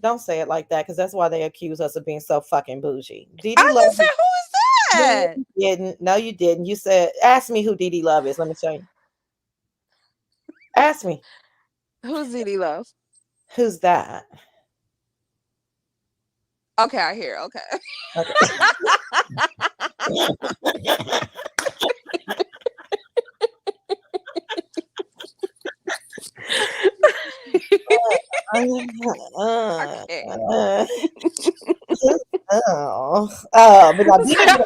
Don't say it like that, because that's why they accuse us of being so fucking bougie. Dede Love. Just said, who is that? No, you didn't. No, you didn't. You said, ask me who Dede Love is. Let me show you. Ask me. Who's Dede Love? Who's that? Okay, I hear. Okay. But now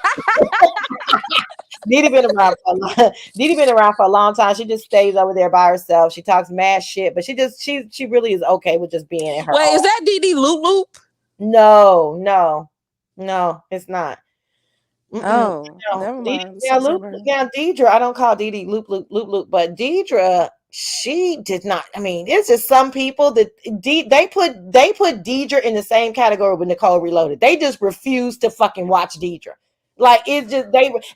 Didi been around for a long, Didi been around for a long time. She just stays over there by herself. She talks mad shit, but she really is okay with just being in her Wait, own. is that Didi Loop Loop? No, it's not. Oh, No. never mind. Now, Deidre, I don't call Didi loop, but Deidre, she did not. I mean, it's just some people that they put Deidre in the same category with Nicole Reloaded. They just refuse to fucking watch Deidre. Like it's just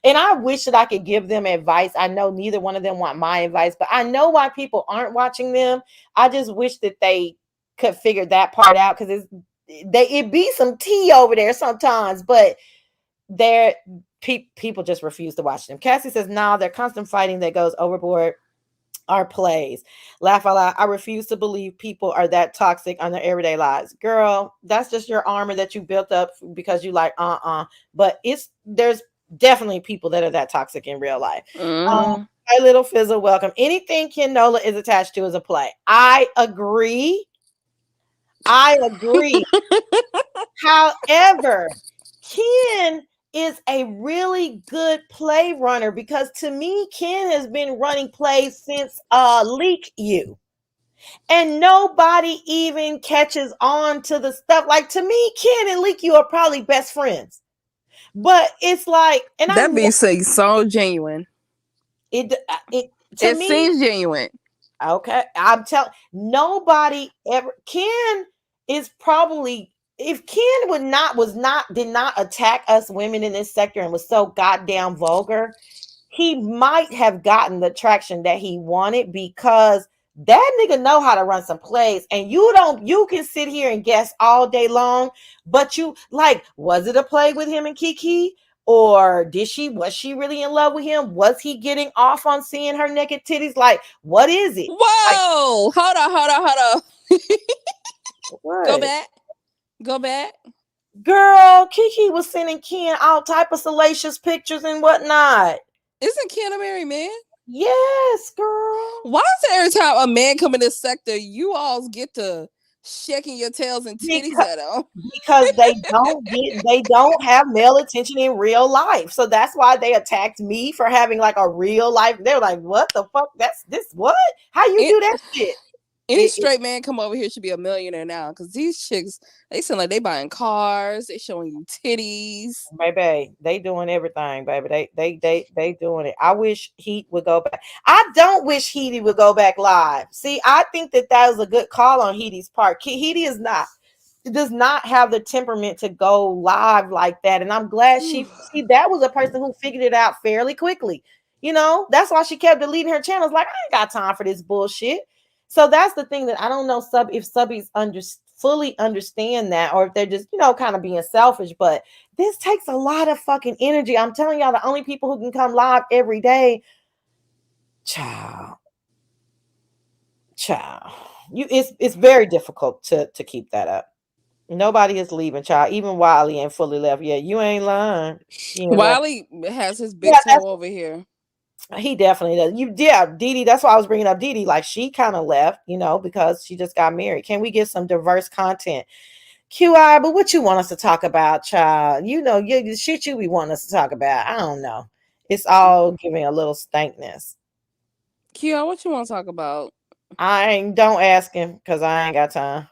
and I wish that I could give them advice. I know neither one of them want my advice, but I know why people aren't watching them. I just wish that they could figure that part out because it be some tea over there sometimes, but people just refuse to watch them. Cassie says, "Nah, they're constant fighting that goes overboard are plays. Laugh out loud. I refuse to believe people are that toxic on their everyday lives. Girl, that's just your armor that you built up because you like But there's definitely people that are that toxic in real life. Hi, Little Fizzle, welcome. Anything Ken Nola is attached to is a play. I agree. However, Ken is a really good play runner because to me, Ken has been running plays since Leak You. And nobody even catches on to the stuff. Like to me, Ken and Leak You are probably best friends. But it's like, and that be so genuine. It seems genuine. Okay, I'm telling nobody ever. Ken is probably if Ken did not attack us women in this sector and was so goddamn vulgar, he might have gotten the traction that he wanted because that nigga know how to run some plays. And you can sit here and guess all day long, but was it a play with him and Kiki? Or was she really in love with him? Was he getting off on seeing her naked titties? Like, what is it? Whoa! Hold on. What? Go back. Girl, Kiki was sending Ken all type of salacious pictures and whatnot. Isn't Ken a married man? Yes, girl. Why is it every time a man come in this sector, you all get to shaking your tails and titties at them? Because they don't have male attention in real life. So that's why they attacked me for having like a real life. They're like, what the fuck? That's this what? How you do that shit? Any straight man come over here should be a millionaire now because these chicks, they seem like they buying cars, they showing you titties. Baby, they doing everything, baby. They doing it. I wish Heat would go back. I don't wish Heaty would go back live. See, I think that was a good call on Heaty's part. Heaty does not have the temperament to go live like that. And I'm glad that was a person who figured it out fairly quickly. You know, that's why she kept deleting her channels. Like, I ain't got time for this bullshit. So that's the thing that I don't know if subbies fully understand that, or if they're just, kind of being selfish. But this takes a lot of fucking energy. I'm telling y'all, the only people who can come live every day, child. It's very difficult to keep that up. Nobody is leaving, child. Even Wiley ain't fully left yet. You ain't lying. Wiley has his big toe over here. He definitely does. Didi. That's why I was bringing up Didi. Like she kind of left, because she just got married. Can we get some diverse content? QI, but what you want us to talk about, child? The shit you be wanting us to talk about. I don't know. It's all giving a little stankness. QI, what you want to talk about? Don't ask him because I ain't got time.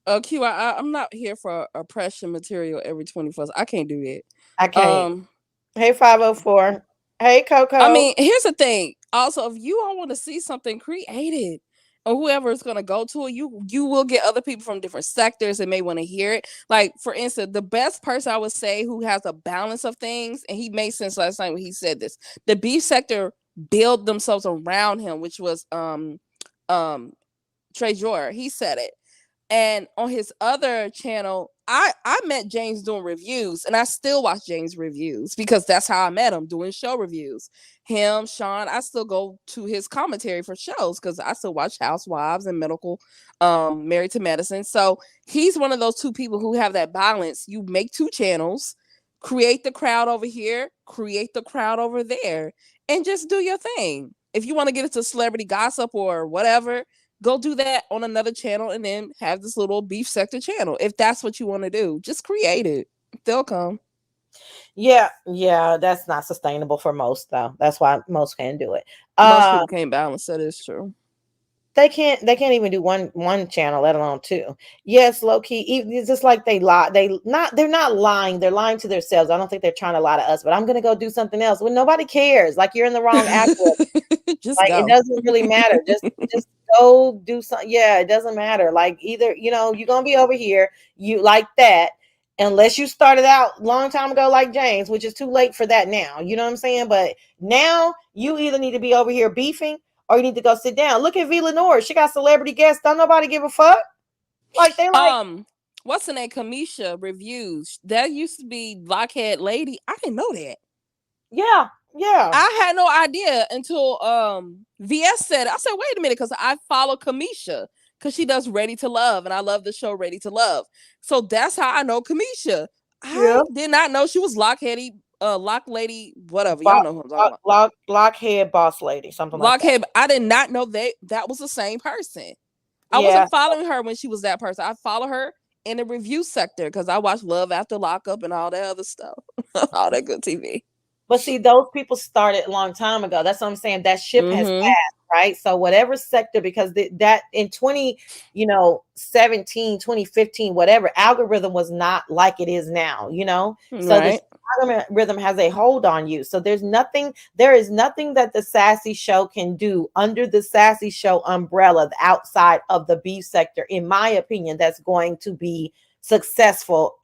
QI, I'm not here for oppression material every 21st. I can't do that. I can't. Hey, 504. Hey, Coco. I mean, here's the thing. Also, if you all want to see something created, or whoever is going to go to it, you will get other people from different sectors that may want to hear it. Like, for instance, the best person I would say who has a balance of things, and he made sense last night when he said this, the beef sector build themselves around him, which was Trey Joyer. He said it. And on his other channel, I met James doing reviews, and I still watch James reviews because that's how I met him, doing show reviews. Him, Sean, I still go to his commentary for shows because I still watch Housewives and Medical, Married to Medicine. So he's one of those two people who have that balance. You make two channels, create the crowd over here, create the crowd over there, and just do your thing. If you want to get into celebrity gossip or whatever, go do that on another channel and then have this little beef sector channel. If that's what you want to do, just create it. They'll come. Yeah, that's not sustainable for most though. That's why most can't do it. Most people can't balance. That is true. They can't even do one channel, let alone two. Yes, low key. It's just like they lie. They're not lying. They're lying to themselves. I don't think they're trying to lie to us, but I'm gonna go do something else. Well, nobody cares. Like, you're in the wrong algorithm. Just Like, go. it doesn't really matter. Just go do something. Yeah, it doesn't matter. Like, either, you're gonna be over here, you like that, unless you started out long time ago like James, which is too late for that now. You know what I'm saying? But now you either need to be over here beefing, or you need to go sit down. Look at V. Lenore. She got celebrity guests. Don't nobody give a fuck. Like, they like, what's the name? Kamisha reviews. That used to be Blockhead Lady. I didn't know that. Yeah. I had no idea until VS said it. I said, wait a minute, because I follow Kamisha because she does Ready to Love, and I love the show Ready to Love. So that's how I know Kamisha. I did not know she was Lock Lady, whatever. Y'all know who I'm talking about. Blockhead Boss Lady, something like that. Blockhead. I did not know that was the same person. I wasn't following her when she was that person. I follow her in the review sector because I watch Love After Lockup and all that other stuff. All that good TV. But see, those people started a long time ago. That's what I'm saying. That ship has passed, right? So whatever sector, because that in 2017, 2015, whatever, algorithm was not like it is now, So this algorithm has a hold on you. So there is nothing that the Sassy Show can do under the Sassy Show umbrella outside of the beef sector, in my opinion, that's going to be successful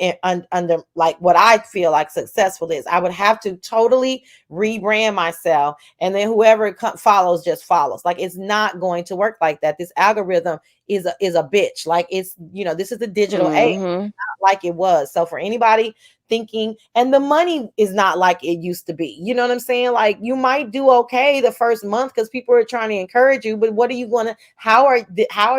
under like what I feel like successful is. I would have to totally rebrand myself, and then whoever follows just follows. Like, it's not going to work like that. This algorithm is a bitch. Like, it's, this is the digital age, not like it was. So for anybody thinking, and the money is not like it used to be, you know what I'm saying? Like, you might do okay the first month because people are trying to encourage you, but what are you going to, how are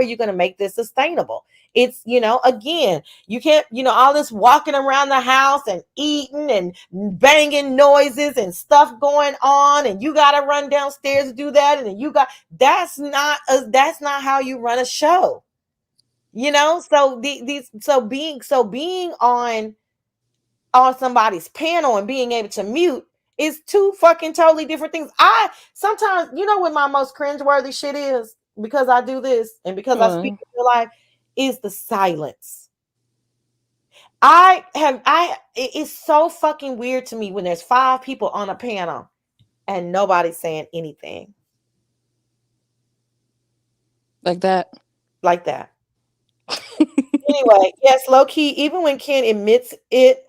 you going to make this sustainable? It's, again, you can't, all this walking around the house and eating and banging noises and stuff going on, and you got to run downstairs to do that. And then that's not how you run a show, So being on somebody's panel and being able to mute is two fucking totally different things. I sometimes, what my most cringeworthy shit is, because I do this and because I speak in real life, is the silence. It's so fucking weird to me when there's 5 people on a panel and nobody's saying anything. Like that. Anyway, yes, low key, even when Ken admits it,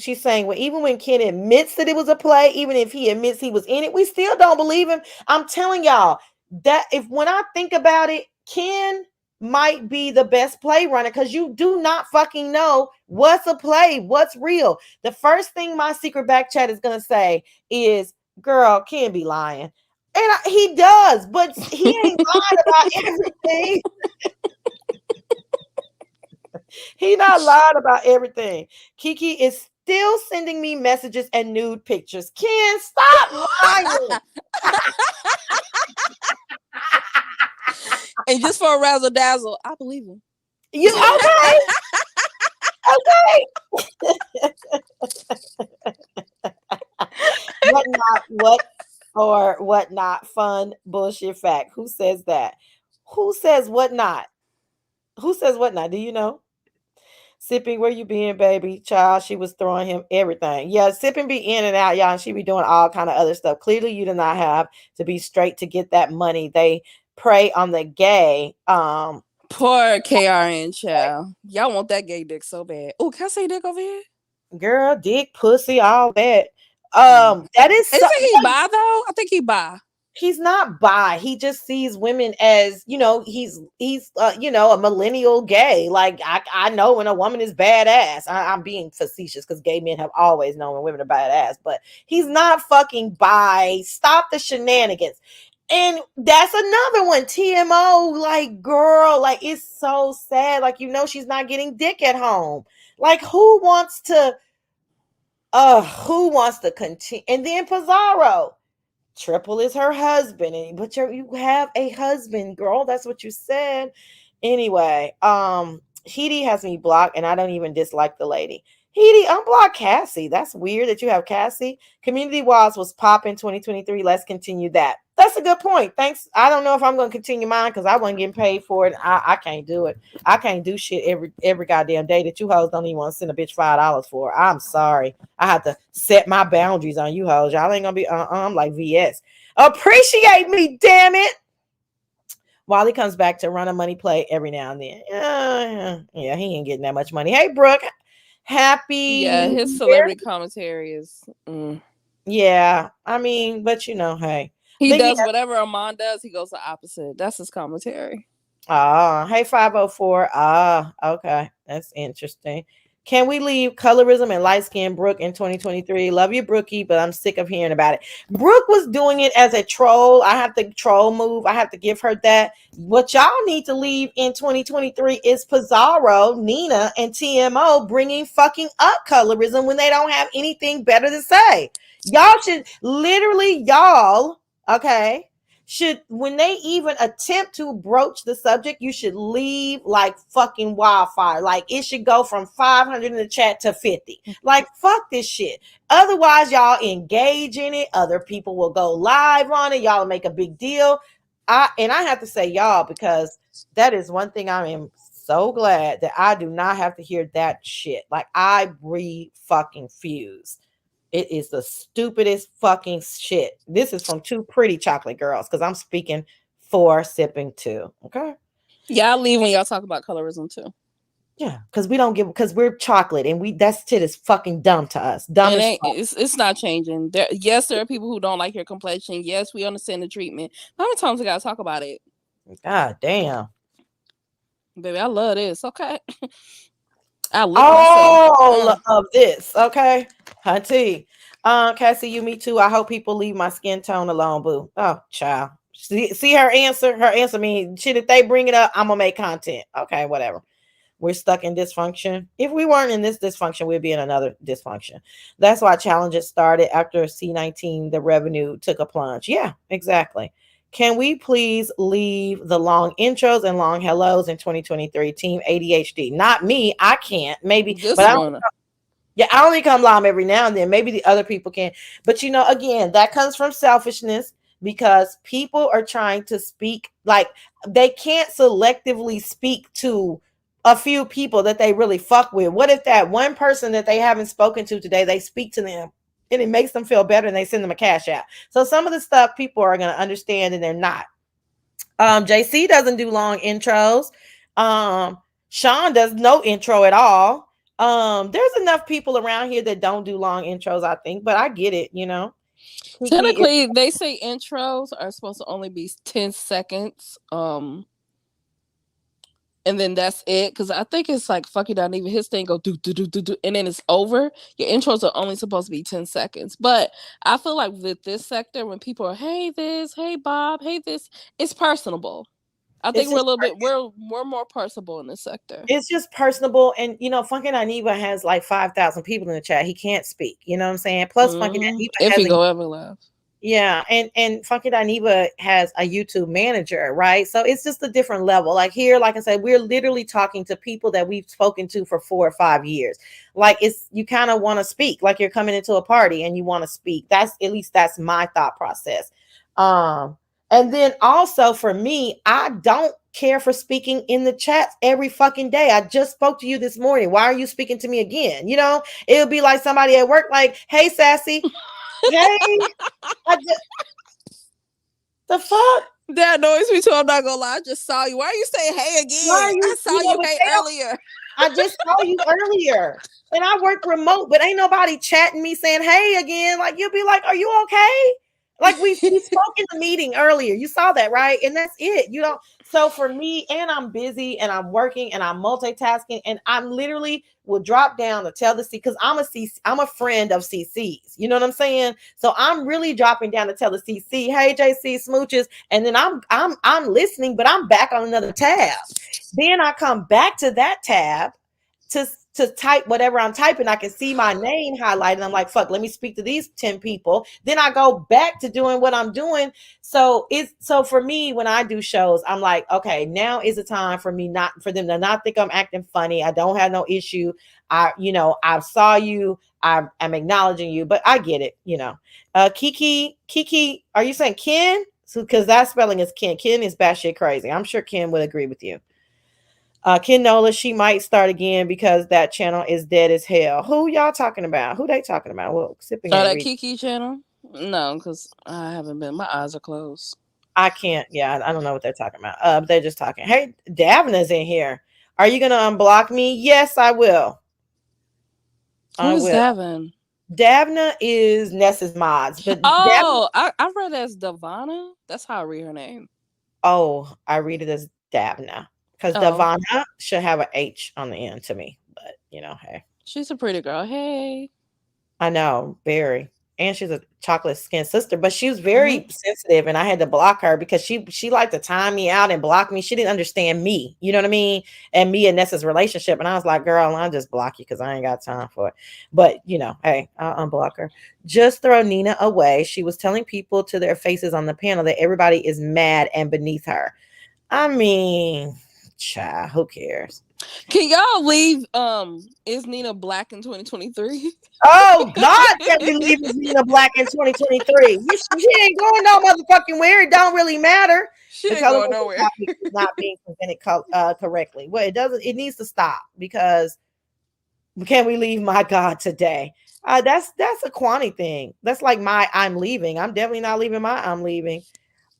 she's saying, well, even when Ken admits that it was a play, even if he admits he was in it, we still don't believe him. I'm telling y'all that when I think about it, Ken might be the best play runner, because you do not fucking know what's a play, what's real. The first thing my secret back chat is going to say is, girl, Ken be lying. And he does, but he ain't lying about everything. He not lying about everything. Kiki is still sending me messages and nude pictures. Ken, stop lying. And just for a razzle dazzle, I believe him. You okay? What not fun bullshit fact? Who says that? Who says what not? Do you know? Sipping, where you been, baby? Child, she was throwing him everything. Yeah, Sipping be in and out, y'all, and she be doing all kind of other stuff. Clearly, you do not have to be straight to get that money. They prey on the gay. Poor KRN child. Y'all want that gay dick so bad. Oh, can I say dick over here? Girl, dick, pussy, all that. That is. Isn't he bi though? I think he bi. He's not bi. He just sees women as, he's a millennial gay. Like, I know when a woman is badass. I'm being facetious because gay men have always known when women are badass, but he's not fucking bi. Stop the shenanigans. And that's another one. TMO, like, girl, like, it's so sad. Like, she's not getting dick at home. Like, who wants to continue? And then Pizarro. Triple is her husband, but you have a husband, girl. That's what you said. Anyway, Heidi has me blocked, and I don't even dislike the lady. Heidi, unblock Cassie. That's weird that you have Cassie. Community Walls was popping 2023. Let's continue that. That's a good point. Thanks. I don't know if I'm going to continue mine because I wasn't getting paid for it. I can't do it. I can't do shit every goddamn day that you hoes don't even want to send a bitch $5 for. I'm sorry. I have to set my boundaries on you hoes. Y'all ain't gonna be I'm like VS. Appreciate me, damn it. Wally comes back to run a money play every now and then. Yeah, he ain't getting that much money. Hey, Brooke, happy. Yeah, his celebrity commentary is. Yeah, I mean, but hey, he does whatever Amon does. He goes the opposite. That's his commentary. Hey, 504. Okay, that's interesting. Can we leave colorism and light skin Brooke in 2023? Love you, Brookie, but I'm sick of hearing about it. Brooke was doing it as a troll. I have to troll move. I have to give her that. What y'all need to leave in 2023 is Pizarro, Nina, and TMO bringing fucking up colorism when they don't have anything better to say. Y'all should literally, okay? Should, when they even attempt to broach the subject, you should leave like fucking wildfire. Like it should go from 500 in the chat to 50. Like fuck this shit. Otherwise, y'all engage in it. Other people will go live on it. Y'all make a big deal. I have to say y'all because that is one thing I am so glad that I do not have to hear that shit. Like I fucking fuse. It is the stupidest fucking shit. This is from two pretty chocolate girls because I'm speaking for sipping too. Okay. Yeah, I leave when y'all talk about colorism too. Yeah, because we don't give because we're chocolate and that shit is fucking dumb to us. Dumb as fuck. It's not changing. There are people who don't like your complexion. Yes, we understand the treatment. How many times we gotta talk about it? God damn. Baby, I love this. Okay. I lick all of this. Okay. Hunty. Cassie, you me too. I hope people leave my skin tone alone, boo. Oh, child. See her answer? Her answer means shit, if they bring it up, I'm gonna make content. Okay, whatever. We're stuck in dysfunction. If we weren't in this dysfunction, we'd be in another dysfunction. That's why challenges started after C19, the revenue took a plunge. Yeah, exactly. Can we please leave the long intros and long hellos in 2023? Team ADHD. Not me. I can't. Maybe. Just but I only come live every now and then. Maybe the other people can. But again, that comes from selfishness because people are trying to speak like they can't selectively speak to a few people that they really fuck with. What if that one person that they haven't spoken to today, they speak to them and it makes them feel better and they send them a cash app? So some of the stuff people are going to understand and they're not. JC doesn't do long intros. Sean does no intro at all. There's enough people around here that don't do long intros, I think, but I get it, Technically, they say intros are supposed to only be 10 seconds. And then that's it. Because I think it's like fuck you down. Even his thing go do, and then it's over. Your intros are only supposed to be 10 seconds. But I feel like with this sector, when people are, hey this, hey Bob, hey this, it's personable. I think we're a little bit, we're more personable in this sector. It's just personable. And, Funky Dineva has like 5,000 people in the chat. He can't speak. You know what I'm saying? Plus, Funky Dineva if he go ever live. Yeah. And Funky Dineva has a YouTube manager, right? So it's just a different level. Like here, like I said, we're literally talking to people that we've spoken to for 4 or 5 years. Like you kind of want to speak, like you're coming into a party and you want to speak. At least that's my thought process. And then also for me, I don't care for speaking in the chats every fucking day. I just spoke to you this morning. Why are you speaking to me again? It would be like somebody at work, like, hey, Sassy. Hey. The fuck? That annoys me too. I'm not gonna lie. I just saw you. Why are you saying hey again? I saw you hey earlier. I just saw you earlier. And I work remote, but ain't nobody chatting me saying hey again. Like you'll be like, are you okay? Like we spoke in the meeting earlier. You saw that, right? And that's it. So for me, and I'm busy and I'm working and I'm multitasking and I'm literally will drop down to tell the C because I'm a friend of CC's. You know what I'm saying? So I'm really dropping down to tell the CC, hey JC smooches, and then I'm listening, but I'm back on another tab. Then I come back to that tab to type whatever I'm typing. I can see my name highlighted. I'm like, fuck, let me speak to these 10 people. Then I go back to doing what I'm doing. So for me, when I do shows, I'm like, okay, now is the time for me for them to not think I'm acting funny. I don't have no issue. I saw you. I'm acknowledging you, but I get it, Kiki, are you saying Ken? So, because that spelling is Ken. Ken is batshit crazy. I'm sure Ken would agree with you. Ken Nola, she might start again because that channel is dead as hell. Who y'all talking about? Who they talking about? Well, sipping and That reading. Kiki channel? No, because I haven't been. My eyes are closed. I can't. Yeah, I don't know what they're talking about. They're just talking. Hey, Davina's in here. Are you gonna unblock me? Yes, I will. Who's Davin? Davina is Ness's mods, but I read it as Davana. That's how I read her name. Oh, I read it as Davina because Davana should have an H on the end to me. But hey, she's a pretty girl. Hey, I know, very, and she's a chocolate skin sister, but she was very sensitive, and I had to block her because she liked to time me out and block me. She didn't understand me, you know what I mean, and me and Nessa's relationship. And I was like, girl, I'll just block you because I ain't got time for it. But hey, I'll unblock her. Just throw Nina away. She was telling people to their faces on the panel that everybody is mad and beneath her. I mean, child, who cares? Can y'all leave Is Nina Black in 2023? Oh God, can we leave Nina Black in 2023? She ain't going no motherfucking where. It don't really matter. She ain't going nowhere. Not being presented correctly. Well, it doesn't. It needs to stop because can we leave my God today? That's a Kwani thing. That's like I'm leaving. I'm definitely not leaving I'm leaving.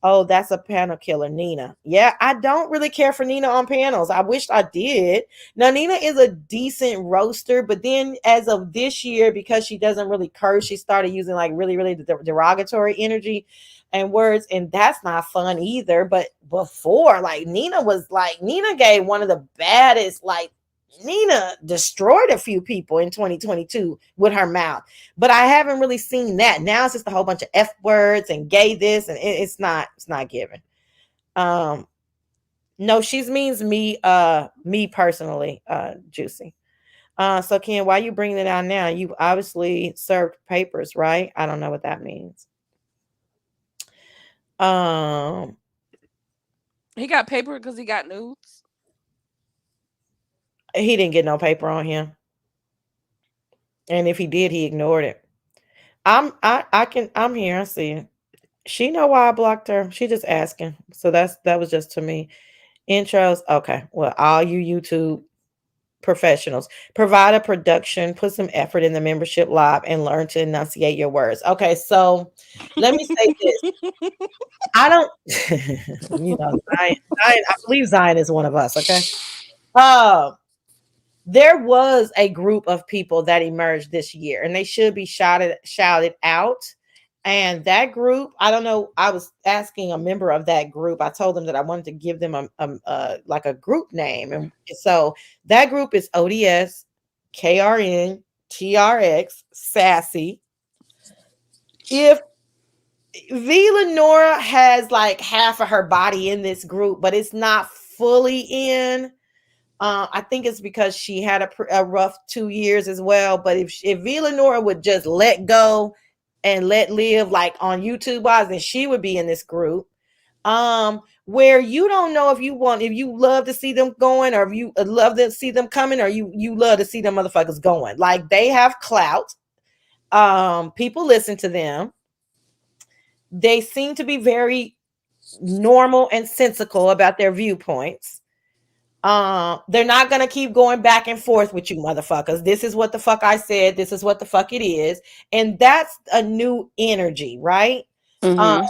Oh, that's a panel killer, Nina. Yeah, I don't really care for Nina on panels. I wish I did. Now, Nina is a decent roaster, but then as of this year, because she doesn't really curse, she started using like really, really derogatory energy and words, and that's not fun either. But before, like Nina gave one of the baddest, like Nina destroyed a few people in 2022 with her mouth, but I haven't really seen that. Now it's just a whole bunch of F words and gay this, and it's not given. No, she means me personally, Juicy. So Ken, why you bringing it out now? You obviously served papers, right? I don't know what that means. He got paper because he got nudes. He didn't get no paper on him. And if he did, he ignored it. I'm here. I see it. She know why I blocked her. She just asking. So that was just to me. Intros. Okay. Well, all you YouTube professionals, provide a production, put some effort in the membership live and learn to enunciate your words. Okay. So let me say this. I don't, Zion, I believe Zion is one of us. Okay. There was a group of people that emerged this year and they should be shouted out. And that group, I don't know. I was asking a member of that group. I told them that I wanted to give them like a group name. And so that group is ODS, KRN, TRX, Sassy. If V Lenora has like half of her body in this group, but it's not fully in. I think it's because she had a rough 2 years as well. But if V Lenora would just let go and let live like on YouTube wise, then she would be in this group. Where you don't know if you love to see them going, or if you love to see them coming, or you love to see them motherfuckers going. Like they have clout. People listen to them. They seem to be very normal and sensical about their viewpoints. They're not gonna keep going back and forth with you motherfuckers. This is what the fuck I said. This is what the fuck it is. And that's a new energy, right? And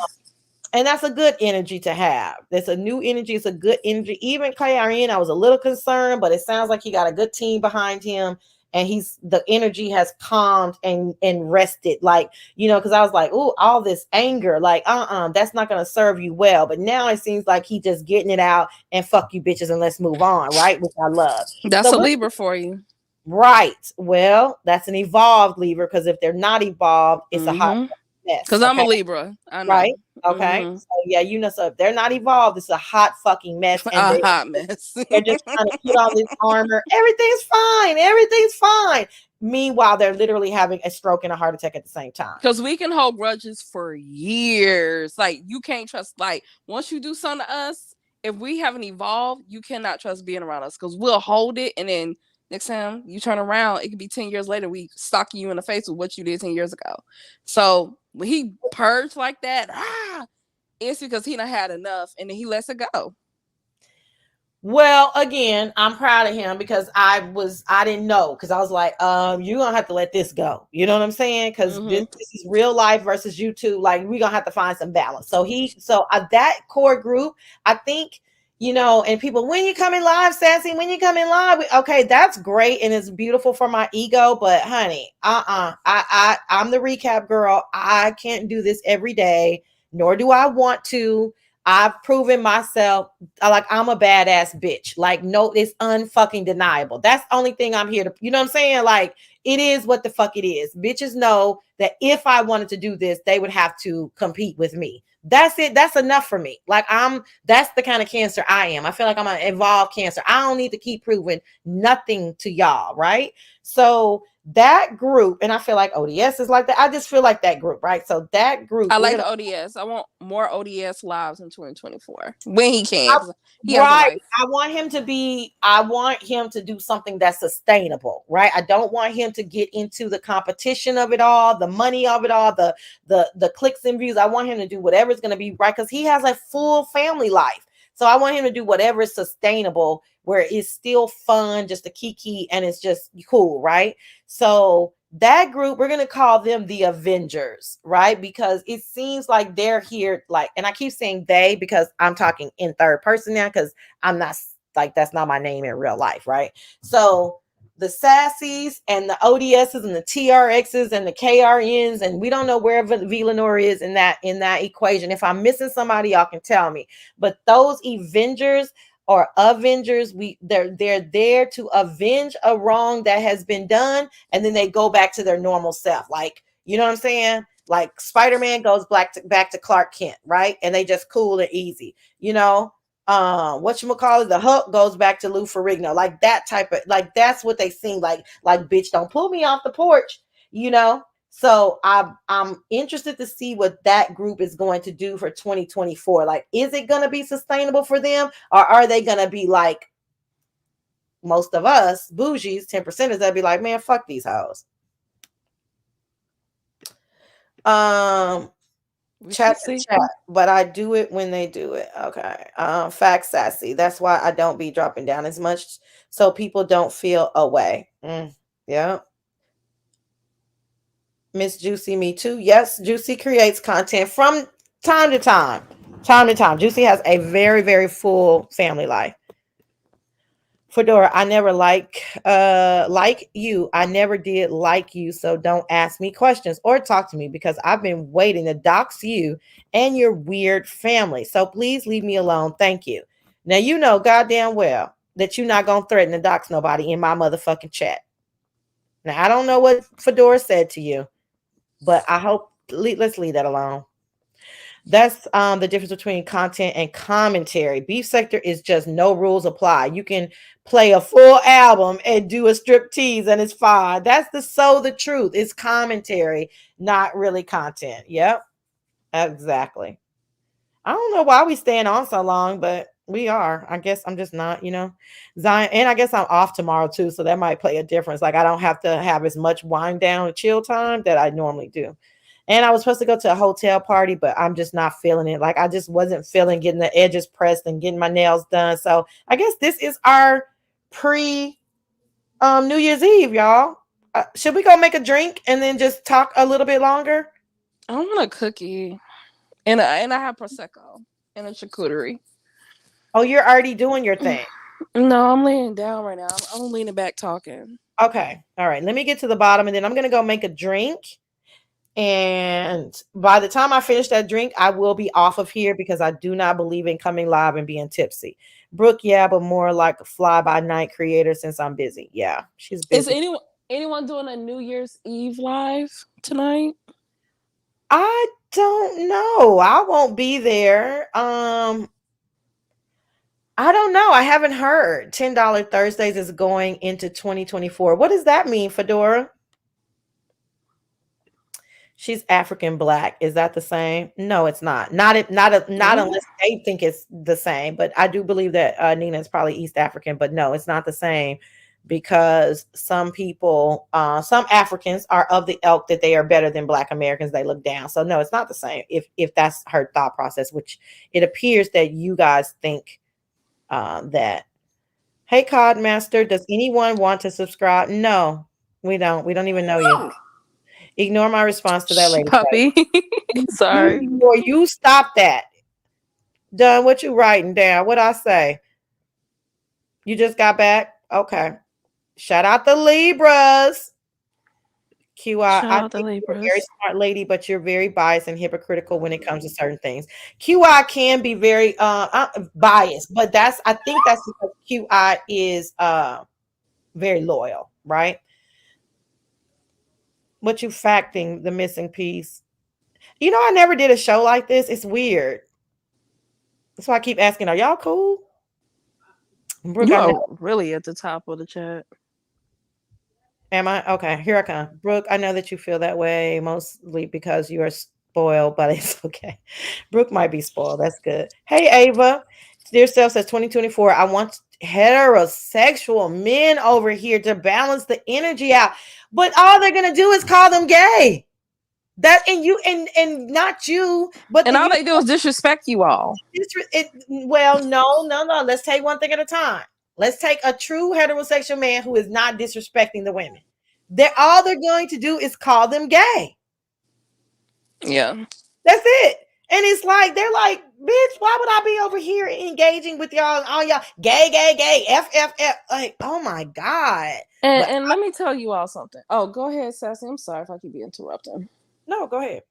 that's a good energy to have. That's a new energy. It's a good energy. Even KRN, I was a little concerned, but it sounds like he got a good team behind him. And the energy has calmed and rested, like, because I was like, oh, all this anger, like, that's not gonna serve you well. But now it seems like he just getting it out and fuck you bitches and let's move on, right? Which I love. That's a Libra for you. Right. Well, that's an evolved Libra, because if they're not evolved, it's a hot. mess. Because I'm a Okay? Libra. I know. Right? Okay. So yeah, you know, so if they're not evolved, it's a hot fucking mess. And A hot mess. they're just trying to put on this armor. Everything's fine. Everything's fine. Meanwhile, they're literally having a stroke and a heart attack at the same time. Because we can hold grudges for years. Like, you can't trust, like, once you do something to us, if we haven't evolved, you cannot trust being around us, because we'll hold it, and then next time you turn around, it could be 10 years later, we stalking you in the face with what you did 10 years ago. So when he purged like that, it's because he done had enough, and then he lets it go. Well, again, I'm proud of him because I didn't know, because I was like, you're gonna have to let this go. You know what I'm saying? Because this is real life versus YouTube. Like, we're gonna have to find some balance. So that core group, I think, you know, and people, when you coming live, Sassy, when you coming live, okay, that's great and it's beautiful for my ego, but honey, I'm the recap girl. I can't do this every day, nor do I want to. I've proven myself, like, I'm a badass bitch. Like, no, it's unfucking deniable. That's the only thing I'm here to, you know what I'm saying? Like, it is what the fuck it is. Bitches know that if I wanted to do this, they would have to compete with me. That's it. That's enough for me. Like, that's the kind of Cancer I am. I feel like I'm an evolved Cancer. I don't need to keep proving nothing to y'all, right? So that group, and I feel like ODS is like that. I just feel like that group, right? So that group, I like ODS. I want more ODS lives in 2024 when he can. He has a life. I want him to do something that's sustainable, right? I don't want him to get into the competition of it all, the money of it all, the clicks and views. I want him to do whatever is going to be right, because he has a full family life. So I want him to do whatever is sustainable, where it's still fun, just a kiki, and it's just cool, right? So that group, we're going to call them the Avengers, right? Because it seems like they're here, like, and I keep saying they because I'm talking in third person now, because I'm not, like, that's not my name in real life, right? So the Sassies and the ODSs and the TRXs and the KRNs, and we don't know where Villanor is in that equation. If I'm missing somebody, y'all can tell me. But those Avengers or Avengers, they're there to avenge a wrong that has been done, and then they go back to their normal self. Like, you know what I'm saying? Like, Spider-Man goes back to Clark Kent, right? And they just cool and easy, you know. Whatchamacallit, the Hulk goes back to Lou Ferrigno, like that type of, like, that's what they seem like bitch, don't pull me off the porch, you know. So I'm interested to see what that group is going to do for 2024. Like, is it going to be sustainable for them, or are they going to be like most of us bougies, 10%ers, that'd be like, man, fuck these hoes. Chat, but I do it when they do it. Okay. Fact, Sassy. That's why I don't be dropping down as much, so people don't feel away. Yeah. Miss Juicy, me too. Yes, Juicy creates content from time to time. Juicy has a very, very full family life. Fedora, I never like you. I never did like you, so don't ask me questions or talk to me, because I've been waiting to dox you and your weird family. So please leave me alone. Thank you. Now, you know goddamn well that you're not going to threaten to dox nobody in my motherfucking chat. Now, I don't know what Fedora said to you, but I hope, let's leave that alone. That's the difference between content and commentary. Beef Sector is just no rules apply. You can play a full album and do a strip tease and it's fine. That's the truth. It's commentary, not really content. Yep, exactly. I don't know why we staying on so long, but we are. I guess I'm just not, you know, Zion. And I guess I'm off tomorrow too, so that might play a difference. Like, I don't have to have as much wind down and chill time that I normally do. And I was supposed to go to a hotel party, but I'm just not feeling it. Like, I just wasn't feeling getting the edges pressed and getting my nails done. So I guess this is our pre New Year's Eve, y'all. Should we go make a drink and then just talk a little bit longer? I want a cookie, and I have prosecco and a charcuterie. Oh, you're already doing your thing. No, I'm laying down right now. I'm leaning back talking. Okay, all right. Let me get to the bottom, and then I'm gonna go make a drink. And by the time I finish that drink, I will be off of here, because I do not believe in coming live and being tipsy. Brooke, yeah, but more like a fly-by-night creator since I'm busy. Yeah, she's busy. Is anyone doing a New Year's Eve live tonight? I don't know. I won't be there. I don't know. I haven't heard. $10 Thursdays is going into 2024. What does that mean, Fedora? She's African black. Is that the same? No, it's not. Not Mm. unless they think it's the same. But I do believe that Nina is probably East African. But no, it's not the same because some people, some Africans are of the ilk that they are better than Black Americans. They look down. So no, it's not the same. If that's her thought process, which it appears that you guys think that. Hey, Codmaster, does anyone want to subscribe? No, we don't. We don't even know you. Ignore my response to that lady. Puppy. Sorry. You stop that. Done. What you writing down? What I say? You just got back? Okay. Shout out the Libras. QI, Shout I out the think you're a very Libras. smart lady, but you're very biased and hypocritical when it comes to certain things. QI can be very biased, but I think that's because QI is very loyal, right? What you facting the missing piece? You know, I never did a show like this. It's weird. That's why I keep asking, are y'all cool? Brooke, You I are know. really at the top of the chat. Am I? Okay, here I come. Brooke, I know that you feel that way mostly because you are spoiled, but it's okay. Brooke might be spoiled. That's good. Hey, Ava. Dear Self says 2024. I want heterosexual men over here to balance the energy out. But all they're gonna do is call them gay. That and you and not you, but And the all you they do is disrespect you all. well, no. Let's take one thing at a time. Let's take a true heterosexual man who is not disrespecting the women. They're going to do is call them gay. Yeah. That's it. And it's like they're like, bitch, why would I be over here engaging with y'all? All y'all gay, f. Like, oh my god. But And let me tell you all something. Oh, go ahead, Sassy. I'm sorry if I keep interrupting. no, go ahead.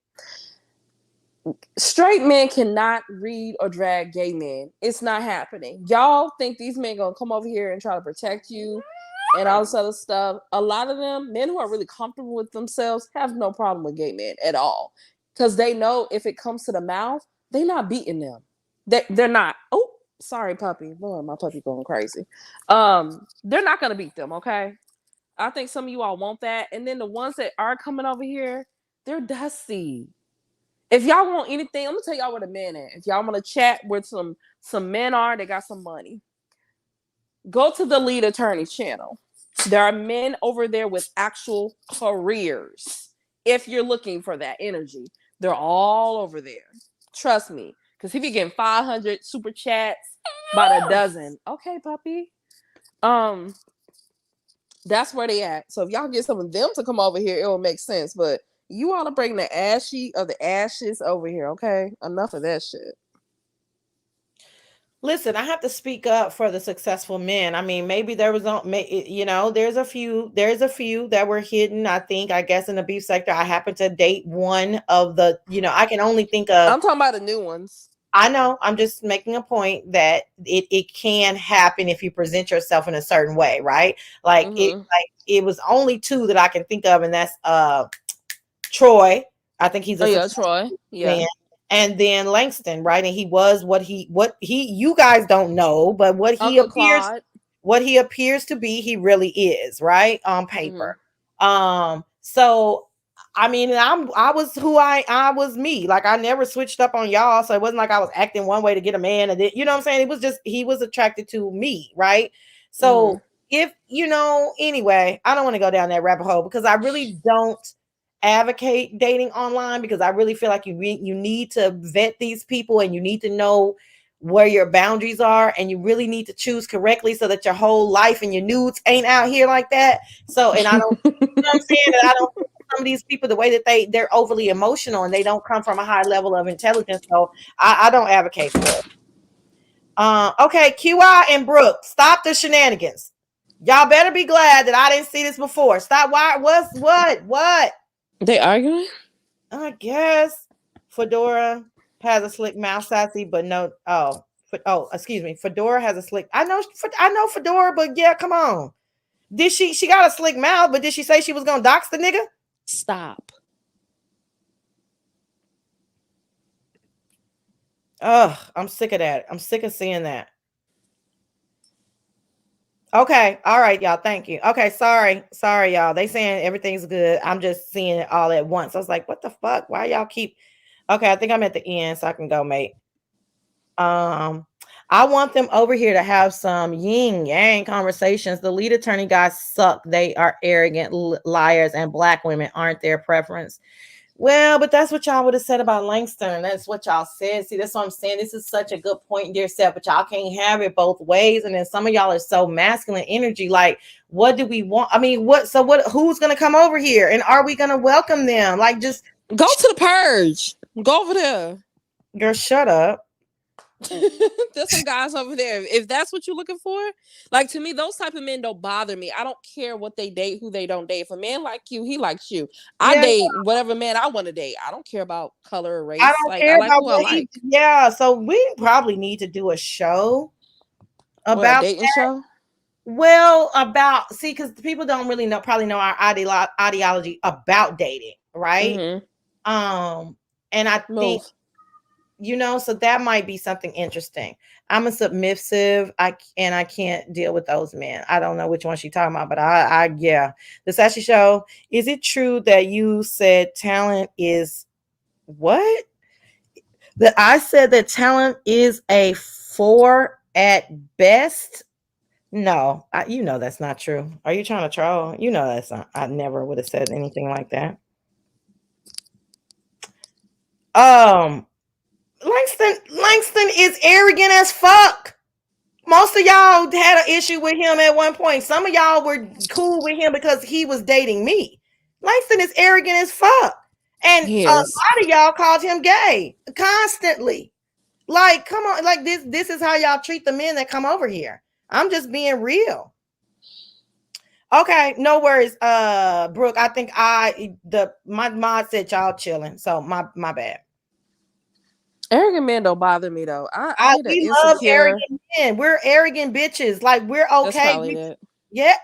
Straight men cannot read or drag gay men. It's not happening. Y'all think these men gonna come over here and try to protect you and all this other stuff. A lot of them, men who are really comfortable with themselves, have no problem with gay men at all. Because they know if it comes to the mouth, they're not beating them. They're not. Oh, sorry, puppy. Lord, my puppy going crazy. They're not gonna beat them, okay? I think some of you all want that. And then the ones that are coming over here, they're dusty. If y'all want anything, I'm gonna tell y'all where the men at. If y'all want to chat where some men are, they got some money. Go to the lead attorney's channel. There are men over there with actual careers. If you're looking for that energy, they're all over there. Trust me, because he be getting 500 super chats by the dozen. Okay, puppy. That's where they at. So if y'all get some of them to come over here, it will make sense. But you all are bringing the ashy of the ashes over here, okay? Enough of that shit. Listen, I have to speak up for the successful men. I mean, maybe there was, there's a few that were hidden. I think, I guess, in the beef sector. I happen to date one of the, I can only think of. I'm talking about the new ones. I know. I'm just making a point that it can happen if you present yourself in a certain way, right? Like it was only two that I can think of, and that's Troy. I think he's a Troy. Yeah. man. And then Langston, right? And he was what he you guys don't know, but what he appears to be, he really is, right? On paper. So I mean, I was who I was me. Like I never switched up on y'all. So it wasn't like I was acting one way to get a man. And you know what I'm saying? It was just he was attracted to me, right? So if anyway, I don't want to go down that rabbit hole because I really don't advocate dating online because I really feel like you need to vet these people and you need to know where your boundaries are and you really need to choose correctly so that your whole life and your nudes ain't out here like that. So, and I don't, you know what I'm saying? And I don't, some of these people, the way that they're overly emotional and they don't come from a high level of intelligence. So I don't advocate for it. Okay, QI and Brooke, stop the shenanigans. Y'all better be glad that I didn't see this before. Stop. Why? What? They arguing? I guess Fedora has a slick mouth, Sassy, but no. Excuse me. Fedora has a slick. I know Fedora, but yeah, come on. Did she got a slick mouth? But did she say she was gonna dox the nigga? Stop. Ugh, I'm sick of that. I'm sick of seeing that. Okay, all right, y'all. Thank you. Okay, sorry, y'all. They saying everything's good. I'm just seeing it all at once. I was like, what the fuck? Why y'all keep? Okay, I think I'm at the end, so I can go, mate. I want them over here to have some yin yang conversations. The lead attorney guys suck. They are arrogant liars, and black women aren't their preference. Well, but that's what y'all would have said about Langston. That's what y'all said. See, that's what I'm saying. This is such a good point, dear Seth, but y'all can't have it both ways. And then some of y'all are so masculine energy. Like, what do we want? I mean, who's gonna come over here? And are we gonna welcome them? Like, just go to the purge. Go over there. Girl, shut up. There's some guys over there. If that's what you're looking for, like, to me, those type of men don't bother me. I don't care what they date, who they don't date. If a man like you, he likes you. I date whatever man I want to date. I don't care about color or race. I don't care I like about who I like. Yeah, so we probably need to do a show about a dating show. Well, because people don't really probably know our ideology about dating, right? Mm-hmm. And I think, so that might be something interesting. I'm a submissive. I can't deal with those men. I don't know which one she's talking about, but yeah. The Sassy Show. Is it true that you said talent is what? That I said that talent is a 4 at best? No, that's not true. Are you trying to troll? That's not. I never would have said anything like that. Langston is arrogant as fuck. Most of y'all had an issue with him at one point. Some of y'all were cool with him because he was dating me. Langston is arrogant as fuck. And a lot of y'all called him gay constantly. Like, come on, like this is how y'all treat the men that come over here. I'm just being real. Okay, no worries, Brooke. I think my mod said y'all chilling, so my bad. Arrogant men don't bother me though. We love arrogant men. We're arrogant bitches. Like, we're okay. That's probably it. Yeah,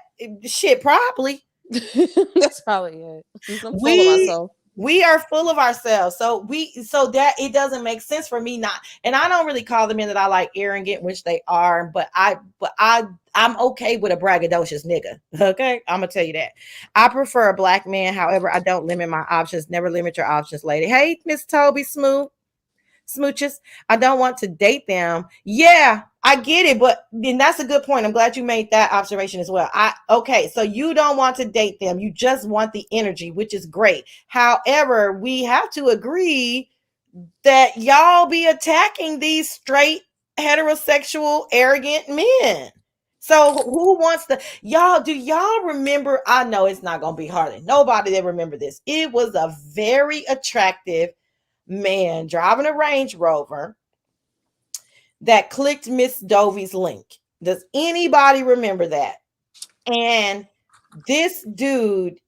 shit, probably. That's probably it. I'm full of myself. We are full of ourselves. So that it doesn't make sense for me not. And I don't really call the men that I like arrogant, which they are, but I'm okay with a braggadocious nigga. Okay. I'm gonna tell you that. I prefer a black man. However, I don't limit my options. Never limit your options, lady. Hey, Miss Toby Smooches. I don't want to date them. Yeah, I get it, but then that's a good point. I'm glad you made that observation as well. Okay, so you don't want to date them. You just want the energy, which is great. However, we have to agree that y'all be attacking these straight, heterosexual, arrogant men. So who wants to, do y'all remember? I know it's not going to be hardly nobody that remember this. It was a very attractive man driving a Range Rover that clicked Miss Dovey's link. Does anybody remember that? And this dude,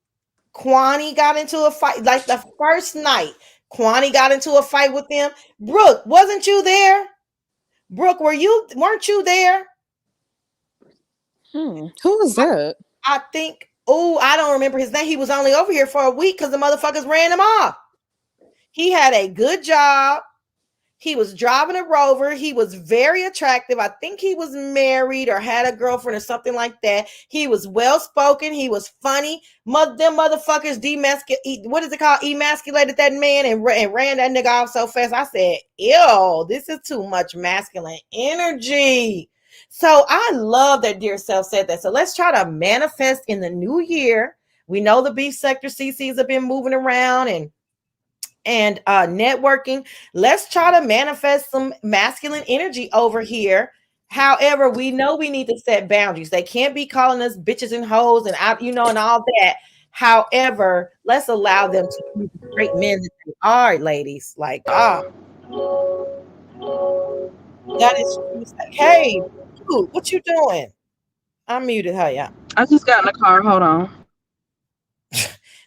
Kwani, got into a fight. Like, the first night, Kwani got into a fight with them. Brooke, wasn't you there? Brooke, weren't you there? Who was that? I think, I don't remember his name. He was only over here for a week because the motherfuckers ran him off. He had a good job. He was driving a Rover. He was very attractive. I think he was married or had a girlfriend or something like that. He was well-spoken. He was funny. Them motherfuckers emasculated that man and ran that nigga off so fast. I said, ew, this is too much masculine energy. So I love that Dear Self said that. So let's try to manifest in the new year. We know the beef sector CCs have been moving around and networking. Let's try to manifest some masculine energy over here. However, we know we need to set boundaries. They can't be calling us bitches and hoes and and all that. However, let's allow them to be the great men that they are, ladies. Like, that is true. Hey, dude, what you doing? I'm muted. How y'all? I just got in the car. Hold on.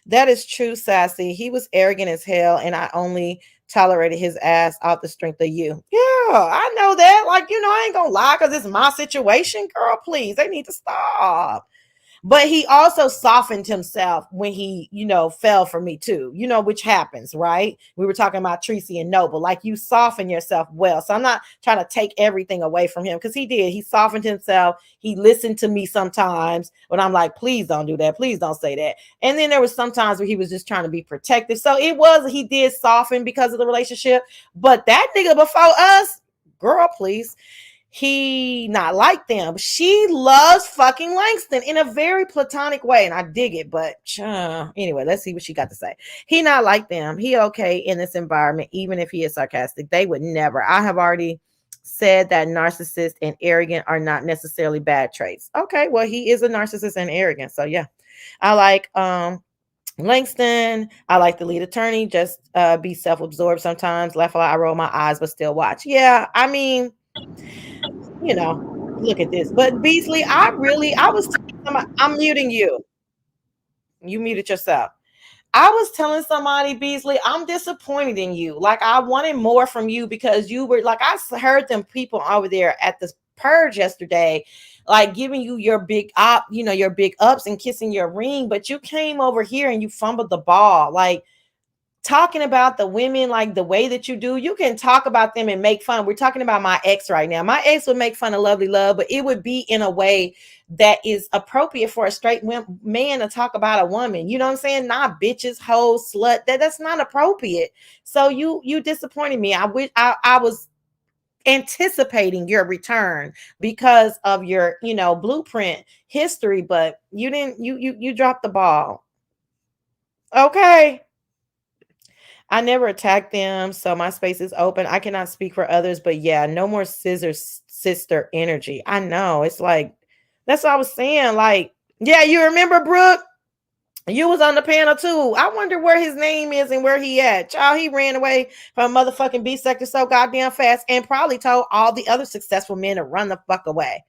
That is true, Sassy. He was arrogant as hell, and I only tolerated his ass out the strength of you. Yeah, I know that. Like, I ain't gonna lie because it's my situation. Girl, please. They need to stop. But he also softened himself when he, fell for me too, which happens, right? We were talking about Tracy and Noble. Like, you soften yourself well. So I'm not trying to take everything away from him, because he did. He softened himself. He listened to me sometimes when I'm like, please don't do that. Please don't say that. And then there was some times where he was just trying to be protective. So he did soften because of the relationship. But that nigga before us, girl, please. He not like them. She loves fucking Langston in a very platonic way, and I dig it. But anyway, let's see what she got to say. He not like them. He okay in this environment, even if he is sarcastic. They would never. I have already said that narcissist and arrogant are not necessarily bad traits. Okay, well, he is a narcissist and arrogant. So yeah, I like Langston. I like the lead attorney. Just be self-absorbed sometimes. Laugh a lot. I roll my eyes, but still watch. Yeah, I mean, look at this. But Beasley, I'm muting you. You muted yourself. I was telling somebody, Beasley, I'm disappointed in you. Like, I wanted more from you, because you were like, I heard them people over there at the purge yesterday, like giving you your big your big ups and kissing your ring. But you came over here and you fumbled the ball. Like, talking about the women like the way that you do, you can talk about them and make fun. We're talking about my ex right now. My ex would make fun of Lovely Love, but it would be in a way that is appropriate for a straight man to talk about a woman. You know what I'm saying? Not bitches, hoes, slut. That's not appropriate. So you disappointed me. I wish I was anticipating your return because of your blueprint history, but you didn't. You dropped the ball. Okay. I never attacked them, so my space is open. I cannot speak for others, but yeah, no more scissor sister energy. I know. It's like, that's what I was saying. Like, yeah, you remember Brooke? You was on the panel too. I wonder where his name is and where he at. Child, he ran away from motherfucking B sector so goddamn fast, and probably told all the other successful men to run the fuck away.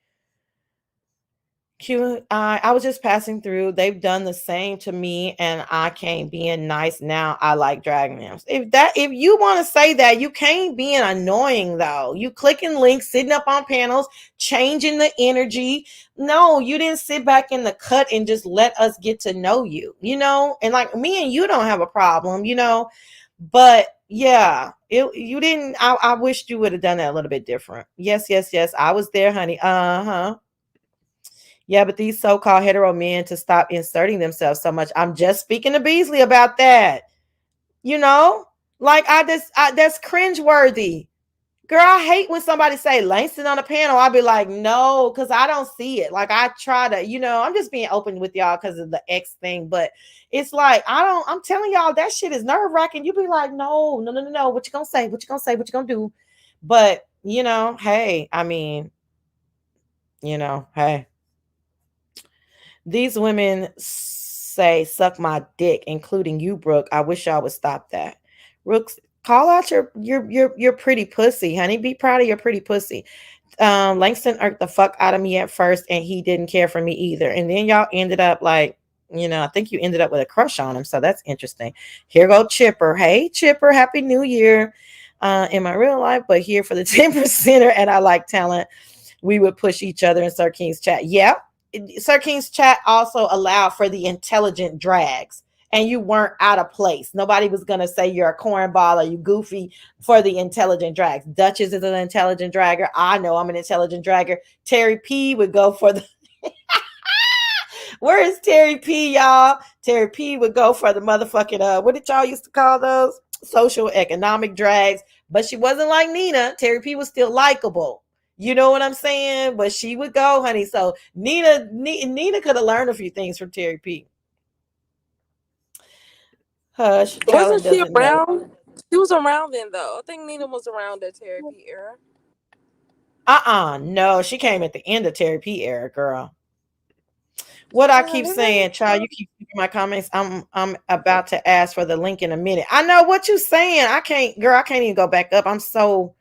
I was just passing through. They've done the same to me, and I can't being nice now. I like dragging them. If you want to say that, you can't being annoying though. You clicking links, sitting up on panels, changing the energy. No, you didn't sit back in the cut and just let us get to know you. And like me and you don't have a problem. But yeah, you didn't. I wished you would have done that a little bit different. Yes, yes, yes. I was there, honey. Uh-huh. Yeah, but these so-called hetero men to stop inserting themselves so much. I'm just speaking to Beasley about that. Like that's cringeworthy. Girl, I hate when somebody say Langston on a panel. I'll be like, no, because I don't see it. Like, I try to, I'm just being open with y'all because of the X thing. But it's like, I'm telling y'all, that shit is nerve-wracking. You be like, no. What you gonna say? What you gonna say? What you gonna do? But, hey, I mean, hey. These women say, suck my dick, including you, Brooke. I wish y'all would stop that. Brooks, call out your pretty pussy, honey. Be proud of your pretty pussy. Langston irked the fuck out of me at first, and he didn't care for me either. And then y'all ended up like, I think you ended up with a crush on him. So that's interesting. Here go Chipper. Hey, Chipper, Happy New Year. In my real life, but here for the 10%er, and I like talent. We would push each other in Sir King's chat. Yep. Sir King's chat also allowed for the intelligent drags, and you weren't out of place. Nobody was going to say you're a cornball or you goofy for the intelligent drags. Duchess is an intelligent dragger. I know I'm an intelligent dragger. Terry P would go for the... Where is Terry P, y'all? Terry P would go for the motherfucking, what did y'all used to call those? Social economic drags. But she wasn't like Nina. Terry P was still likable. You know what I'm saying? But she would go, honey. So Nina could have learned a few things from Terry P. Hush. Wasn't she around? She was around then, though. I think Nina was around the Terry P era. No, she came at the end of Terry P era, girl. What I keep saying, child, you keep reading my comments. I'm about to ask for the link in a minute. I know what you're saying. I can't even go back up. I'm so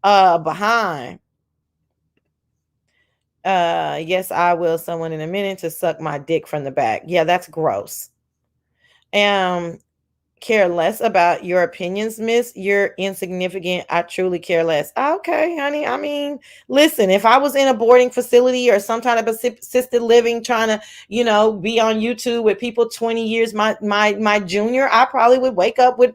behind. Yes, I will. Someone in a minute to suck my dick from the back. Yeah, that's gross. care less about your opinions, miss. You're insignificant. I truly care less. Okay, honey. I mean, listen, if I was in a boarding facility or some kind of assisted living trying to, be on YouTube with people 20 years my junior, I probably would wake up with,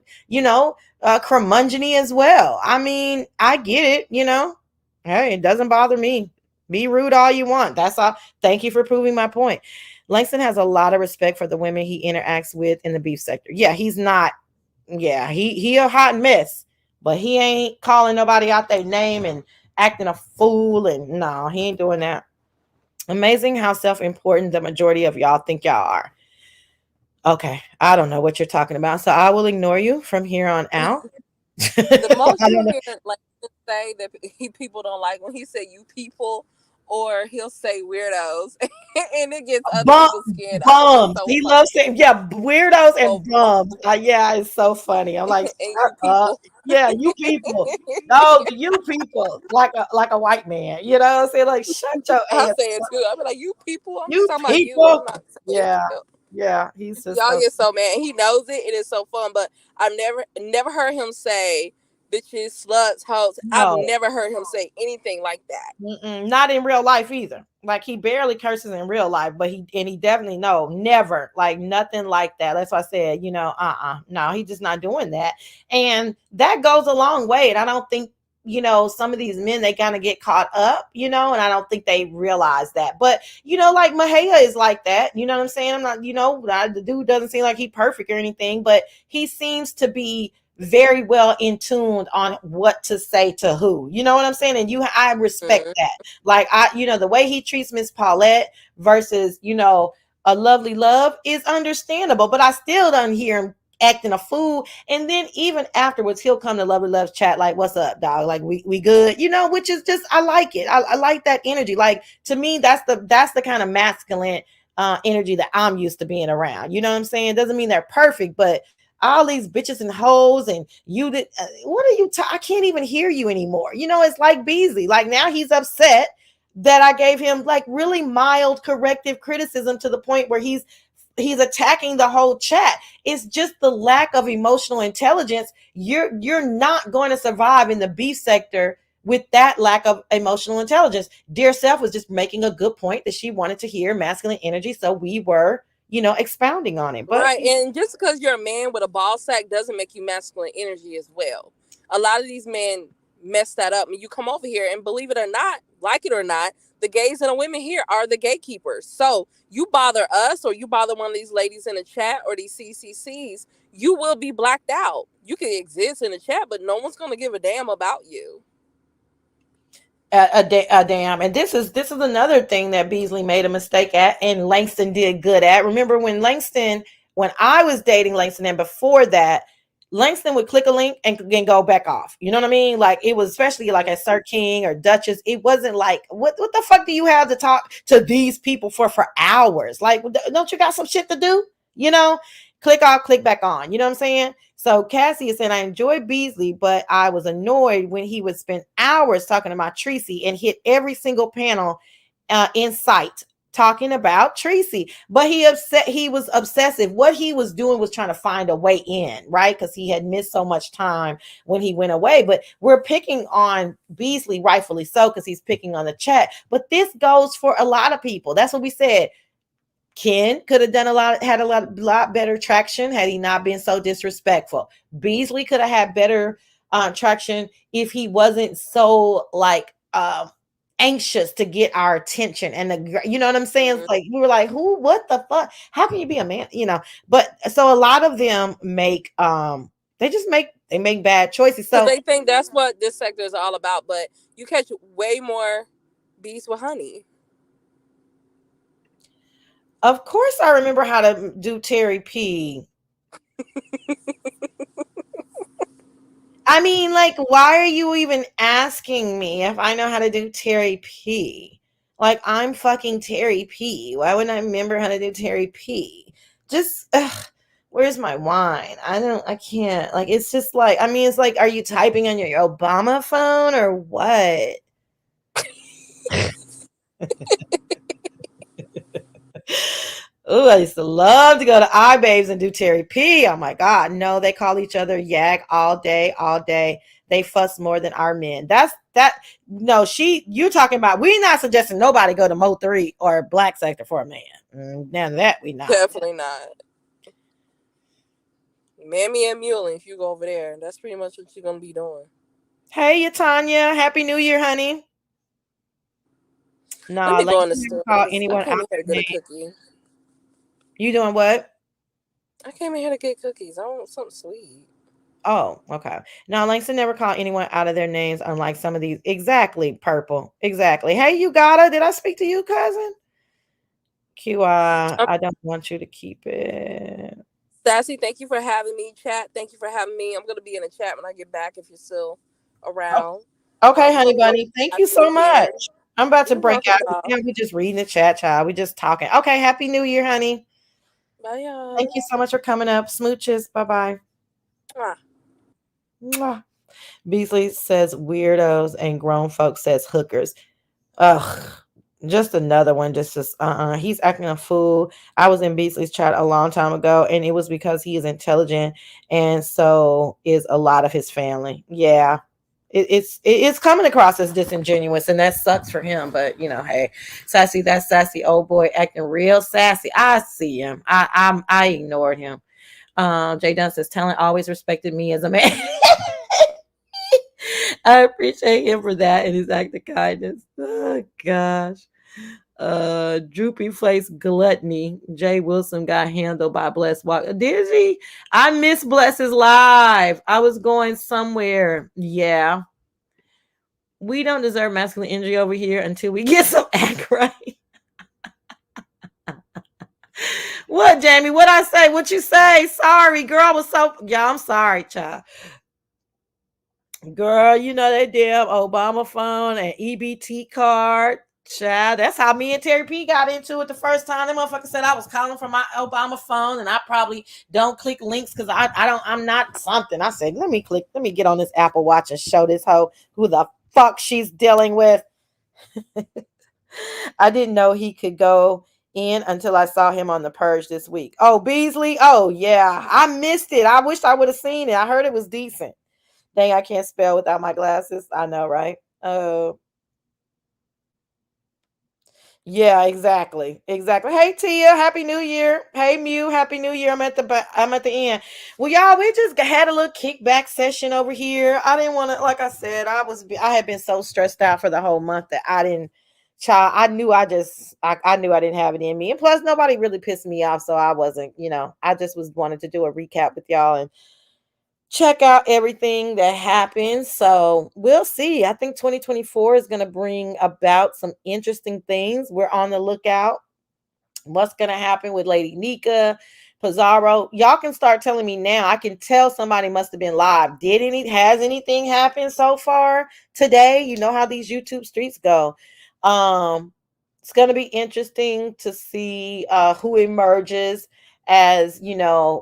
curmudgeony as well. I mean, I get it. Hey, it doesn't bother me. Be rude all you want. That's all. Thank you for proving my point. Langston has a lot of respect for the women he interacts with in the beef sector. Yeah, he's not. Yeah, he a hot mess, but he ain't calling nobody out their name and acting a fool. And no, he ain't doing that. Amazing how self-important the majority of y'all think y'all are. Okay, I don't know what you're talking about, so I will ignore you from here on out. The most you hear like say that people don't like when he say you people, or he'll say weirdos, and it gets other people's skin. Bums. So He funny. loves saying, yeah, weirdos and So bums. Yeah, it's so funny. I'm like, and you shut up. people. Yeah, you people. No, you people, like a white man. You know what I'm saying? Like, shut your I ass say it up. too. I be like, you people. I'm just You talking about you. I'm people. not saying Yeah, you. yeah. He's just Y'all so get so mad. He knows it. It is so fun. But I've never heard him say bitches, sluts, hoes. I've no. never heard him say anything like that. Not in real life either. Like he barely curses in real life, but he definitely never, like nothing like that. That's why I said, no, he's just not doing that. And that goes a long way. And I don't think, some of these men, they kind of get caught up, and I don't think they realize that. But, like Mahaya is like that. You know what I'm saying? I'm not, the dude doesn't seem like he's perfect or anything, but he seems to be very well in tune on what to say to who. You know what I'm saying? And I respect that. Like the way he treats Miss Paulette versus, a lovely love is understandable, but I still don't hear him acting a fool. And then even afterwards, he'll come to Lovely Love's chat like, what's up, dog? Like we good, which is just, I like it. I like that energy. Like to me, that's the kind of masculine energy that I'm used to being around. You know what I'm saying? Doesn't mean they're perfect, but all these bitches and hoes and you did what are you I can't even hear you anymore. It's like Beasley. Like now he's upset that I gave him like really mild corrective criticism to the point where he's attacking the whole chat. It's just the lack of emotional intelligence. You're not going to survive in the beef sector with that lack of emotional intelligence. Dear Self was just making a good point that she wanted to hear masculine energy, so we were expounding on it. But right, and just because you're a man with a ball sack doesn't make you masculine energy as well. A lot of these men mess that up. I mean, you come over here and believe it or not, like it or not, the gays and the women here are the gatekeepers. So you bother us or you bother one of these ladies in the chat or these CCCs, you will be blacked out. You can exist in the chat, but no one's going to give a damn about you. A damn. And this is another thing that Beasley made a mistake at and Langston did good at. Remember when I was dating Langston, and before that, Langston would click a link and go back off. You know what I mean? Like it was, especially like at Sir King or Duchess, it wasn't like, what the fuck do you have to talk to these people for hours? Like, don't you got some shit to do? Click off, click back on. You know what I'm saying? So Cassie is saying, I enjoy Beasley, but I was annoyed when he would spend hours talking about Tracy and hit every single panel in sight talking about Tracy. But he was obsessive. What he was doing was trying to find a way in, right? Because he had missed so much time when he went away. But we're picking on Beasley, rightfully so, because he's picking on the chat. But this goes for a lot of people. That's what we said. Ken could have had a lot better traction had he not been so disrespectful. Beasley could have had better traction if he wasn't so like anxious to get our attention. And you know what I'm saying? It's like we were like, what the fuck? How can you be a man? But so a lot of them make they make bad choices. So they think that's what this sector is all about. But you catch way more bees with honey. Of course, I remember how to do Terry P. I mean, like, why are you even asking me if I know how to do Terry P? Like, I'm fucking Terry P. Why wouldn't I remember how to do Terry P? Just, where's my wine? I can't. Like, it's just like, I mean, it's like, are you typing on your Obama phone or what? Oh, I used to love to go to iBabes and do Terry P. Oh my God. No, they call each other yak all day, all day. They fuss more than our men. That's that. No, you talking about, we not suggesting nobody go to Mo 3 or Black Sector for a man. None of that we not. Definitely not. Mammy and Muley, if you go over there, that's pretty much what you're gonna be doing. Hey, Tanya. Happy New Year, honey. No, Let me go in the Langston never store. called I anyone came out in here to their get a name. cookie. You doing what? I came in here to get cookies. I want something sweet. Oh, okay. Now, Langston never called anyone out of their names, unlike some of these. Exactly, Purple. Exactly. Hey, you got her. Did I speak to you, cousin? QI, I don't want you to keep it. Sassy, thank you for having me. Chat, thank you for having me. I'm gonna be in the chat when I get back if you're still around. Okay, honey bunny. Thank you so much. I'm about to You're break welcome, out. y'all. We just reading the chat, child. We just talking. Okay, Happy New Year, honey. Bye, y'all. Thank you so much for coming up. Smooches. Bye-bye. Mwah. Beasley says weirdos and grown folks says hookers. Ugh. Just another one. Just he's acting a fool. I was in Beasley's chat a long time ago, and it was because he is intelligent, and so is a lot of his family. Yeah. It's coming across as disingenuous, and that sucks for him. But hey, Sassy, that sassy old boy acting real sassy. I see him. I ignored him. Jay Dunn says talent always respected me as a man. I appreciate him for that and his act of kindness. Oh gosh. Droopy face gluttony. Jay Wilson got handled by Bless Walker. Did he? I missed Bless's live. I was going somewhere. Yeah. We don't deserve masculine energy over here until we get some act right. What, Jamie? What I say? What you say? Sorry, girl. I was so I'm sorry, child. Girl, that damn Obama phone and EBT card. Child, that's how me and Terry P got into it the first time. That motherfucker said I was calling from my Obama phone, and I probably don't click links because I'm not something. I said, let me get on this Apple Watch and show this hoe who the fuck she's dealing with. I didn't know he could go in until I saw him on The Purge this week. Oh, Beasley. Oh, yeah. I missed it. I wish I would have seen it. I heard it was decent. Dang, I can't spell without my glasses. I know, right? Yeah, exactly. Hey Tia, Happy New Year. Hey Mew, Happy New Year. I'm at the end. Well, y'all, we just had a little kickback session over here. I didn't want to, like I said, I had been so stressed out for the whole month that I didn't. Child, I knew I knew I didn't have it in me, and plus nobody really pissed me off, so I wasn't. I just wanted to do a recap with y'all and check out everything that happens. So we'll see. I think 2024 is going to bring about some interesting things. We're on the lookout. What's going to happen with Lady Nika, Pizarro? Y'all can start telling me now. I can tell somebody must have been live. Has anything happened so far today? You know how these YouTube streets go. It's going to be interesting to see who emerges as,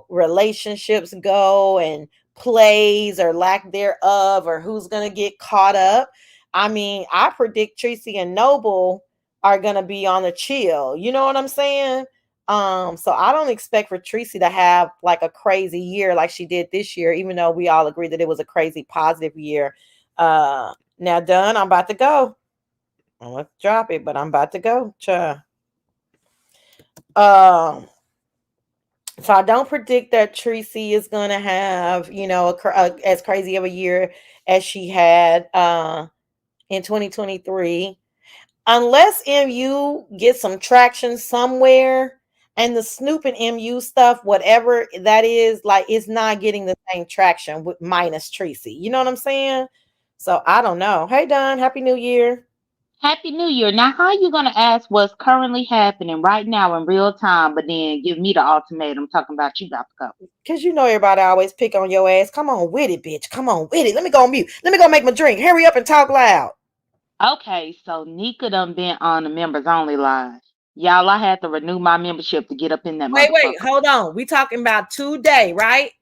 relationships go and plays or lack thereof, or who's going to get caught up. I mean, I predict Tracy and Noble are going to be on the chill. You know what I'm saying? So I don't expect for Tracy to have like a crazy year like she did this year, even though we all agree that it was a crazy positive year. Now done, I'm about to go. I'm going to drop it, but I'm about to go. So I don't predict that Tracy is going to have, as crazy of a year as she had in 2023. Unless MU gets some traction somewhere, and the Snoop and MU stuff, whatever that is, like, it's not getting the same traction with minus Tracy. You know what I'm saying? So I don't know. Hey, Don, Happy New Year. Happy New Year. Now, how you going to ask what's currently happening right now in real time, but then give me the ultimatum talking about you got to go? Because everybody always pick on your ass. Come on with it, bitch. Come on with it. Let me go on mute. Let me go make my drink. Hurry up and talk loud. Okay, so Nika done been on the members only live. Y'all, I had to renew my membership to get up in that Wait, motherfucker. hold on. We talking about today, right?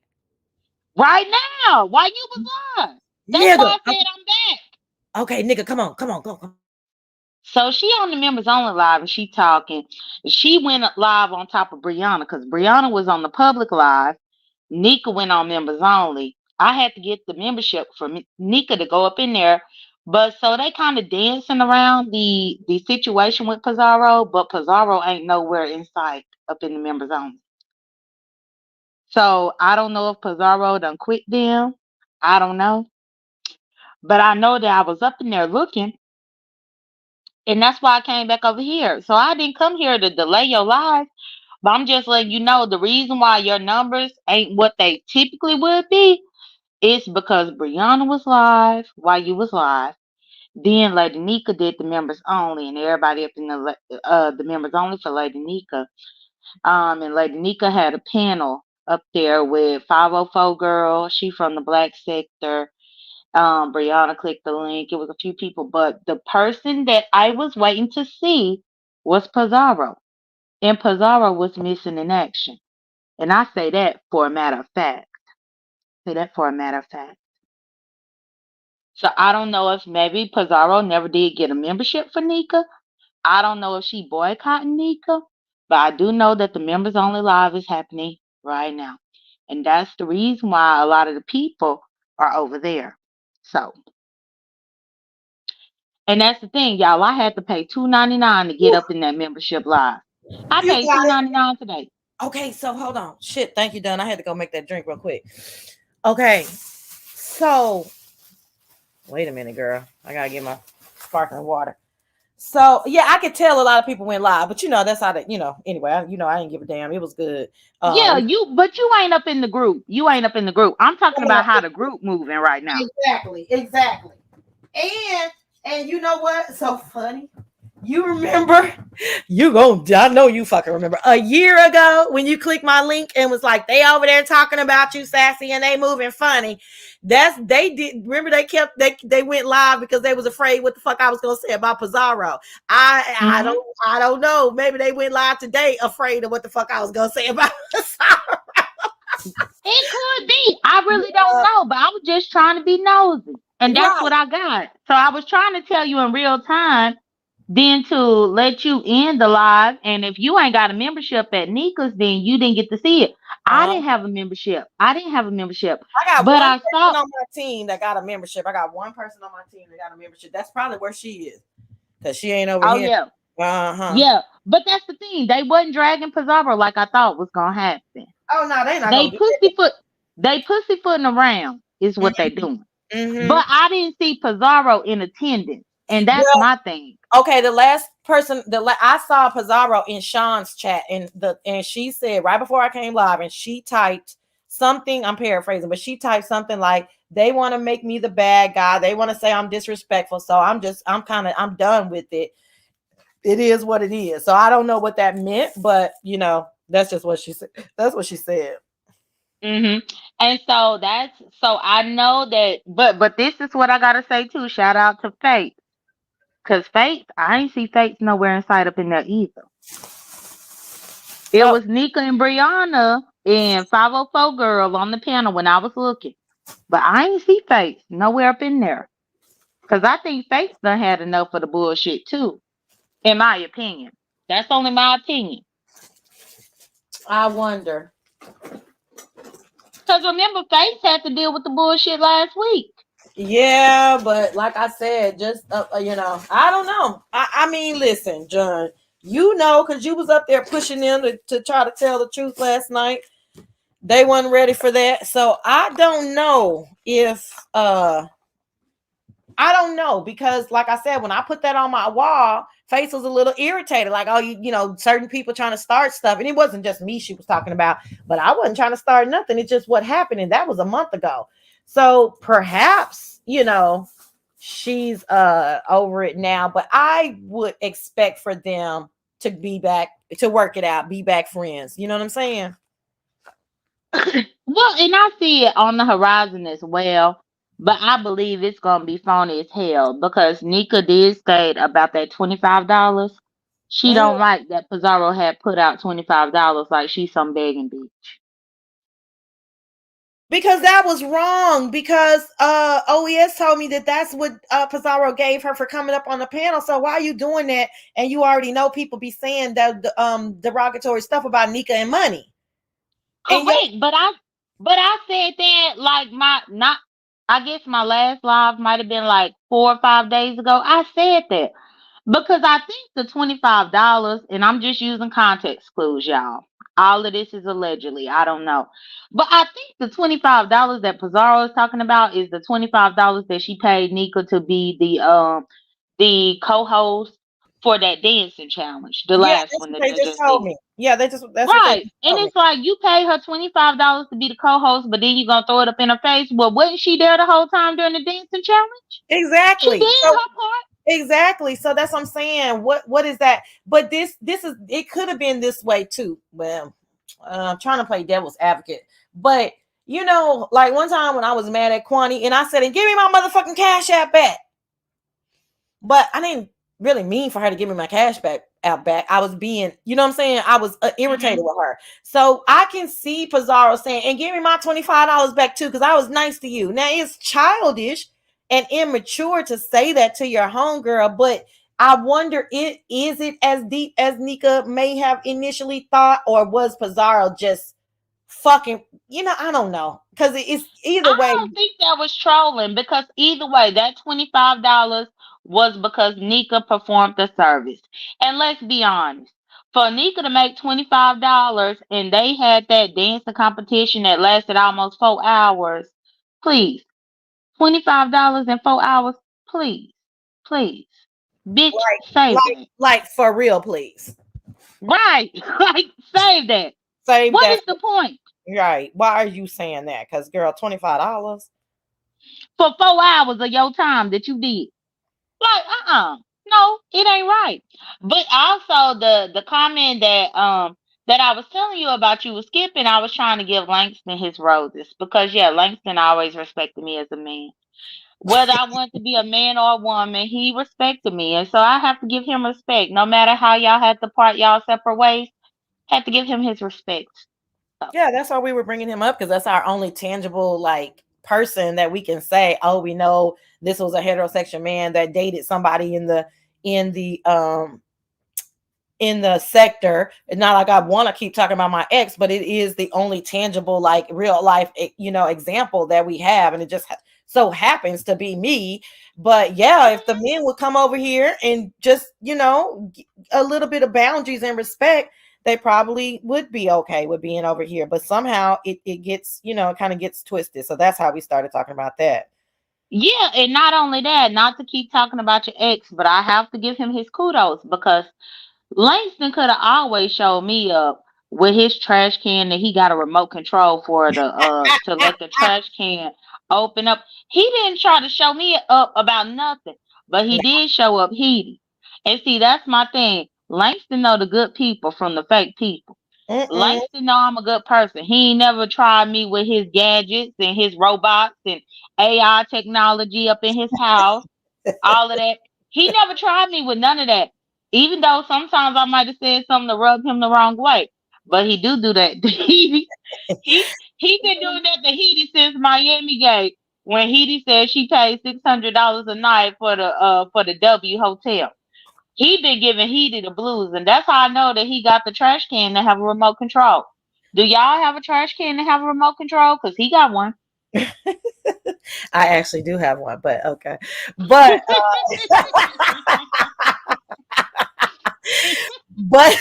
Right now, while you was live. That's why I said I'm back. Okay, nigga, come on. So she on the members only live and she talking. She went live on top of Brianna because Brianna was on the public live. Nika went on members only. I had to get the membership for Nika to go up in there. But so they kind of dancing around the situation with Pizarro, but Pizarro ain't nowhere in sight up in the members only. So I don't know if Pizarro done quit them. I don't know. But I know that I was up in there looking, and that's why I came back over here. So I didn't come here to delay your life, but I'm just letting you know the reason why your numbers ain't what they typically would be is because Brianna was live while you was live. Then Lady Nika did the members only, and everybody up in the members only for Lady Nika. And Lady Nika had a panel up there with 504 Girl. She from the Black Sector. Brianna clicked the link. It was a few people, but the person that I was waiting to see was Pizarro, and Pizarro was missing in action. And I say that for a matter of fact. Say that for a matter of fact. So I don't know if maybe Pizarro never did get a membership for Nika. I don't know if she boycotting Nika, but I do know that the members only live is happening right now. And that's the reason why a lot of the people are over there. So, and that's the thing, y'all. I had to pay $2.99 to get up in that membership live. I You paid got it. $2.99 today. Okay, so hold on. Shit, thank you, Dunn. I had to go make that drink real quick. Okay, so wait a minute, girl. I gotta get my sparkling water. So yeah, I could tell a lot of people went live, but that's how that anyway. I didn't give a damn. It was good. Yeah, but you ain't up in the group. You ain't up in the group. I'm talking about how the group moving right now. Exactly. And you know what? So funny. You remember? I know you fucking remember. A year ago when you clicked my link and was like, they over there talking about you, Sassy, and they moving funny. They did. Remember they went live because they was afraid what the fuck I was gonna say about Pizarro. I don't know. Maybe they went live today afraid of what the fuck I was gonna say about Pizarro. It could be. I really don't know, but I was just trying to be nosy. And that's what I got. So I was trying to tell you in real time, then to let you in the live. And if you ain't got a membership at Nika's, then you didn't get to see it. I didn't have a membership. I got but one person on my team that got a membership. I got one person on my team that got a membership. That's probably where she is. Because she ain't over here. Yeah. Yeah. But that's the thing. They wasn't dragging Pizarro like I thought was gonna happen. Oh no, they not They pussyfooting around is what they doing. Mm-hmm. But I didn't see Pizarro in attendance, and that's my thing. Okay, the last person I saw Pizarro in Sean's chat, and she said right before I came live, and she typed something. I'm paraphrasing, but she typed something like, "They want to make me the bad guy. They want to say I'm disrespectful. So I'm done with it. It is what it is." So I don't know what that meant, but that's just what she said. That's what she said. And so I know that, but this is what I gotta say too. Shout out to Faith, cause Faith, I ain't see Faith nowhere inside up in there either. It was Nika and Brianna and 504 Girl on the panel when I was looking, but I ain't see Faith nowhere up in there. Cause I think Faith done had enough of the bullshit too, in my opinion. That's only my opinion. I wonder. Because remember, Faith had to deal with the bullshit last week. Yeah, but like I said, just I don't know. I mean, listen, John, because you was up there pushing them to try to tell the truth last night. They weren't ready for that, so I don't know if I don't know, because like I said, when I put that on my wall, Face was a little irritated, like, oh, certain people trying to start stuff. And it wasn't just me she was talking about, but I wasn't trying to start nothing. It's just what happened. And that was a month ago. So perhaps, she's over it now, but I would expect for them to be back, to work it out, be back friends. You know what I'm saying? Well, and I see it on the horizon as well. But I believe it's gonna be phony as hell because Nika did state about that $25. She don't like that Pizarro had put out $25 like she's some begging bitch. Because that was wrong. Because OES told me that that's what Pizarro gave her for coming up on the panel. So why are you doing that? And you already know people be saying that derogatory stuff about Nika and Money. And yo, Correct, but I said that like my not I guess my last live might have been like 4 or 5 days ago. I said that because I think the $25, and I'm just using context clues, y'all. All of this is allegedly. I don't know. But I think the $25 that Pizarro is talking about is the $25 that she paid Nika to be the co-host for that dancing challenge, the yeah, last that's one what that they they just just told did. me. Yeah, that's what they Right. just And told me. it's like you pay her $25 to be the co host, but then you're gonna throw it up in her face. Well, wasn't she there the whole time during the dancing challenge? She Exactly. did So her part. exactly. So that's what I'm saying. What is that? But this is it could have been this way too. Well, I'm trying to play devil's advocate. But you know, like one time when I was mad at Kwani and I said, and give me my motherfucking cash app back. But I didn't really mean for her to give me my cash back. I was being, you know what I'm saying? I was irritated Hmm. with her. So I can see Pizarro saying, and give me my $25 back too, because I was nice to you. Now it's childish and immature to say that to your homegirl, but I wonder is it as deep as Nika may have initially thought, or was Pizarro just fucking, I don't know. Because it's either I way. don't think that was trolling because either way, that $25 was because Nika performed the service. And let's be honest, for Nika to make $25 and they had that dancing competition that lasted almost 4 hours, please, $25 in 4 hours, please, please, bitch, Like, save like, that. like for real, please. Right, like save that. Save What that. is the point Right. Why are you saying that? Because girl, $25. for 4 hours of your time that you did? Like, no, it ain't right. But also the comment that I was telling you about you was skipping, I was trying to give Langston his roses because yeah, Langston always respected me as a man. Whether I want to be a man or a woman, he respected me, and so I have to give him respect. No matter how y'all had to part y'all separate ways, had to give him his respect. So Yeah, that's why we were bringing him up, because that's our only tangible like person that we can say, oh, we know this was a heterosexual man that dated somebody in the um in the sector. It's not like I want to keep talking about my ex, but it is the only tangible, like real life, example that we have. And it just so happens to be me. But yeah, if the mhm. men would come over here and just, a little bit of boundaries and respect, they probably would be okay with being over here. But somehow it gets, it kind of gets twisted. So that's how we started talking about that. Yeah, and not only that, not to keep talking about your ex, but I have to give him his kudos because Langston could have always showed me up with his trash can that he got a remote control for the to let the trash can open up. He didn't try to show me up about nothing, but he did show up heated. And see, that's my thing. Langston know the good people from the fake people. Mm-mm. Langston know I'm a good person. He ain't never tried me with his gadgets and his robots and AI technology up in his house, all of that. He never tried me with none of that. Even though sometimes I might have said something to rub him the wrong way, but he do that. He been doing that to Heidi since Miami Gate when Heidi said she paid $600 a night for the W Hotel. He been giving Heidi the blues, and that's how I know that he got the trash can to have a remote control. Do y'all have a trash can to have a remote control? Cause he got one. I actually do have one, but okay. But but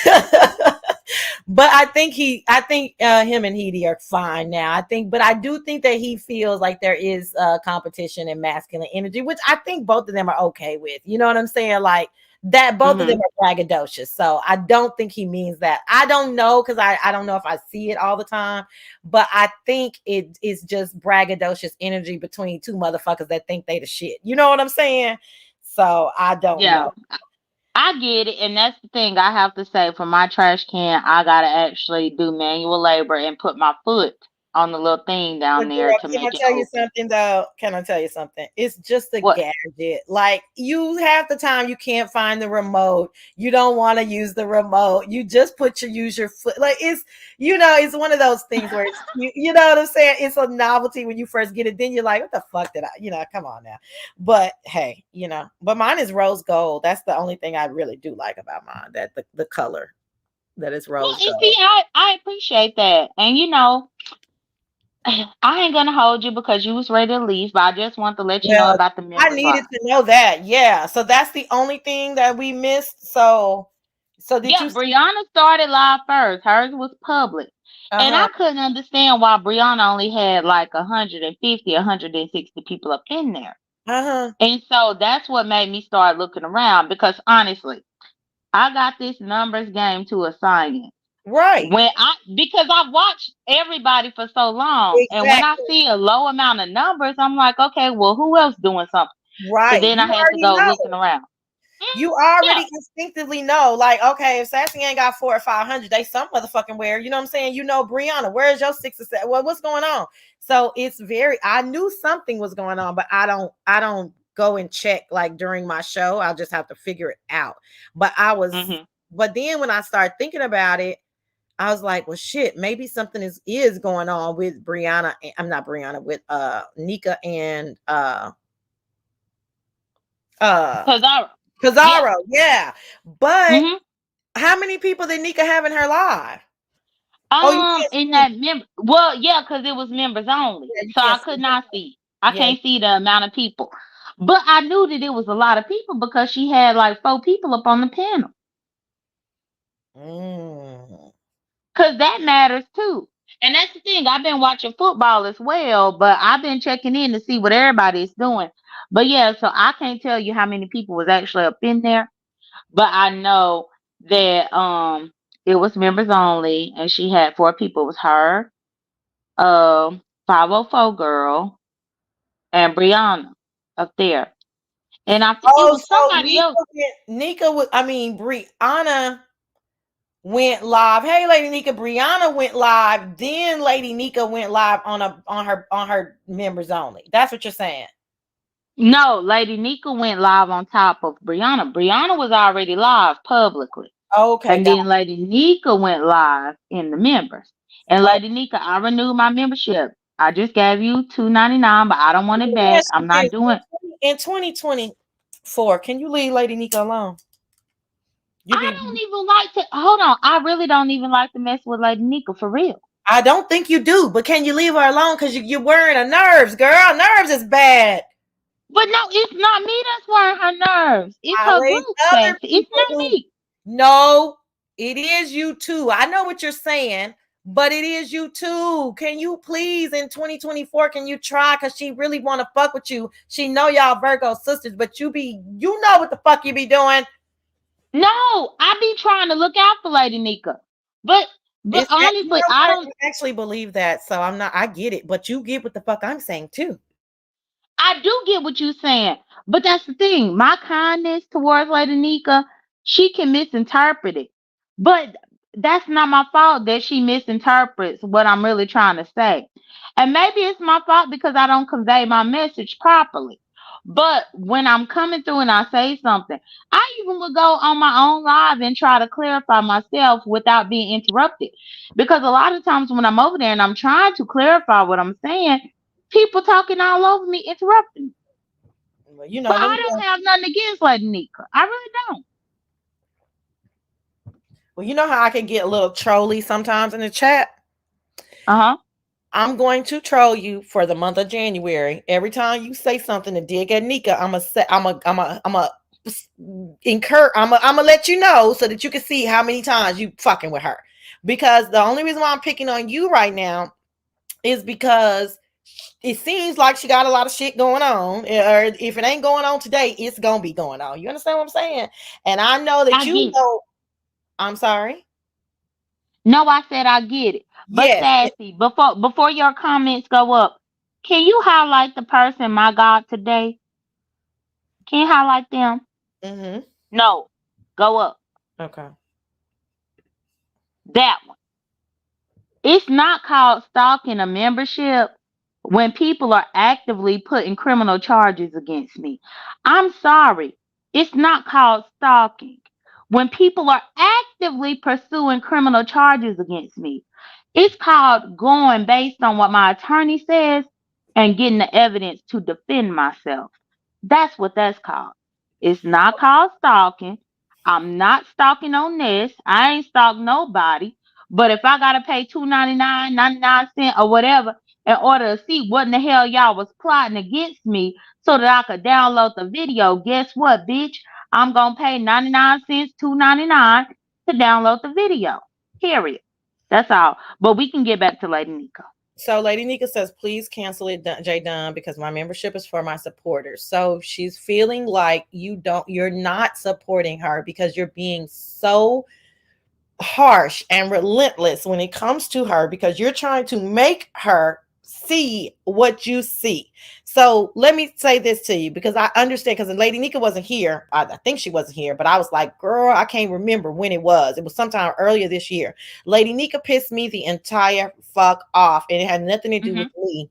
but I think him and Heidi are fine now. But I do think that he feels like there is competition and masculine energy, which I think both of them are okay with. You know what I'm saying? Like that both of them Hmm. are braggadocious. So I don't think he means that. I don't know, because I don't know if I see it all the time, but I think it is just braggadocious energy between two motherfuckers that think they the shit. You know what I'm saying? So I don't know. Yeah, I get it, and that's the thing I have to say. For my trash can, I gotta actually do manual labor and put my foot on the little thing down But there girl, to can I make it tell you open. something though? Can I tell you something? It's just a What? gadget. Like you half the time you can't find the remote. You don't want to use the remote. You just use your foot. Like it's one of those things where you know what I'm saying? It's a novelty when you first get it. Then you're like, what the fuck did come on now. But hey, but mine is rose gold. That's the only thing I really do like about mine. That the color that is Well, rose and gold. see, I appreciate that. And I ain't gonna hold you because you was ready to leave, but I just want to let you know Well, about the I members line. needed to know that. Yeah. So that's the only thing that we missed. So did you Yeah, see? Brianna started live first. Hers was public. And Uh-huh. I couldn't understand why Brianna only had like 150, 160 people up in there. Uh-huh. And so that's what made me start looking around because honestly, I got this numbers game to a science. Right. Because I've watched everybody for so long, and when I Exactly. see a low amount of numbers, I'm like, okay, well, who else doing something? So Right. then I You had to already go know. looking around. You Yeah. already instinctively know, like, okay, if Sassy ain't got 400 or 500, they some motherfucking where. You know what I'm saying? Brianna, where's your 6 or 7? Well, what's going on? So it's I knew something was going on, but I don't go and check like during my show. I'll just have to figure it out. But Hmm. but then when I started thinking about it, I was like, well, shit, maybe something is going on with Brianna. I'm not Brianna, with Nika and uh Cause yeah. Pizarro. Yeah. But Hmm. how many people did Nika have in her live? Oh, you can't In see. that well, yeah, cause it was members only, Yeah, you so I can't could see. not see. I Yeah. can't see the amount of people, but I knew that it was a lot of people because she had like 4 people up on the panel. Mm. Cause that matters too. And that's the thing. I've been watching football as well, but I've been checking in to see what everybody's doing. But yeah, so I can't tell you how many people was actually up in there, but I know that it was members only, and she had 4 people. It was her, 504 girl, and Brianna up there, and it Oh, was so somebody else. Brianna went live. Hey, Lady Nika, Brianna went live. Then Lady Nika went live on her members only. That's what you're saying. No, Lady Nika went live on top of Brianna. Brianna was already live publicly. Okay, And got then Lady Nika went live in the members. And oh, Lady Nika, I renewed my membership. I just gave you $2.99, but I don't want it let me back. ask I'm you not this. doing. In 2024, can you leave Lady Nika alone? You I can. don't even like to hold on. I really don't even like to mess with Lady Nika for real. I don't think you do, but can you leave her alone? Because you're wearing her nerves, girl. Nerves is bad. But no, it's not me that's wearing her nerves. It's her Always group, other Sassy. It's people not who me. no, it is you too. I know what you're saying, but it is you too. Can you please in 2024? Can you try? Because she really want to fuck with you. She know y'all Virgo sisters, but you know what the fuck you be doing. No, I be trying to look out for Lady Nika. But It's that you honestly, know I what? don't. I actually believe that, so I'm not. I get it, but you get what the fuck I'm saying too. I do get what you're saying, but that's the thing. My kindness towards Lady Nika, she can misinterpret it. But that's not my fault that she misinterprets what I'm really trying to say. And maybe it's my fault because I don't convey my message properly. But when I'm coming through and I say something, I even would go on my own live and try to clarify myself without being interrupted. Because a lot of times when I'm over there and I'm trying to clarify what I'm saying, people talking all over me, interrupting me. Well, But let me I don't have nothing against Lady Nika. I really don't. well, you know how I can get a little trolly sometimes in the chat. Uh huh. I'm going to troll you for the month of January. Every time you say something to dig at Nika, I'm a incur. I'm a let you know so that you can see how many times you fucking with her. Because the only reason why I'm picking on you right now is because it seems like she got a lot of shit going on. Or if it ain't going on today, it's gonna be going on. You understand what I'm saying? And I know that I you get it. know. I'm sorry. No, I said I get it. But Yes. Sassy, before your comments go up, can you highlight the person, my God, today? Can you highlight them? Mm-hmm. No. Go up. Okay. That one. It's not called stalking a membership when people are actively putting criminal charges against me. I'm sorry. It's not called stalking when people are actively pursuing criminal charges against me. It's called going based on what my attorney says and getting the evidence to defend myself. That's what that's called. It's not called stalking. I'm not stalking on this. I ain't stalked nobody. But if I gotta pay $2.99, 99 cents, or whatever in order to see what in the hell y'all was plotting against me so that I could download the video, guess what, bitch? I'm gonna pay 99 cents, $2.99 to download the video. Period. That's all. But we can get back to Lady Nika. So Lady Nika says, please cancel it, J Dunn, because my membership is for my supporters. So she's feeling like you're not supporting her because you're being so harsh and relentless when it comes to her because you're trying to make her see what you see. So let me say this to you because I understand, because Lady Nika wasn't here. I think she wasn't here, but I was like, girl, I can't remember when it was. It was sometime earlier this year. Lady Nika pissed me the entire fuck off, and it had nothing to do with me.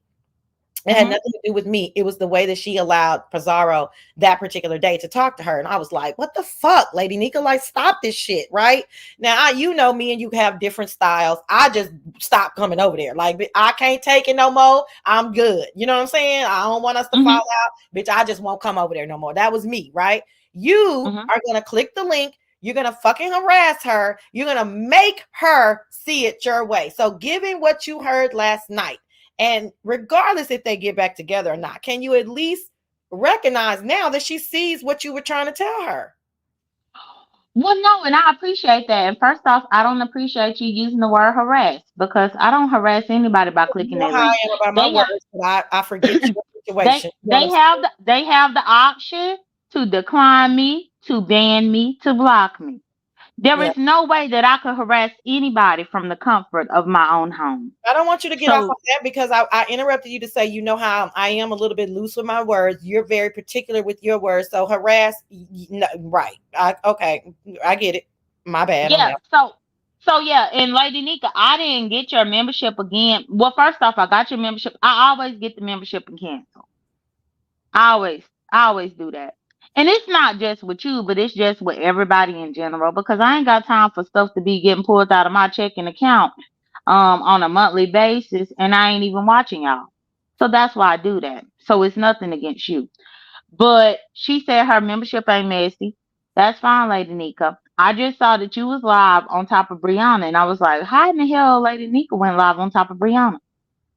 It had nothing to do with me. It was the way that she allowed Pizarro that particular day to talk to her. And I was like, what the fuck, Lady Nika? Like, stop this shit, right? Now, you know me and you have different styles. I just stopped coming over there. Like, I can't take it no more. I'm good. You know what I'm saying? I don't want us to fall out. Bitch, I just won't come over there no more. That was me, right? You are going to click the link. You're going to fucking harass her. You're going to make her see it your way. So given what you heard last night, and regardless if they get back together or not, can you at least recognize now that she sees what you were trying to tell her? Well, no, and I appreciate that. And first off, I don't appreciate you using the word harass because I don't harass anybody by clicking You know that how link. I am about my words, but I forget your situation. They have the option to decline me, to ban me, to block me. There is no way that I could harass anybody from the comfort of my own home. I don't want you to get off on that because I interrupted you to say, you know how I am a little bit loose with my words. You're very particular with your words. So harass, right. Okay. I get it. My bad. Yeah. So yeah. And Lady Nika, I didn't get your membership again. Well, first off, I got your membership. I always get the membership and cancel. I always do that. And it's not just with you, but it's just with everybody in general because I ain't got time for stuff to be getting pulled out of my checking account on a monthly basis, and I ain't even watching y'all. So that's why I do that. So it's nothing against you. But she said her membership ain't messy. That's fine, Lady Nika. I just saw that you was live on top of Brianna, and I was like, how in the hell Lady Nika went live on top of Brianna?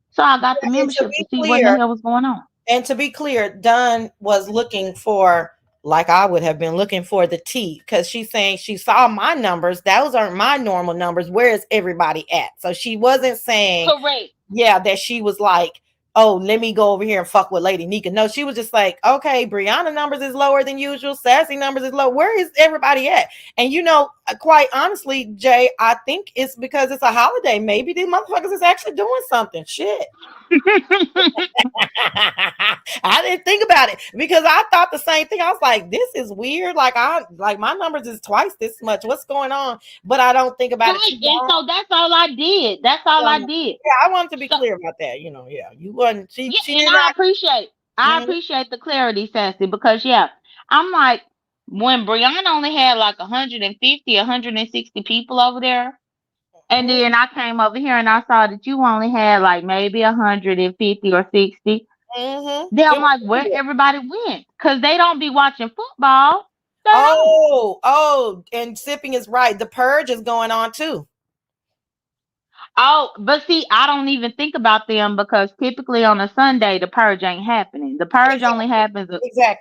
So I got the membership to see what in the hell was going on. And to be clear, Dunn was looking for, like I would have been looking for, the T, because she's saying she saw my numbers. Those aren't my normal numbers. Where is everybody at? So she wasn't saying, correct. Yeah, that she was like, oh, let me go over here and fuck with Lady Nika. No, she was just like, okay, Brianna numbers is lower than usual. Sassy numbers is low. Where is everybody at? And you know, quite honestly, Jay, I think it's because it's a holiday. Maybe these motherfuckers is actually doing something. Shit. I didn't think about it because I thought the same thing. I was like, this is weird. Like my numbers is twice this much. What's going on? But I don't think about it. And so that's all I did. That's all I did. Yeah, I wanted to be clear about that. You know, yeah, you wasn't. She and I appreciate. I appreciate the clarity, Sassy, because I'm like, when Brianna only had like 150, 160 people over there, and then I came over here and I saw that you only had like maybe 150 or 60. Then I'm like, where everybody went? Because they don't be watching football. And Sipping is right. The purge is going on too. Oh, but see, I don't even think about them because typically on a Sunday, the purge ain't happening. The purge only happens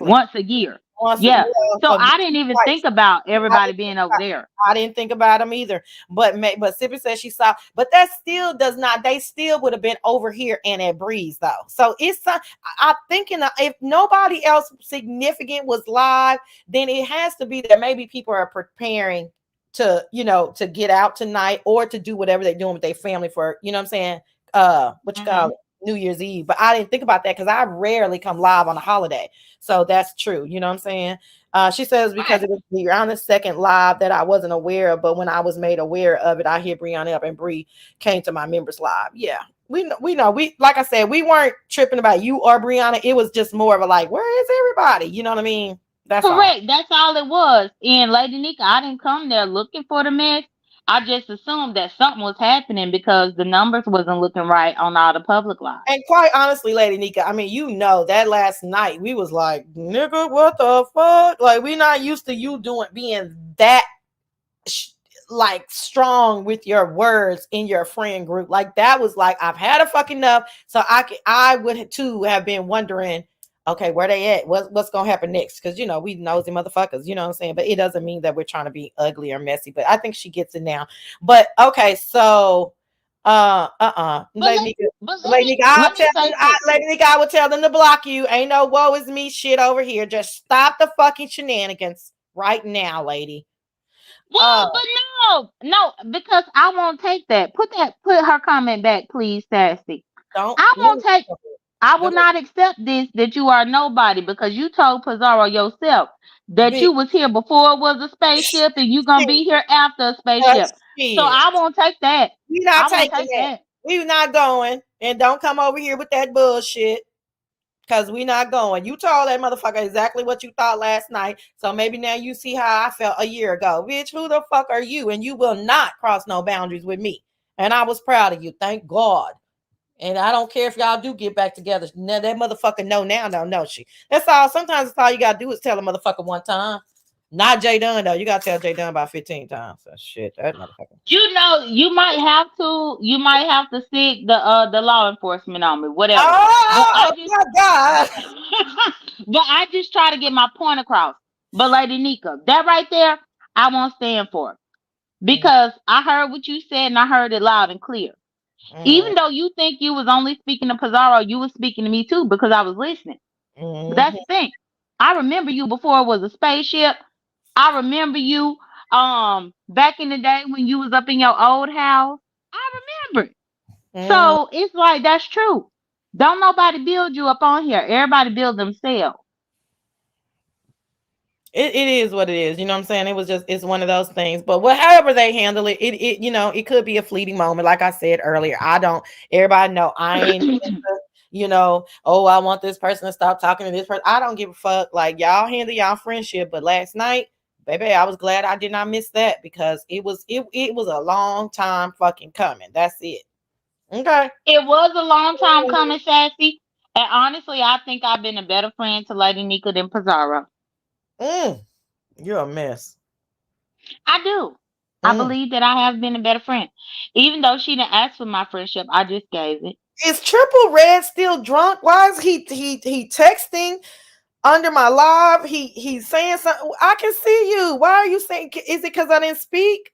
once a year. So I didn't even think about everybody being over there. I didn't think about them either. But Sippy says she saw, but that still does not, they still would have been over here and at Breeze though. So it's, I'm thinking if nobody else significant was live, then it has to be that maybe people are preparing to, to get out tonight or to do whatever they're doing with their family for, you know what I'm saying? What you call it? New Year's Eve. But I didn't think about that because I rarely come live on a holiday. So that's true. You know what I'm saying? She says because it was Brianna's second live that I wasn't aware of, but when I was made aware of it, I hit Brianna up and Bree came to my members live. Yeah, we know like I said, we weren't tripping about you or Brianna. It was just more of a like, where is everybody? You know what I mean? That's all. Correct. That's all it was. And Lady Nika, I didn't come there looking for the mess. I just assumed that something was happening because the numbers wasn't looking right on all the public lives. And quite honestly, Lady Nika, I mean, you know that last night we was like, nigga, what the fuck? Like, we not used to you being that like strong with your words in your friend group. Like, that was like, I've had a fucking enough. So I would too have been wondering, okay, where they at? What's gonna happen next? Because you know, we nosy motherfuckers, you know what I'm saying? But it doesn't mean that we're trying to be ugly or messy. But I think she gets it now. But okay, so Lady Nika, Lady Nika, I would tell them to block you. Ain't no woe is me shit over here. Just stop the fucking shenanigans right now, lady. Well, but no, because I won't take that. Put her comment back, please, Sassy. Don't. I won't take. I will not accept this that you are nobody because you told Pizarro yourself that you was here before it was a spaceship and you gonna be here after a spaceship. So I won't take that. We not taking that. We not going, and don't come over here with that bullshit. Because we not going. You told that motherfucker exactly what you thought last night. So maybe now you see how I felt a year ago. Bitch, who the fuck are you? And you will not cross no boundaries with me. And I was proud of you. Thank God. And I don't care if y'all do get back together. Now that motherfucker know now, don't know she. That's all. Sometimes that's all you gotta do is tell a motherfucker one time. Not J Dunn though. You gotta tell J Dunn about 15 times. So shit, that motherfucker. You know, you might have to seek the law enforcement on me, whatever. Oh my God. But I just try to get my point across. But Lady Nika, that right there, I won't stand for. Because I heard what you said and I heard it loud and clear. Even though you think you was only speaking to Pizarro, you was speaking to me too because I was listening. But that's the thing. I remember you before it was a spaceship. I remember you back in the day when you was up in your old house. I remember. So it's like that's true. Don't nobody build you up on here. Everybody build themselves. It is what it is. You know what I'm saying? It's one of those things. But however they handle it, it you know, it could be a fleeting moment. Like I said earlier, everybody know I ain't, you know, oh, I want this person to stop talking to this person. I don't give a fuck. Like, y'all handle y'all friendship. But last night, baby, I was glad I did not miss that because it was a long time fucking coming. That's it. Okay. It was a long time coming, Sassy. And honestly, I think I've been a better friend to Lady Nika than Pizarro. You're a mess. I do. I believe that I have been a better friend. Even though she didn't ask for my friendship, I just gave it. Is Triple Red still drunk? Why is he texting under my live? He's saying something. I can see you. Why are you saying? Is it because I didn't speak?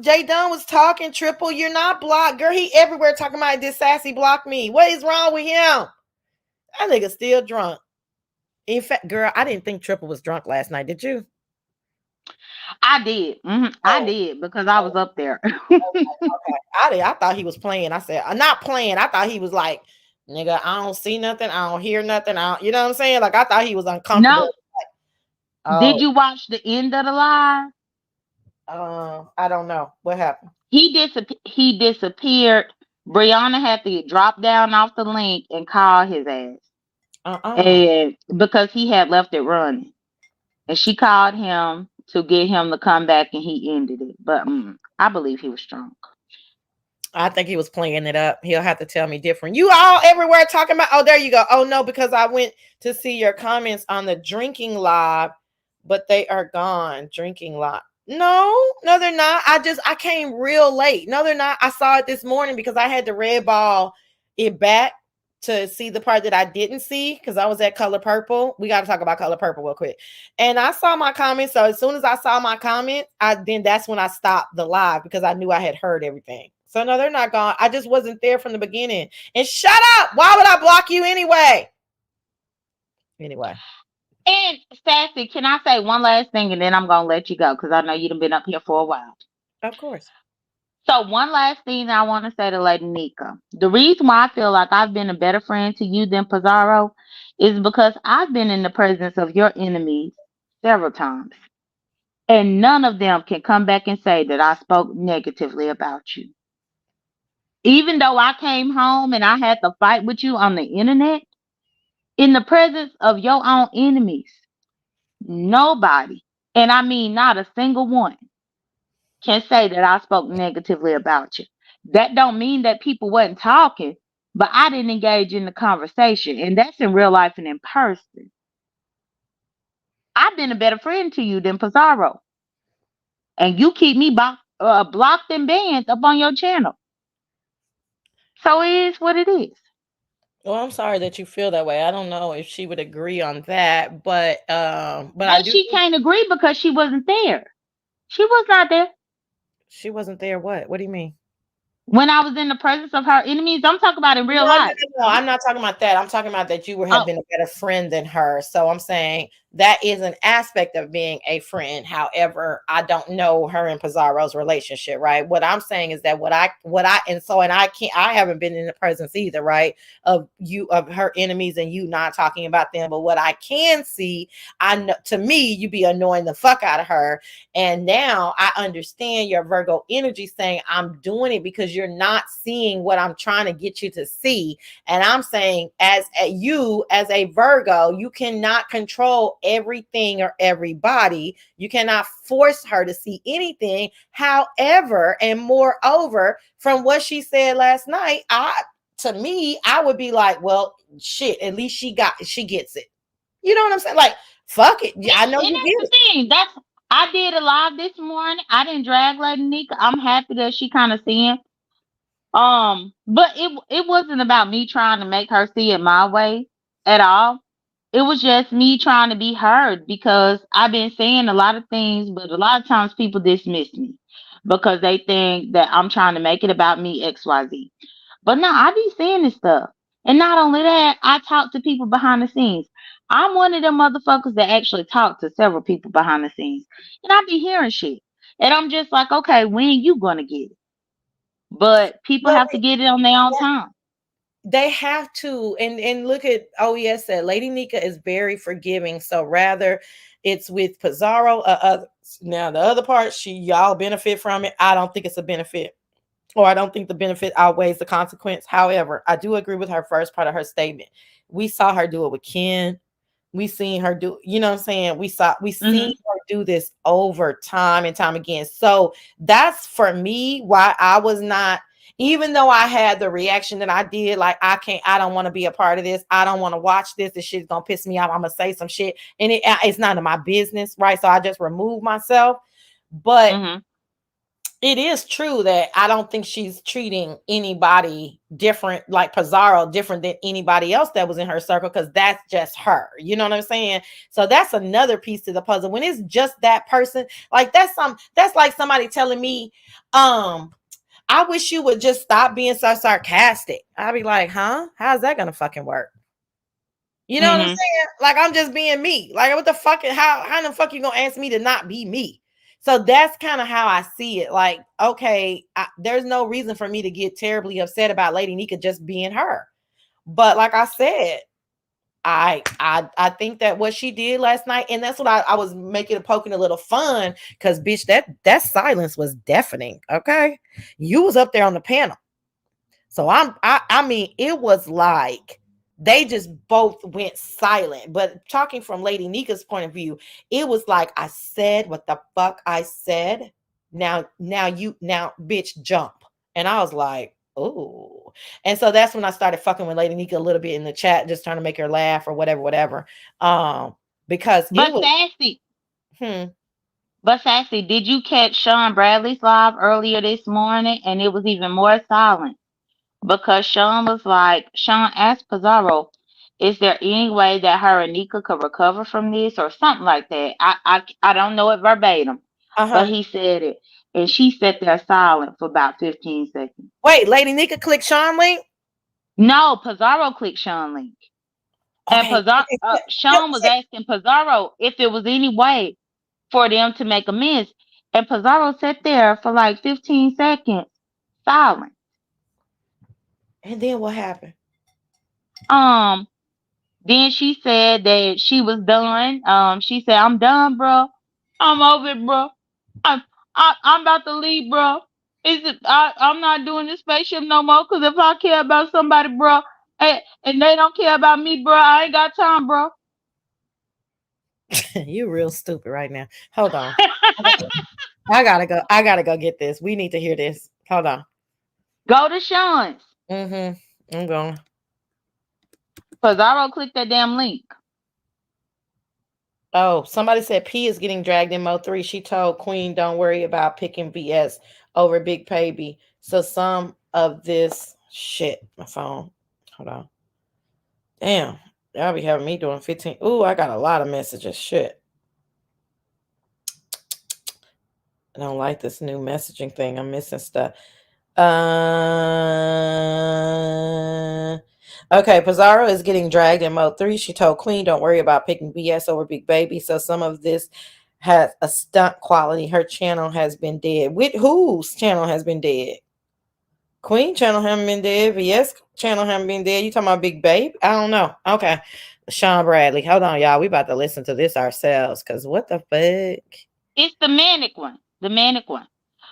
J Dunn was talking. Triple, you're not blocked, girl. He everywhere talking about this Sassy blocked me. What is wrong with him? That nigga still drunk. In fact, girl, I didn't think Triple was drunk last night. Did you? I did. I did because I was up there. Okay. I thought he was playing. I said, I'm not playing. I thought he was like, nigga, I don't see nothing. I don't hear nothing. You know what I'm saying? Like, I thought he was uncomfortable. No. Did you watch the end of the live? I don't know. What happened? He disappeared. Brianna had to drop down off the link and call his ass. And because he had left it running. And she called him to get him to come back and he ended it. But I believe he was drunk. I think he was playing it up. He'll have to tell me different. You all everywhere talking about, oh, there you go. Oh, no, because I went to see your comments on the drinking live, but they are gone. Drinking live. No, they're not. I came real late. No, they're not. I saw it this morning because I had to red ball it back to see the part that I didn't see because I was at Color Purple. We got to talk about Color Purple real quick. And I saw my comments. So as soon as I saw my comment, then that's when I stopped the live because I knew I had heard everything. So no, they're not gone. I just wasn't there from the beginning. And shut up. Why would I block you anyway? Anyway. And Sassy, can I say one last thing and then I'm going to let you go because I know you've been up here for a while. Of course. So one last thing I want to say to Lady Nika. The reason why I feel like I've been a better friend to you than Pizarro is because I've been in the presence of your enemies several times, and none of them can come back and say that I spoke negatively about you. Even though I came home and I had to fight with you on the internet, in the presence of your own enemies, nobody, and I mean not a single one, can say that I spoke negatively about you. That don't mean that people wasn't talking, but I didn't engage in the conversation, and that's in real life and in person. I've been a better friend to you than Pizarro, and you keep me blocked and banned up on your channel. So it is what it is. Well, I'm sorry that you feel that way. I don't know if she would agree on that, but I But do she think can't agree because she wasn't there. She was not there. she wasn't there. What do you mean? When I was in the presence of her enemies, I'm talking about in No, real no, life. no, no. I'm not talking about that. I'm talking about that you would have Oh, been a better friend than her. So I'm saying that is an aspect of being a friend. However, I don't know her and Pizarro's relationship, right? What I'm saying is that and I can't, I haven't been in the presence either, right? Of her enemies and you not talking about them. But what I can see, I know to me, you be annoying the fuck out of her. And now I understand your Virgo energy saying, I'm doing it because you're not seeing what I'm trying to get you to see. And I'm saying, as a Virgo, you cannot control everything or everybody. You cannot force her to see anything. However, and moreover, from what she said last night, to me, I would be like, well, shit, at least she gets it. You know what I'm saying? Like, fuck it. Yeah, I know and you that's get the it. thing. I did a live this morning. I didn't drag Lady Nika. I'm happy that she kind of seeing. But it wasn't about me trying to make her see it my way at all. It was just me trying to be heard because I've been saying a lot of things, but a lot of times people dismiss me because they think that I'm trying to make it about me, XYZ. But no, I be saying this stuff. And not only that, I talk to people behind the scenes. I'm one of them motherfuckers that actually talk to several people behind the scenes. And I be hearing shit. And I'm just like, okay, when you gonna get it? But people But have to get it on their own time. they have to, and look at OES said Lady Nika is very forgiving. So rather it's with Pizarro others. Now the other part, y'all benefit from it. I don't think it's a benefit, or I don't think the benefit outweighs the consequence. However, I do agree with her first part of her statement. We saw her do it with Ken. We seen her do, you know what I'm saying? We seen Hmm. her do this over time and time again. So that's for me why I was not, even though I had the reaction that I did, like I don't want to be a part of this. I don't want to watch this. This shit's gonna piss me off. I'm gonna say some shit. And it's none of my business, right? So I just removed myself. But Hmm. it is true that I don't think she's treating anybody different, like Pizarro, different than anybody else that was in her circle, because that's just her. You know what I'm saying? So that's another piece to the puzzle. When it's just that person, like that's like somebody telling me, I wish you would just stop being so sarcastic. I'd be like, huh? How's that gonna fucking work? You know what I'm Hmm. saying? Like I'm just being me. Like what the fuck? How the fuck you gonna ask me to not be me? So that's kind of how I see it. Like, okay, there's no reason for me to get terribly upset about Lady Nika just being her. But like I said, I think that what she did last night, and that's what I was making poking a little fun, because bitch, that silence was deafening. Okay, you was up there on the panel. So I mean, it was like they just both went silent. But talking from Lady Nika's point of view, it was like I said what the fuck I said. Now bitch jump. And I was like, oh. And so that's when I started fucking with Lady Nika a little bit in the chat, just trying to make her laugh or whatever. Because it But was Sassy, hmm. but Sassy, did you catch Sean Bradley's live earlier this morning? And it was even more silent because Sean asked Pizarro, is there any way that her and Nika could recover from this or something like that? I don't know it verbatim, but Uh-huh. he said it. And she sat there silent for about 15 seconds. Wait, Lady Nika clicked Sean link. No, Pizarro clicked Sean link. And Okay. Okay. Sean was asking Pizarro if there was any way for them to make amends. And Pizarro sat there for like 15 seconds silent. And then what happened? Um, Then she said that she was done. She said, "I'm done, bro. I'm over it, bro. I'm I'm about to leave, bro. I'm not doing this spaceship no more. Cause if I care about somebody, bro, and they don't care about me, bro, I ain't got time, bro." You real stupid right now. Hold on. I gotta go. I gotta go get this. We need to hear this. Hold on. Go to Sean's. I'm going. Cause I don't click that damn link. Oh, somebody said P is getting dragged in Mo 3. She told Queen, don't worry about picking BS over Big Baby. So some of this shit. My phone. Hold on. Damn. Y'all be having me doing 15. Ooh, I got a lot of messages. Shit. I don't like this new messaging thing. I'm missing stuff. Okay, Pizarro is getting dragged in Mode 3. She told Queen, don't worry about picking BS over Big Baby. So some of this has a stunt quality. Her channel has been dead. With whose channel has been dead? Queen channel haven't been dead. BS channel haven't been dead. You talking about Big Babe? I don't know. Okay. Sean Bradley. Hold on, y'all. We about to listen to this ourselves. Because what the fuck? It's the manic one. The manic one.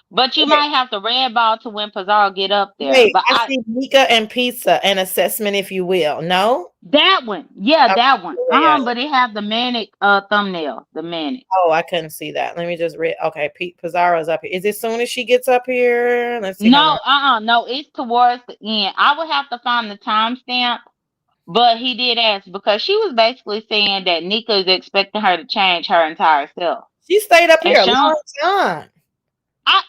But you might have to red ball to when Pizarro get up there. Wait, But I see Mika and Pizza, an assessment, if you will. No? that one. Yeah, Okay, that one. yeah. But it have the manic thumbnail. The manic. Oh, I couldn't see that. Let me just read. Okay, Pete Pizarro's up here. Is it soon as she gets up here? Let's see how long. No, it's towards the end. I would have to find the timestamp, but he did ask because she was basically saying that Nika is expecting her to change her entire self. She stayed up And here a Sean, long time.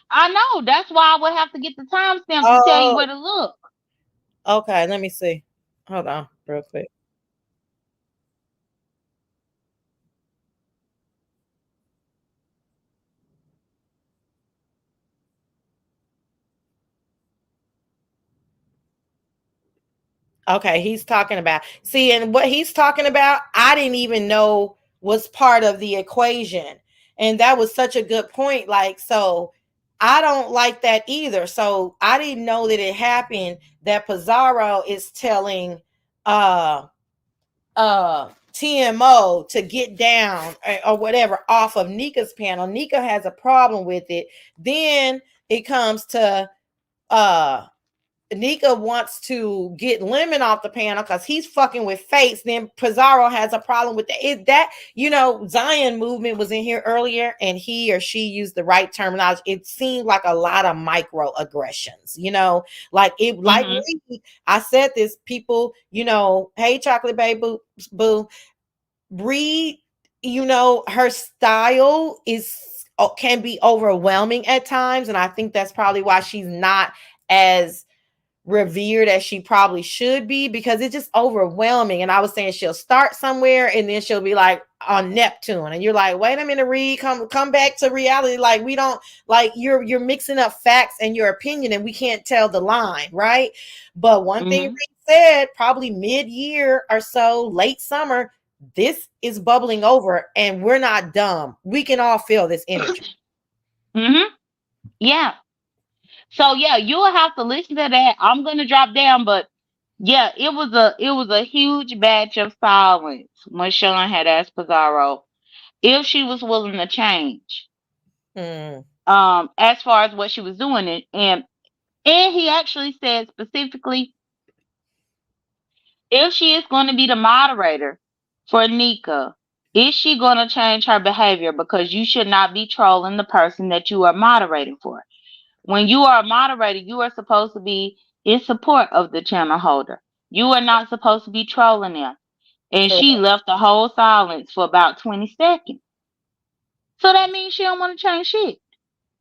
I know. That's why I would have to get the timestamp to tell you Oh, where to look. okay. Let me see. Hold on, real quick. Okay, he's talking about. See, and what he's talking about, I didn't even know was part of the equation. And that was such a good point. Like, so I don't like that either. So I didn't know that it happened that Pizarro is telling TMO to get down or whatever off of Nika's panel. Nika has a problem with it. Then it comes to Nika wants to get Lemon off the panel because he's fucking with Fates. Then Pizarro has a problem with that. Is that, Zion movement was in here earlier and he or she used the right terminology. It seemed like a lot of microaggressions, like it, like I said this, people, hey, Chocolate Baby Boo, read, her style can be overwhelming at times. And I think that's probably why she's not as revered as she probably should be, because it's just overwhelming. And I was saying she'll start somewhere and then she'll be like on Neptune and you're like, wait a minute, Reed, come back to reality. Like, we don't, like, you're mixing up facts and your opinion and we can't tell the line, right? But one thing Reed said, probably mid-year or so, late summer, this is bubbling over and we're not dumb. We can all feel this energy. Yeah. So yeah, you'll have to listen to that. I'm gonna drop down, but yeah, it was a huge batch of silence when Sean had asked Pizarro if she was willing to change. As far as what she was doing, and he actually said specifically if she is going to be the moderator for Nika, is she going to change her behavior? Because you should not be trolling the person that you are moderating for. When you are a moderator, you are supposed to be in support of the channel holder. You are not supposed to be trolling them. And she left the whole silence for about 20 seconds. So that means she don't want to change shit.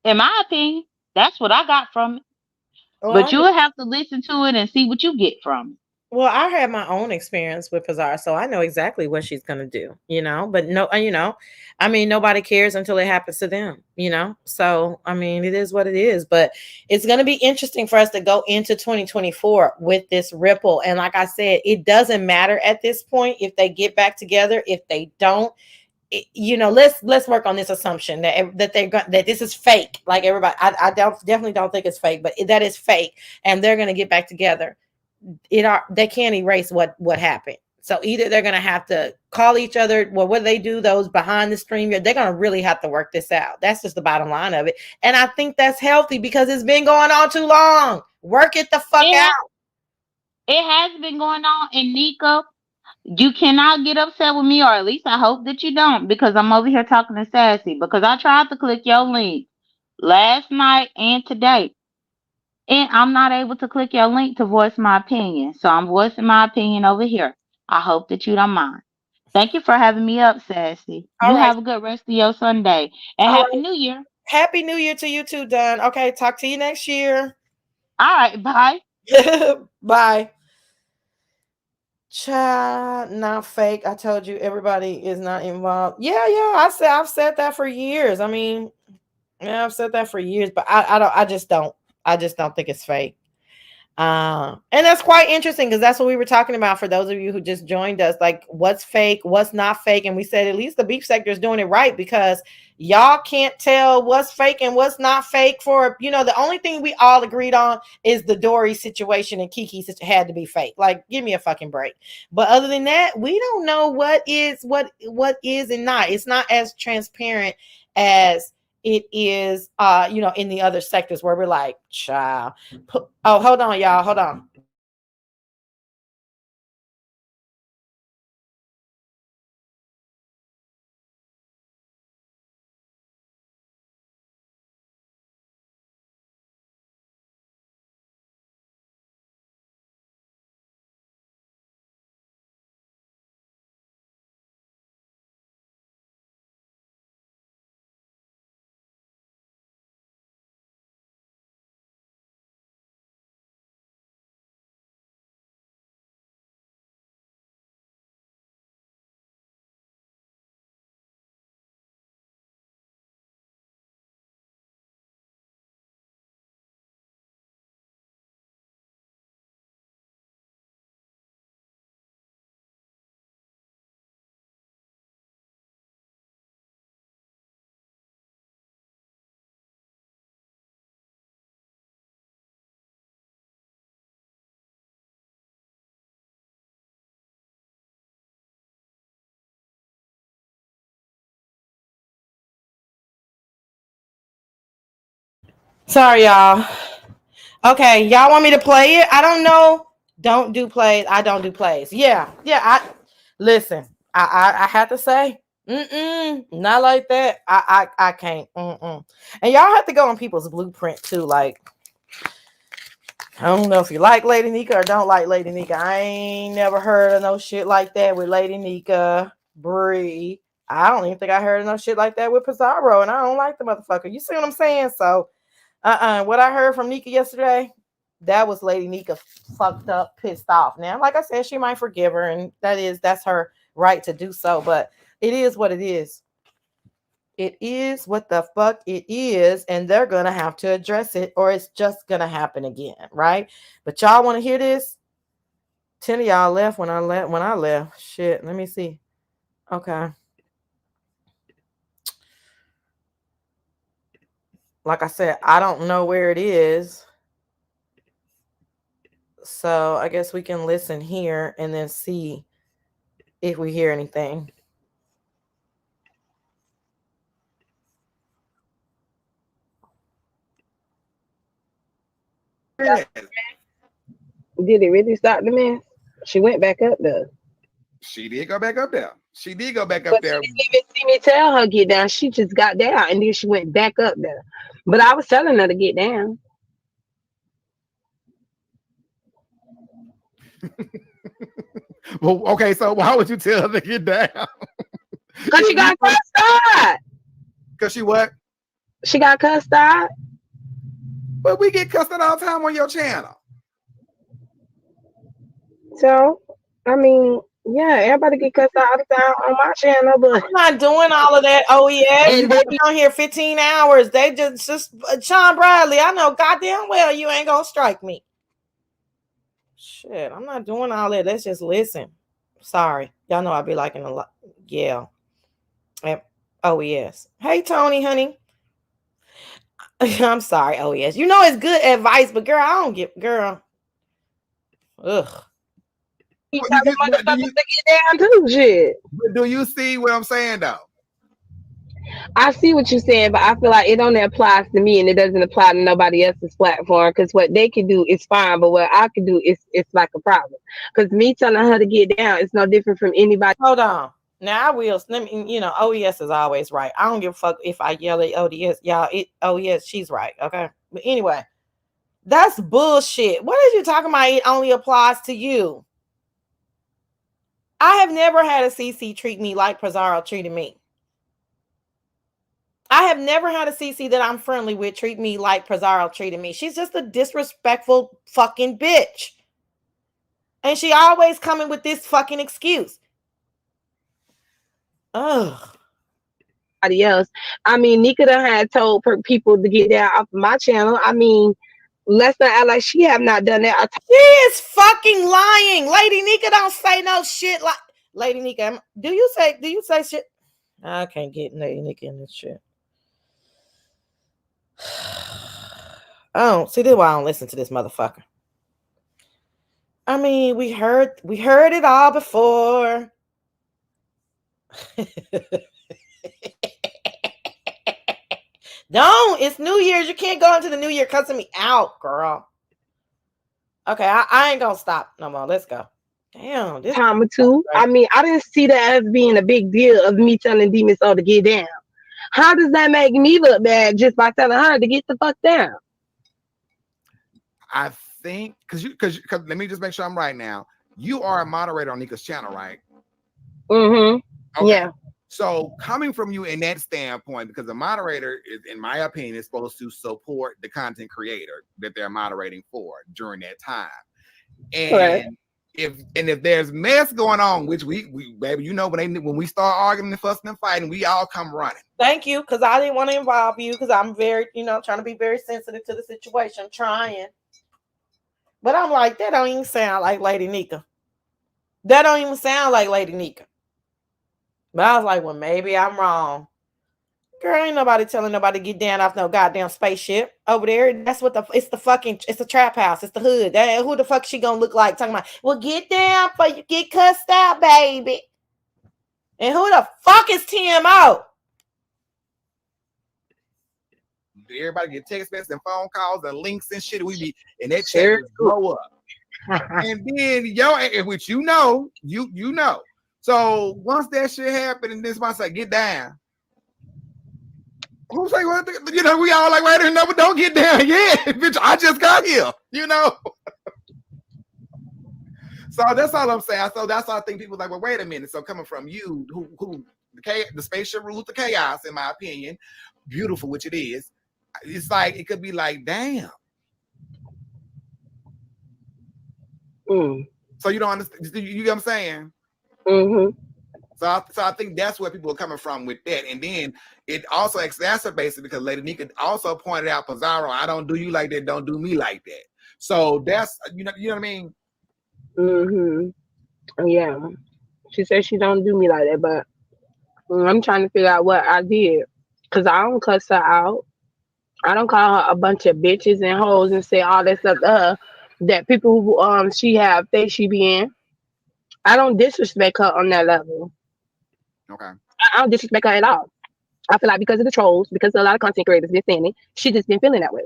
In my opinion, that's what I got from it. But you'll have to listen to it and see what you get from it. Well, I had my own experience with Pizarro, so I know exactly what she's going to do, but no, I mean, nobody cares until it happens to them, so, I mean, it is what it is, but it's going to be interesting for us to go into 2024 with this ripple. And like I said, it doesn't matter at this point if they get back together. If they don't, let's work on this assumption that this is fake. Like everybody, I definitely don't think it's fake, but that is fake. And they're going to get back together. They can't erase what happened. So either they're going to have to call each other. Well, what do they do? Those behind the stream, they're going to really have to work this out. That's just the bottom line of it. And I think that's healthy because it's been going on too long. Work it the fuck out. It has been going on. And Nika, you cannot get upset with me, or at least I hope that you don't, because I'm over here talking to Sassy. Because I tried to click your link last night and today, and I'm not able to click your link to voice my opinion. So I'm voicing my opinion over here. I hope that you don't mind. Thank you for having me up, Sassy. All You right. have a good rest of your Sunday. And All Happy right. New Year. Happy New Year to you too, Don. Okay, talk to you next year. All right, bye. Bye. Child, not fake. I told you everybody is not involved. Yeah, I've said that for years. I mean, yeah, I've said that for years, but I just don't think it's fake. And that's quite interesting because that's what we were talking about for those of you who just joined us. Like, what's fake, what's not fake, and we said at least the beef sector is doing it right because y'all can't tell what's fake and what's not fake. For the only thing we all agreed on is the Dory situation and Kiki had to be fake. Like, give me a fucking break. But other than that, we don't know what is and not. It's not as transparent as it is in the other sectors where we're like, child. Oh, hold on, y'all. Hold on. Sorry, y'all. Okay, y'all want me to play it? I don't know. Don't do plays. I don't do plays. Yeah. I listen. I had to say, not like that. I can't. And y'all have to go on people's blueprint too. Like, I don't know if you like Lady Nika or don't like Lady Nika. I ain't never heard of no shit like that with Lady Nika, Bree. I don't even think I heard of no shit like that with Pizarro, and I don't like the motherfucker. You see what I'm saying? So, what I heard from Nika yesterday, that was Lady Nika fucked up, pissed off. Now, like I said, she might forgive her, and that's her right to do so. But it is what it is. It is what the fuck it is, and they're gonna have to address it, or it's just gonna happen again, right? But y'all want to hear this? 10 of y'all left when I left. Shit, let me see. Okay. Like I said, I don't know where it is. So I guess we can listen here and then see if we hear anything. Did it really stop the mess? She went back up there. She did go back up there. She did go back up But there. she didn't even see me tell her get down. She just got down and then she went back up there. But I was telling her to get down. Well, okay, so why would you tell her to get down? Because she got cussed out. Because she what? She got cussed out. But we get cussed out all the time on your channel. So, I mean, yeah, everybody get cussed out all the time on my channel, but I'm not doing all of that. Oh yeah, and you've been on here 15 hours. They just Sean Bradley. I know goddamn well you ain't gonna strike me. Shit, I'm not doing all that. Let's just listen. Sorry, y'all know I be liking a lot. Yeah. Oh yes. Hey Tony, honey. I'm sorry. Oh yes. You know it's good advice, but girl, I don't get girl. Ugh. keep telling motherfuckers to get down too. Shit. But do you see what I'm saying though? I see what you're saying, but I feel like it only applies to me and it doesn't apply to nobody else's platform. Because what they can do is fine, but what I can do is it's like a problem. Because me telling her to get down is no different from anybody. Hold on. Now I will. Let me, OES is always right. I don't give a fuck if I yell at ODS. Y'all, OES, she's right. Okay. But anyway, that's bullshit. What is you talking about? It only applies to you. I have never had a CC treat me like Pizarro treated me. I have never had a CC that I'm friendly with treat me like Pizarro treated me. She's just a disrespectful fucking bitch. And she always coming with this fucking excuse. Ugh. Else. I mean, Nika done had told people to get down off of my channel. I mean, let's not act like she have not done that. She is fucking lying. Lady Nika don't say no shit like Lady Nika. Do you say shit? I can't get Lady Nika in this shit. Oh, see, this is why I don't listen to this motherfucker. I mean, we heard it all before. Don't. It's New Year's. You can't go into the New Year cussing me out, girl. Okay, I ain't gonna stop no more. Let's go. Damn. This time or two. Right. I mean, I didn't see that as being a big deal of me telling Demon Soul to get down. How does that make me look bad just by telling her to get the fuck down? I think because let me just make sure I'm right now. You are a moderator on Nika's channel, right? Mm-hmm. Okay. Yeah. So coming from you in that standpoint, because the moderator is, in my opinion, is supposed to support the content creator that they're moderating for during that time. And right. if there's mess going on, which we baby, when we start arguing and fussing and fighting, we all come running. Thank you, because I didn't want to involve you because I'm very, trying to be very sensitive to the situation. I'm trying. But I'm like, that don't even sound like Lady Nika. That don't even sound like Lady Nika. But I was like, well, maybe I'm wrong. Girl, ain't nobody telling nobody to get down off no goddamn spaceship over there. That's what it's the trap house. It's the hood. Who the fuck she gonna look like? Talking about, well, get down before you get cussed out, baby. And who the fuck is TMO? Everybody get text messages and phone calls and links and shit. We be in that chat blow up. And then which you know. So once that shit happened and this one say get down. I'm saying, we all like, wait a minute, but don't get down yet, bitch. I just got here, So that's all I'm saying. So that's all I think people like, well, wait a minute. So coming from you, who the spaceship rules the chaos, in my opinion, beautiful, which it is. It's like it could be like, damn. So you don't understand. You get what I'm saying? Mm-hmm. So I think that's where people are coming from with that. And then it also exacerbates it because Lady Nika also pointed out, Pizarro, I don't do you like that, don't do me like that. So that's, you know what I mean? Mm-hmm. Yeah. She said she don't do me like that, but I'm trying to figure out what I did. Because I don't cuss her out. I don't call her a bunch of bitches and hoes and say all that stuff to her that people who she have think she be in. I don't disrespect her on that level. Okay. I don't disrespect her at all. I feel like because of the trolls, because a lot of content creators been saying it, she just been feeling that way.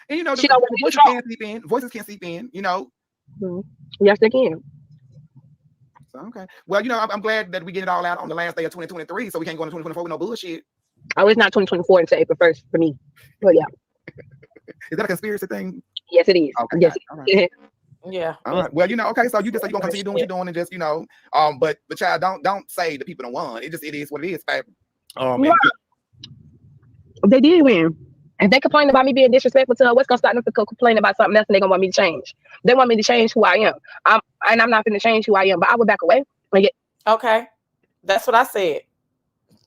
And she don't the voices can't sleep in. Voices can't sleep in, Mm-hmm. Yes, they can. So, okay. Well, I'm glad that we get it all out on the last day of 2023, so we can't go into 2024 with no bullshit. Oh, it's not 2024 until April 1st for me. But yeah. Is that a conspiracy thing? Yes, it is. Okay. Yes. All right. Yeah. All right. Well, okay. So you just you're gonna continue doing what you're doing and just but child, don't say the people don't won. It is what it is, baby. Yeah. They did win. If they complain about me being disrespectful to her, what's gonna stop them from complaining about something else and they're gonna want me to change? They want me to change who I am. I'm not gonna change who I am, but I will back away. Okay. That's what I said.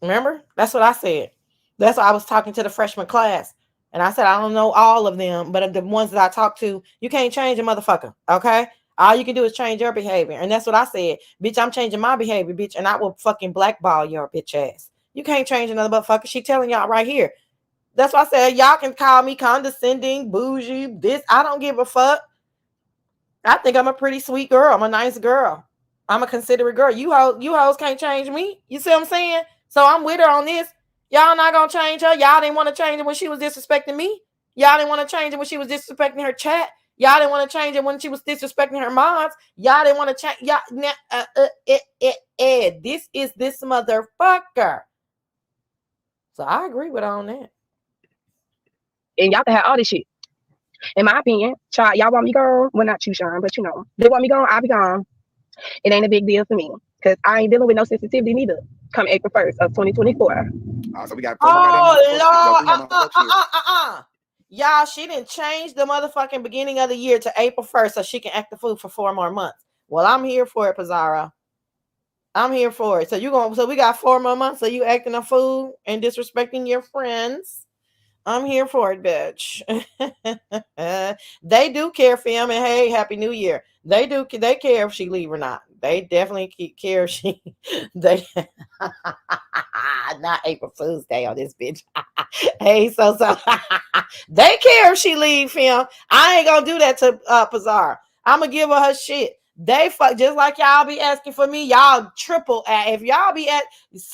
Remember? That's what I said. That's why I was talking to the freshman class. And I said, I don't know all of them, but the ones that I talk to, you can't change a motherfucker. Okay. All you can do is change your behavior. And that's what I said. Bitch, I'm changing my behavior, bitch. And I will fucking blackball your bitch ass. You can't change another motherfucker. She telling y'all right here. That's why I said, y'all can call me condescending, bougie, this. I don't give a fuck. I think I'm a pretty sweet girl. I'm a nice girl. I'm a considerate girl. You hoes can't change me. You see what I'm saying? So I'm with her on this. Y'all not gonna change her. Y'all didn't want to change it when she was disrespecting me. Y'all didn't want to change it when she was disrespecting her chat. Y'all didn't want to change it when she was disrespecting her moms. Y'all didn't want to change. Y'all, this is this motherfucker. So I agree with her on that. And y'all can have all this shit. In my opinion, child, y'all want me gone? Well, not you, Sean, but you know, they want me gone. I'll be gone. It ain't a big deal for me because I ain't dealing with no sensitivity neither. Come April 1st of 2024. So we got. Y'all, she didn't change the motherfucking beginning of the year to April 1st so she can act the fool for 4 more months. Well, I'm here for it, Pizarro. I'm here for it. So we got 4 more months. So you acting a fool and disrespecting your friends. I'm here for it, bitch. They do care for him, and hey, Happy New Year. They care if she leave or not. They definitely care if she they not April Fool's Day on this bitch. Hey, so they care if she leave him. I ain't gonna do that to Pizarro. I'm gonna give her shit. They fuck just like y'all be asking for me. Y'all triple if y'all be at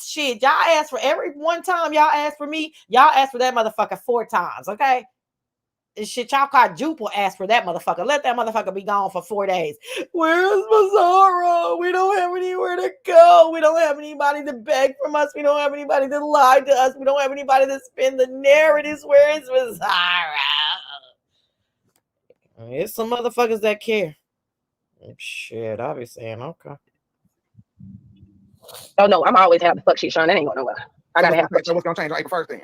shit. Y'all ask for every one time y'all ask for me. Y'all ask for that motherfucker 4 times. Okay, shit, y'all quadruple ask for that motherfucker. Let that motherfucker be gone for 4 days. Where's Mazzaro? We don't have anywhere to go. We don't have anybody to beg from us. We don't have anybody to lie to us. We don't have anybody to spin the narratives. Where is Mazzaro? It's some motherfuckers that care. Shit, I'll be saying okay. Oh no, I'm always have the fuck shit, Sean. That ain't going nowhere. I gotta have. So what's gonna change on April 1st then?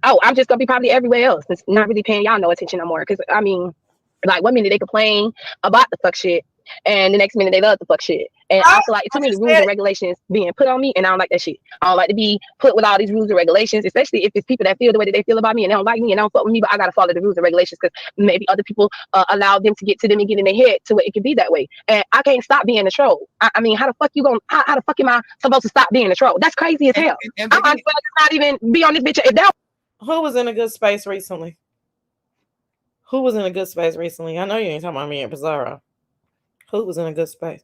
Oh, I'm just gonna be probably everywhere else. It's not really paying y'all no attention no more. Cause I mean, like 1 minute they complain about the fuck shit, and the next minute they love the fuck shit. And I feel like too many rules and regulations being put on me, and I don't like that shit. I don't like to be put with all these rules and regulations, especially if it's people that feel the way that they feel about me and they don't like me and they don't fuck with me, but I gotta follow the rules and regulations because maybe other people allow them to get to them and get in their head to where it can be that way. And I can't stop being a troll. I mean, how the fuck you gonna? How the fuck am I supposed to stop being a troll? That's crazy as hell. I'm not even be on this bitch. If that. Who was in a good space recently? I know you ain't talking about me and Pizarro. Who was in a good space?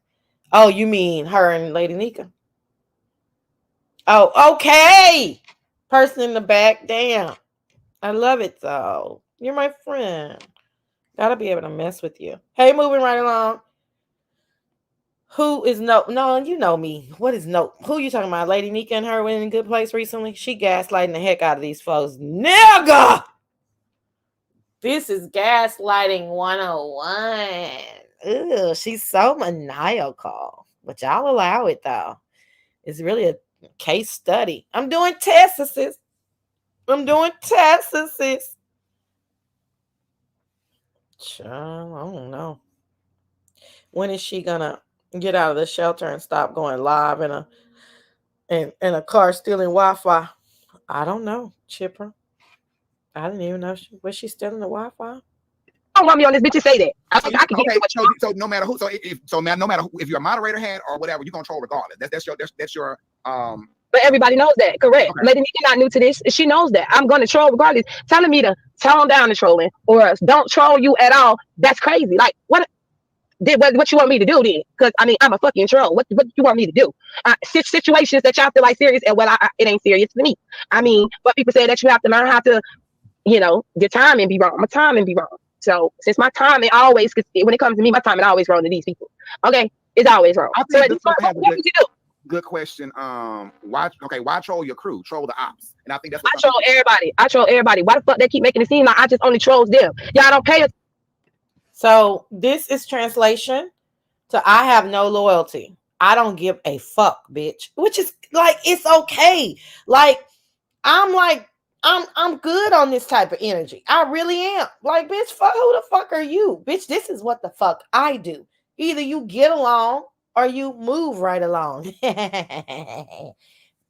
Oh, you mean her and Lady Nika? Oh, okay. Person in the back. Damn. I love it though. You're my friend. Gotta be able to mess with you. Hey, moving right along. Who is no, you know me. What is no? Who you talking about? Lady Nika and her went in a good place recently? She gaslighting the heck out of these folks. Nigga! This is gaslighting 101. Ew, she's so maniacal. But y'all allow it though. It's really a case study. I'm doing tests. Child, I don't know. When is she gonna get out of the shelter and stop going live in a car stealing Wi-Fi? I don't know, Chipper. I didn't even know was she stealing the Wi-Fi. Don't want me on this bitch to say that. I can okay, so no matter who, no matter who, if you're a moderator hat or whatever, you control regardless. That's your But everybody knows that, correct? Okay. Lady Nika not new to this. She knows that. I'm going to troll regardless. Telling me to tone down the trolling or don't troll you at all. That's crazy. Like what you want me to do then? Because I mean, I'm a fucking troll. What you want me to do? Situations that y'all feel like serious, and it ain't serious to me. I mean, but people say that you have to learn how to, your timing be wrong. My timing be wrong. So since my timing always, because when it comes to me, my timing always wrong to these people. Okay, it's always wrong. So what would you do? Good question. Why troll your crew? Troll the ops. And I think that's I troll everybody. Why the fuck they keep making it seem like I just only trolls them? Y'all don't pay us. So this is translation to I have no loyalty. I don't give a fuck, bitch. Which is like, it's okay. Like, I'm good on this type of energy. I really am. Like, bitch, fuck, who the fuck are you? Bitch, this is what the fuck I do. Either you get along or you move right along.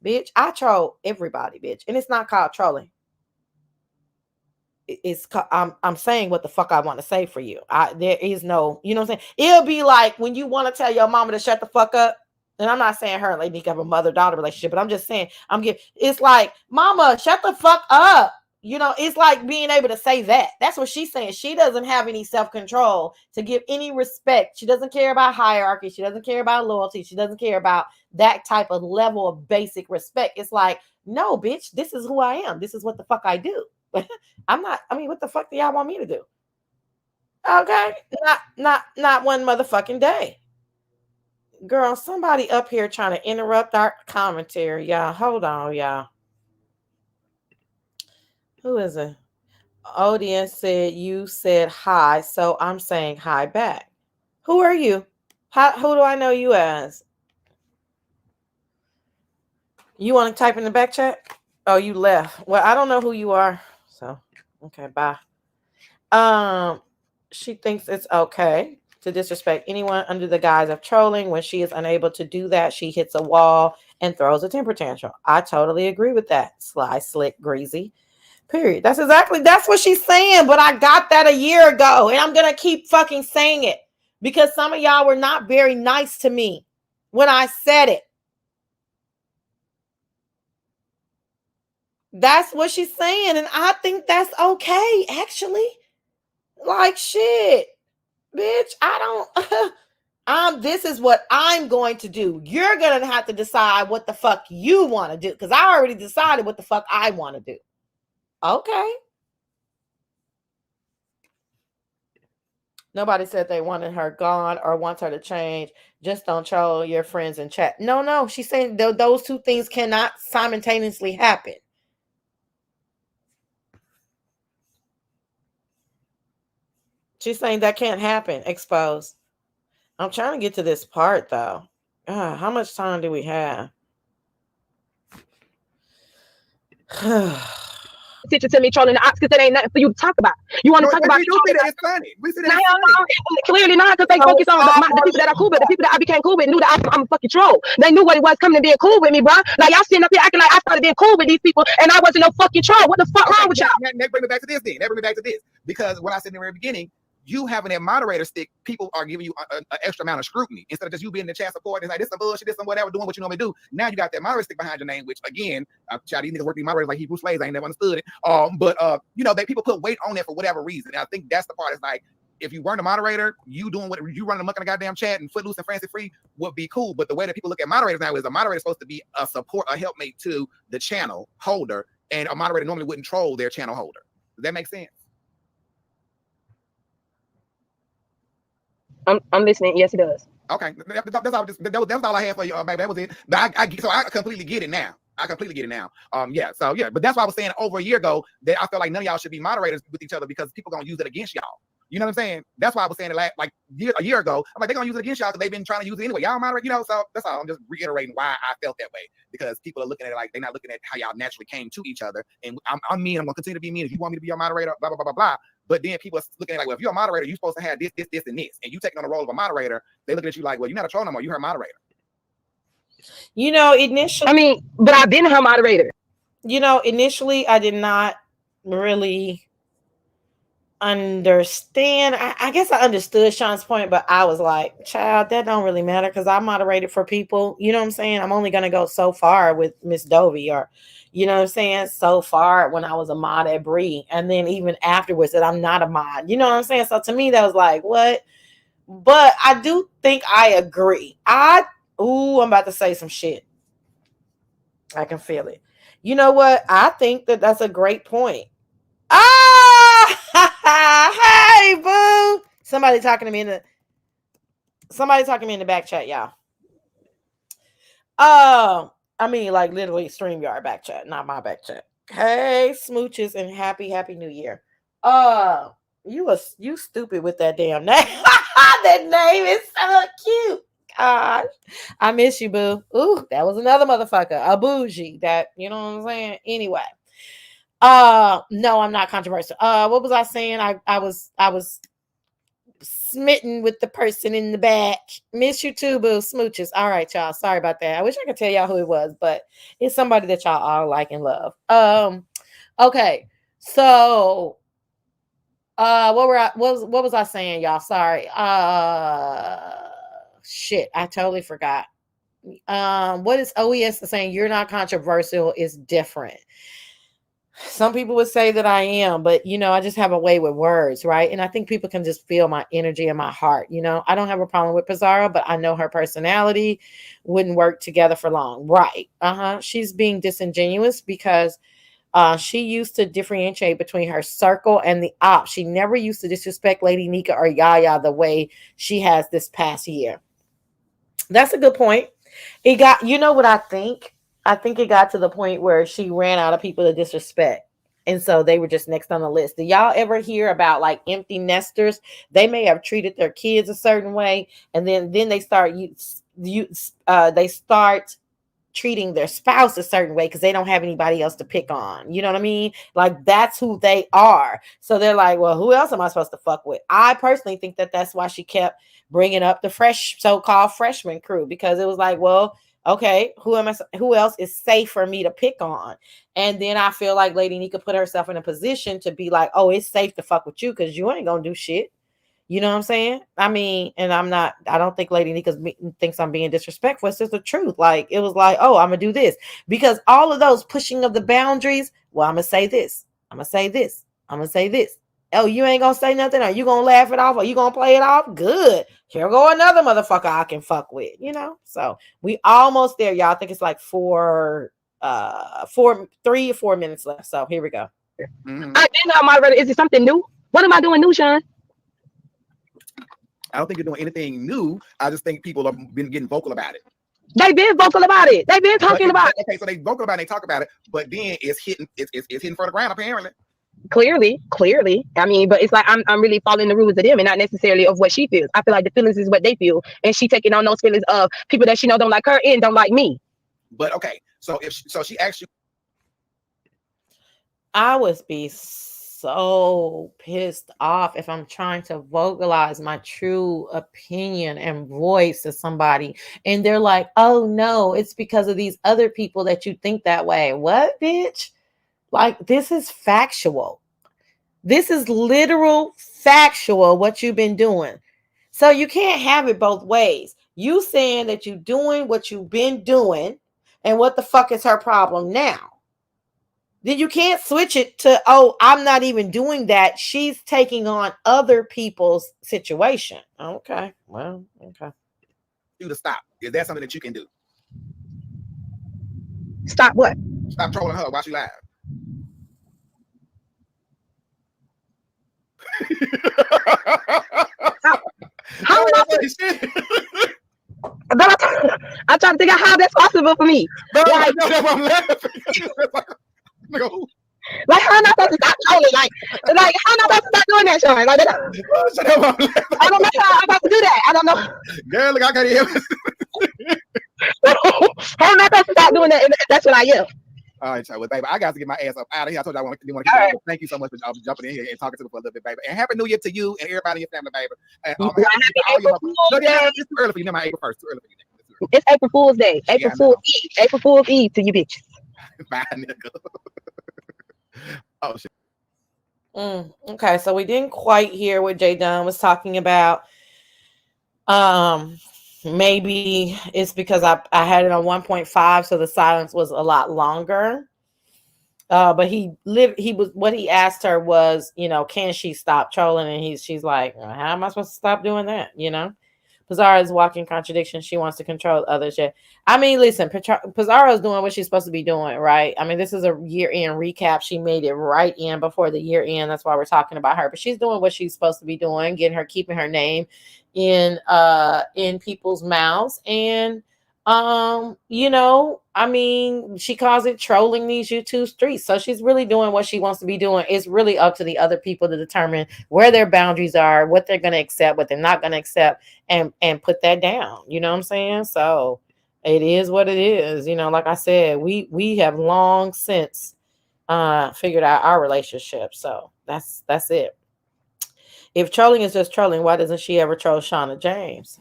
Bitch, I troll everybody, bitch. And it's not called trolling. I'm saying what the fuck I want to say for you. There is no, you know what I'm saying? It'll be like when you want to tell your mama to shut the fuck up. And I'm not saying her and Lady Nika have a mother-daughter relationship, but I'm just saying, it's like, mama, shut the fuck up. You know, it's like being able to say that. That's what she's saying. She doesn't have any self-control to give any respect. She doesn't care about hierarchy. She doesn't care about loyalty. She doesn't care about that type of level of basic respect. It's like, no, bitch, this is who I am. This is what the fuck I do. What the fuck do y'all want me to do? Okay. Not one motherfucking day. Girl, somebody up here trying to interrupt our commentary, y'all. Hold on, y'all. Who is it? Audience said you said hi, so I'm saying hi back. Who are you? Who do I know you as? You want to type in the back chat? Oh, you left. Well, I don't know who you are. So, okay, bye. She thinks it's okay to disrespect anyone under the guise of trolling. When she is unable to do that, she hits a wall and throws a temper tantrum. I totally agree with that. Sly, slick, greasy. Period. That's what she's saying. But I got that a year ago, and I'm gonna keep fucking saying it because some of y'all were not very nice to me when I said it. That's what she's saying, and I think that's okay, actually. Like, shit, bitch, I don't this is what I'm going to do. You're gonna have to decide what the fuck you want to do, because I already decided what the fuck I want to do. Okay. Nobody said they wanted her gone or wants her to change. Just don't troll your friends in chat. No. She's saying those two things cannot simultaneously happen. She's saying that can't happen. Exposed. I'm trying to get to this part, though. How much time do we have? Teacher to me trolling the ops because that ain't nothing for you to talk about. You want to talk about? We do see that it's funny. We see that it's funny. Clearly not, because they focus on the people that are cool with. The people that I became cool with knew that I'm a fucking troll. They knew what it was coming to being cool with me, bro. Like, y'all sitting up here acting like I started being cool with these people and I wasn't no fucking troll. What the fuck wrong with y'all? That bring me back to this then. That bring me back to this. Because when I said in the very beginning, you having that moderator stick, people are giving you an extra amount of scrutiny instead of just you being the chat support. It's like, this some bullshit, this some whatever, doing what you normally do. Now you got that moderator stick behind your name, which again, child, these niggas work these moderators like Hebrew slaves. I ain't never understood it. But they people put weight on that for whatever reason. And I think that's the part. It's like, if you weren't a moderator, you doing what you running amok in the goddamn chat and footloose and fancy free would be cool. But the way that people look at moderators now is a moderator is supposed to be a support, a helpmate to the channel holder, and a moderator normally wouldn't troll their channel holder. Does that make sense? I'm listening. Yes, it does. Okay, that's all I had for you, baby. That was it. But I completely get it now. But that's why I was saying over a year ago that I felt like none of y'all should be moderators with each other because people gonna use it against y'all. You know what I'm saying? That's why I was saying it a year ago. I'm like, they're gonna use it against y'all because they've been trying to use it anyway. Y'all moderate, so that's all. I'm just reiterating why I felt that way, because people are looking at it like they're not looking at how y'all naturally came to each other. And I'm mean. I'm gonna continue to be mean. If you want me to be your moderator, blah blah blah blah blah. But then people are looking at it like, well, if you're a moderator, you're supposed to have this, and this, and you taking on the role of a moderator. They look at you like, well, you're not a troll no more. You're her moderator. Initially, but I've been her moderator. Initially, I did not really understand. I guess I understood Sean's point, but I was like, child, that don't really matter because I moderated for people. You know what I'm saying? I'm only going to go so far with Miss Dovey, or, you know what I'm saying? So far when I was a mod at Bree. And then even afterwards that I'm not a mod. You know what I'm saying? So to me, that was like, what? But I do think I agree. I'm about to say some shit. I can feel it. You know what? I think that's a great point. Hey, boo. Somebody talking to me in the back chat, y'all. Like literally StreamYard back chat, not my back chat. Hey, smooches, and happy New Year. You stupid with that damn name. That name is so cute. Gosh, I miss you, boo. Ooh, that was another motherfucker, a bougie. That, you know what I'm saying? Anyway. No, I'm not controversial. What was I saying? I was smitten with the person in the back. Miss you too, boo. Smooches. All right, y'all. Sorry about that. I wish I could tell y'all who it was, but it's somebody that y'all all like and love. Okay. So, what was I saying, y'all? Sorry. Shit, I totally forgot. What is OES saying? You're not controversial is different. Some people would say that I am, but I just have a way with words, right? And I think people can just feel my energy in my heart. I don't have a problem with Pizarro, but I know her personality wouldn't work together for long. Right. She's being disingenuous because she used to differentiate between her circle and the op. She never used to disrespect Lady Nika or Yaya the way she has this past year. That's a good point. It got, what I think? I think it got to the point where she ran out of people to disrespect. And so they were just next on the list. Did y'all ever hear about like empty nesters? They may have treated their kids a certain way, and then they start they start treating their spouse a certain way because they don't have anybody else to pick on. You know what I mean? Like that's who they are. So they're like, well, who else am I supposed to fuck with? I personally think that that's why she kept bringing up the so-called freshman crew, because it was like, well, okay, who else is safe for me to pick on? And then I feel like Lady Nika put herself in a position to be like, oh, it's safe to fuck with you because you ain't gonna do shit. You know what I'm saying? I mean, and I don't think Lady Nika thinks I'm being disrespectful. It's just the truth. Like, it was like, oh, I'm going to do this. Because all of those pushing of the boundaries, well, I'm going to say this. I'm going to say this. I'm going to say this. Oh, you ain't going to say nothing? Are you going to laugh it off? Are you going to play it off? Good. Here go another motherfucker I can fuck with, So we almost there, y'all. I think it's like 3 or 4 minutes left. So here we go. Mm-hmm. I didn't know my brother. Is it something new? What am I doing new, Sean? I don't think you're doing anything new. I just think people have been getting vocal about it. They've been vocal about it. They've been talking about it. Okay, so they vocal about it, they talk about it, but then it's hitting for the ground, apparently. Clearly. I mean, but it's like I'm really following the rules of them and not necessarily of what she feels. I feel like the feelings is what they feel, and she taking on those feelings of people that she know don't like her and don't like me. But okay, so she actually, I would be so pissed off if I'm trying to vocalize my true opinion and voice to somebody and they're like, oh no, it's because of these other people that you think that way. What, bitch? Like, this is factual. This is literal factual what you've been doing. So you can't have it both ways. You saying that you're doing what you've been doing, and what the fuck is her problem now? Then you can't switch it to, oh, I'm not even doing that. She's taking on other people's situation. Okay. Well, okay. You to stop. Is that something that you can do? Stop what? Stop trolling her while she live. How am I'm trying to think of how that's possible for me. Like, I'm laughing. Like, how am I supposed to stop trolling? Like how am I supposed to stop doing that, Sean? Like, I don't know how I'm supposed to do that. I don't know. Girl, look, I can't hear. How am I supposed to stop doing that? That's what I am. All right, child. Well, baby, I got to get my ass up out of here. I told you I want to keep right. Thank you so much for jumping in here and talking to me for a little bit, baby. And Happy New Year to you and everybody in your family, baby. And, it's too early for you. Remember, April 1st. Too early for you. It's April Fool's Day. April Fool's Eve. April Fool's Eve to you bitches. Bye, nigga. Oh, shit. Okay, so we didn't quite hear what J. Dunn was talking about. Maybe it's because I had it on 1.5, so the silence was a lot longer. But what he asked her was, can she stop trolling? And she's like, how am I supposed to stop doing that? Pizarro is walking contradiction. She wants to control others. Yeah. I mean, listen, Pizarro is doing what she's supposed to be doing, right? I mean, this is a year-end recap. She made it right in before the year-end. That's why we're talking about her. But she's doing what she's supposed to be doing, keeping her name in people's mouths. And I mean, she calls it trolling these YouTube streets. So she's really doing what she wants to be doing. It's really up to the other people to determine where their boundaries are, what they're going to accept, what they're not going to accept, and put that down. You know what I'm saying? So it is what it is. Like I said, we have long since figured out our relationship. So that's it. If trolling is just trolling, why doesn't she ever troll Shauna James?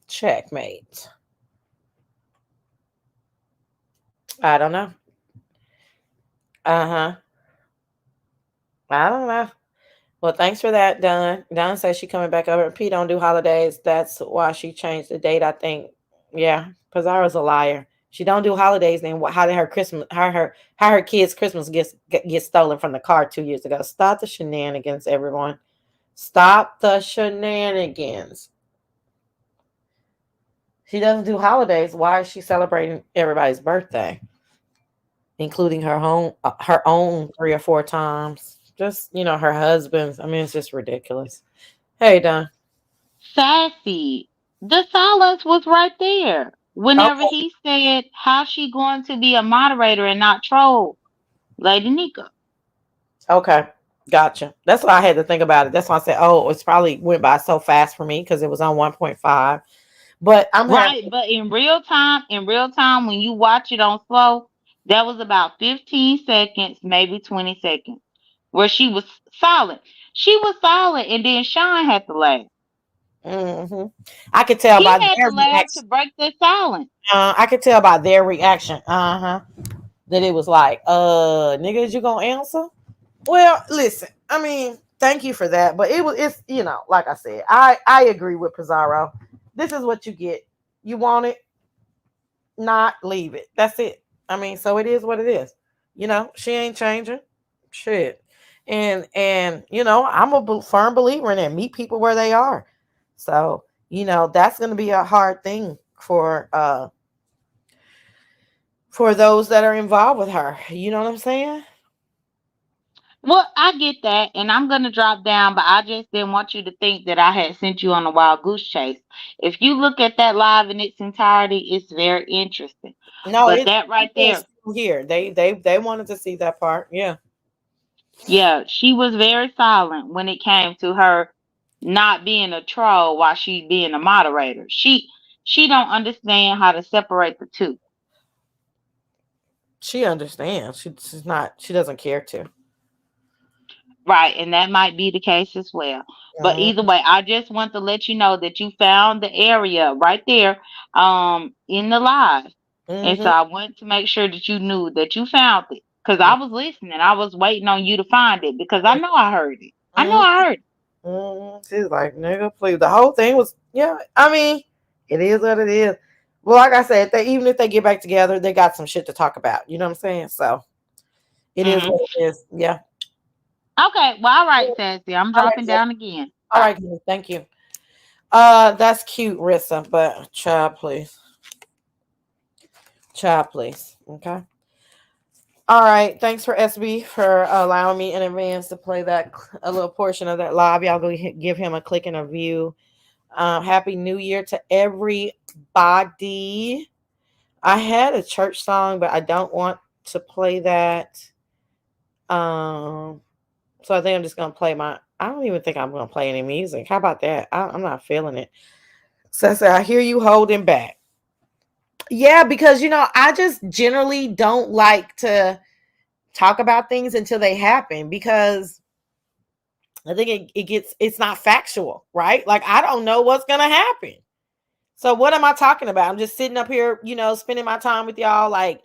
Checkmate. I don't know. I don't know. Well, thanks for that, Don. Don says she coming back over. P don't do holidays. That's why she changed the date, I think. Yeah, Pizarro's a liar. She don't do holidays. Then how did her Christmas, how her kids' Christmas get stolen from the car 2 years ago? Stop the shenanigans, everyone. Stop the shenanigans. She doesn't do holidays. Why is she celebrating everybody's birthday, including her own 3 or 4 times? Just her husband's. I mean, it's just ridiculous. Hey, Don. Sassy, the silence was right there. Whenever Okay. he said, "How's she going to be a moderator and not troll Lady Nika?" Okay. Gotcha. That's why I had to think about it. That's why I said, oh, it's probably went by so fast for me because it was on 1.5. But I'm having. Right, but in real time, when you watch it on slow, that was about 15 seconds, maybe 20 seconds, where she was silent. She was silent, and then Sean had to laugh. Mhm. I could tell He by had their to laugh reaction. to break the silence. I could tell by their reaction. That it was like, nigga, is you gonna answer? Well, listen. I mean, thank you for that, but it's like I said, I agree with Pizarro. This is what you get. You want it, not leave it. That's it. I mean, so it is what it is. She ain't changing. Shit. And I'm a firm believer in that. Meet people where they are. So, that's gonna be a hard thing for those that are involved with her. You know what I'm saying? Well, I get that, and I'm gonna drop down, but I just didn't want you to think that I had sent you on a wild goose chase. If you look at that live in its entirety, it's very interesting. No, But that right it's there, here. They wanted to see that part. Yeah. yeah, she was very silent when it came to her not being a troll while she being a moderator. She don't understand how to separate the two. She understands. She's not. She doesn't care to. Right, and that might be the case as well. But Mhm. either way, I just want to let you know that you found the area right there in the live. And so Mhm. I wanted to make sure that you knew that you found it. Because I was listening. I was waiting on you to find it because I know I heard it. I know Mhm. I heard it. She's like, nigga, please. The whole thing was, yeah. I mean, it is what it is. Well, like I said, even if they get back together, they got some shit to talk about. You know what I'm saying? So it is Hmm. what it is. Yeah. Okay, well, all right, Sassy. I'm All right. dropping down again. All Bye. right. Thank you. That's cute, Rissa, but child, please. Child, please. Okay. All right. Thanks for SB for allowing me in advance to play a little portion of that live. Y'all go give him a click and a view. Happy New Year to everybody. I had a church song, but I don't want to play that. So I think I'm just gonna play I don't even think I'm gonna play any music. How about that? I'm not feeling it. So I hear you holding back. Yeah, because I just generally don't like to talk about things until they happen because I think it's not factual, right? Like I don't know what's gonna happen. So what am I talking about? I'm just sitting up here, spending my time with y'all, like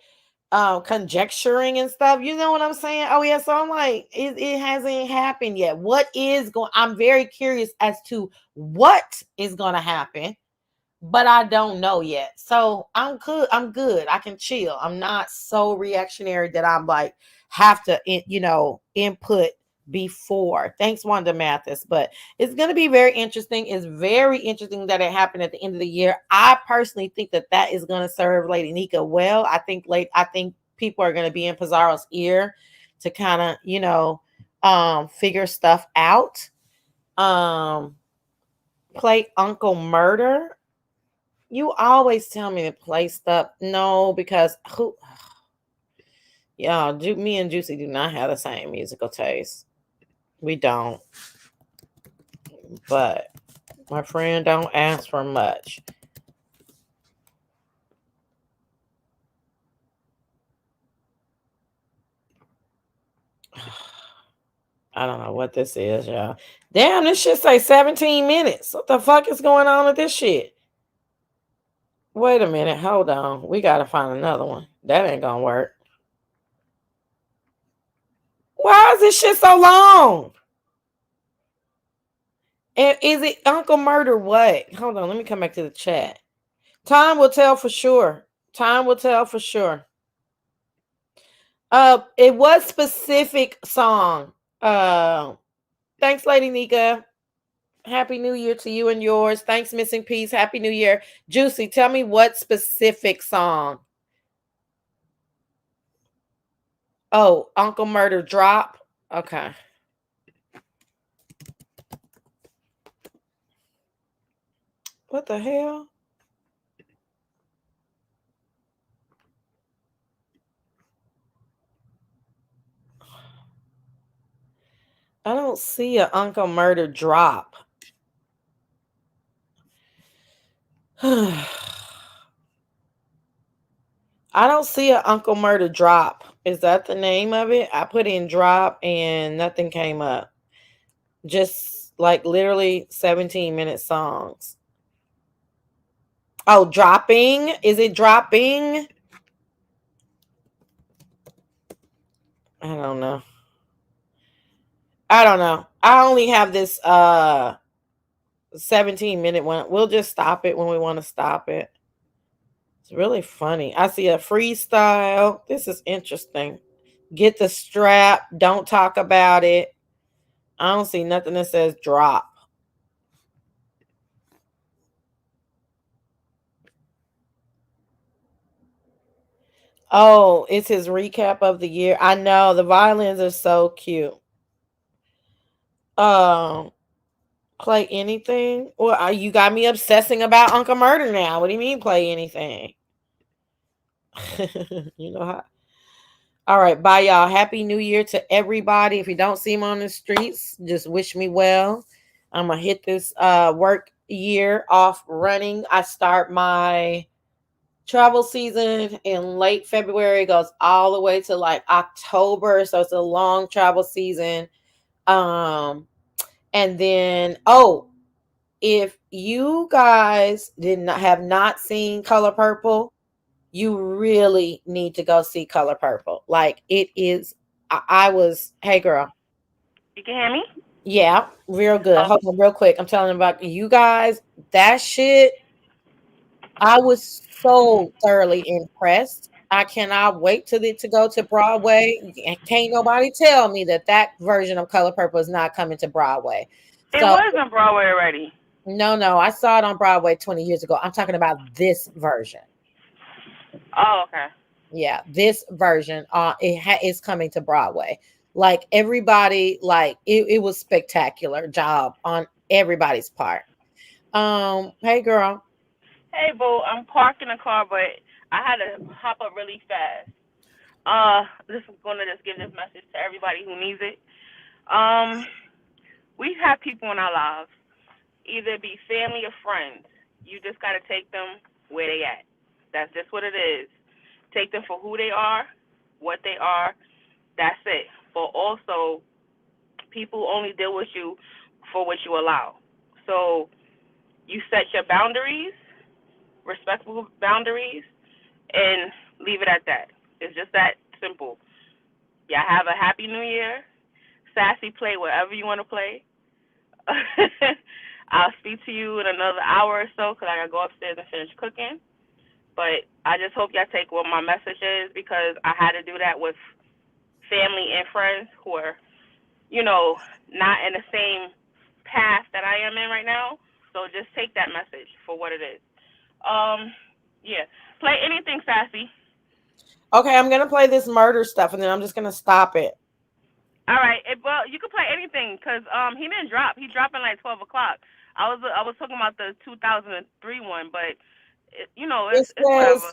conjecturing and stuff. You know what I'm saying? Oh yeah. So I'm like, it hasn't happened yet. I'm very curious as to what is gonna happen, but I don't know yet. So I'm good. I can chill. I'm not so reactionary that I'm like have to input before. Thanks, Wanda Mathis. But it's going to be very interesting. It's very interesting that it happened at the end of the year. I personally think that is going to serve Lady Nika well. I think people are going to be in Pizarro's ear to kind of figure stuff out. Play Uncle Murder. You always tell me to play stuff. No, because y'all, me and Juicy do not have the same musical taste. We don't. But my friend don't ask for much. I don't know what this is, y'all. Damn, this shit say 17 minutes. What the fuck is going on with this shit? Wait a minute. Hold on. We got to find another one. That ain't going to work. Why is this shit so long? And is it Uncle Murder what? Hold on. Let me come back to the chat. Time will tell for sure. Time will tell for sure. It was specific song. Thanks, Lady Nika. Happy New Year to you and yours. Thanks, Missing Piece. Happy New Year. Juicy, tell me what specific song. Oh, Uncle Murder Drop. Okay. What the hell? I don't see a Uncle Murder Drop. I don't see a Uncle Murder Drop. Is that the name of it? I put in drop and nothing came up. Just like literally 17-minute songs. Oh, dropping? Is it dropping? I don't know. I only have this 17-minute one. We'll just stop it when we want to stop it. It's really funny. I see a freestyle. This is interesting. Get the strap. Don't talk about it. I don't see nothing that says drop. Oh, it's his recap of the year. I know the violins are so cute. Play anything? Well, you got me obsessing about Uncle Murder now. What do you mean play anything? You know how. All right, bye y'all. Happy New Year to everybody. If you don't see me on the streets, just wish me well. I'm gonna hit this work year off running. I start my travel season in late February, goes all the way to like October, so it's a long travel season. And then if you guys have not seen Color Purple, you really need to go see Color Purple. Like it is. Hey girl. You can hear me? Yeah, real good. Oh. Hold on real quick. I'm telling about you guys, that shit. I was so thoroughly impressed. I cannot wait to go to Broadway. Can't nobody tell me that version of Color Purple is not coming to Broadway. It was on Broadway already. No. I saw it on Broadway 20 years ago. I'm talking about this version. Oh, okay. Yeah, this version is coming to Broadway. Like everybody, like it was spectacular job on everybody's part. Hey girl. Hey boo, I'm parking the car, but I had to hop up really fast. Just gonna give this message to everybody who needs it. We have people in our lives, either be family or friends. You just gotta take them where they at. That's just what it is. Take them for who they are, what they are. That's it. But also, people only deal with you for what you allow. So you set your boundaries, respectful boundaries, and leave it at that. It's just that simple. Y'all have a happy new year. Sassy, play wherever you want to play. I'll speak to you in another hour or so because I got to go upstairs and finish cooking. But I just hope y'all take what my message is, because I had to do that with family and friends who are, not in the same path that I am in right now. So just take that message for what it is. Yeah. Play anything, Sassy. Okay, I'm gonna play this murder stuff, and then I'm just gonna stop it. All right. Well, you can play anything because he didn't drop. He dropped at like 12 o'clock. I was talking about the 2003 one, but it's whatever.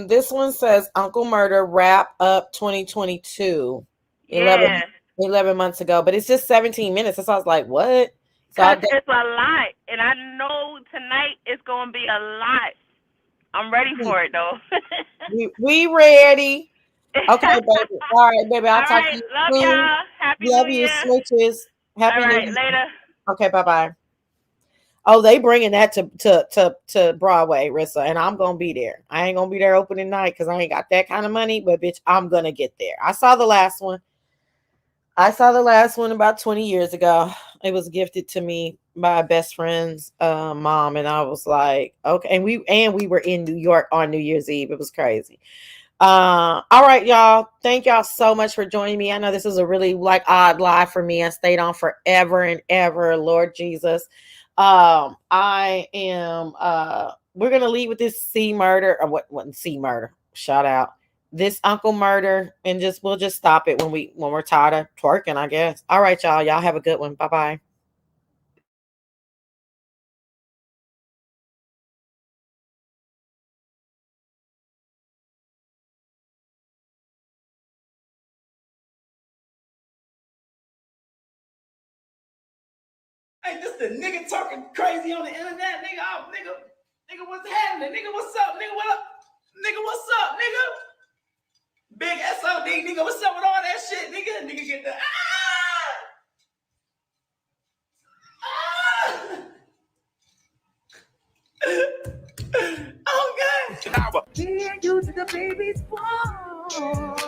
This one says Uncle Murder wrap up 2022. Yeah. 11 months ago, but it's just 17 minutes. So I was like, what? Because it's a lot, and I know tonight it's going to be a lot. I'm ready for it, though. we ready. Okay, baby. All right, baby. I'll talk to you soon. Love y'all. Happy Love New you, Year. Smooches. Happy All right, New Year. later. Okay, bye-bye. Oh, they bringing that to Broadway, Rissa, and I'm gonna be there. I ain't gonna be there opening night because I ain't got that kind of money, but bitch, I'm gonna get there. I saw the last one about 20 years ago. It was gifted to me by a best friend's mom, and I was like, okay. And we were in New York on New Year's Eve. It was crazy. All right, y'all. Thank y'all so much for joining me. I know this is a really like odd live for me. I stayed on forever and ever. Lord Jesus. I am we're gonna leave with this C murder or what C murder. Shout out. This uncle murder, and we'll just stop it when we're tired of twerking, I guess. All right, y'all. Y'all have a good one. Bye-bye. Hey, this the nigga talking crazy on the internet, nigga. Oh, nigga, what's happening? Nigga, what's up? Nigga, what up? Nigga, what's up, nigga? Big SOD, nigga, what's up with all that shit, nigga? Nigga get the Oh, God. Here you to the baby's born.